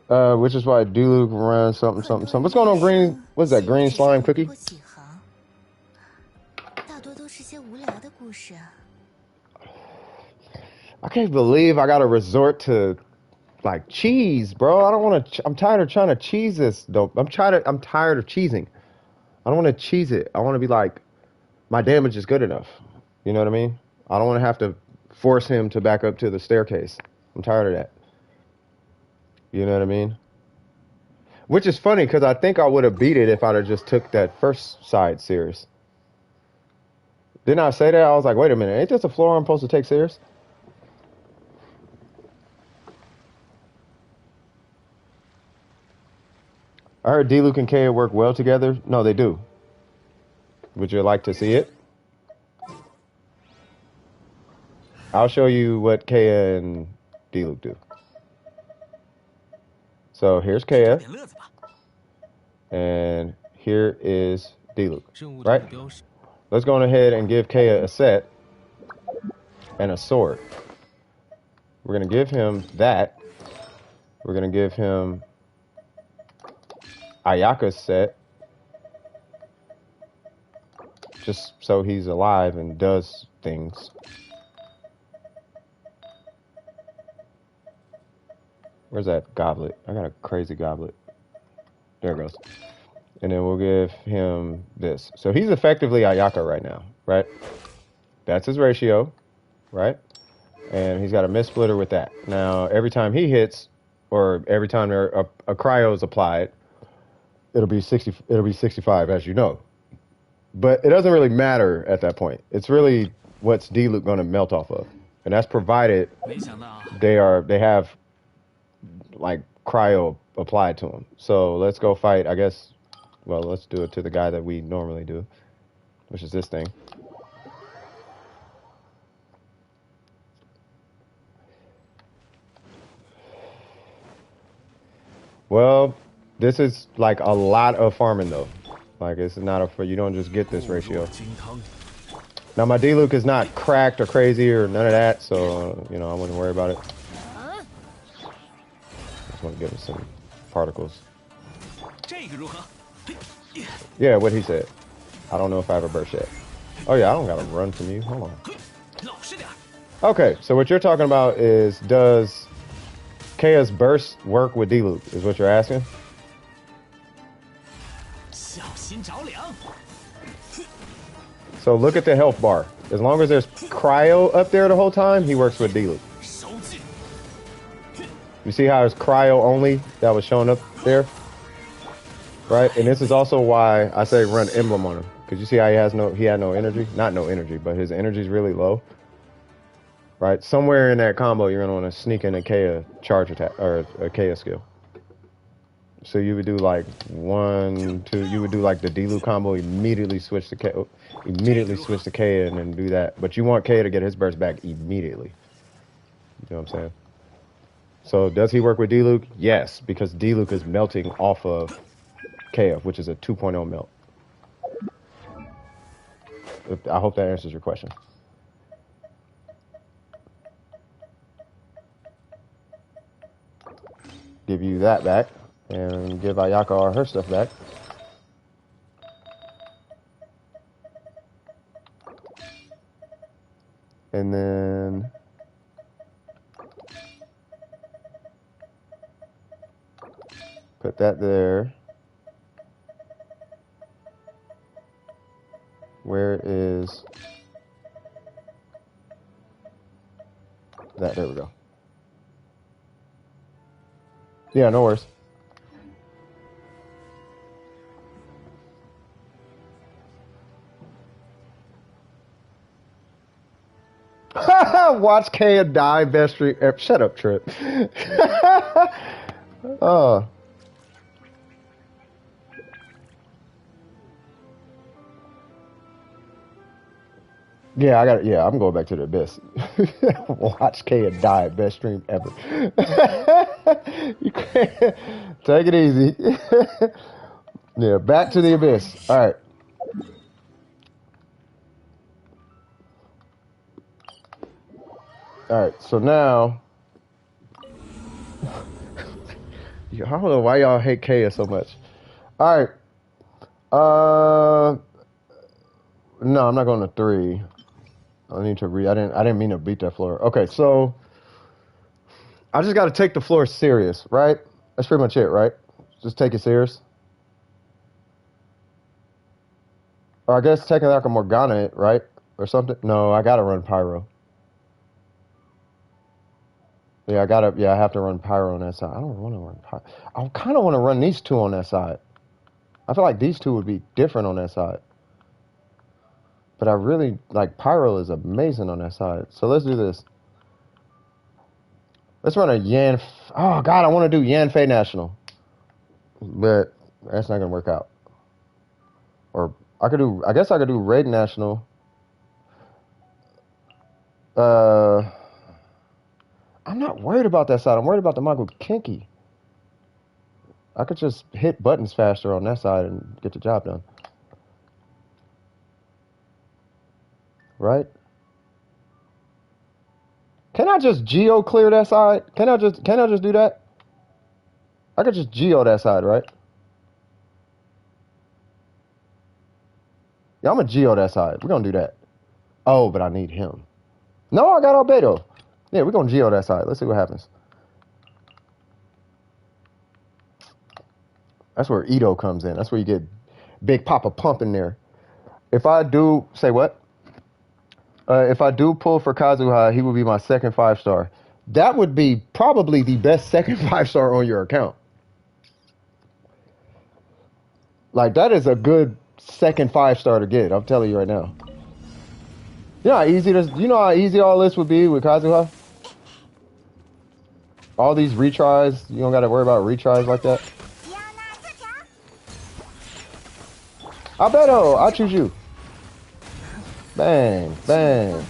Which is why Diluc runs something. What's going on, Green? What's that, Green Slime Cookie? I can't believe I gotta resort to like cheese, bro. I don't want to. I'm tired of trying to cheese this, though. I'm tired of cheesing. I don't want to cheese it. I want to be like, my damage is good enough. You know what I mean? I don't want to have to force him to back up to the staircase. I'm tired of that. You know what I mean? Which is funny because I think I would have beat it if I'd have just took that first side serious. Didn't I say that? I was like, wait a minute, ain't this a floor I'm supposed to take serious? I heard Diluc and Kaya work well together. No, they do. Would you like to see it? I'll show you what Kaya and Diluc do. So here's Kaya. And here is Diluc. Right? Let's go on ahead and give Kaya a set and a sword. We're going to give him that. We're going to give him Ayaka's set. Just so he's alive and does things. Where's that goblet? I got a crazy goblet. There it goes. And then we'll give him this. So he's effectively Ayaka right now, right? That's his ratio, right? And he's got a mist splitter with that. Now, every time he hits, or every time a cryo is applied, it'll be 60. It'll be 65, as you know. But it doesn't really matter at that point. It's really what's Diluc going to melt off of, and that's provided they have like cryo applied to them. So let's go fight. I guess. Well, let's do it to the guy that we normally do, which is this thing. Well, this is like a lot of farming though. Like it's not you don't just get this ratio. Now my Diluc is not cracked or crazy or none of that, so you know I wouldn't worry about it. Just want to give him some particles. Yeah, what he said. I don't know if I have a burst yet. Oh yeah, I don't gotta run from you. Hold on. Okay, so what you're talking about is, does Kaya's burst work with Diluc, is what you're asking? So look at the health bar. As long as there's cryo up there the whole time, he works with Diluc. You see how it's cryo only that was showing up there? Right? And this is also why I say run emblem on him. Because you see how he had no energy? Not no energy, but his energy is really low. Right? Somewhere in that combo, you're going to want to sneak in a Kaya charge attack, or a Kaya skill. So you would do like 1, 2, you would do like the Diluc combo, immediately switch to Kaya, and then do that. But you want Kaya to get his burst back immediately. You know what I'm saying? So does he work with Diluc? Yes, because Diluc is melting off of Kaya, which is a 2.0 melt. I hope that answers your question. Give you that back, and give Ayaka all her stuff back. And then put that there. Where is that? There we go. Yeah, no worries. Watch Kaya die, best street. Shut up, Trip. Yeah, I'm going back to the abyss. Watch Kaya die. Best stream ever. You can't take it easy. Yeah, back to the abyss. All right. All right. So now, I don't know why y'all hate Kaya so much. All right. No, I'm not going to 3. I need to read. I didn't mean to beat that floor. Okay, so I just got to take the floor serious, right? That's pretty much it, right? Just take it serious. Or I guess technically I can Morgana it, right? Or something. No, I gotta run Pyro. Yeah, I have to run Pyro on that side. I don't want to run Pyro. I kind of want to run these two on that side. I feel like these two would be different on that side. But I really, like, Pyro is amazing on that side. So let's do this. Let's run a Yan... Oh, God, I want to do Yanfei National. But that's not going to work out. Or I guess I could do Raid National. I'm not worried about that side. I'm worried about the Michael Kinky. I could just hit buttons faster on that side and get the job done. Right? Can I just geo clear that side? Can I just do that? I could just geo that side, right? Yeah, I'm gonna geo that side. We're gonna do that. Oh, but I need him. No, I got Albedo. Yeah, we're gonna geo that side. Let's see what happens. That's where Ito comes in. That's where you get Big Papa Pump in there. If I do, say what? If I do pull for Kazuha, he will be my second 5-star. That would be probably the best second 5-star on your account. Like, that is a good second 5-star to get. I'm telling you right now. You know how easy all this would be with Kazuha? All these retries, you don't got to worry about retries like that. Albedo, I choose you. Bang, bang.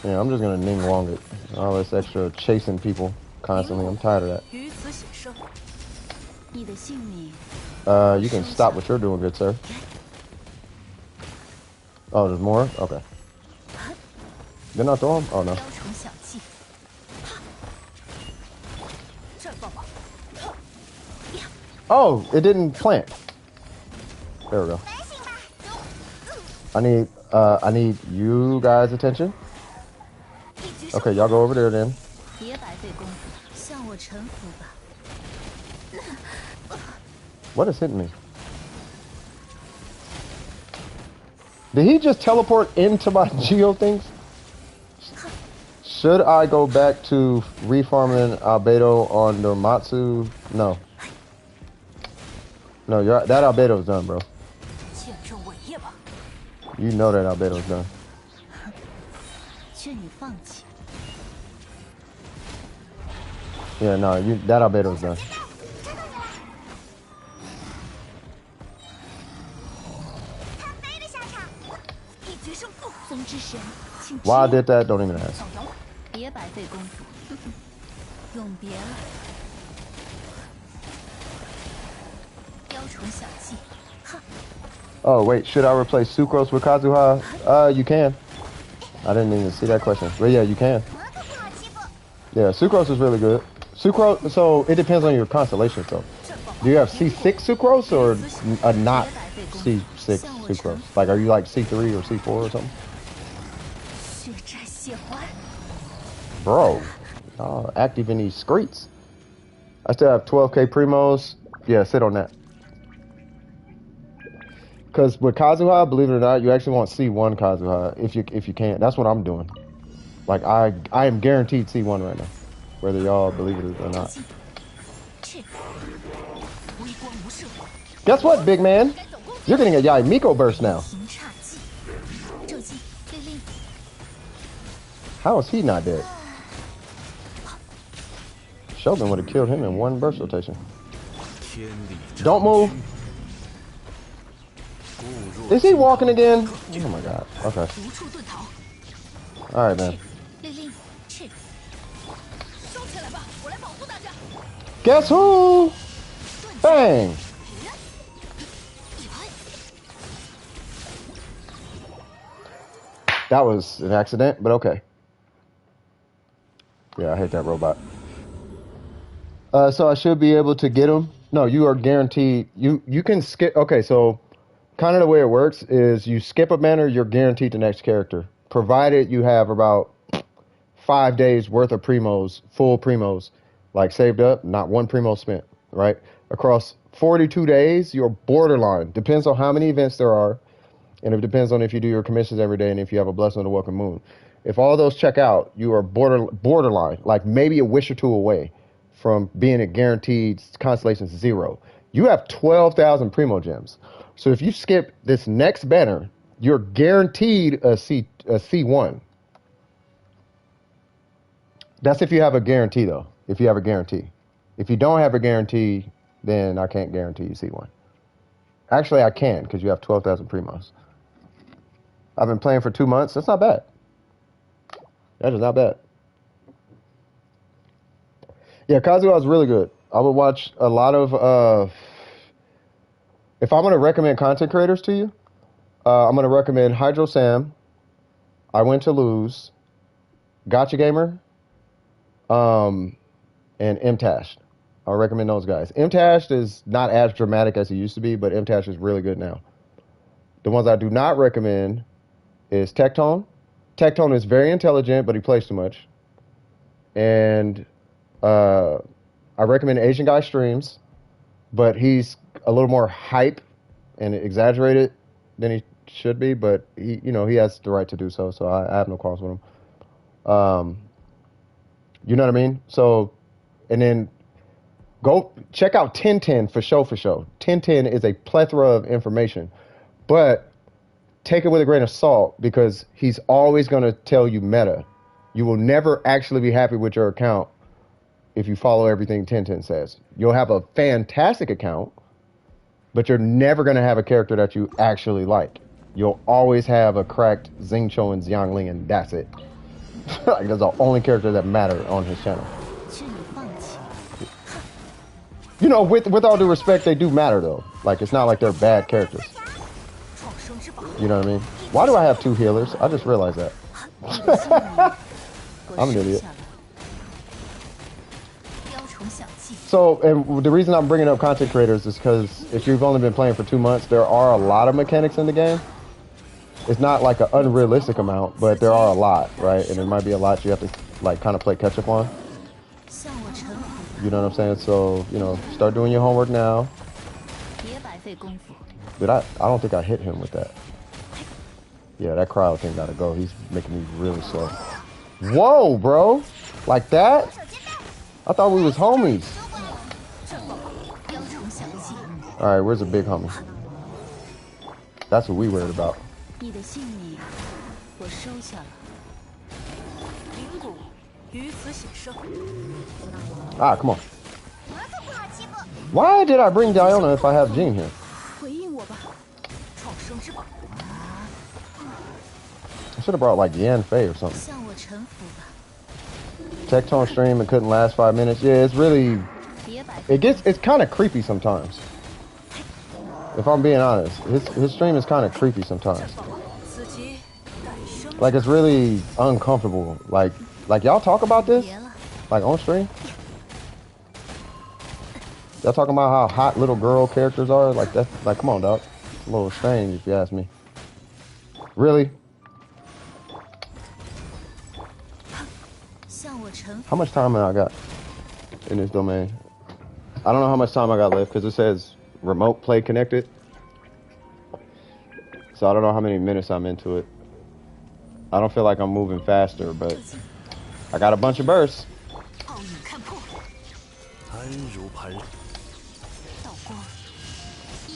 Yeah, I'm just gonna Ning Wong it. All this extra chasing people constantly. I'm tired of that. You can stop what you're doing, good sir. Oh, there's more? Okay. Didn't I throw him? Oh, no. Oh, it didn't plant. There we go. I need you guys' attention. Okay, y'all go over there then. What is hitting me? Did he just teleport into my geo things? Should I go back to refarming Albedo on Normatsu? No. No, that Albedo's done, bro. You know that Albedo's done. Yeah, no, that Albedo's done. Why I did that, don't even ask. Oh, wait, should I replace Sucrose with Kazuha? You can. I didn't even see that question. But yeah, you can. Yeah, Sucrose is really good. Sucrose, so it depends on your constellation, so. Do you have C6 Sucrose or a not C6 Sucrose? Like, are you like C3 or C4 or something? Bro, active in these streets. I still have 12k primos. Yeah, sit on that. Because with Kazuha, believe it or not, you actually want C1 Kazuha if you can't. That's what I'm doing. Like I am guaranteed C1 right now, whether y'all believe it or not. Guess what, big man? You're getting a Yai Miko burst now. How is he not dead? Shogun would have killed him in one burst rotation. Don't move. Is he walking again? Oh my god. Okay. 无处遁逃。 All right, man. 令令，去！ 收起来吧，我来保护大家。 Guess who? Bang. That was an accident, but okay. Yeah, I hate that robot. So I should be able to get him. No, you are guaranteed. You can skip. Okay, so kind of the way it works is you skip a banner, you're guaranteed the next character, provided you have about 5 days worth of primos, full primos, like saved up, not one primo spent, right? Across 42 days, you're borderline. Depends on how many events there are, and it depends on if you do your commissions every day and if you have a blessing of the welcome moon. If all those check out, you are borderline, like maybe a wish or two away from being a guaranteed constellation 0. You have 12,000 primo gems. So if you skip this next banner, you're guaranteed a C1. That's if you have a guarantee, though. If you have a guarantee. If you don't have a guarantee, then I can't guarantee you C1. Actually, I can, because you have 12,000 primos. I've been playing for 2 months. That's not bad. That is not bad. Yeah, Kazuha is really good. I would watch a lot of... if I'm going to recommend content creators to you, I'm going to recommend Hydro Sam, I Win to Lose, Gotcha Gamer, and MTash. I recommend those guys. MTash is not as dramatic as it used to be, but MTash is really good now. The ones I do not recommend is Tectone. Tectone is very intelligent, but he plays too much. And I recommend Asian Guy Streams, but he's a little more hype and exaggerated than he should be, but he has the right to do so, so I have no qualms with him. You know what I mean? So, and then go check out 1010 for show. 1010 is a plethora of information, but take it with a grain of salt because he's always going to tell you meta. You will never actually be happy with your account if you follow everything 1010 says. You'll have a fantastic account, but you're never going to have a character that you actually like. You'll always have a cracked Xingqiu and Xiangling, and that's it. Like, that's the only character that matter on his channel. You know, with all due respect, they do matter, though. Like, it's not like they're bad characters. You know what I mean? Why do I have 2 healers? I just realized that. I'm an idiot. So, and the reason I'm bringing up content creators is because if you've only been playing for 2 months, there are a lot of mechanics in the game. It's not like an unrealistic amount, but there are a lot, right? And there might be a lot you have to, like, kind of play catch up on. You know what I'm saying? So, start doing your homework now. But I don't think I hit him with that. Yeah, that cryo thing gotta go. He's making me really slow. Whoa, bro! Like that? I thought we was homies. Alright, where's the big homie? That's what we worried about. Ah, come on. Why did I bring Diona if I have Jean here? I should have brought like Yan Fei or something. Tectone stream, it couldn't last 5 minutes. Yeah, it's really... It's kind of creepy sometimes. If I'm being honest. His stream is kind of creepy sometimes. Like, it's really uncomfortable. Like y'all talk about this? Like, on stream? Y'all talking about how hot little girl characters are? Like, that's... Like, come on, dog. It's a little strange, if you ask me. Really? How much time have I got in this domain? I don't know how much time I got left because it says remote play connected. So I don't know how many minutes I'm into it. I don't feel like I'm moving faster, but I got a bunch of bursts.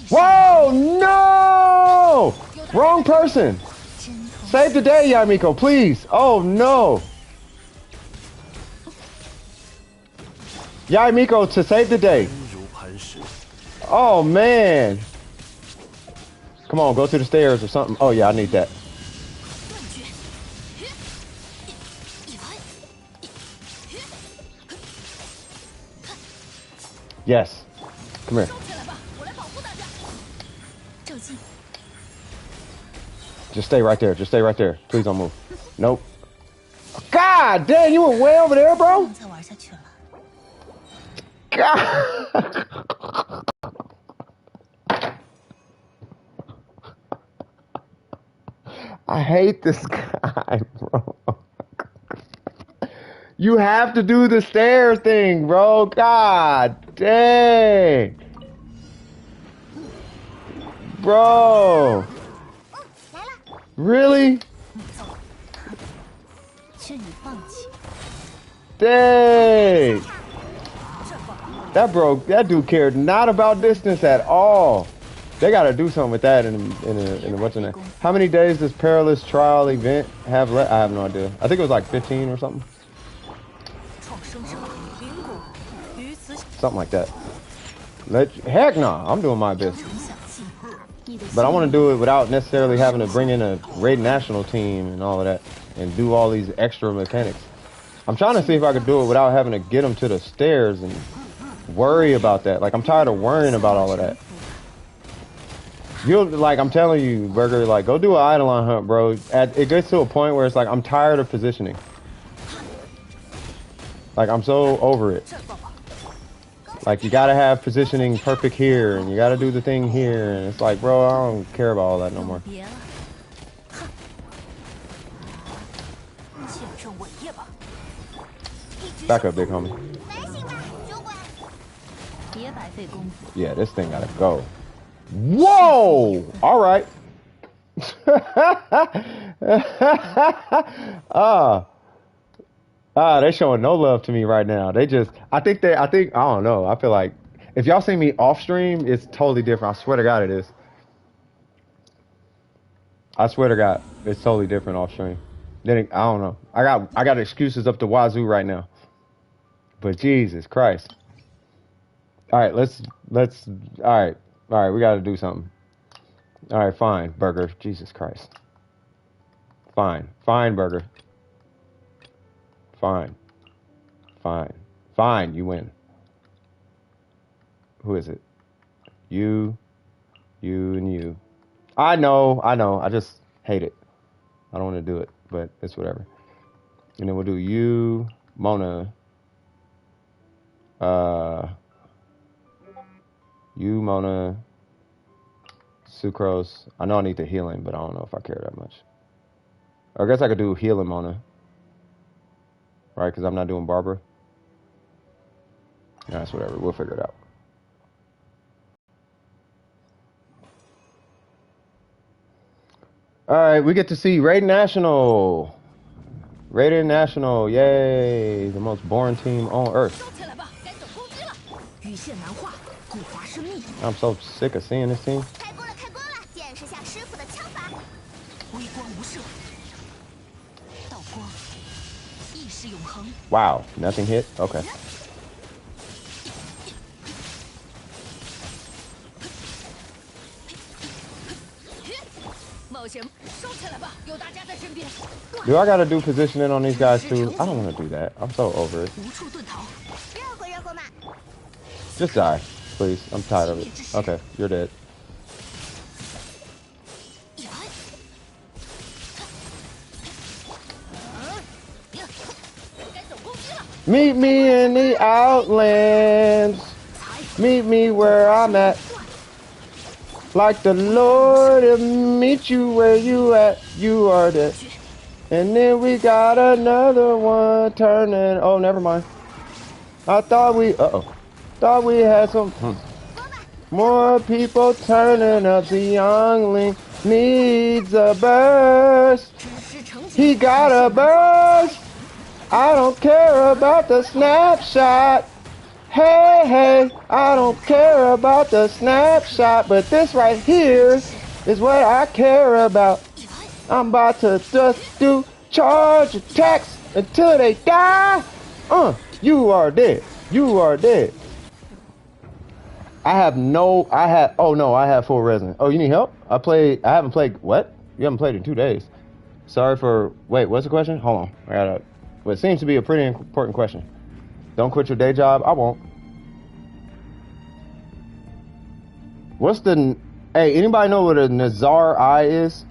Whoa, no! Wrong person. Save the day, Yamiko, please. Oh, no. Yai Miko, to save the day. Oh man. Come on, go to the stairs or something. Oh yeah, I need that. Yes. Come here. Just stay right there. Just stay right there. Please don't move. Nope. God damn, you were way over there, bro. God. I hate this guy, bro. You have to do the stairs thing, bro. God dang. Bro. Really? Dang. That dude cared not about distance at all. They gotta do something with that in what's in there. How many days does Perilous Trial event have left? I have no idea. I think it was like 15 or something. Something like that. Heck no, I'm doing my best. But I want to do it without necessarily having to bring in a raid national team and all of that and do all these extra mechanics. I'm trying to see if I could do it without having to get them to the stairs and worry about that. Like, I'm tired of worrying about all of that. I'm telling you, Burger, like, go do an Eidolon hunt, bro. It gets to a point where it's like, I'm tired of positioning. Like, I'm so over it. Like, you gotta have positioning perfect here, and you gotta do the thing here, and it's like, bro, I don't care about all that no more. Back up, big homie. Yeah, this thing gotta go. Whoa! Alright. They showing no love to me right now. I don't know. I feel like if y'all see me off stream, it's totally different. I swear to God it is. I swear to God, it's totally different off stream. Then I don't know. I got excuses up the wazoo right now. But Jesus Christ. Alright, let's alright, we gotta do something. Alright, fine, Burger. Jesus Christ. Fine, Burger. Fine, you win. Who is it? You, and you. I know, I just hate it. I don't want to do it, but it's whatever. And then we'll do you, Mona. You, Mona, Sucrose. I know I need the healing, but I don't know if I care that much. Or I guess I could do healing Mona. Right, because I'm not doing Barbara. Yeah, that's whatever. We'll figure it out. Alright, we get to see Raid National. Raid National, yay! The most boring team on Earth. I'm so sick of seeing this team. Wow, nothing hit? Okay. Do I gotta do positioning on these guys too? I don't want to do that. I'm so over it. Just die, please. I'm tired of it. Okay, you're dead. Meet me in the Outlands. Meet me where I'm at. Like the Lord will meet you where you at. You are dead. And then we got another one turning. Oh, never mind. I thought we... Thought we had some... More people turning up. The youngling needs a burst. He got a burst. I don't care about the snapshot. Hey, I don't care about the snapshot. But this right here is what I care about. I'm about to just do charge attacks until they die. You are dead. You are dead. I have no. I had. Oh no, I have full resin. Oh, you need help? I haven't played. What? You haven't played in 2 days. Sorry for. Wait, what's the question? Hold on. I gotta. Well, it seems to be a pretty important question. Don't quit your day job. I won't. What's the? Hey, anybody know what a Nazar eye is?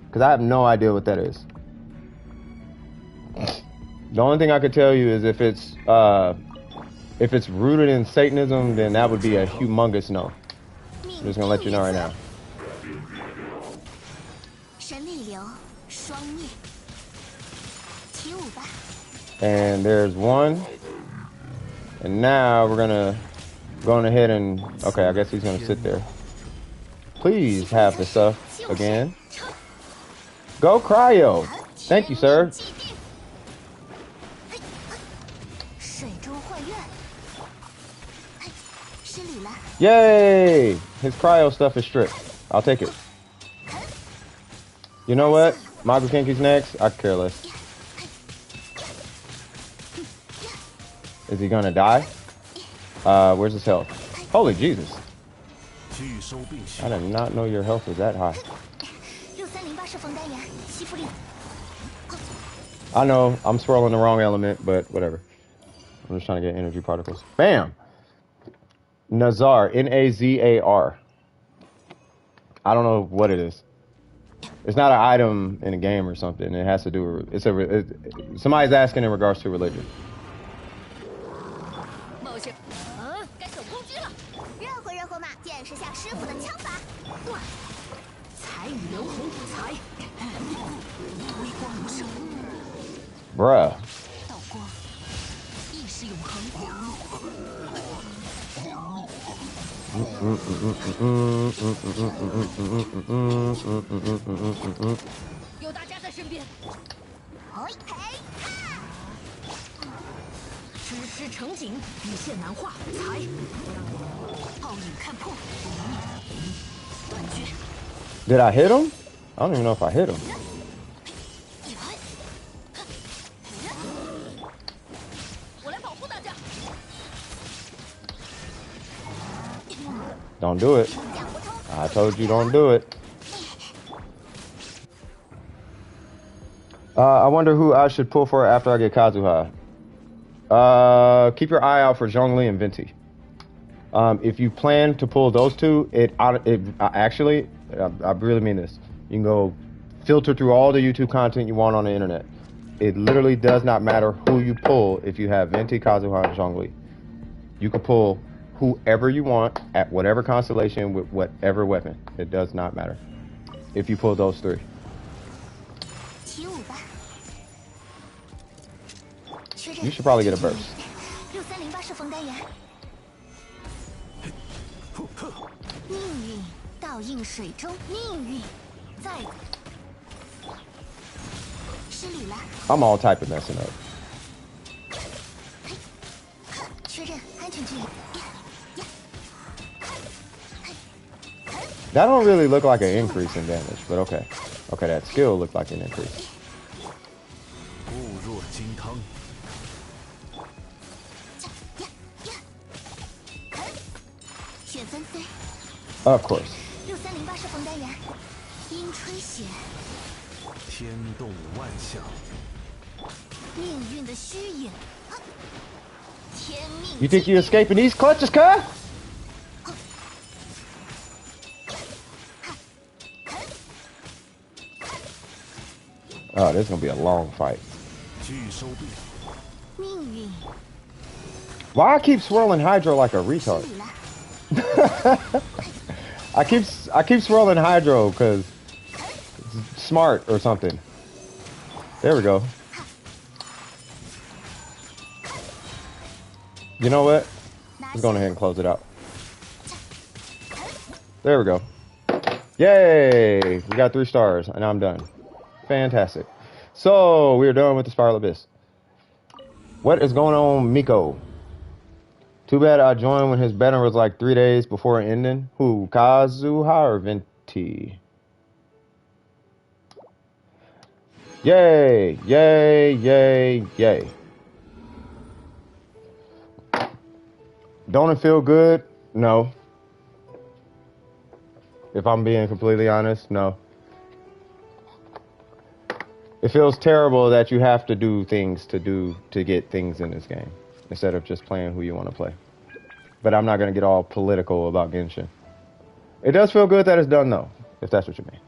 Because I have no idea what that is. The only thing I could tell you is if it's rooted in Satanism, then that would be a humongous no. I'm just gonna let you know right now. And there's one. And now we're gonna go on ahead and okay, I guess he's gonna sit there. Please have the stuff again. Go cryo. Thank you, sir. Yay! His cryo stuff is stripped. I'll take it. You know what? Mago Kinky's next. I could care less. Is he gonna die? Where's his health? Holy Jesus. I did not know your health was that high. I know, I'm swirling the wrong element, but whatever. I'm just trying to get energy particles. Bam! Nazar, N-A-Z-A-R. I don't know what it is. It's not an item in a game or something. It has to do with somebody's asking in regards to religion. Bruh. Did I hit him? I don't even know if I hit him. Don't do it. I told you don't do it. I wonder who I should pull for after I get Kazuha. Keep your eye out for Zhongli and Venti. If you plan to pull those two, actually, I really mean this. You can go filter through all the YouTube content you want on the internet. It literally does not matter who you pull if you have Venti, Kazuha, and Zhongli. You can pull whoever you want at whatever constellation with whatever weapon. It does not matter if you pull those three. You should probably get a burst. I'm all type of messing up. That don't really look like an increase in damage, but okay. Okay, that skill looked like an increase. Of course. You think you're escaping these clutches, cuz? Oh, this is gonna be a long fight. Why I keep swirling Hydro like a retard? I keep swirling Hydro because it's smart or something. There we go. You know what? Let's go ahead and close it out. There we go. Yay! We got 3 stars, and I'm done. Fantastic. So, we're done with the Spiral Abyss. What is going on, Miko? Too bad I joined when his banner was like 3 days before ending. Who, Kazuha or Venti? Yay! Yay! Yay! Yay! Don't it feel good? No. If I'm being completely honest, no. It feels terrible that you have to do things to get things in this game instead of just playing who you want to play. But I'm not going to get all political about Genshin. It does feel good that it's done, though, if that's what you mean.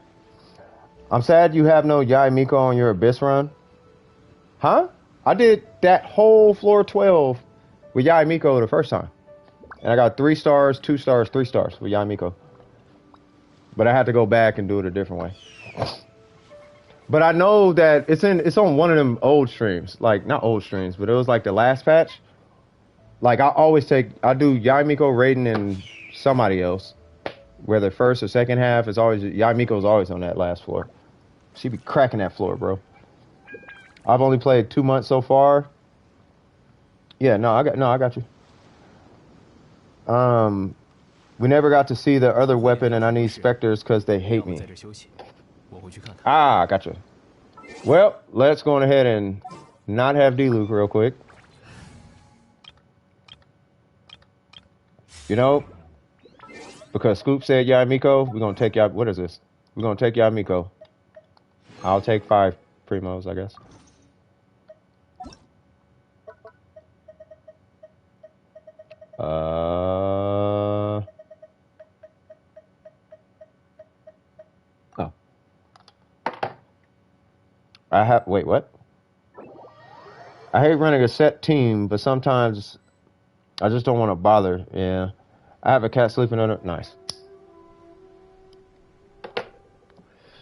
I'm sad you have no Yai Miko on your Abyss run. Huh? I did that whole floor 12 with Yai Miko the first time. And I got 3 stars, 2 stars, 3 stars with Yai Miko. But I had to go back and do it a different way. But I know that it's on one of them old streams. Like, not old streams, but it was like the last patch. Like, I do Yai Miko, Raiden, and somebody else. Whether first or second half, it's always, Yai Miko's always on that last floor. She be cracking that floor, bro. I've only played 2 months so far. Yeah, I got you. We never got to see the other weapon, and I need Spectres because they hate me. Ah, gotcha. Well, let's go on ahead and not have D-Luke real quick. You know, because Scoop said Yai Miko, we're going to take Yai... What is this? We're going to take Yai Miko. I'll take 5 primos, I guess. Oh. Wait, what? I hate running a set team, but sometimes I just don't want to bother. Yeah. I have a cat sleeping under. Nice.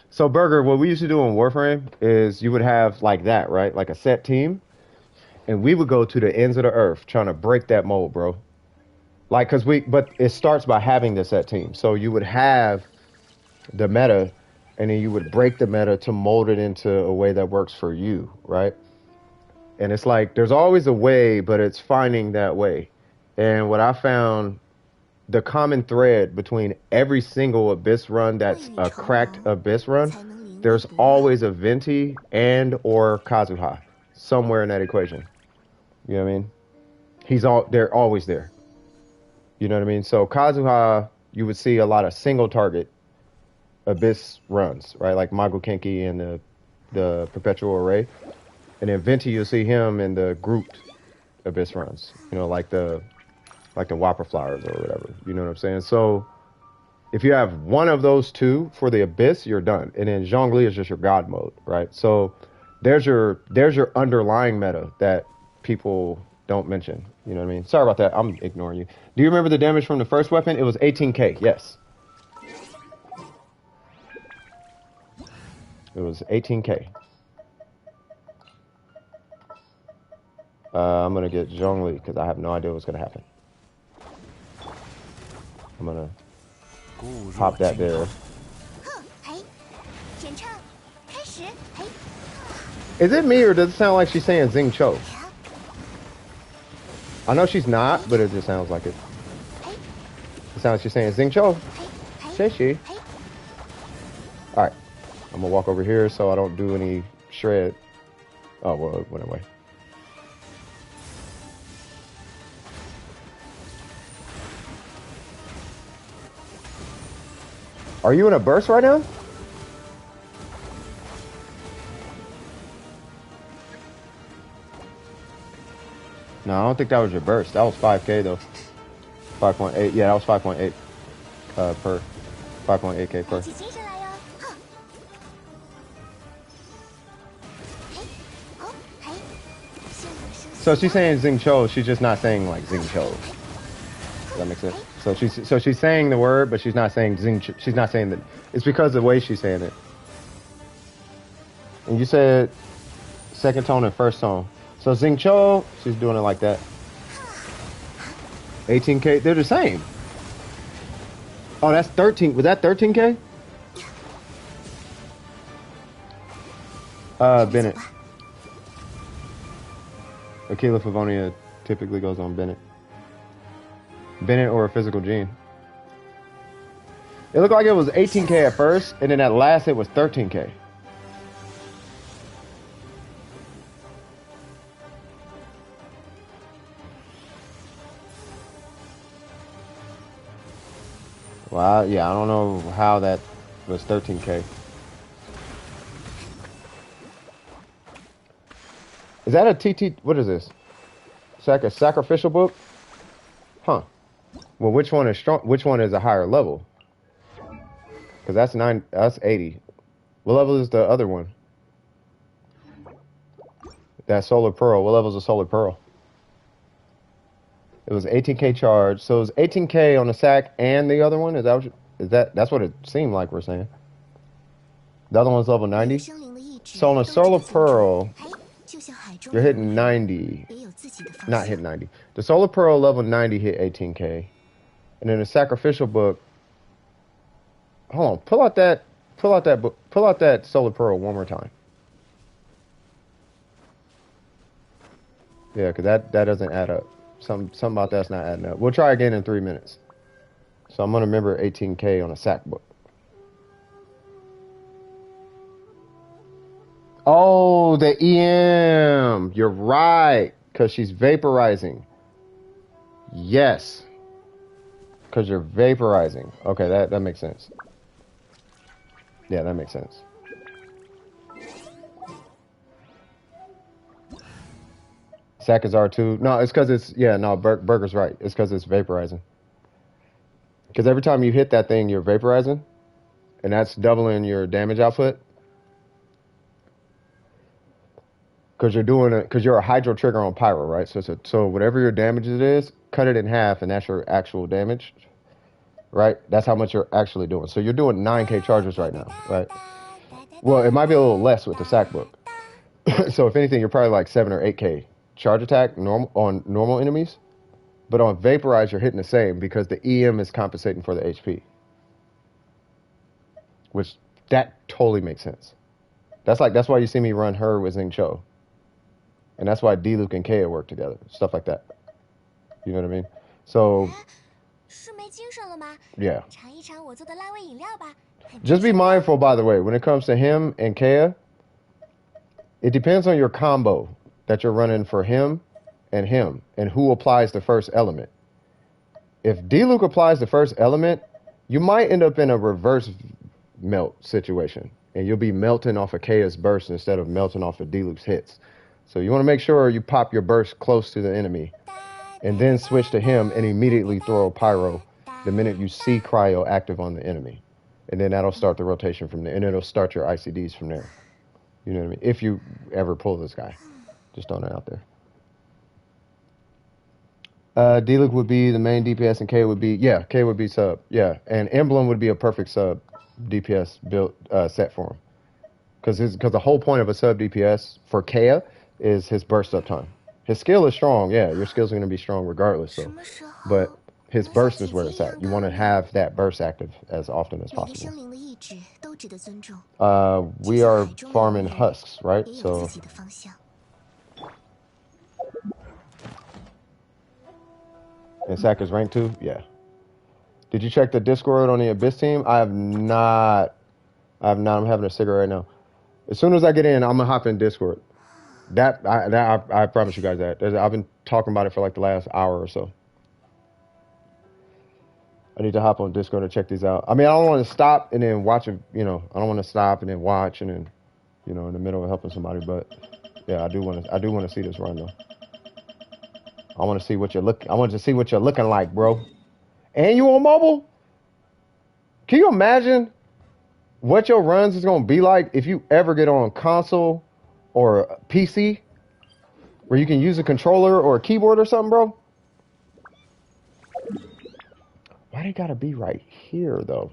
So, Burger, what we used to do in Warframe is you would have like that, right? Like a set team. And we would go to the ends of the earth trying to break that mold, bro. Like, but it starts by having the set team. So you would have the meta, and then you would break the meta to mold it into a way that works for you, right? And it's like, there's always a way, but it's finding that way. And what I found, the common thread between every single Abyss run that's a cracked Abyss run, there's always a Venti and or Kazuha somewhere in that equation. You know what I mean? They're always there. You know what I mean? So Kazuha, you would see a lot of single target Abyss runs, right? Like Mago Kenki and the Perpetual Array. And then Venti, you'll see him in the grouped Abyss runs. You know, like the Whopper Flowers or whatever. You know what I'm saying? So if you have one of those two for the Abyss, you're done. And then Zhongli is just your God mode, right? So there's your underlying meta that people don't mention. You know what I mean? Sorry about that. I'm ignoring you. Do you remember the damage from the first weapon? It was 18k. Yes. It was 18k. I'm going to get Zhongli because I have no idea what's going to happen. I'm going to pop that there. Is it me or does it sound like she's saying Xing Cho? I know she's not, but it just sounds like it. It sounds like she's saying Xing Cho. She. Alright. I'm going to walk over here so I don't do any shred. Oh, well, it went away. Are you in a burst right now? No, I don't think that was your burst. That was 5k though. 5.8. Yeah, that was 5.8 per. 5.8k per. So she's saying Xing Cho, she's just not saying like Xing Cho. Does that make sense? So she's saying the word, but she's not saying Xing Cho. She's not saying that. It's because of the way she's saying it. And you said second tone and first tone. So Xing Cho, she's doing it like that. 18k, they're the same. Oh, that's 13. Was that 13k? Bennett. Aquila Favonia typically goes on Bennett. Bennett or a physical gene. It looked like it was 18k at first, and then at last it was 13k. Well, yeah, I don't know how that was 13K. Is that a TT? What is this? A sacrificial book? Huh. Well, which one is strong? Which one is a higher level? Because that's 9. That's 80. What level is the other one? That Solar Pearl. What level is the Solar Pearl? It was 18K charge. So it was 18K on the sack and the other one? Is that what you, is that? That's what it seemed like we're saying. The other one's level 90. So on a Solar Pearl, you're hitting 90. Not hit 90. The Solar Pearl level 90 hit 18K. And then the Sacrificial book. Hold on. Pull out that book. Pull out that Solar Pearl one more time. Yeah, because that doesn't add up. Something about that's not adding up. We'll try again in 3 minutes. So I'm going to remember 18K on a sack book. Oh, the EM. You're right. Because she's vaporizing. Yes. Because you're vaporizing. Okay, that makes sense. Yeah, that makes sense. Sack is R2. No, it's because it's... Yeah, no, Burger's right. It's because it's vaporizing. Because every time you hit that thing, you're vaporizing. And that's doubling your damage output. Because you're a hydro trigger on pyro, right? So whatever your damage it is, cut it in half, and that's your actual damage, right? That's how much you're actually doing. So you're doing 9K charges right now, right? Well, it might be a little less with the sack book. So if anything, you're probably like 7 or 8K charge attack on normal enemies, but on vaporize you're hitting the same because the EM is compensating for the HP, which that totally makes sense. That's why you see me run her with Xing Cho. And that's why D-Luke and Kea work together. Stuff like that. You know what I mean? So, yeah. Just be mindful, by the way, when it comes to him and Kea, it depends on your combo that you're running for him and who applies the first element. If D-Luke applies the first element, you might end up in a reverse melt situation. And you'll be melting off of Kea's burst instead of melting off of D-Luke's hits. So you want to make sure you pop your burst close to the enemy and then switch to him and immediately throw a pyro the minute you see cryo active on the enemy. And then that'll start the rotation from there. And it'll start your ICDs from there. You know what I mean? If you ever pull this guy. Just throwing it out there. D-Luke would be the main DPS and K would be sub. Yeah. And Emblem would be a perfect sub DPS built set for him. Because the whole point of a sub DPS for Kea is his burst up time. His skill is strong, yeah. Your skills are going to be strong regardless. So, but his burst is where it's at. You want to have that burst active as often as possible. We are farming husks, right? So, and Sack is rank 2? Yeah. Did you check the Discord on the Abyss team? I have not. I'm having a cigarette right now. As soon as I get in, I'm gonna hop in Discord. I promise you guys that. I've been talking about it for like the last hour or so. I need to hop on Discord and check these out. I mean, I don't want to stop and then watch it. I don't want to stop and then watch and then, in the middle of helping somebody. But yeah, I do want to see this run though. I want to see what you're looking like, bro. And you on mobile? Can you imagine what your runs is gonna be like if you ever get on console or PC where you can use a controller or a keyboard or something, bro? Why they gotta be right here though?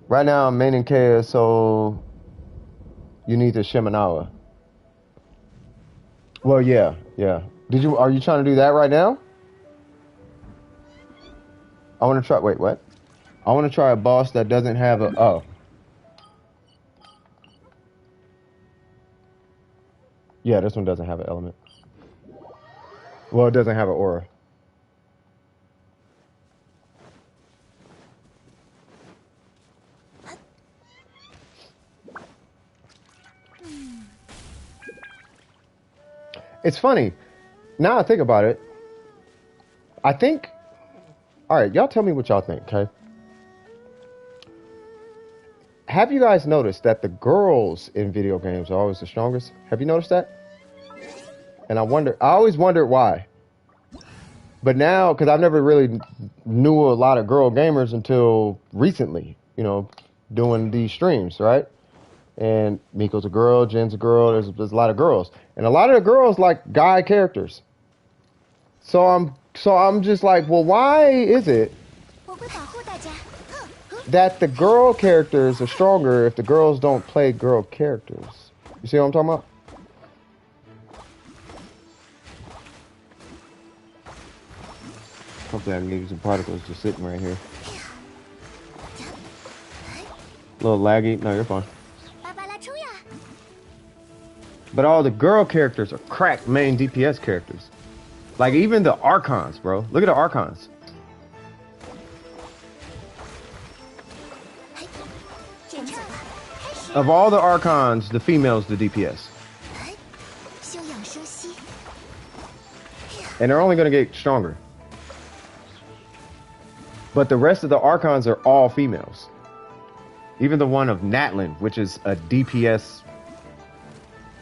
Right now I'm maining Kea, so you need the Shimenawa. Well, yeah. Are you trying to do that right now? I want to try, wait, what? I want to try a boss that doesn't have oh. Yeah, this one doesn't have an element. Well, it doesn't have an aura. It's funny. Now I think about it. I think. All right, y'all tell me what y'all think, okay? Have you guys noticed that the girls in video games are always the strongest? Have you noticed that? And I always wondered why. But now, because I never really knew a lot of girl gamers until recently, you know, doing these streams, right? And Miko's a girl, Jen's a girl, there's a lot of girls. And a lot of the girls like guy characters. So I'm just like, well, why is it that the girl characters are stronger if the girls don't play girl characters? You see what I'm talking about? Hopefully I can give you some particles just sitting right here. A little laggy. No, you're fine. But all the girl characters are cracked main DPS characters. Like even the Archons, bro. Look at the Archons. Of all the Archons, the female's the DPS. And they're only going to get stronger. But the rest of the Archons are all females. Even the one of Natlin, which is a DPS.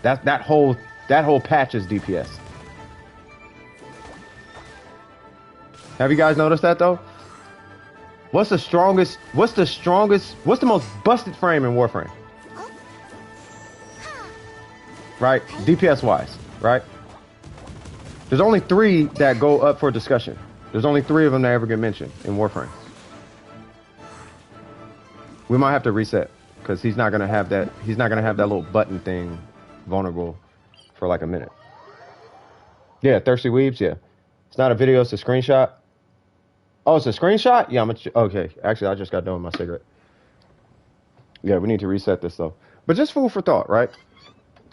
That whole patch is DPS. Have you guys noticed that though? What's the most busted frame in Warframe? Right? DPS wise, right? There's only 3 that go up for discussion. There's only 3 of them that ever get mentioned in Warframe. We might have to reset because he's not gonna have that little button thing vulnerable for like a minute. Yeah, Thirsty Weaves, yeah. It's not a video, it's a screenshot. Oh, it's a screenshot? Yeah, okay. Actually, I just got done with my cigarette. Yeah, we need to reset this though. But just food for thought, right?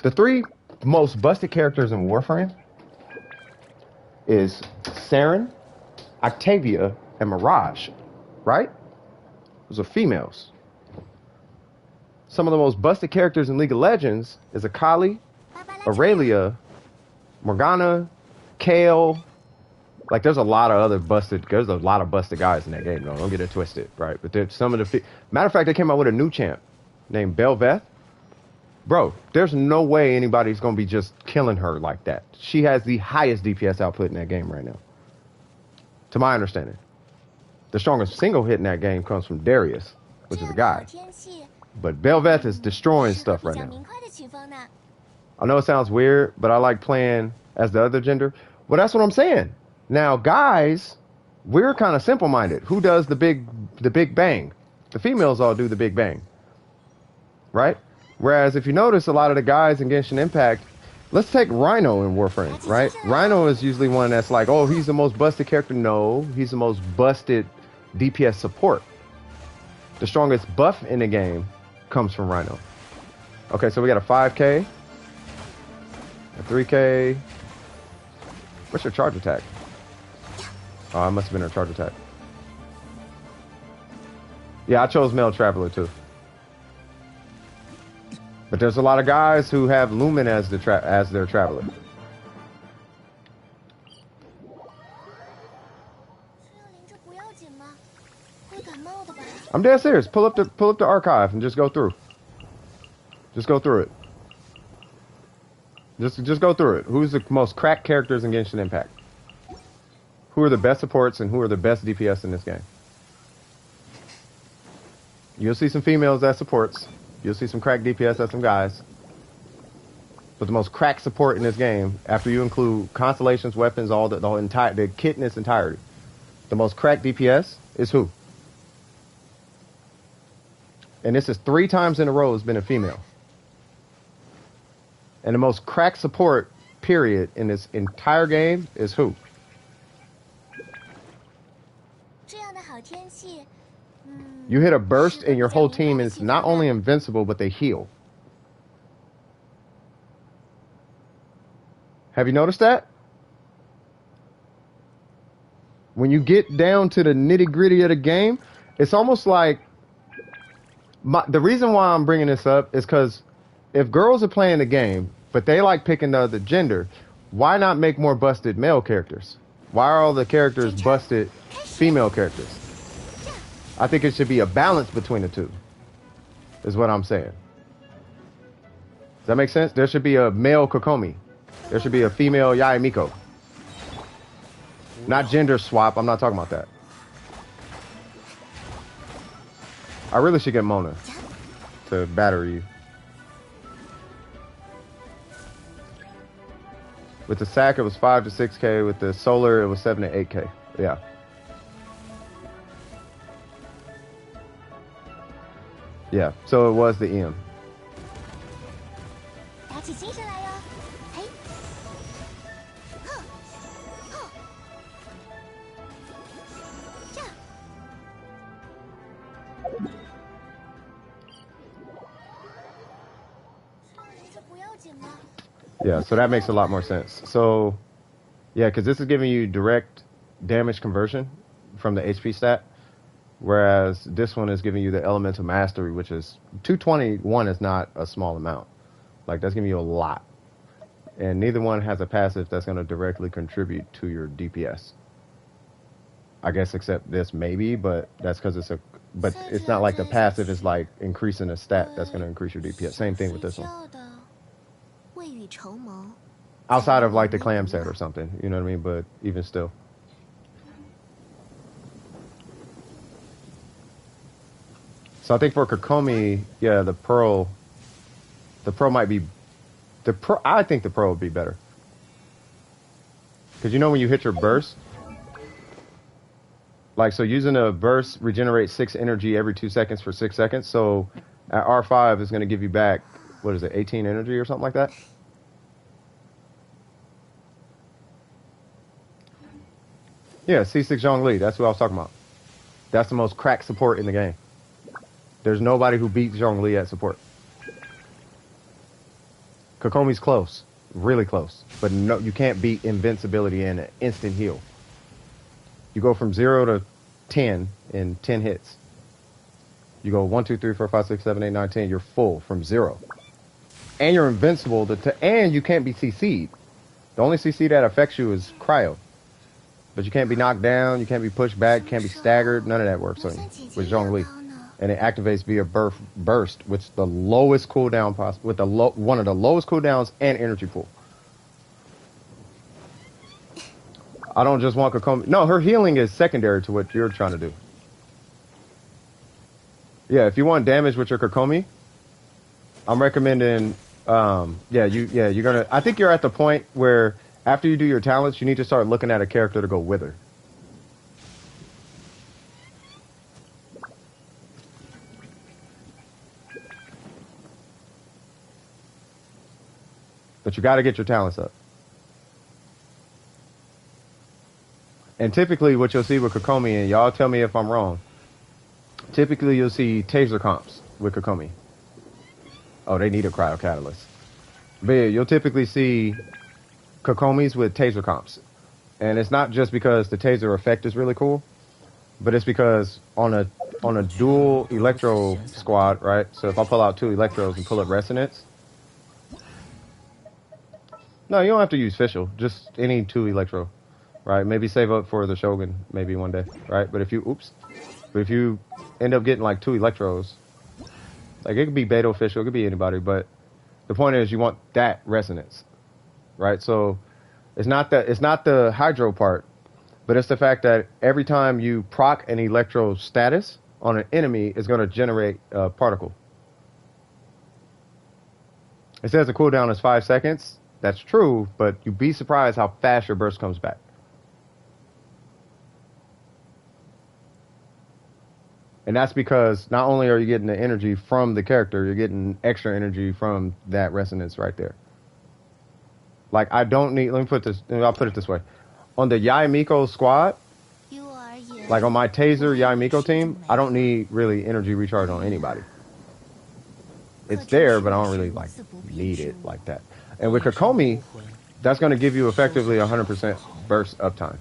The 3 most busted characters in Warframe is Saren, Octavia, and Mirage, right? Those are females. Some of the most busted characters in League of Legends is Akali, Aurelia, Morgana, Kayle. Like there's a lot of busted guys in that game, though. Don't get it twisted, right? But there's some of the matter of fact, they came out with a new champ named Bel'Veth. Bro, there's no way anybody's gonna be just killing her like that. She has the highest DPS output in that game right now. To my understanding. The strongest single hit in that game comes from Darius, which is a guy. But Bel'Veth is destroying stuff right now. I know it sounds weird, but I like playing as the other gender. Well, that's what I'm saying. Now, guys, we're kind of simple-minded. Who does the big bang? The females all do the big bang. Right? Whereas if you notice, a lot of the guys in Genshin Impact, let's take Rhino in Warframe, right? Rhino is usually one that's like, oh, he's the most busted character. No, he's the most busted DPS support. The strongest buff in the game comes from Rhino. Okay, so we got a 5K, a 3K. What's your charge attack? Oh, it must have been her charge attack. Yeah, I chose Male Traveler too. But there's a lot of guys who have Lumen as their Traveler. I'm dead serious. Pull up the archive and just go through. Just go through it. Just go through it. Who's the most cracked characters in Genshin Impact? Who are the best supports and who are the best DPS in this game? You'll see some females as supports. You'll see some cracked DPS as some guys. But the most cracked support in this game, after you include constellations, weapons, the kit in its entirety, the most cracked DPS is who? And this is 3 times in a row has been a female. And the most cracked support, period, in this entire game is who? You hit a burst and your whole team is not only invincible, but they heal. Have you noticed that? When you get down to the nitty-gritty of the game, it's almost like... the reason why I'm bringing this up is because if girls are playing the game, but they like picking the other gender, why not make more busted male characters? Why are all the characters busted female characters? I think it should be a balance between the two, is what I'm saying. Does that make sense? There should be a male Kokomi. There should be a female Yaimiko. Not gender swap. I'm not talking about that. I really should get Mona to battery you. With the sack, it was 5 to 6K. With the solar, it was 7 to 8K. Yeah. Yeah, so it was the EM. 打起精神来哟！嘿，哼，哼，这样。这不要紧吗？ Yeah, so that makes a lot more sense. So, yeah, because this is giving you direct damage conversion from the HP stat, whereas this one is giving you the elemental mastery, which is 221 is not a small amount. Like, that's giving you a lot. And neither one has a passive that's going to directly contribute to your DPS. I guess except this maybe, but that's because but it's not like the passive is like increasing a stat that's going to increase your DPS. Same thing with this one. Outside of like the clam set or something, you know what I mean? But even still. So I think for Kokomi, yeah, the pearl might be, I think the pearl would be better. Because you know when you hit your burst, like, so using a burst regenerates 6 energy every 2 seconds for 6 seconds. So at R5 is going to give you back, what is it, 18 energy or something like that? Yeah, C6 Zhongli, that's what I was talking about. That's the most cracked support in the game. There's nobody who beats Zhongli at support. Kokomi's close, really close, but no, you can't beat invincibility and an instant heal. You go from 0 to 10 in 10 hits. You go 1, 2, 3, 4, 5, 6, 7, 8, 9, 10. You're full from 0, and you're invincible. And you can't be CC'd. The only CC that affects you is cryo, but you can't be knocked down. You can't be pushed back. Can't be staggered. None of that works on you with Zhongli. And it activates via burst, which is the lowest cooldown possible, with one of the lowest cooldowns and energy pool. I don't just want Kokomi. No, her healing is secondary to what you're trying to do. Yeah, if you want damage with your Kokomi, I'm recommending. You're gonna. I think you're at the point where after you do your talents, you need to start looking at a character to go with her. But you got to get your talents up. And typically what you'll see with Kokomi, and y'all tell me if I'm wrong, typically you'll see taser comps with Kokomi. Oh, they need a cryo catalyst. But yeah, you'll typically see Kokomis with taser comps. And it's not just because the taser effect is really cool, but it's because on a dual electro squad, right? So if I pull out 2 electros and pull up resonance, no, you don't have to use Fischl. Just any 2 electro, right? Maybe save up for the Shogun, maybe one day, right? But if you end up getting like 2 electros, like it could be Beto Fischl, it could be anybody, but the point is you want that resonance, right? So it's not the hydro part, but it's the fact that every time you proc an electro status on an enemy, it's going to generate a particle. It says the cooldown is 5 seconds. That's true, but you'd be surprised how fast your burst comes back. And that's because not only are you getting the energy from the character, you're getting extra energy from that resonance right there. Like, I don't need, I'll put it this way. On the Yaimiko squad, like on my Taser Yaimiko team, I don't need really energy recharge on anybody. It's there, but I don't really like need it like that. And with Kokomi, that's going to give you effectively 100% burst uptime.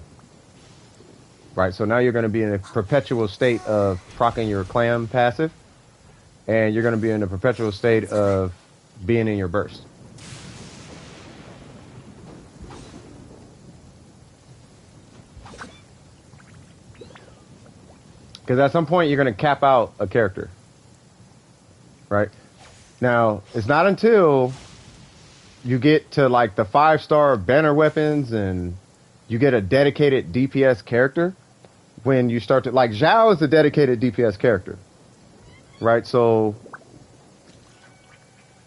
Right, so now you're going to be in a perpetual state of proccing your clam passive, and you're going to be in a perpetual state of being in your burst. Because at some point you're going to cap out a character. Right? Now, it's not until you get to like the 5-star banner weapons and you get a dedicated DPS character when you start to, like, Zhao is a dedicated DPS character. Right? So,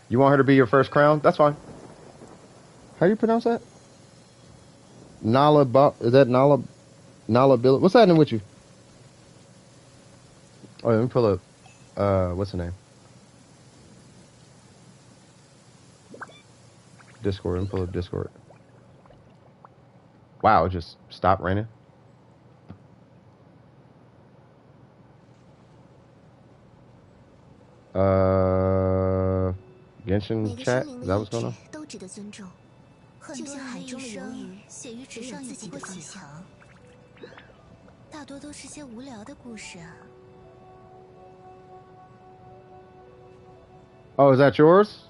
you want her to be your first crown? That's fine. How do you pronounce that? Nala, is that Nala? Nala Bill? What's happening with you? Oh, let me pull up. What's the name? Discord. Let me pull up Discord. Wow, it just stopped raining. Genshin chat? Is that what's going on? 都值得尊重，就像海中的鱿鱼，写于纸上有自己的方向。大多都是些无聊的故事啊。Oh, is that yours?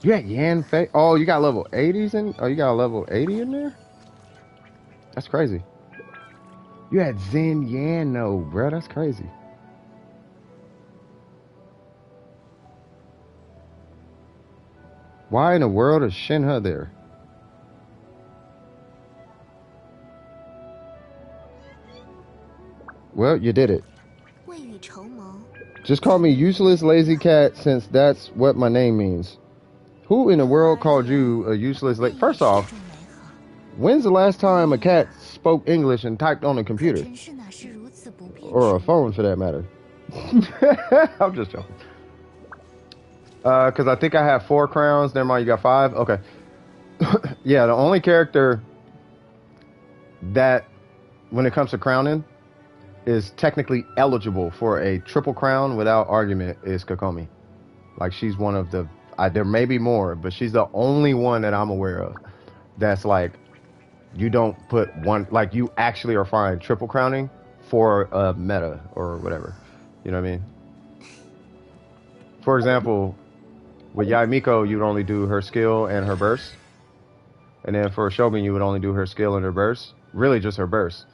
You got Yan Fei? Oh, you got level 80s in? Oh, you got a level 80 in there? That's crazy. You had Zen Yan, no, bro. That's crazy. Why in the world is Shinha there? Well, you did it. 未雨绸缪。 Just call me useless lazy cat since that's what my name means. Who in the world called you a useless lazy? First off, when's the last time a cat spoke English and typed on a computer? 真是哪是如此不便。 Or a phone for that matter. I'm just joking. Because I think I have 4 crowns. Never mind, you got 5? Okay. Yeah, the only character that, when it comes to crowning, is technically eligible for a triple crown without argument is Kokomi. Like, she's one of the... there may be more, but she's the only one that I'm aware of that's like, you don't put one... Like, you actually are fine triple crowning for a meta or whatever. You know what I mean? For example, with Yaimiko, you would only do her skill and her burst. And then for Shogun, you would only do her skill and her burst. Really just her burst.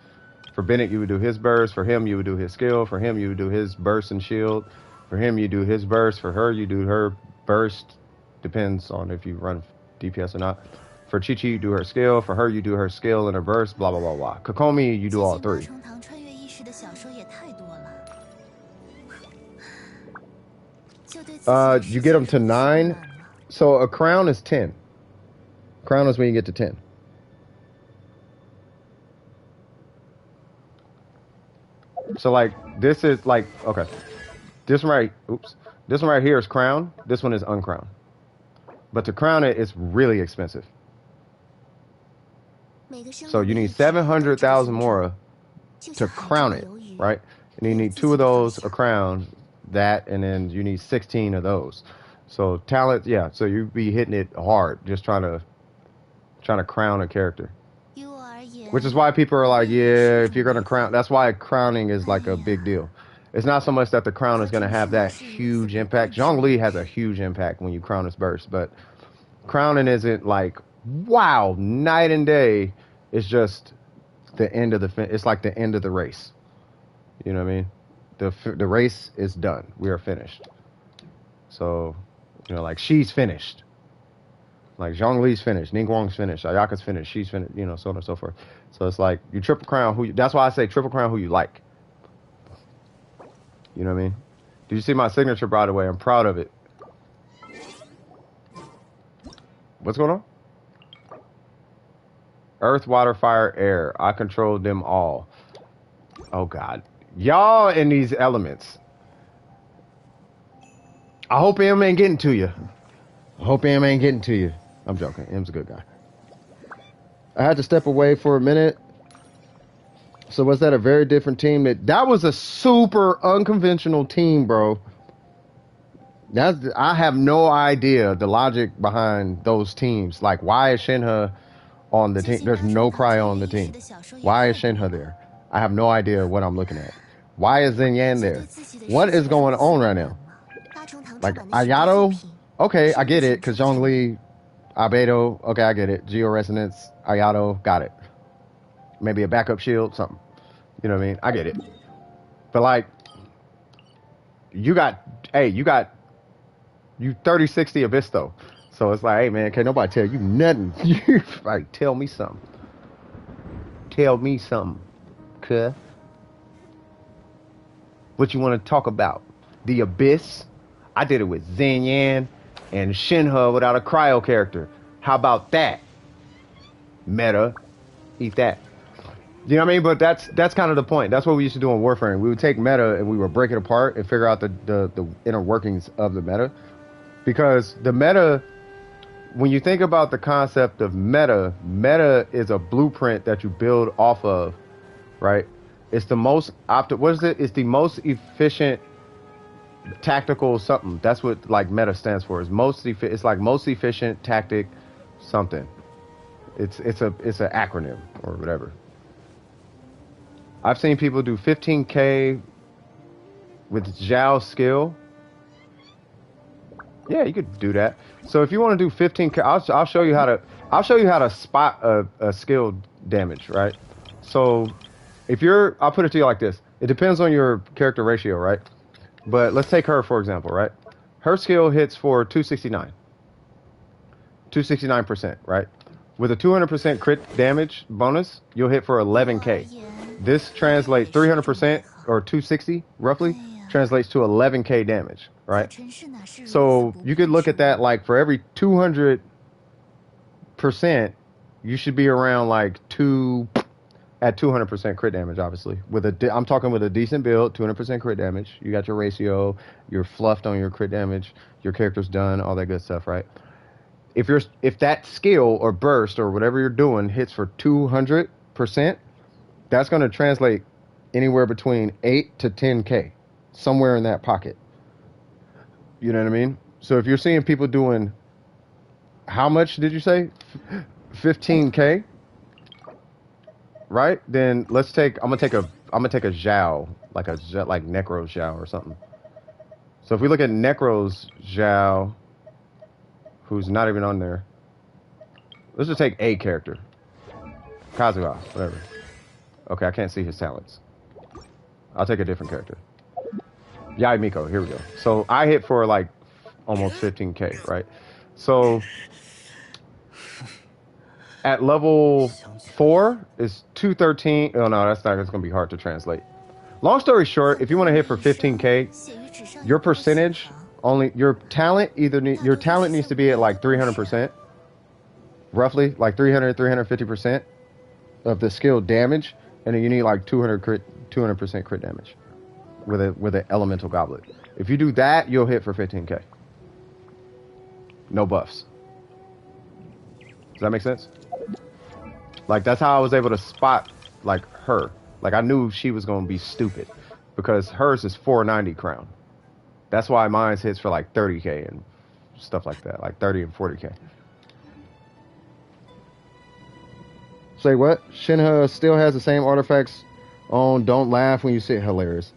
For Bennett, you would do his burst. For him, you would do his skill. For him, you would do his burst and shield. For him, you do his burst. For her, you do her burst. Depends on if you run DPS or not. For Chi-Chi, you do her skill. For her, you do her skill and her burst. Blah, blah, blah, blah. Kokomi, you do all 3. 成堂穿越意识的小说也太多了。就对自己的世 You 界 get them to 如此 9. 满吗 So a crown is 10. Crown is when you get to 10. So like this is like, okay, this one right here is crown. This one is uncrowned. But to crown it, it's really expensive. 每个生 So 命 you 的 need 意识都值得 700,000 尊重 more 就 to 像海 crown 中的 it, 鱿鱼 right? And you need 2 of those a crown, that, and then you need 16 of those. So talent, yeah. So you'd be hitting it hard, just trying to crown a character. 于我而言 Which is why people are like, yeah, if you're gonna crown, that's why crowning is like a big deal. It's not so much that the crown is gonna have that huge impact. Zhongli has a huge impact when you crown his burst, but crowning isn't like, wow, night and day. It's just the end of it's like the end of the race. You know what I mean? The race is done. We are finished. So, you know, like she's finished. Like Zhongli's finished, Ningguang's finished, Ayaka's finished, she's finished, you know, so on and so forth. So it's like you triple crown that's why I say triple crown who you like. You know what I mean? Did you see my signature, by the way? I'm proud of it. What's going on? Earth, water, fire, air. I control them all. Oh God. Y'all in these elements. I hope M ain't getting to you. I hope M ain't getting to you. I'm joking. M's a good guy. I had to step away for a minute. So was that a very different team? That was a super unconventional team, bro. I have no idea the logic behind those teams. Like, why is Shinha on the team? There's no Cry on the team. Why is Shinha there? I have no idea what I'm looking at. Why is Zen Yan there? What is going on right now? 八重堂 Like 出版的许多作 Ayato, 品 okay, I get it, because Zhongli, Albedo, okay, I get it. Georesonance, Ayato, got it. Maybe a backup shield, something. You know what I mean? I get it. But like, you got 3060 Abyss though. So it's like, hey man, can't nobody tell you nothing. Like, tell me something. Tell me something. Cuh. What you want to talk about? The Abyss? I did it with Zenyan and Shinha without a cryo character. How about that? Meta. Eat that. You know what I mean? But that's kind of the point. That's what we used to do in Warframe. We would take meta and we would break it apart and figure out the inner workings of the meta. Because the meta, when you think about the concept of meta is a blueprint that you build off of, right? It's the most what is it? It's the most efficient tactical something. That's what like meta stands for. It's like most efficient tactic something. It's an acronym or whatever. I've seen people do 15K with Zhao skill. Yeah, you could do that. So if you want to do 15K, I'll show you how to spot a skill damage, right? So I'll put it to you like this. It depends on your character ratio, right? But let's take her for example, right? Her skill hits for 269%, right? With a 200% crit damage bonus, you'll hit for 11K. This translates 300% or 260 roughly translates to 11K damage, right? So you could look at that like for every 200%, you should be around like 200% crit damage, obviously. I'm talking with a decent build, 200% crit damage. You got your ratio, you're fluffed on your crit damage, your character's done, all that good stuff, right? If that skill or burst or whatever you're doing hits for 200%, that's going to translate anywhere between 8 to 10K, somewhere in that pocket. You know what I mean? So if you're seeing people doing, how much did you say? 15K, right? Then I'm gonna take a Zhao, like Necro Zhao or something. So if we look at Necro's Zhao, who's not even on there, let's just take a character, Kazuha, whatever. Okay, I can't see his talents. I'll take a different character. Yai Miko, here we go. So I hit for like almost 15K, right? So at level 4 is 213. Oh no, that's going to be hard to translate. Long story short, if you want to hit for 15K, your percentage your talent needs to be at like 300%, roughly like 350% of the skill damage, and then you need like 200% crit damage with an elemental goblet. If you do that, you'll hit for 15K. No buffs. Does that make sense? Like that's how I was able to spot like her. Like I knew she was going to be stupid because hers is 490 crown. That's why mine's hits for like 30K and stuff like that, like 30 and 40K. Say what? Shinha still has the same artifacts on Don't Laugh When You Sit. Hilarious.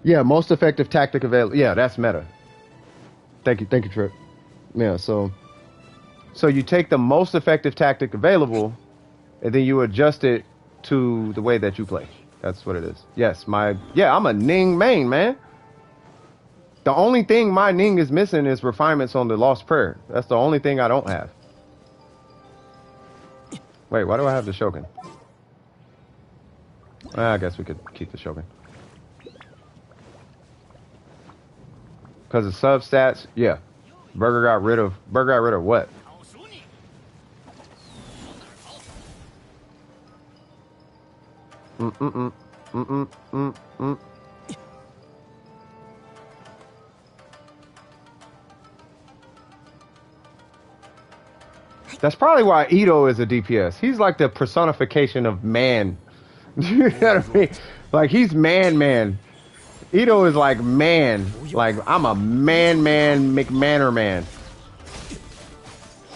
Yeah, most effective tactic available. Yeah, that's meta. Thank you, Trip. Yeah, so you take the most effective tactic available, and then you adjust it to the way that you play. That's what it is. Yes, I'm a Ning main, man. The only thing my Ning is missing is refinements on the Lost Prayer. That's the only thing I don't have. Wait, why do I have the Shogun? I guess we could keep the Shogun. Because of sub stats, yeah. Burger got rid of what? That's probably why Ito is a DPS. He's like the personification of man. You know what I mean? Like he's man. Ito is like man. Like I'm a man, McManor man.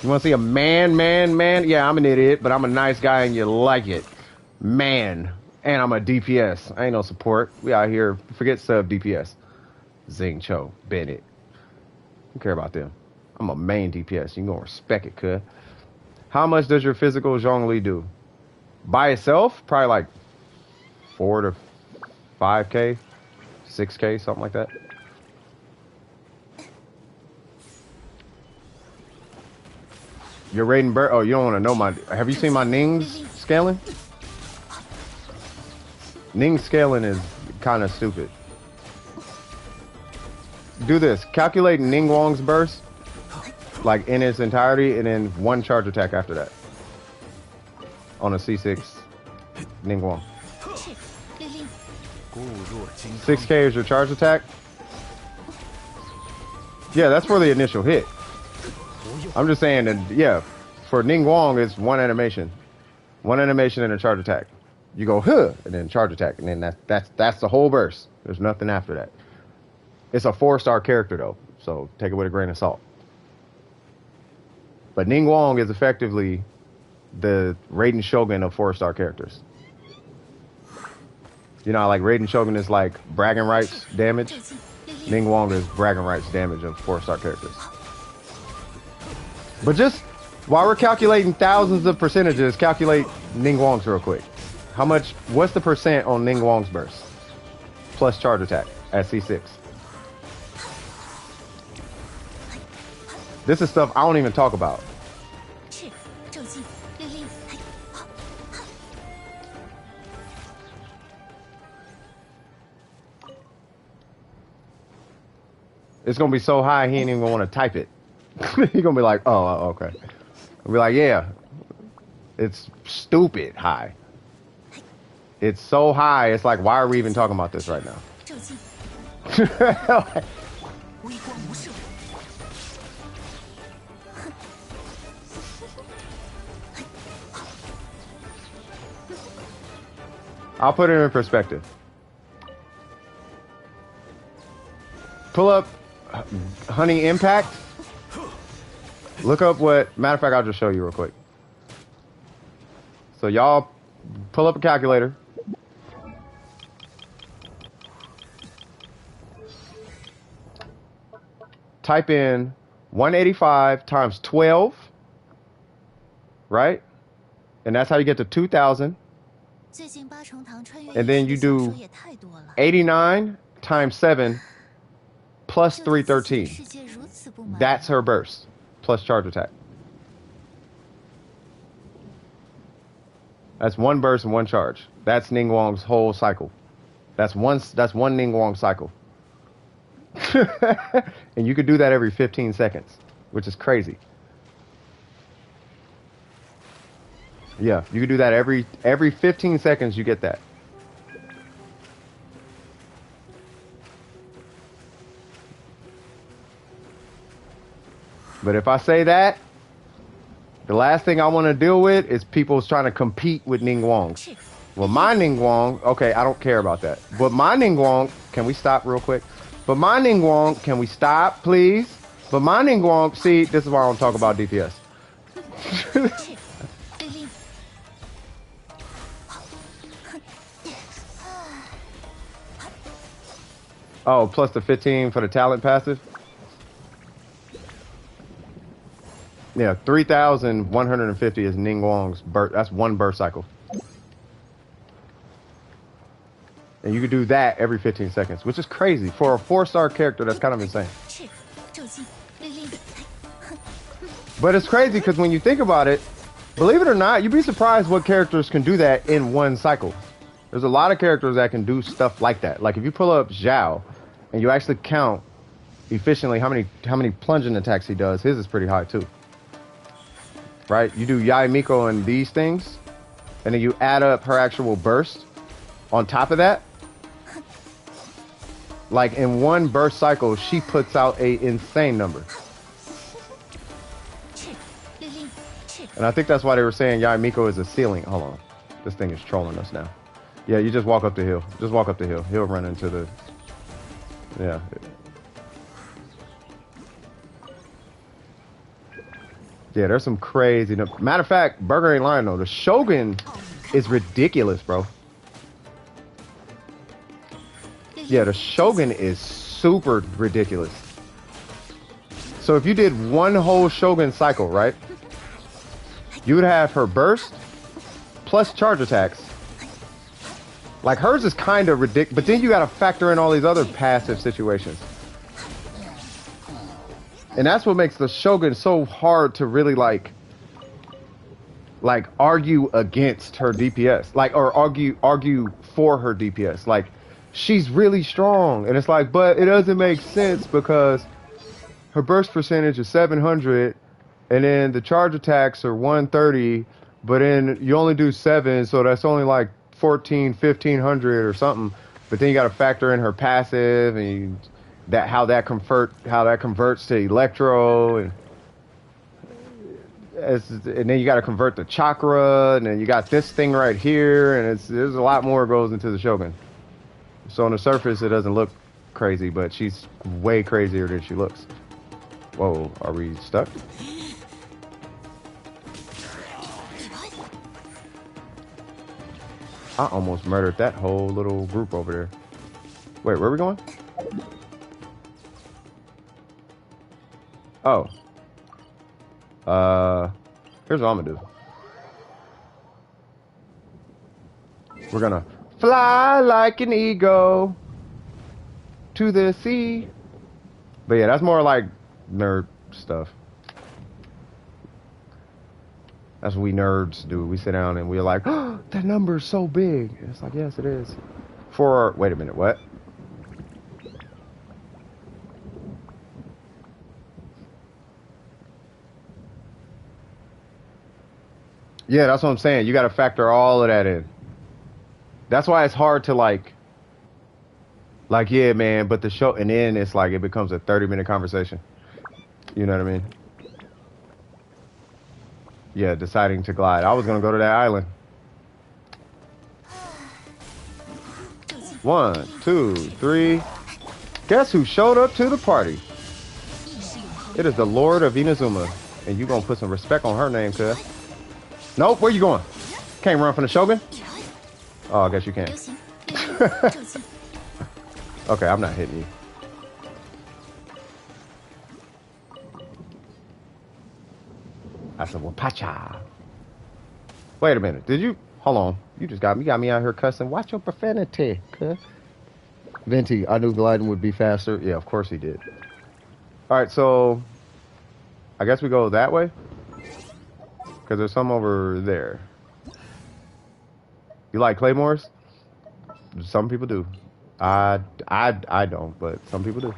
You want to see a man? Yeah, I'm an idiot, but I'm a nice guy and you like it. Man. And I'm a DPS. I ain't no support. We out here. Forget sub DPS. Zing Cho. Bennett. Don't care about them. I'm a main DPS. You gonna respect it, cuz. How much does your physical Zhongli do? By itself, probably like 4 to 5k, 6k, something like that. You're rating bird. Oh, you don't want to know my. Have you seen my Ning's scaling? Ning's scaling is kind of stupid. Do this. Calculate Ning Wong's burst, like in its entirety, and then 1 charge attack after that. On a C6 Ning Wong. 6k is your charge attack. Yeah, that's for the initial hit. I'm just saying that, yeah, for Ning Wong, it's 1 animation. 1 animation and a charge attack. You go, huh, and then charge attack, and then that's the whole burst. There's nothing after that. It's a 4-star character, though, so take it with a grain of salt. But Ning Wong is effectively the Raiden Shogun of 4-star characters. You know, like Raiden Shogun is like bragging rights damage. Ning Wong is bragging rights damage of 4-star characters. But just while we're calculating thousands of percentages, calculate Ning Wong's real quick. How much? What's the percent on Ning Wong's burst plus charge attack at C6? This is stuff I don't even talk about. It's gonna be so high he ain't even gonna want to type it. He's gonna be like, oh, okay. I'll be like, yeah, it's stupid high. It's so high, it's like, why are we even talking about this right now? I'll put it in perspective. Pull up Honey Impact. Look up what, matter of fact, I'll just show you real quick. So y'all pull up a calculator. Type in 185 times 12, right? And that's how you get to 2,000. And then you do 89 times 7 plus 313. That's her burst. Plus charge attack. That's 1 burst and 1 charge. That's Ning Wong's whole cycle. That's one Ning Wong cycle. And you could do that every 15 seconds, which is crazy. Yeah, you could do that every 15 seconds. You get that. But if I say that, the last thing I want to deal with is people trying to compete with Ning Wong. Well, my Ning Wong, okay, I don't care about that. But my Ning Wong, can we stop real quick? But my Ning Wong, can we stop, please? But my Ning Wong, see, this is why I don't talk about DPS. Oh, plus the 15 for the talent passive? Yeah, 3,150 is Ning Wong's burst. That's 1 burst cycle. And you could do that every 15 seconds, which is crazy. For a 4-star character, that's kind of insane. But it's crazy because when you think about it, believe it or not, you'd be surprised what characters can do that in 1 cycle. There's a lot of characters that can do stuff like that. Like if you pull up Zhao and you actually count efficiently how many plunging attacks he does, his is pretty high too. Right? You do Yai Miko and these things, and then you add up her actual burst on top of that. Like in 1 burst cycle, she puts out a insane number. And I think that's why they were saying Yai Miko is a ceiling. Hold on. This thing is trolling us now. Yeah, you just walk up the hill. Just walk up the hill. He'll run into the... Yeah. Yeah, there's some crazy... Matter of fact, Burger ain't lying though. The Shogun is ridiculous, bro. Yeah, the Shogun is super ridiculous. So if you did one whole Shogun cycle, right? You would have her burst plus charge attacks. Like hers is kind of ridiculous, but then you got to factor in all these other passive situations. And that's what makes the Shogun so hard to really like argue against her DPS, like, or argue for her DPS. Like, she's really strong, and it's like, but it doesn't make sense because her burst percentage is 700, and then the charge attacks are 130, but then you only do 7, so that's only like 1500 or something. But then you got to factor in her passive and how that converts to electro, and then you got to convert the chakra, and then you got this thing right here, and there's a lot more goes into the Shogun. So on the surface, it doesn't look crazy, but she's way crazier than she looks. Whoa, are we stuck? I almost murdered that whole little group over there. Wait, where are we going? Oh. Here's what I'm gonna do. We're gonna fly like an eagle to the sea. But yeah, that's more like nerd stuff. That's what we nerds do. We sit down and we're like, oh, that number's so big. And it's like, yes, it is. Wait a minute, what? Yeah, that's what I'm saying. You got to factor all of that in. That's why it's hard to like, yeah, man, but the show, and then it's like, it becomes a 30-minute conversation. You know what I mean? Yeah, deciding to glide. I was going to go to that island. 1, 2, 3. Guess who showed up to the party? It is the Lord of Inazuma. And you going to put some respect on her name, cuz. Nope, where you going? Can't run from the Shogun? Oh, I guess you can. Okay, I'm not hitting you. I said, well, pacha. Wait a minute. Did you? Hold on. You got me out here cussing. Watch your profanity, cuz. Venti, I knew gliding would be faster. Yeah, of course he did. All right, so I guess we go that way. Because there's some over there. You like claymores? Some people do. I don't, but some people do.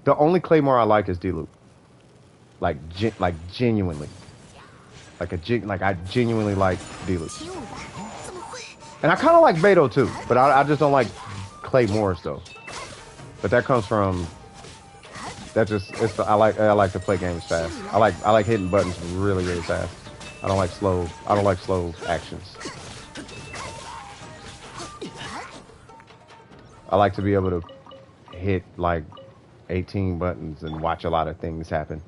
The only claymore I like is D-Loop. Like genuinely. I genuinely like D-Loop. And I kind of like Beto too, but I just don't like claymores though. But that comes from I like to play games fast. I like hitting buttons really, really fast. I don't like slow actions. I like to be able to hit like 18 buttons and watch a lot of things happen.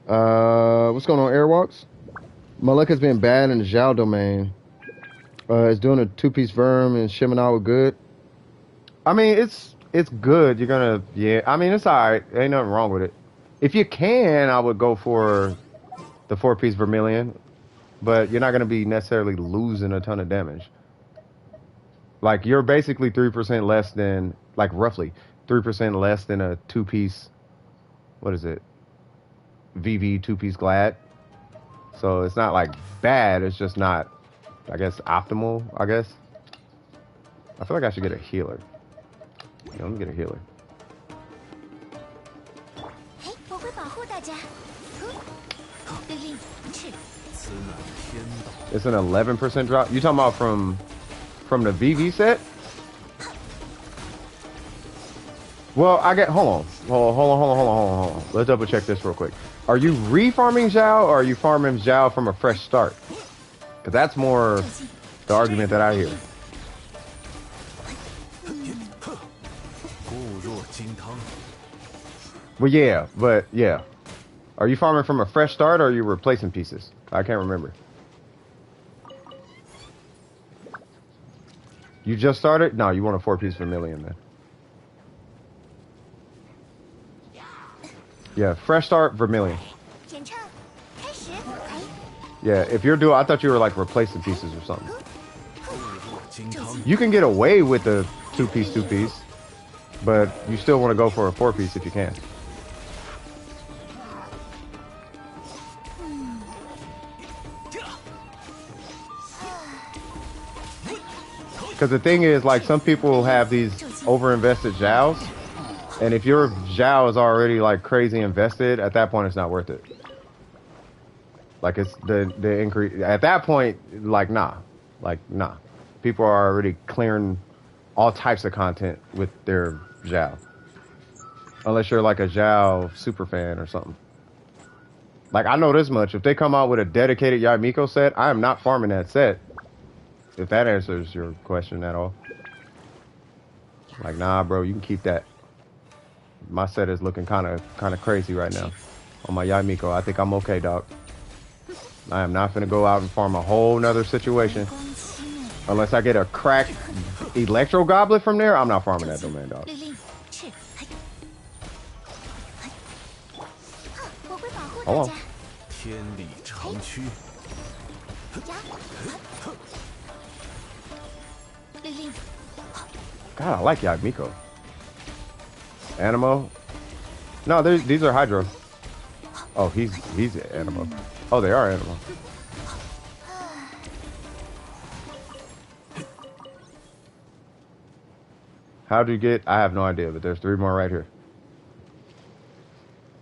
What's going on, Airwalks? Malek has been bad in the Zhao domain. Is doing a 2-piece Verm and Shiminawa good? I mean, it's good. You're gonna, yeah. I mean, it's alright. Ain't nothing wrong with it. If you can, I would go for the 4-piece Vermilion, but you're not gonna be necessarily losing a ton of damage. Like, you're basically 3% less than, like, roughly 3% less than a 2-piece. What is it? VV 2-piece Glad. So it's not like bad. It's just not, I guess, optimal. I guess. I feel like I should get a healer. Yeah, let me get a healer. It's an 11% drop. You talking about from the VV set? Well, hold on. Let's double check this real quick. Are you re-farming Zhao or are you farming Zhao from a fresh start? Because that's more the argument that I hear. Well, yeah, but yeah. Are you farming from a fresh start or are you replacing pieces? I can't remember. You just started? No, you want a 4-piece vermilion, man. Yeah, fresh start, vermilion. 演唱开始。哎， Yeah, if you're doing, I thought you were like replacing pieces or something. 金汤 You can get away with the 2-piece, but you still want to go for a 4-piece if you can. Because the thing is, like, some people have these over-invested Zhaos, and if your Zhao is already like crazy invested, at that point it's not worth it. Like, it's the increase at that point, like nah. People are already clearing all types of content with their Zhao, unless you're like a Zhao super fan or something. Like, I know this much: if they come out with a dedicated Yamiko set, I am not farming that set. If that answers your question at all. Like, nah, bro, you can keep that. My set is looking kind of crazy right now on my Yamiko. I think I'm okay, dog. I am not finna go out and farm a whole nother situation. Unless I get a cracked Electro Goblet from there, I'm not farming that domain, dog. 律令去。我会保护 Hold 大 on. 家。天理长驱，呀，律令 God, I like Yamiko. Animo? No, these are Hydro. Oh, he's Animo. Oh, they are Animo. How'd you get? I have no idea, but there's 3 more right here.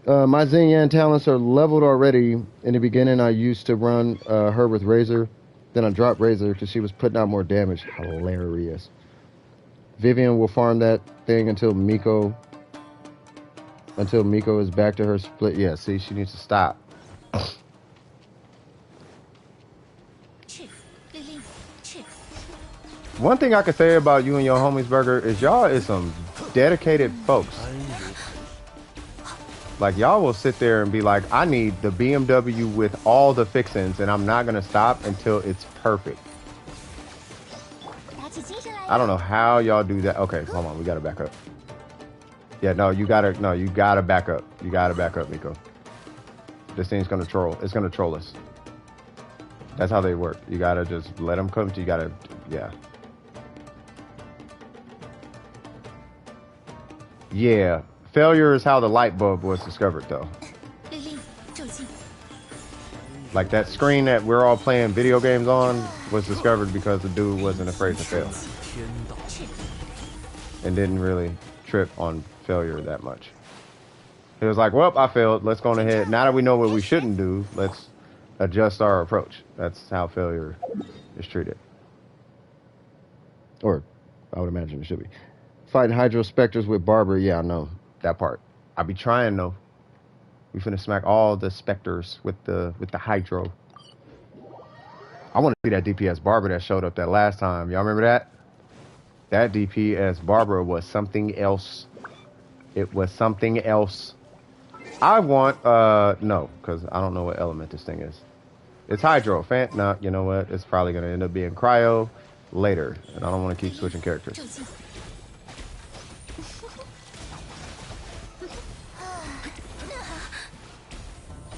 My Xinyan talents are leveled already. In the beginning, I used to run her with Razor. Then I dropped Razor because she was putting out more damage. Hilarious. Vivian will farm that thing until Miko is back to her split. Yeah, see, she needs to stop. 去，律令去。 One thing I can say about you and your homies, Burger, is y'all is some dedicated folks. Like, y'all will sit there and be like, I need the BMW with all the fixings, and I'm not going to stop until it's perfect. 打起精神来 I don't know how y'all do that. Okay, hold on. We got to back up. Yeah, no, you got to back up. You got to back up, Miko. This thing's going to troll. It's going to troll us. That's how they work. You got to just let them come to you. Got to, yeah. Yeah. Failure is how the light bulb was discovered, though. 律令就近。 Like, that screen that we're all playing video games on was discovered because the dude wasn't afraid to fail 天道 and didn't really trip on failure that much. He was like, well, I failed. Let's go on ahead. Now that we know what we shouldn't do, let's adjust our approach. That's how failure is treated. Or, I would imagine it should be. Fighting Hydro Specters with Barber. Yeah, I know. That part. I be trying, though. We finna smack all the Specters with the Hydro. I want to see that DPS Barber that showed up that last time. Y'all remember that? That DPS Barber was something else. It was something else. I want, no, because I don't know what element this thing is. It's Hydro. No, you know what? It's probably going to end up being Cryo later. And I don't want to keep switching characters. 就近。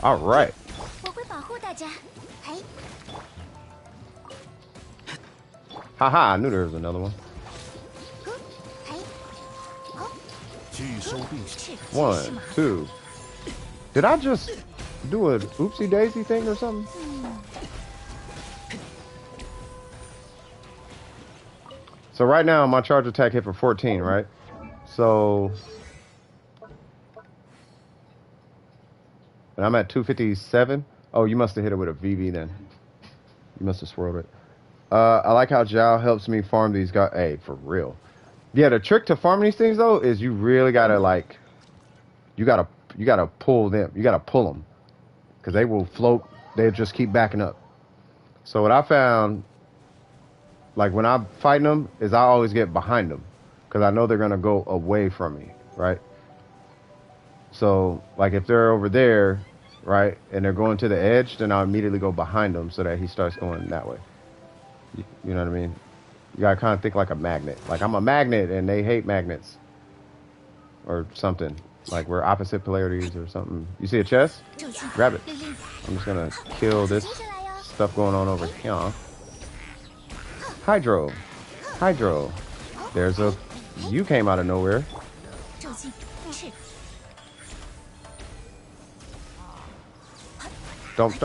All right. 我会保护大家。哎， Haha, I knew there was another one. 哎，好， 拒收并蓄，去， One, two. Did I just do a oopsie daisy thing or something? So right now my charge attack hit for 14, right? So, and I'm at 257. Oh, you must have hit it with a VV then. You must have swirled it. I like how Zhao helps me farm these guys. Hey, for real. Yeah, the trick to farming these things though is you really gotta like, you gotta pull them. You gotta pull them, because they will float. They'll just keep backing up. So what I found, like when I'm fighting them, is I always get behind them, because I know they're gonna go away from me, right? So like if they're over there, right, and they're going to the edge, then I'll immediately go behind them so that he starts going that way. You know what I mean? You gotta kind of think like a magnet. Like I'm a magnet and they hate magnets. Or something. Like we're opposite polarities or something. You see a chest? Grab it. I'm just gonna kill this stuff going on over here. Hydro. Hydro. There's a... You came out of nowhere. Don't.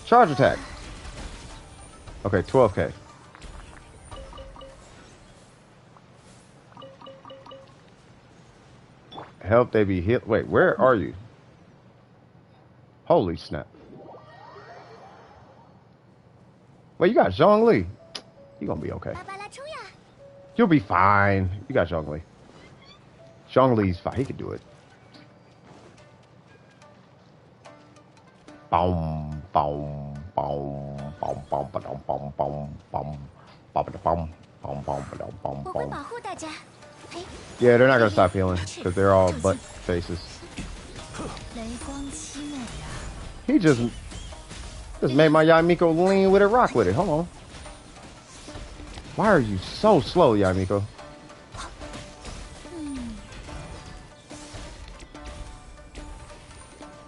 Charge attack. Okay, 12k. Help they be hit. Wait, where are you? Holy snap. Wait, you got Zhongli. You gonna be okay. You'll be fine. You got Zhongli. Zhongli's fine. He can do it. Boom, boom, boom, boom, boom, boom, boom, boom, boom, boom, boom, boom, boom. Yeah, they're not gonna stop healing because they're all butt faces. He just made my Yamiko lean with a rock with it. Hold on. Why are you so slow, Yamiko?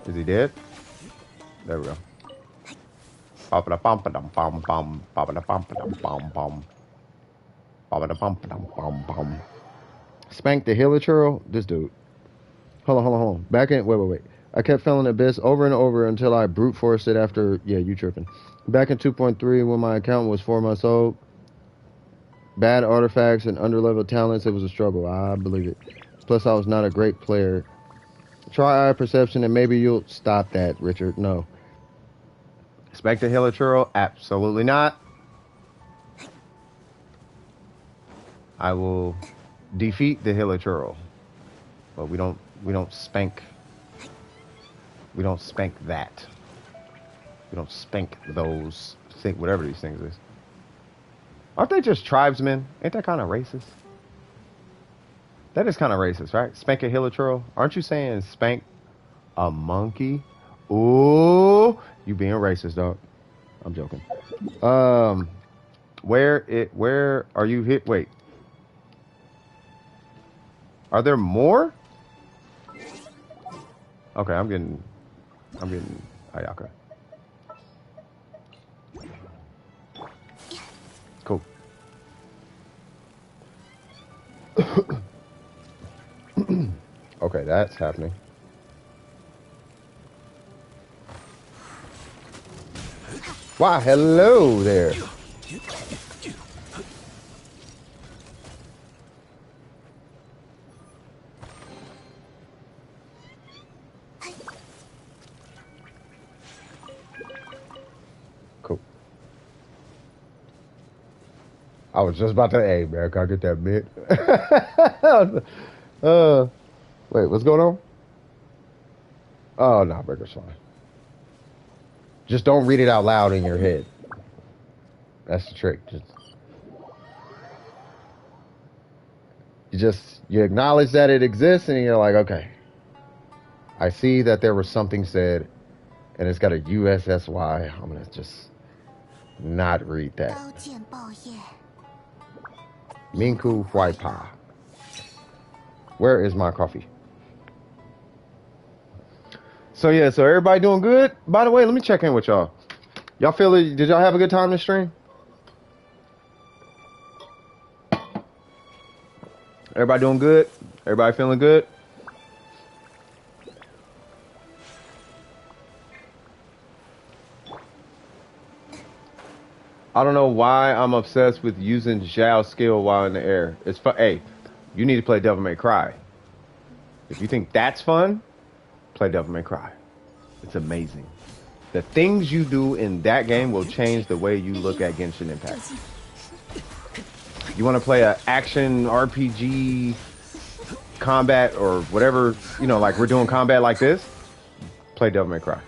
Is he dead? There we go. Spank the healer churl? This dude. Hold on. Back in... Wait. I kept failing Abyss over and over until I brute forced it after... Yeah, you tripping. Back in 2.3 when my account was 4 months old. Bad artifacts and underleveled talents, it was a struggle. I believe it. Plus, I was not a great player. Try eye perception and maybe you'll... Stop that, Richard. No. Spank the healer churl? Absolutely not. I will defeat the healer churl. But we don't spank. We don't spank that. We don't spank those whatever these things is. Aren't they just tribesmen? Ain't that kind of racist? That is kind of racist, right? Spank a healer churl. Aren't you saying spank a monkey? Ooh, you being racist, dog. I'm joking. Where are you hit? Wait. Are there more? Okay, I'm getting Ayaka. Cool. Okay, that's happening. Why, hello there. Cool. I was just about to, hey man, can I get that bit? Wait, what's going on? Oh, no, Breaker's fine. Just don't read it out loud in your head. That's the trick. You acknowledge that it exists and you're like, okay. I see that there was something said and it's got a USSY. I'm gonna just not read that. Minku Huaipa. Where is my coffee? So yeah, so everybody doing good? By the way, let me check in with y'all. Y'all feel it? Did y'all have a good time this stream? Everybody doing good? Everybody feeling good? I don't know why I'm obsessed with using Zhao's skill while in the air. It's fun. Hey, you need to play Devil May Cry. If you think that's fun, play Devil May Cry. It's amazing. The things you do in that game will change the way you look at Genshin Impact. You want to play an action RPG combat or whatever, you know, like we're doing combat like this, play Devil May Cry.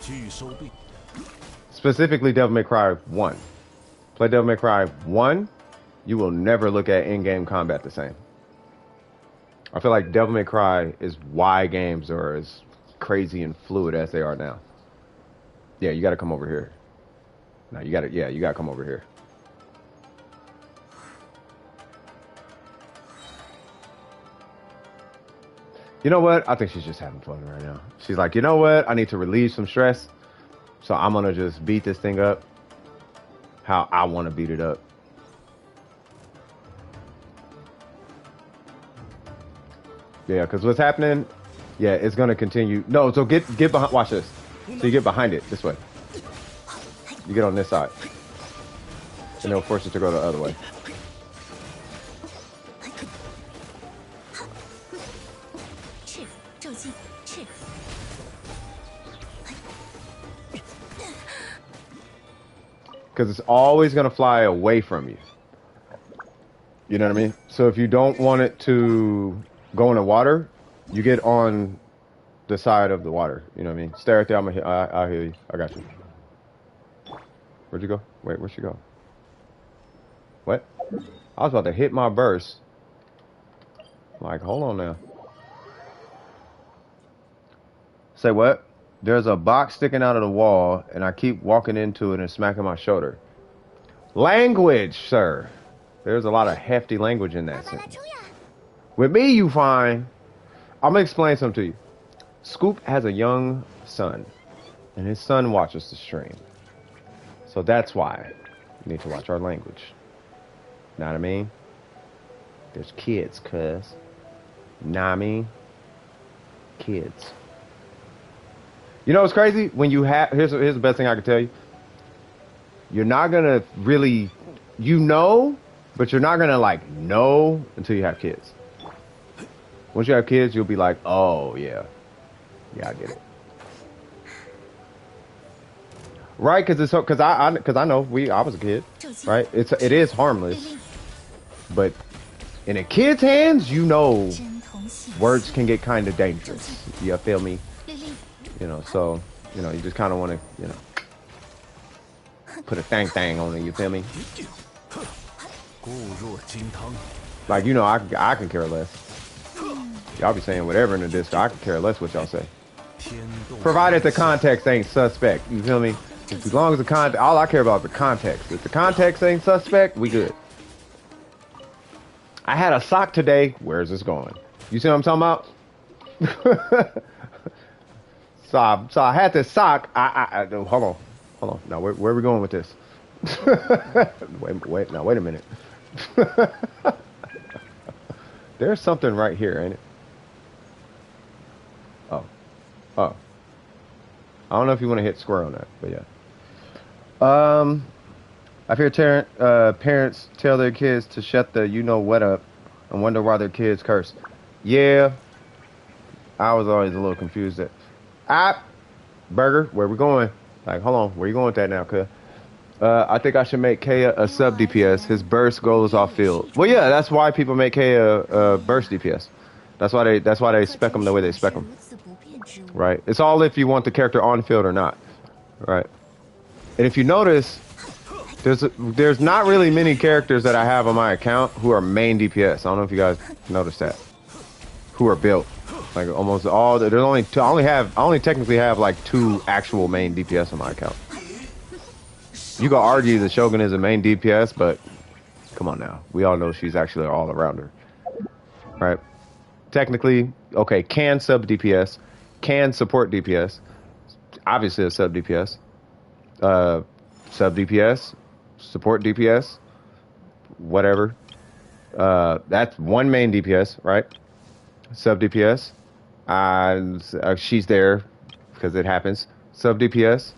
Specifically Devil May Cry 1. Play Devil May Cry 1, you will never look at in-game combat the same. I feel like Devil May Cry is why games are as crazy and fluid as they are now. Yeah, you got to come over here. No, you gotta, yeah, you gotta come over here. You know what? I think she's just having fun right now. She's like, you know what? I need to relieve some stress. So I'm gonna just beat this thing up how I want to beat it up. Yeah, because what's happening, yeah, it's gonna continue. No, so get behind, watch this. So you get behind it, this way. You get on this side. And it'll force it to go the other way. Because it's always going to fly away from you. You know what I mean? So if you don't want it to go in the water, you get on the side of the water. You know what I mean? Stay right there. I'll hear you. I got you. Where'd you go? Wait, where'd she go? What? I was about to hit my burst. Like, hold on now. Say what? There's a box sticking out of the wall, and I keep walking into it and smacking my shoulder. Language, sir. There's a lot of hefty language in that sentence. With me, you find. I'm gonna explain something to you. Scoop has a young son, and his son watches the stream. So that's why you need to watch our language. Know what I mean? There's kids, cuz. Know what I mean? Kids. You know what's crazy? When you have, here's the best thing I can tell you. You're not gonna really, you know, but you're not gonna like know until you have kids. Once you have kids, you'll be like, oh yeah, I get it. Right? Because I know I was a kid, right? It is harmless, but in a kid's hands, you know, words can get kind of dangerous. You feel me? You know, so, you know, you just kind of want to, you know, put a thang on it, you feel me? Like, you know, I can care less. Y'all be saying whatever in the disc, I can care less what y'all say. Provided the context ain't suspect, you feel me? As long as the context, all I care about is the context. If the context ain't suspect, we good. I had a sock today, where's this going? You see what I'm talking about? So I had this sock. Hold on. Now where are we going with this? wait a minute. There's something right here, ain't it? Oh. I don't know if you want to hit square on that, but yeah. I've heard parents tell their kids to shut the you know what up and wonder why their kids curse. Yeah. I was always a little confused at. Burger, where we going? Like, hold on, where you going with that now, cuz? I think I should make Kaya a sub DPS. His burst goes off field. Well, yeah, that's why people make Kaya a burst DPS. That's why they spec them the way they spec them. Right? It's all if you want the character on field or not. Right? And if you notice, there's not really many characters that I have on my account who are main DPS. I don't know if you guys noticed that. Who are built. Like almost all, there's only two, I only technically have like 2 actual main DPS on my account. You could argue the Shogun is a main DPS, but come on now. We all know she's actually an all-arounder. Right? Technically, okay, can sub DPS, can support DPS, obviously a sub DPS. Sub DPS, support DPS, whatever. That's one main DPS, right? Sub DPS. She's there because it happens. Sub DPS.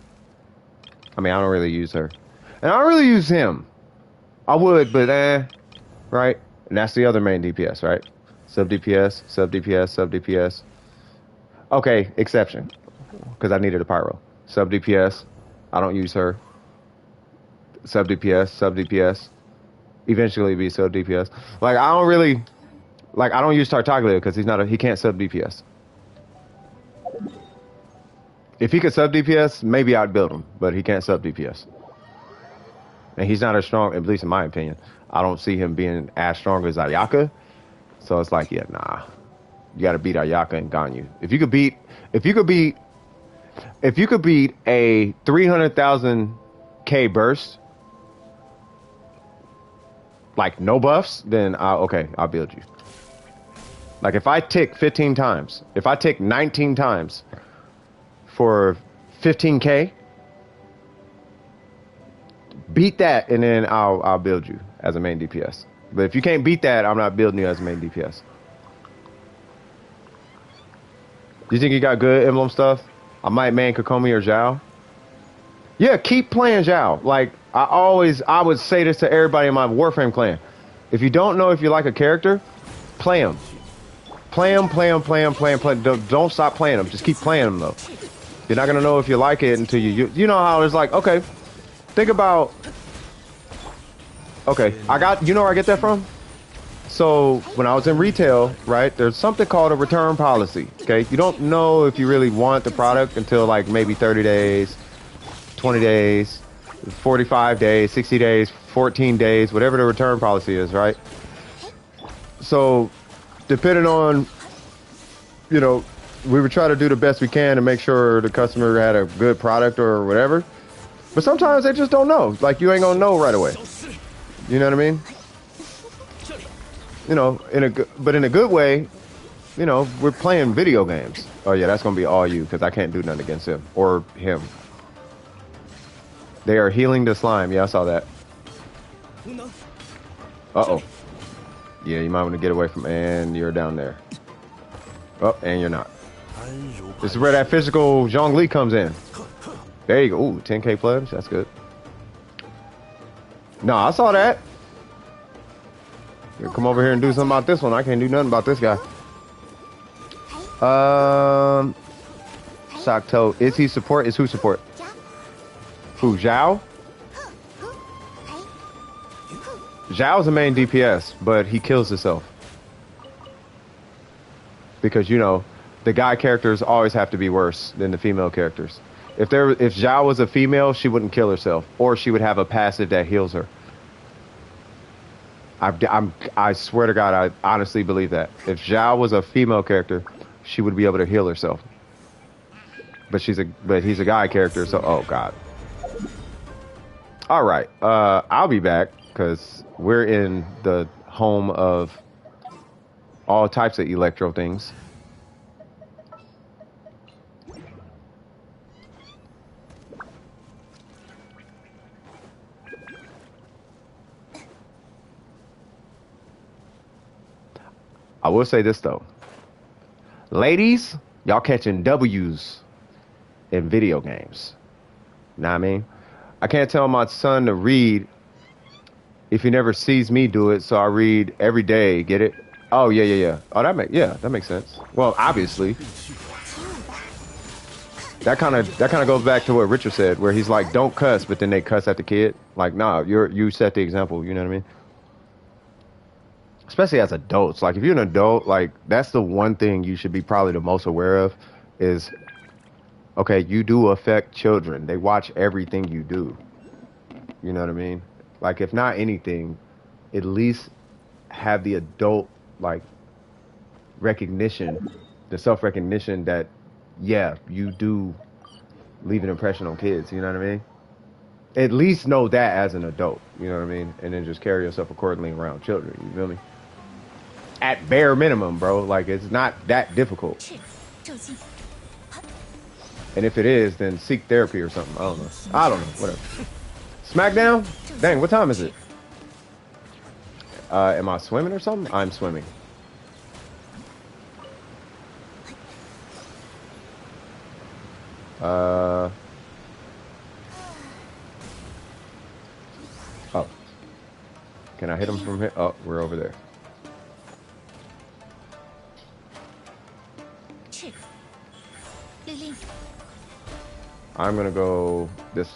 I mean, I don't really use her. And I don't really use him. I would, but right? And that's the other main DPS, right? Sub DPS, sub DPS, sub DPS. Okay, exception. Because I needed a pyro. Sub DPS. I don't use her. Sub DPS, sub DPS. Eventually be sub DPS. Like, I don't really... Like, I don't use Tartaglia because he can't sub DPS. If he could sub DPS, maybe I'd build him, but he can't sub DPS. And he's not as strong, at least in my opinion. I don't see him being as strong as Ayaka. So it's like, yeah, nah. You gotta beat Ayaka and Ganyu. If you could beat a 300,000 K burst, like no buffs, then I'll build you. Like if I tick 15 times, if I tick 19 times for 15K, beat that and then I'll build you as a main DPS. But if you can't beat that, I'm not building you as a main DPS. Do you think you got good emblem stuff? I might main Kokomi or Zhao. Yeah, keep playing Zhao. Like I would say this to everybody in my Warframe clan. If you don't know if you like a character, play him. Play him. Don't stop playing him. Just keep playing him though. You're not gonna know if you like it until you know how it's like. Okay, think about. Okay, you know where I get that from? So when I was in retail, right, there's something called a return policy. Okay, you don't know if you really want the product until like maybe 30 days, 20 days, 45 days, 60 days, 14 days, whatever the return policy is, right? So depending on, you know, we would try to do the best we can to make sure the customer had a good product or whatever. But sometimes they just don't know. Like you ain't gonna know right away. You know what I mean? You know, in a good way, you know, we're playing video games. Oh yeah, that's gonna be all you because I can't do nothing against him or him. They are healing the slime. Yeah, I saw that. Uh-oh. Yeah, you might want to get away from, and you're down there. Oh, and you're not. This is where that physical Zhongli comes in. There you go. Ooh, 10K pledge. That's good. No, I saw that. Here, come over here and do something about this one. I can't do nothing about this guy. Sakto. Is he support? Is who support? Who, Zhao? Zhao's the main DPS, but he kills himself. Because, you know, the guy characters always have to be worse than the female characters. If Zhao was a female, she wouldn't kill herself. Or she would have a passive that heals her. I swear to God, I honestly believe that. If Zhao was a female character, she would be able to heal herself. But he's a guy character, so oh God. All right, I'll be back because we're in the home of all types of electro things. I will say this though. Ladies, y'all catching W's in video games. Know what I mean? I can't tell my son to read if he never sees me do it, so I read every day. Get it? Oh yeah. Oh, that makes sense. Well, obviously. That kind of goes back to what Richard said, where he's like, don't cuss, but then they cuss at the kid. Like, nah, you set the example, you know what I mean? Especially as adults. Like if you're an adult, like that's the one thing you should be probably the most aware of is, okay, you do affect children. They watch everything you do. You know what I mean? Like if not anything, at least have the adult like recognition, the self-recognition that, yeah, you do leave an impression on kids. You know what I mean? At least know that as an adult. You know what I mean? And then just carry yourself accordingly around children. You feel me? At bare minimum, bro. Like, it's not that difficult. And if it is, then seek therapy or something. I don't know. Whatever. SmackDown? Dang, what time is it? Am I swimming or something? I'm swimming. Oh. Can I hit him from here? Oh, we're over there. I'm gonna go this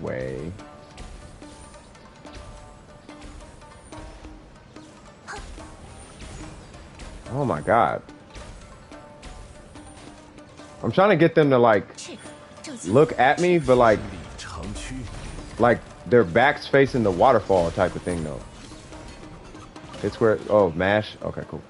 way. Oh my God. I'm trying to get them to like look at me, but like their backs facing the waterfall type of thing though. It's where, oh, mash. Okay, cool.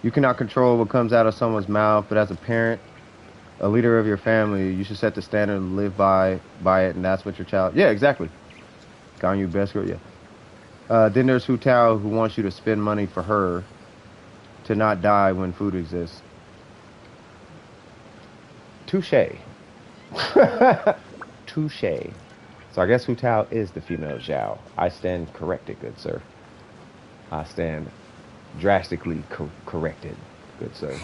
You cannot control what comes out of someone's mouth, but as a parent, a leader of your family, you should set the standard and live by it, and that's what your child... Yeah, exactly. Ganyu best girl, yeah. Then there's Hu Tao, who wants you to spend money for her to not die when food exists. Touche. Touche. So I guess Hu Tao is the female Zhao. I stand corrected, good sir. I stand drastically corrected, good sir.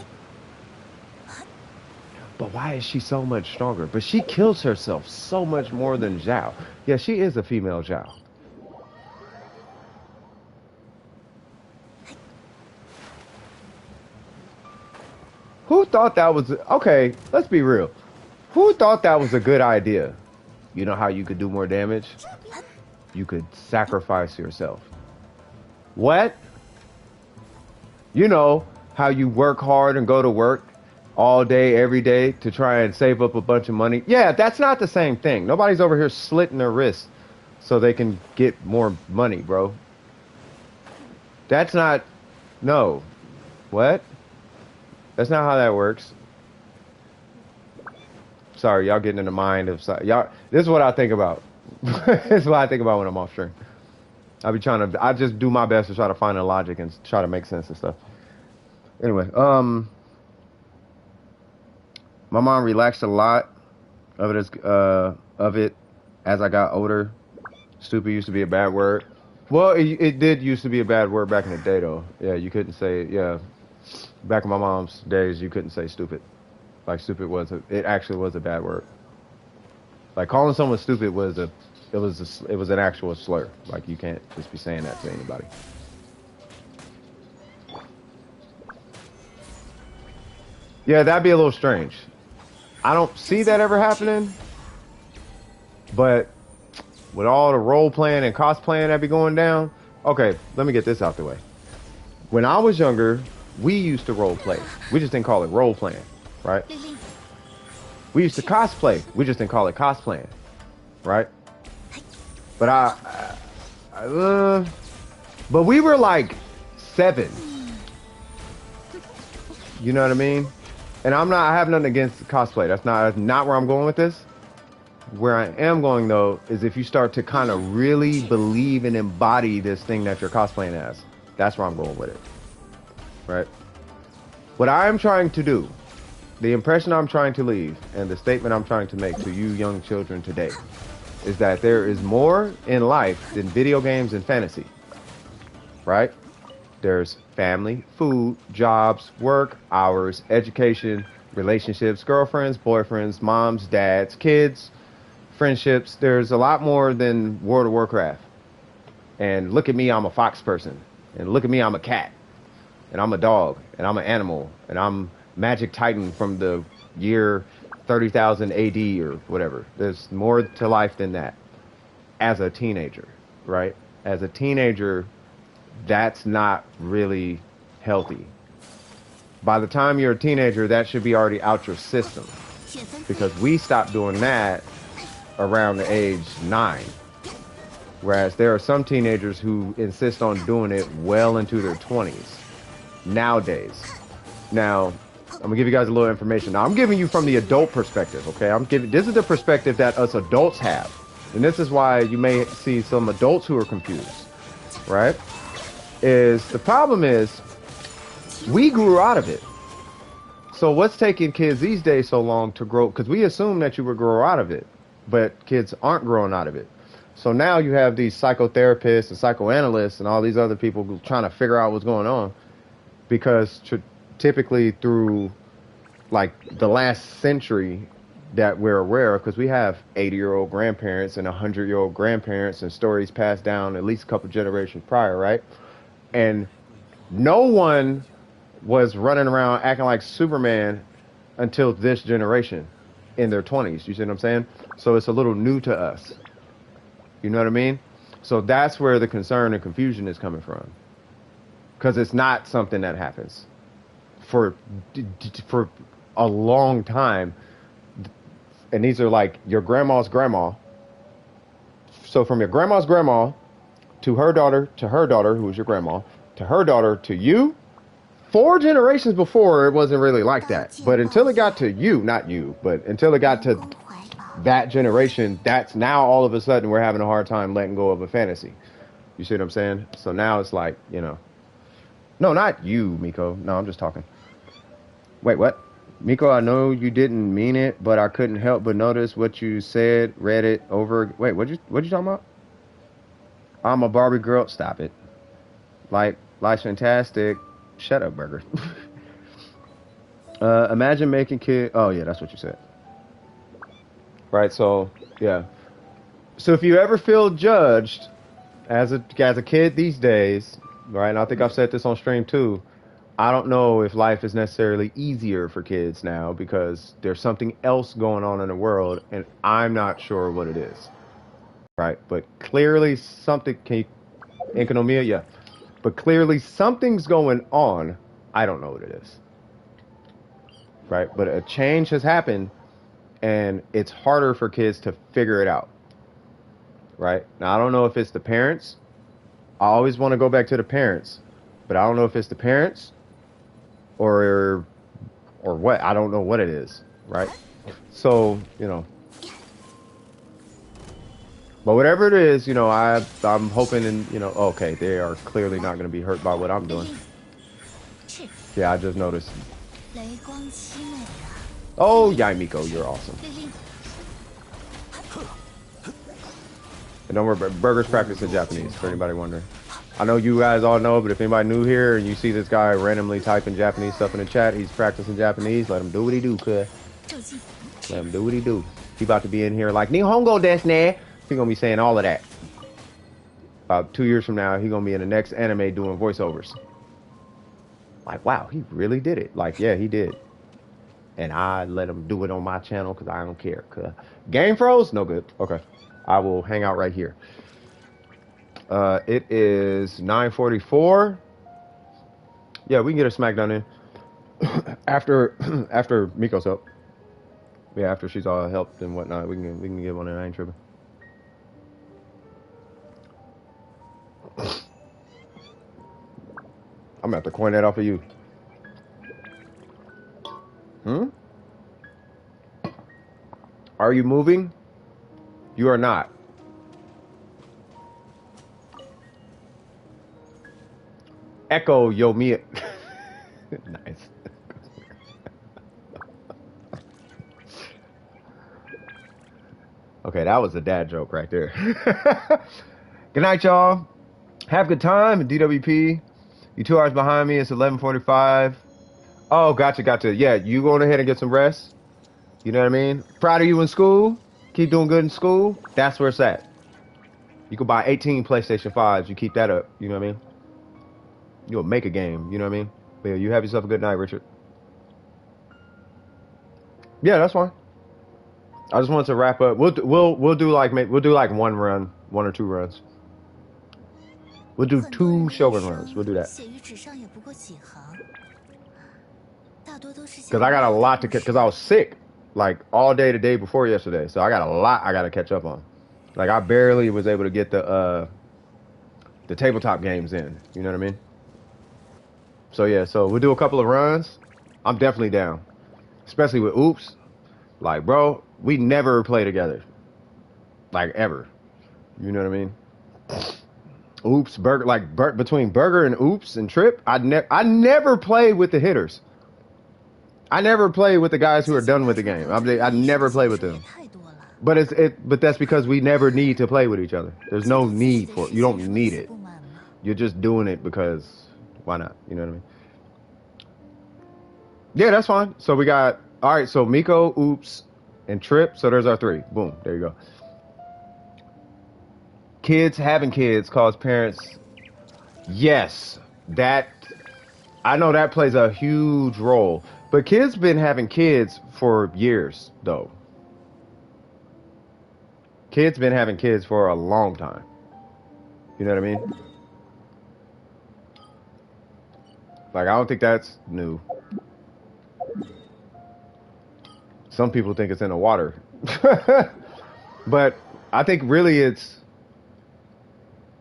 But why is she so much stronger? But she kills herself so much more than Zhao. Yeah, she is a female Zhao. Who thought that was... Okay, let's be real. Who thought that was a good idea? You know how you could do more damage? You could sacrifice yourself. What? You know how you work hard and go to work all day, every day to try and save up a bunch of money? Yeah, that's not the same thing. Nobody's over here slitting their wrists so they can get more money, bro. That's not... No. What? That's not how that works. Sorry, y'all getting in the mind of... Y'all, this is what I think about. This is what I think about when I'm off stream. I just do my best to try to find the logic and try to make sense and stuff. Anyway, my mom relaxed a lot of it as I got older. Stupid used to be a bad word. Well, it did used to be a bad word back in the day, though. Yeah, you couldn't say, yeah. Back in my mom's days, you couldn't say stupid. Like, stupid it actually was a bad word. Like, calling someone stupid was an actual slur. Like, you can't just be saying that to anybody. Yeah, that'd be a little strange. I don't see that ever happening. But with all the role playing and cosplaying that be going down, okay, let me get this out the way. When I was younger, we used to role play. We just didn't call it role playing, right? We used to cosplay. We just didn't call it cosplaying, right? But but we were like 7. You know what I mean? And I have nothing against cosplay. That's not where I'm going with this. Where I am going, though, is if you start to kind of really believe and embody this thing that you're cosplaying as. That's where I'm going with it. Right? What I am trying to do, the impression I'm trying to leave, and the statement I'm trying to make to you young children today, is that there is more in life than video games and fantasy. Right? There's family, food, jobs, work, hours, education, relationships, girlfriends, boyfriends, moms, dads, kids, friendships. There's a lot more than World of Warcraft. And look at me, I'm a fox person. And look at me, I'm a cat. And I'm a dog. And I'm an animal. And I'm Magic Titan from the year 30,000 AD or whatever. There's more to life than that. As a teenager, right? As a teenager, that's not really healthy. By the time you're a teenager, that should be already out your system. Because we stopped doing that around the age 9. Whereas there are some teenagers who insist on doing it well into their 20s. Nowadays. Now, I'm gonna give you guys a little information. Now, I'm giving you from the adult perspective, okay? This is the perspective that us adults have. And this is why you may see some adults who are confused, right? The problem is, we grew out of it. So what's taking kids these days so long to grow? Because we assume that you would grow out of it, but kids aren't growing out of it. So now you have these psychotherapists and psychoanalysts and all these other people trying to figure out what's going on. Because typically through like the last century that we're aware of, because we have 80-year-old grandparents and 100-year-old grandparents and stories passed down at least a couple generations prior, right? And no one was running around acting like Superman until this generation in their 20s. You see what I'm saying? So it's a little new to us. You know what I mean? So that's where the concern and confusion is coming from. Because it's not something that happens for a long time. And these are like your grandma's grandma. So from your grandma's grandma to her daughter, who is your grandma, to her daughter, to you, 4 generations before, it wasn't really like that. But until it got to you, not you, but until it got to that generation, that's now all of a sudden we're having a hard time letting go of a fantasy. You see what I'm saying? So now it's like, you know. No, not you, Miko. No, I'm just talking. Wait, what? Miko, I know you didn't mean it, but I couldn't help but notice what you said, read it over. Wait, what you talking about? I'm a Barbie girl. Stop it. Life's fantastic. Shut up, Burger. Imagine making kid. Oh yeah, that's what you said. Right. So yeah. So if you ever feel judged as a kid these days, right? And I think I've said this on stream too. I don't know if life is necessarily easier for kids now because there's something else going on in the world, and I'm not sure what it is. Right. But clearly something. Can you, Inkonomiya? Yeah. But clearly something's going on. I don't know what it is. Right? But a change has happened and it's harder for kids to figure it out. Right? Now, I don't know if it's the parents. I always want to go back to the parents, but I don't know if it's the parents or what. I don't know what it is. Right? So, you know. But whatever it is, you know, I'm hoping and, you know, okay, they are clearly not going to be hurt by what I'm doing. Yeah, I just noticed. Oh, Yaimiko, you're awesome. And don't worry, Burger's practice in Japanese, for anybody wondering. I know you guys all know, but if anybody new here and you see this guy randomly typing Japanese stuff in the chat, he's practicing Japanese. Let him do what he do, cuz. Let him do what he do. He about to be in here like, Nihongo desu ne. He gonna be saying all of that. About 2 years from now, he gonna be in the next anime doing voiceovers. Like, wow, he really did it. Like, yeah, he did. And I let him do it on my channel because I don't care. Game froze? No good. Okay. I will hang out right here. It is 9:44. Yeah, we can get a Smackdown in. after Miko's help. Yeah, after she's all helped and whatnot, we can get one in. I ain't tripping. I'm gonna have to coin that off of you. Are you moving? You are not. Echo Yomiya. Nice. Okay, that was a dad joke right there. Good night, y'all. Have a good time. DWP. You 2 hours behind me. It's 11:45. Oh, gotcha. Yeah, you going ahead and get some rest. You know what I mean? Proud of you in school. Keep doing good in school. That's where it's at. You can buy 18 PlayStation 5s. You keep that up. You know what I mean? You'll make a game. You know what I mean? But yeah, you have yourself a good night, Richard. Yeah, that's fine. I just wanted to wrap up. We'll do like one run, 1 or 2 runs. We'll do 2 Shogun runs. We'll do that. Because I got a lot to catch. Because I was sick, like all day the day before yesterday. So I got a lot I got to catch up on. Like I barely was able to get the tabletop games in. You know what I mean? So yeah. So we'll do a couple of runs. I'm definitely down, especially with Oops. Like bro, we never play together. Like ever. You know what I mean? Oops, Burger, like between Burger and Oops and Trip, I never play with the hitters. I never play with the guys who are done with the game. I never play with them. But that's because we never need to play with each other. There's no need for it. You don't need it. You're just doing it because why not? You know what I mean? Yeah, that's fine. So we got all right. So Miko, Oops, and Trip. So there's our 3. Boom. There you go. Kids having kids cause parents. Yes, that I know that plays a huge role. But kids been having kids for years, though. Kids been having kids for a long time. You know what I mean? Like, I don't think that's new. Some people think it's in the water. But I think really it's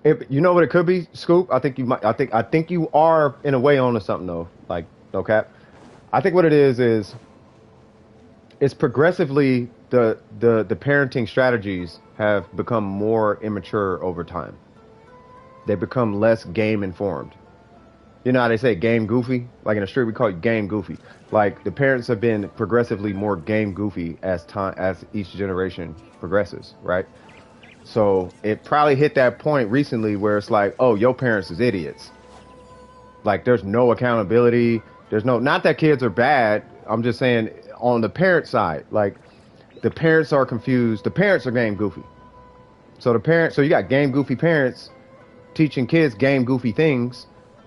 You know what it could be, Scoop? I think you might. I think you are in a way onto something though. Like, no cap. I think what it is it's progressively the parenting strategies have become more immature over time. They become less game informed. You know how they say game goofy? Like in the street, we call it game goofy. Like the parents have been progressively more game goofy as each generation progresses, right? So it probably hit that point recently where it's like, oh, your parents is idiots. Like there's no accountability. There's no, not that kids are bad. I'm just saying on the parent side, like the parents are confused. The parents are game goofy. So you got game goofy parents teaching kids game goofy things.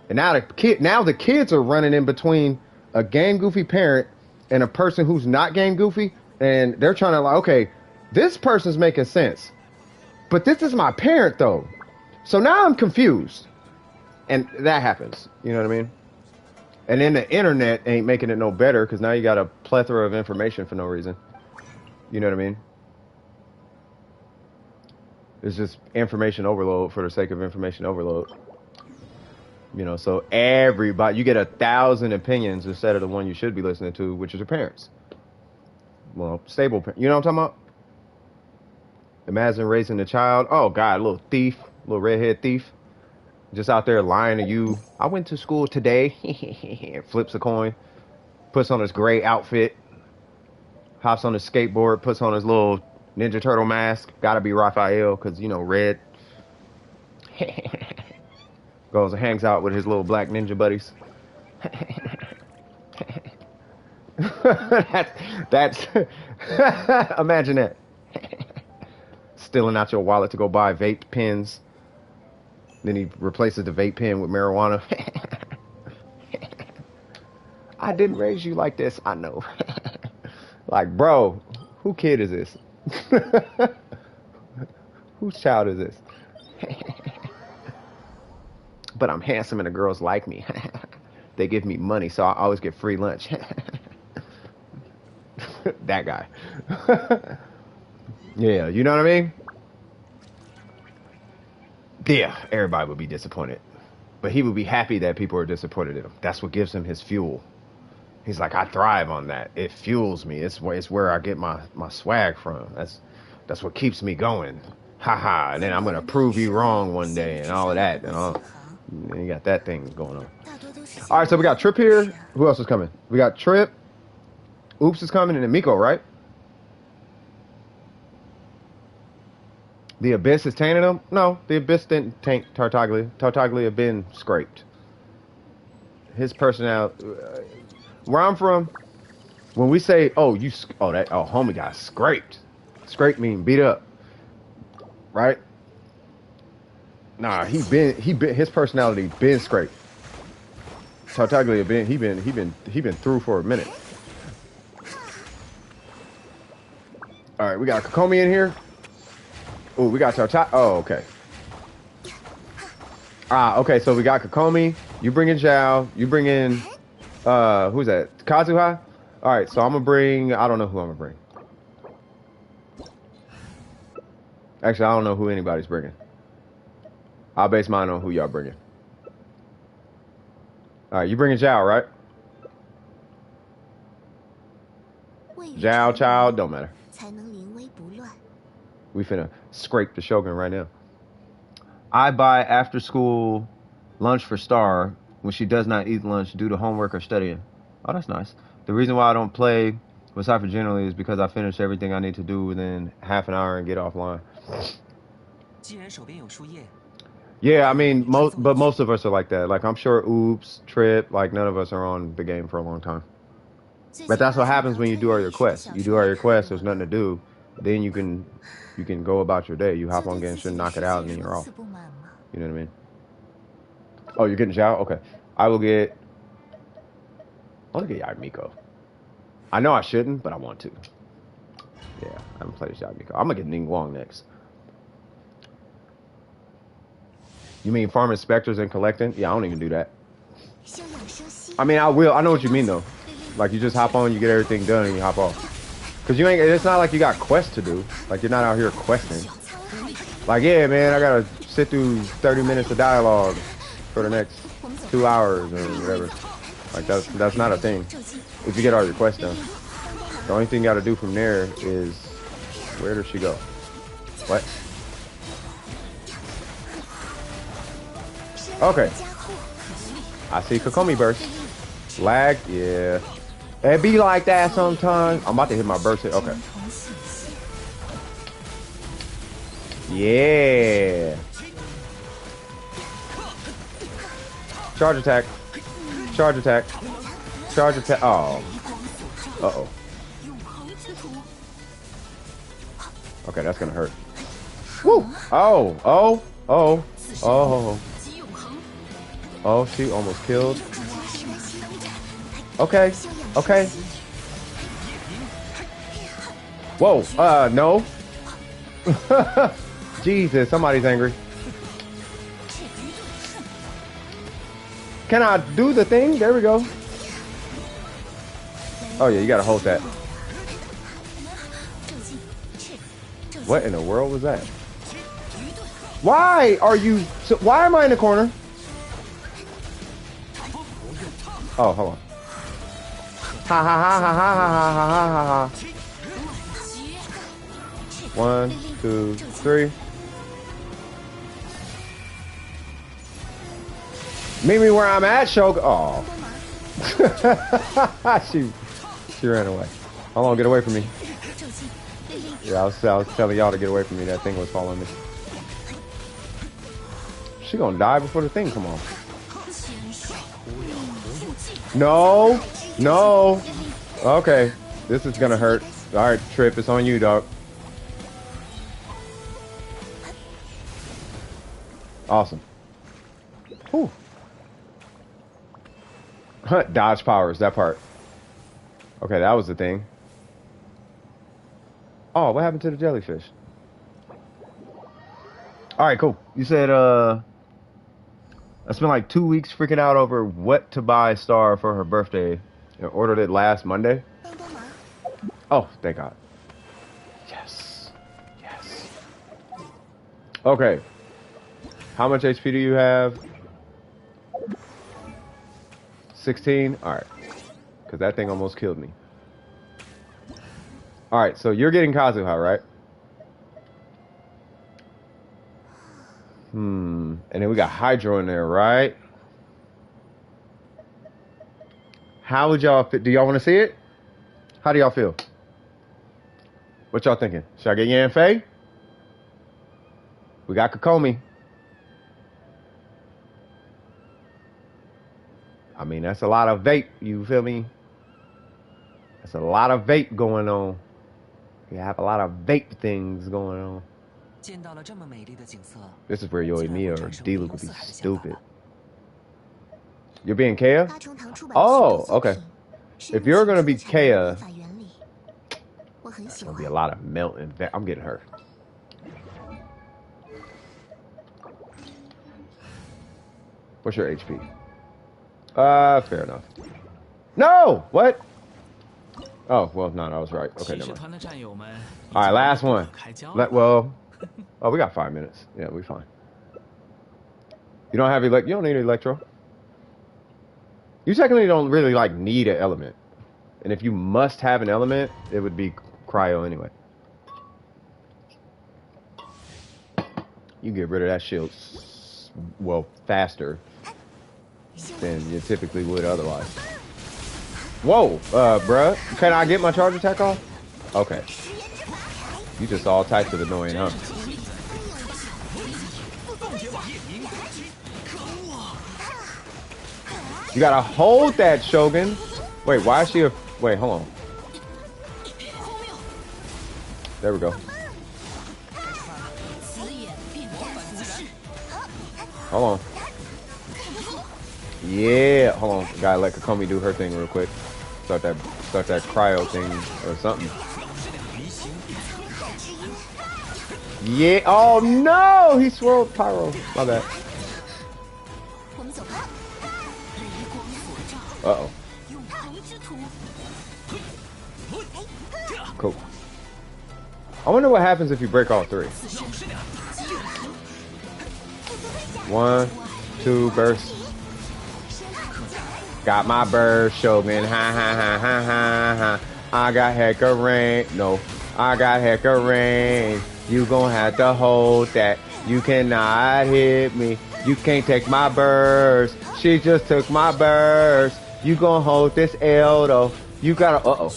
And now the kids are running in between a game goofy parent and a person who's not game goofy. And they're trying to like, okay, this person's making sense. But this is my parent though. So now I'm confused. And that happens. You know what I mean? And then the internet ain't making it no better because now you got a plethora of information for no reason. You know what I mean? It's just information overload for the sake of information overload. You know, so everybody, you get 1,000 opinions instead of the one you should be listening to, which is your parents. Well, stable, you know what I'm talking about? Imagine raising a child. Oh, God, a little thief, little redhead thief. Just out there lying to you. I went to school today. Flips a coin. Puts on his gray outfit. Hops on his skateboard. Puts on his little Ninja Turtle mask. Gotta be Raphael, because, you know, red. Goes and hangs out with his little black ninja buddies. that's imagine that. Stealing out your wallet to go buy vape pens. Then he replaces the vape pen with marijuana. I didn't raise you like this, I know. Like, bro, who kid is this? Whose child is this? But I'm handsome and the girls like me. They give me money, so I always get free lunch. That guy. Yeah, you know what I mean? Yeah, everybody would be disappointed. But he would be happy that people are disappointed in him. That's what gives him his fuel. He's like, I thrive on that. It fuels me. It's where I get my swag from. That's what keeps me going. Haha. And then I'm going to prove you wrong one day and all of that. And you got that thing going on. All right, so we got Trip here. Who else is coming? We got Trip. Oops is coming, and then Miko, right? The Abyss is tainting him? No, the Abyss didn't taint Tartaglia. Tartaglia had been scraped. His personality... where I'm from, when we say, homie got scraped. Scraped mean beat up. Right? Nah, his personality been scraped. Tartaglia he been through for a minute. All right, we got Kokomi in here. Oh, we got Tartaglia. Oh, okay. Okay, so we got Kokomi. You bring in Zhao. You bring in, who's that? Kazuha? All right, so I'm gonna bring, I don't know who I'm gonna bring. Actually, I don't know who anybody's bringing. I'll base mine on who y'all bringing. All right, you bringing Zhao, right? Zhao, child, don't matter. We finna scrape the Shogun right now. I buy after school lunch for Star when she does not eat lunch due to homework or studying. Oh, that's nice. The reason why I don't play with Cypher generally is because I finish everything I need to do within half an hour and get offline. Yeah, I mean, most of us are like that. Like, I'm sure Oops, Trip, like, none of us are on the game for a long time. But that's what happens when you do all your quests. You do all your quests, there's nothing to do. Then you can go about your day. You hop on Genshin, knock it out, and then you're off. You know what I mean? Oh, you're getting Zhao? Okay. I'll get Yagmiko. I know I shouldn't, but I want to. Yeah, I haven't played Yagmiko. I'm gonna get Ning Wong next. You mean farming specters and collecting? Yeah, I don't even do that. I mean, I will. I know what you mean, though. Like, you just hop on, you get everything done, and you hop off. Because it's not like you got quests to do. Like, you're not out here questing. Like, yeah, man, I gotta sit through 30 minutes of dialogue for the next 2 hours or whatever. Like that's not a thing. If you get all your quests done, the only thing you got to do from there is where does she go? What? Okay. I see Kokomi burst. Lag, yeah. It be like that sometimes. I'm about to hit my burst hit. Okay. Yeah. Charge attack. Charge attack. Charge attack. Oh. Uh-oh. Okay, that's gonna hurt. Woo! Oh, oh, oh, oh. Oh, she almost killed. Okay, okay. Whoa, no. Jesus, somebody's angry. Can I do the thing? There we go. Oh yeah, you gotta hold that. What in the world was that? Why are you... So, why am I in the corner? Oh, hold on. Ha ha ha ha ha ha ha ha ha. 1, 2, 3. Meet me where I'm at, Shogun. Oh. She ran away. Hold on, get away from me. Yeah, I was telling y'all to get away from me. That thing was following me. She gonna die before the thing come on. No, no. Okay, this is gonna hurt. All right, Trip, it's on you, dog. Awesome. Whew. Dodge powers, that part. Okay, that was the thing. Oh, what happened to the jellyfish? Alright, cool. You said, I spent like 2 weeks freaking out over what to buy Star for her birthday. I ordered it last Monday. Oh, thank God. Yes. Yes. Okay. How much HP do you have? 16? Alright. Because that thing almost killed me. Alright, so you're getting Kazuha, right? And then we got Hydro in there, right? How would y'all... Do y'all want to see it? How do y'all feel? What y'all thinking? Should I get Yanfei? We got Kokomi. I mean, that's a lot of vape, you feel me? That's a lot of vape going on. You have a lot of vape things going on. This is where Yoimiya or D-Luke would be stupid. You're being Kea? Oh, okay. If you're gonna be Kea, there's gonna be a lot of melting. I'm getting her. What's your HP? Fair enough. No! What? Oh, well, no, I was right. Okay, never mind. Alright, last one. Well, oh, we got 5 minutes. Yeah, we fine. You don't have you don't need Electro. You technically don't really, like, need an element. And if you must have an element, it would be Cryo anyway. You get rid of that shield, well, faster than you typically would otherwise. Whoa, bruh. Can I get my charge attack off? Okay. You just all types of annoying, huh? You gotta hold that, Shogun. Wait, why is she a... Wait, hold on. There we go. Hold on. Yeah, hold on. Gotta let Kokomi do her thing real quick. Start that cryo thing or something. Yeah. Oh no! He swirled pyro. My bad. Uh-oh. Cool. I wonder what happens if you break all three. 1, 2, burst. Got my burst, Shogun. Ha ha ha ha ha ha. I got hecka rain. No, I got hecka rain. You gon' have to hold that. You cannot hit me. You can't take my burst. She just took my burst. You gon' hold this L though. You gotta,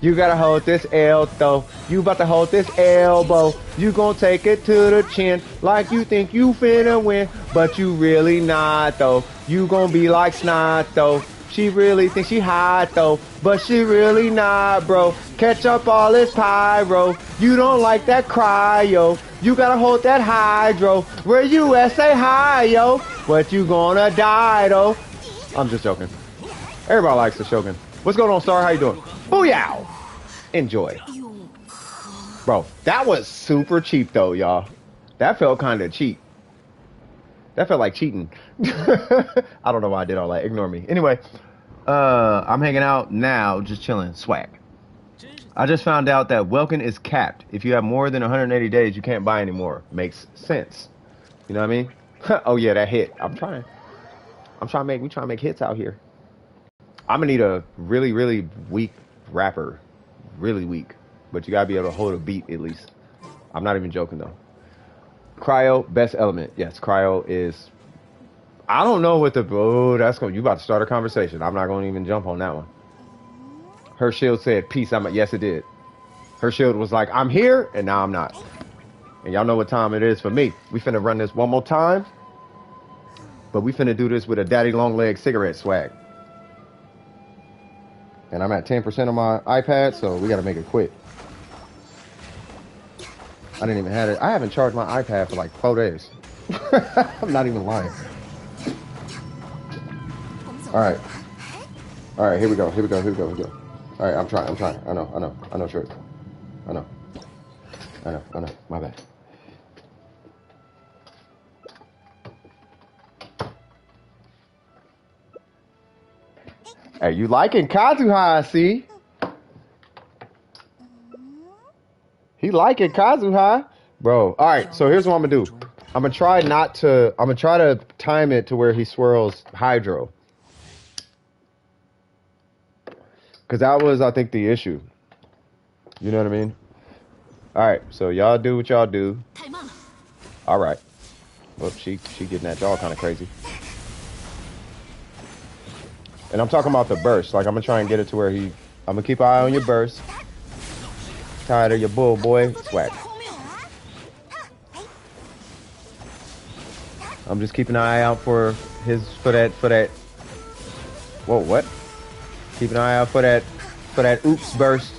You gotta hold this L though. You about to hold this elbow. You gon' take it to the chin like you think you finna win, but you really not though. You gon' be like snot though. She really thinks she hot though, but she really not, bro. Catch up all this pyro. You don't like that cryo. You gotta hold that hydro. Where you at? Say hi, yo. But you gonna die though. I'm just joking. Everybody likes the Shogun. What's going on, Star? How you doing? Booyah! Enjoy. Bro, that was super cheap though, y'all. That felt kind of cheap. That felt like cheating. I don't know why I did all that. Ignore me. Anyway, I'm hanging out now, just chilling. Swag. I just found out that Welkin is capped. If you have more than 180 days, you can't buy anymore. Makes sense. You know what I mean? Oh yeah, that hit. We trying to make hits out here. I'm gonna need a really, really weak rapper. Really weak. But you gotta be able to hold a beat at least. I'm not even joking though. Cryo, best element. Yes, cryo is. I don't know what the. Oh, that's going. You about to start a conversation. I'm not going to even jump on that one. Her shield said peace. Yes, it did. Her shield was like, I'm here, and now I'm not. And y'all know what time it is for me. We finna run this one more time. But we finna do this with a daddy long leg cigarette swag. And I'm at 10% on my iPad, so we gotta make it quick. I didn't even have it. I haven't charged my iPad for like 4 days. I'm not even lying. All right, here we go. All right, I'm trying. I know, shirt. I know. My bad. Hey, you liking Kazuha, I see. He liking Kazuha. Bro, all right, so here's what I'm gonna do. I'm gonna try to time it to where he swirls hydro. Because that was, I think, the issue. You know what I mean? All right, so y'all do what y'all do. All right. Well, she getting at y'all kind of crazy. And I'm talking about the burst. Like, I'm going to try and get it to where I'm going to keep an eye on your burst. Tired of your bull, boy. Swag. I'm just keeping an eye out for that. Whoa, what? Keep an eye out for that oops burst.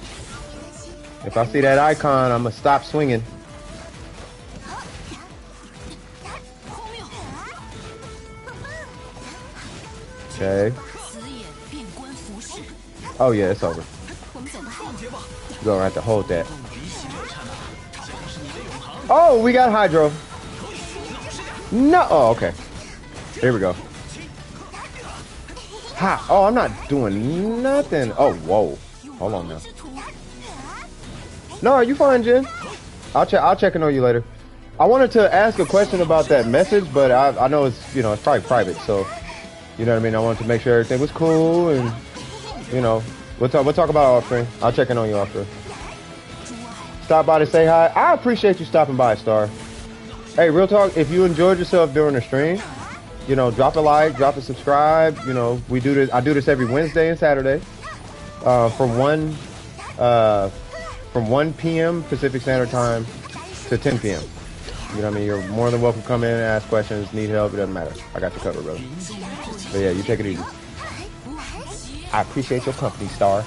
If I see that icon, I'm going to stop swinging. Okay. Oh yeah, it's over. You're gonna have to hold that. Oh, we got hydro. No. Oh, okay. Here we go. Ha. Oh, I'm not doing nothing. Oh, whoa. Hold on now. No, are you fine, Jen? I'll check in on you later. I wanted to ask a question about that message, but I know it's, it's probably private, so you know what I mean. I wanted to make sure everything was cool, and we'll talk about it off stream. I'll check in on you after. Stop by to say hi. I appreciate you stopping by, Star. Hey, real talk. If you enjoyed yourself during the stream, drop a like, drop a subscribe. We do this. I do this every Wednesday and Saturday, from 1 p.m. Pacific Standard Time to 10 p.m. You know what I mean? You're more than welcome to come in and ask questions, need help, it doesn't matter. I got you covered, brother. But yeah, you take it easy. I appreciate your company, Star.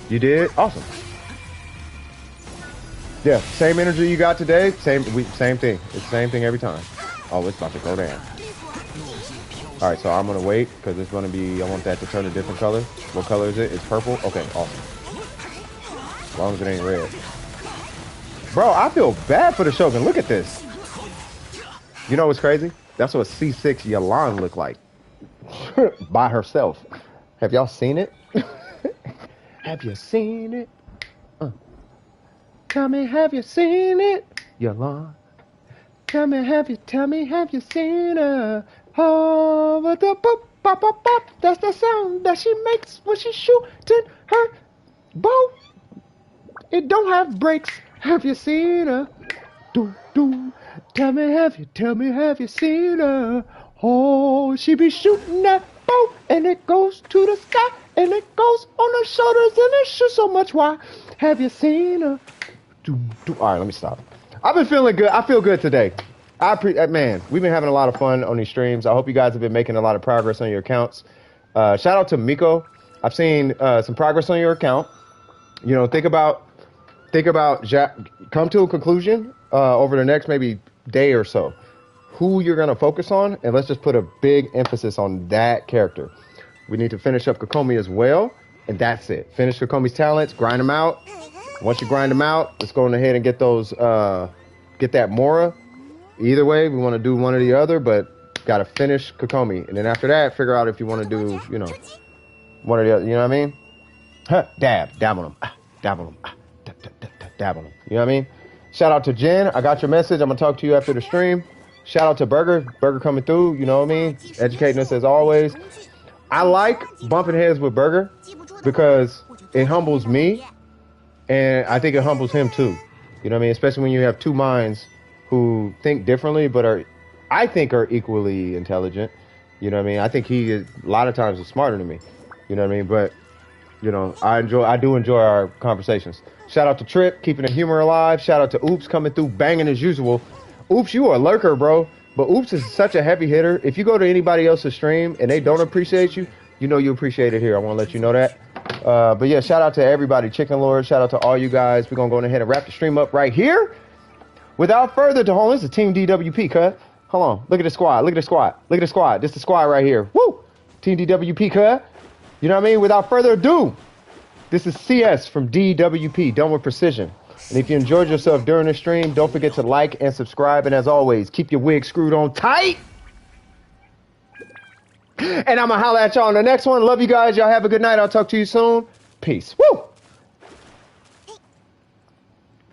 You did? Awesome. Yeah, same energy you got today, same thing. It's the same thing every time. Oh, it's about to go down. Alright, so I'm gonna wait, because it's gonna be, I want that to turn a different color. What color is it? It's purple? Okay, awesome. As long as it ain't red. Bro, I feel bad for the Shogun. Look at this. You know what's crazy? That's what C6 Yalan looked like. By herself. Have y'all seen it? Have you seen it? Tell me, have you seen it? Yolanda. Tell me, have you seen her? Oh, what the boop, bop, bop, bop. That's the sound that she makes when she's shooting her bow. It don't have brakes. Have you seen her? Do, do. Tell me, have you seen her? Oh, she be shooting that bow, and it goes to the sky, and it goes on her shoulders, and it shoots so much. Why? Have you seen her? Do, do. All right, let me stop. I've been feeling good. I feel good today. Man, we've been having a lot of fun on these streams. I hope you guys have been making a lot of progress on your accounts. Shout out to Miko. I've seen some progress on your account. You know, think about come to a conclusion over the next maybe day or so who you're going to focus on, and let's just put a big emphasis on that character. We need to finish up Kokomi as well, and that's it. Finish Kokomi's talents, grind them out. Once you grind them out, let's go ahead and get those get that Mora. Either way, we want to do one or the other, but got to finish Kokomi, and then after that, figure out if you want to do, you know, one or the other. You know what I mean? Huh, dab on them, dab on them, dab on them. You know what I mean? Shout out to Jen. I got your message. I'm gonna talk to you after the stream. Shout out to Burger coming through. You know what I mean? Educating us as always. I like bumping heads with Burger because it humbles me, and I think it humbles him too. You know what I mean? Especially when you have two minds who think differently, but I think are equally intelligent. You know what I mean? I think he is, a lot of times is smarter than me. You know what I mean? But, you know, I do enjoy our conversations. Shout out to Trip, keeping the humor alive. Shout out to Oops, coming through, banging as usual. Oops, you are a lurker, bro. But Oops is such a heavy hitter. If you go to anybody else's stream and they don't appreciate you, you know you appreciate it here. I want to let you know that. But yeah, shout out to everybody. Chicken Lord, shout out to all you guys. We're going to go ahead and wrap the stream up right here. Without further ado, hold on, this is Team DWP, cut. Hold on, look at the squad, look at the squad, look at the squad. This is the squad right here. Woo! Team DWP, cut. You know what I mean? Without further ado, this is CS from DWP, done with precision. And if you enjoyed yourself during the stream, don't forget to like and subscribe. And as always, keep your wig screwed on tight. And I'm going to holler at y'all on the next one. Love you guys. Y'all have a good night. I'll talk to you soon. Peace. Woo!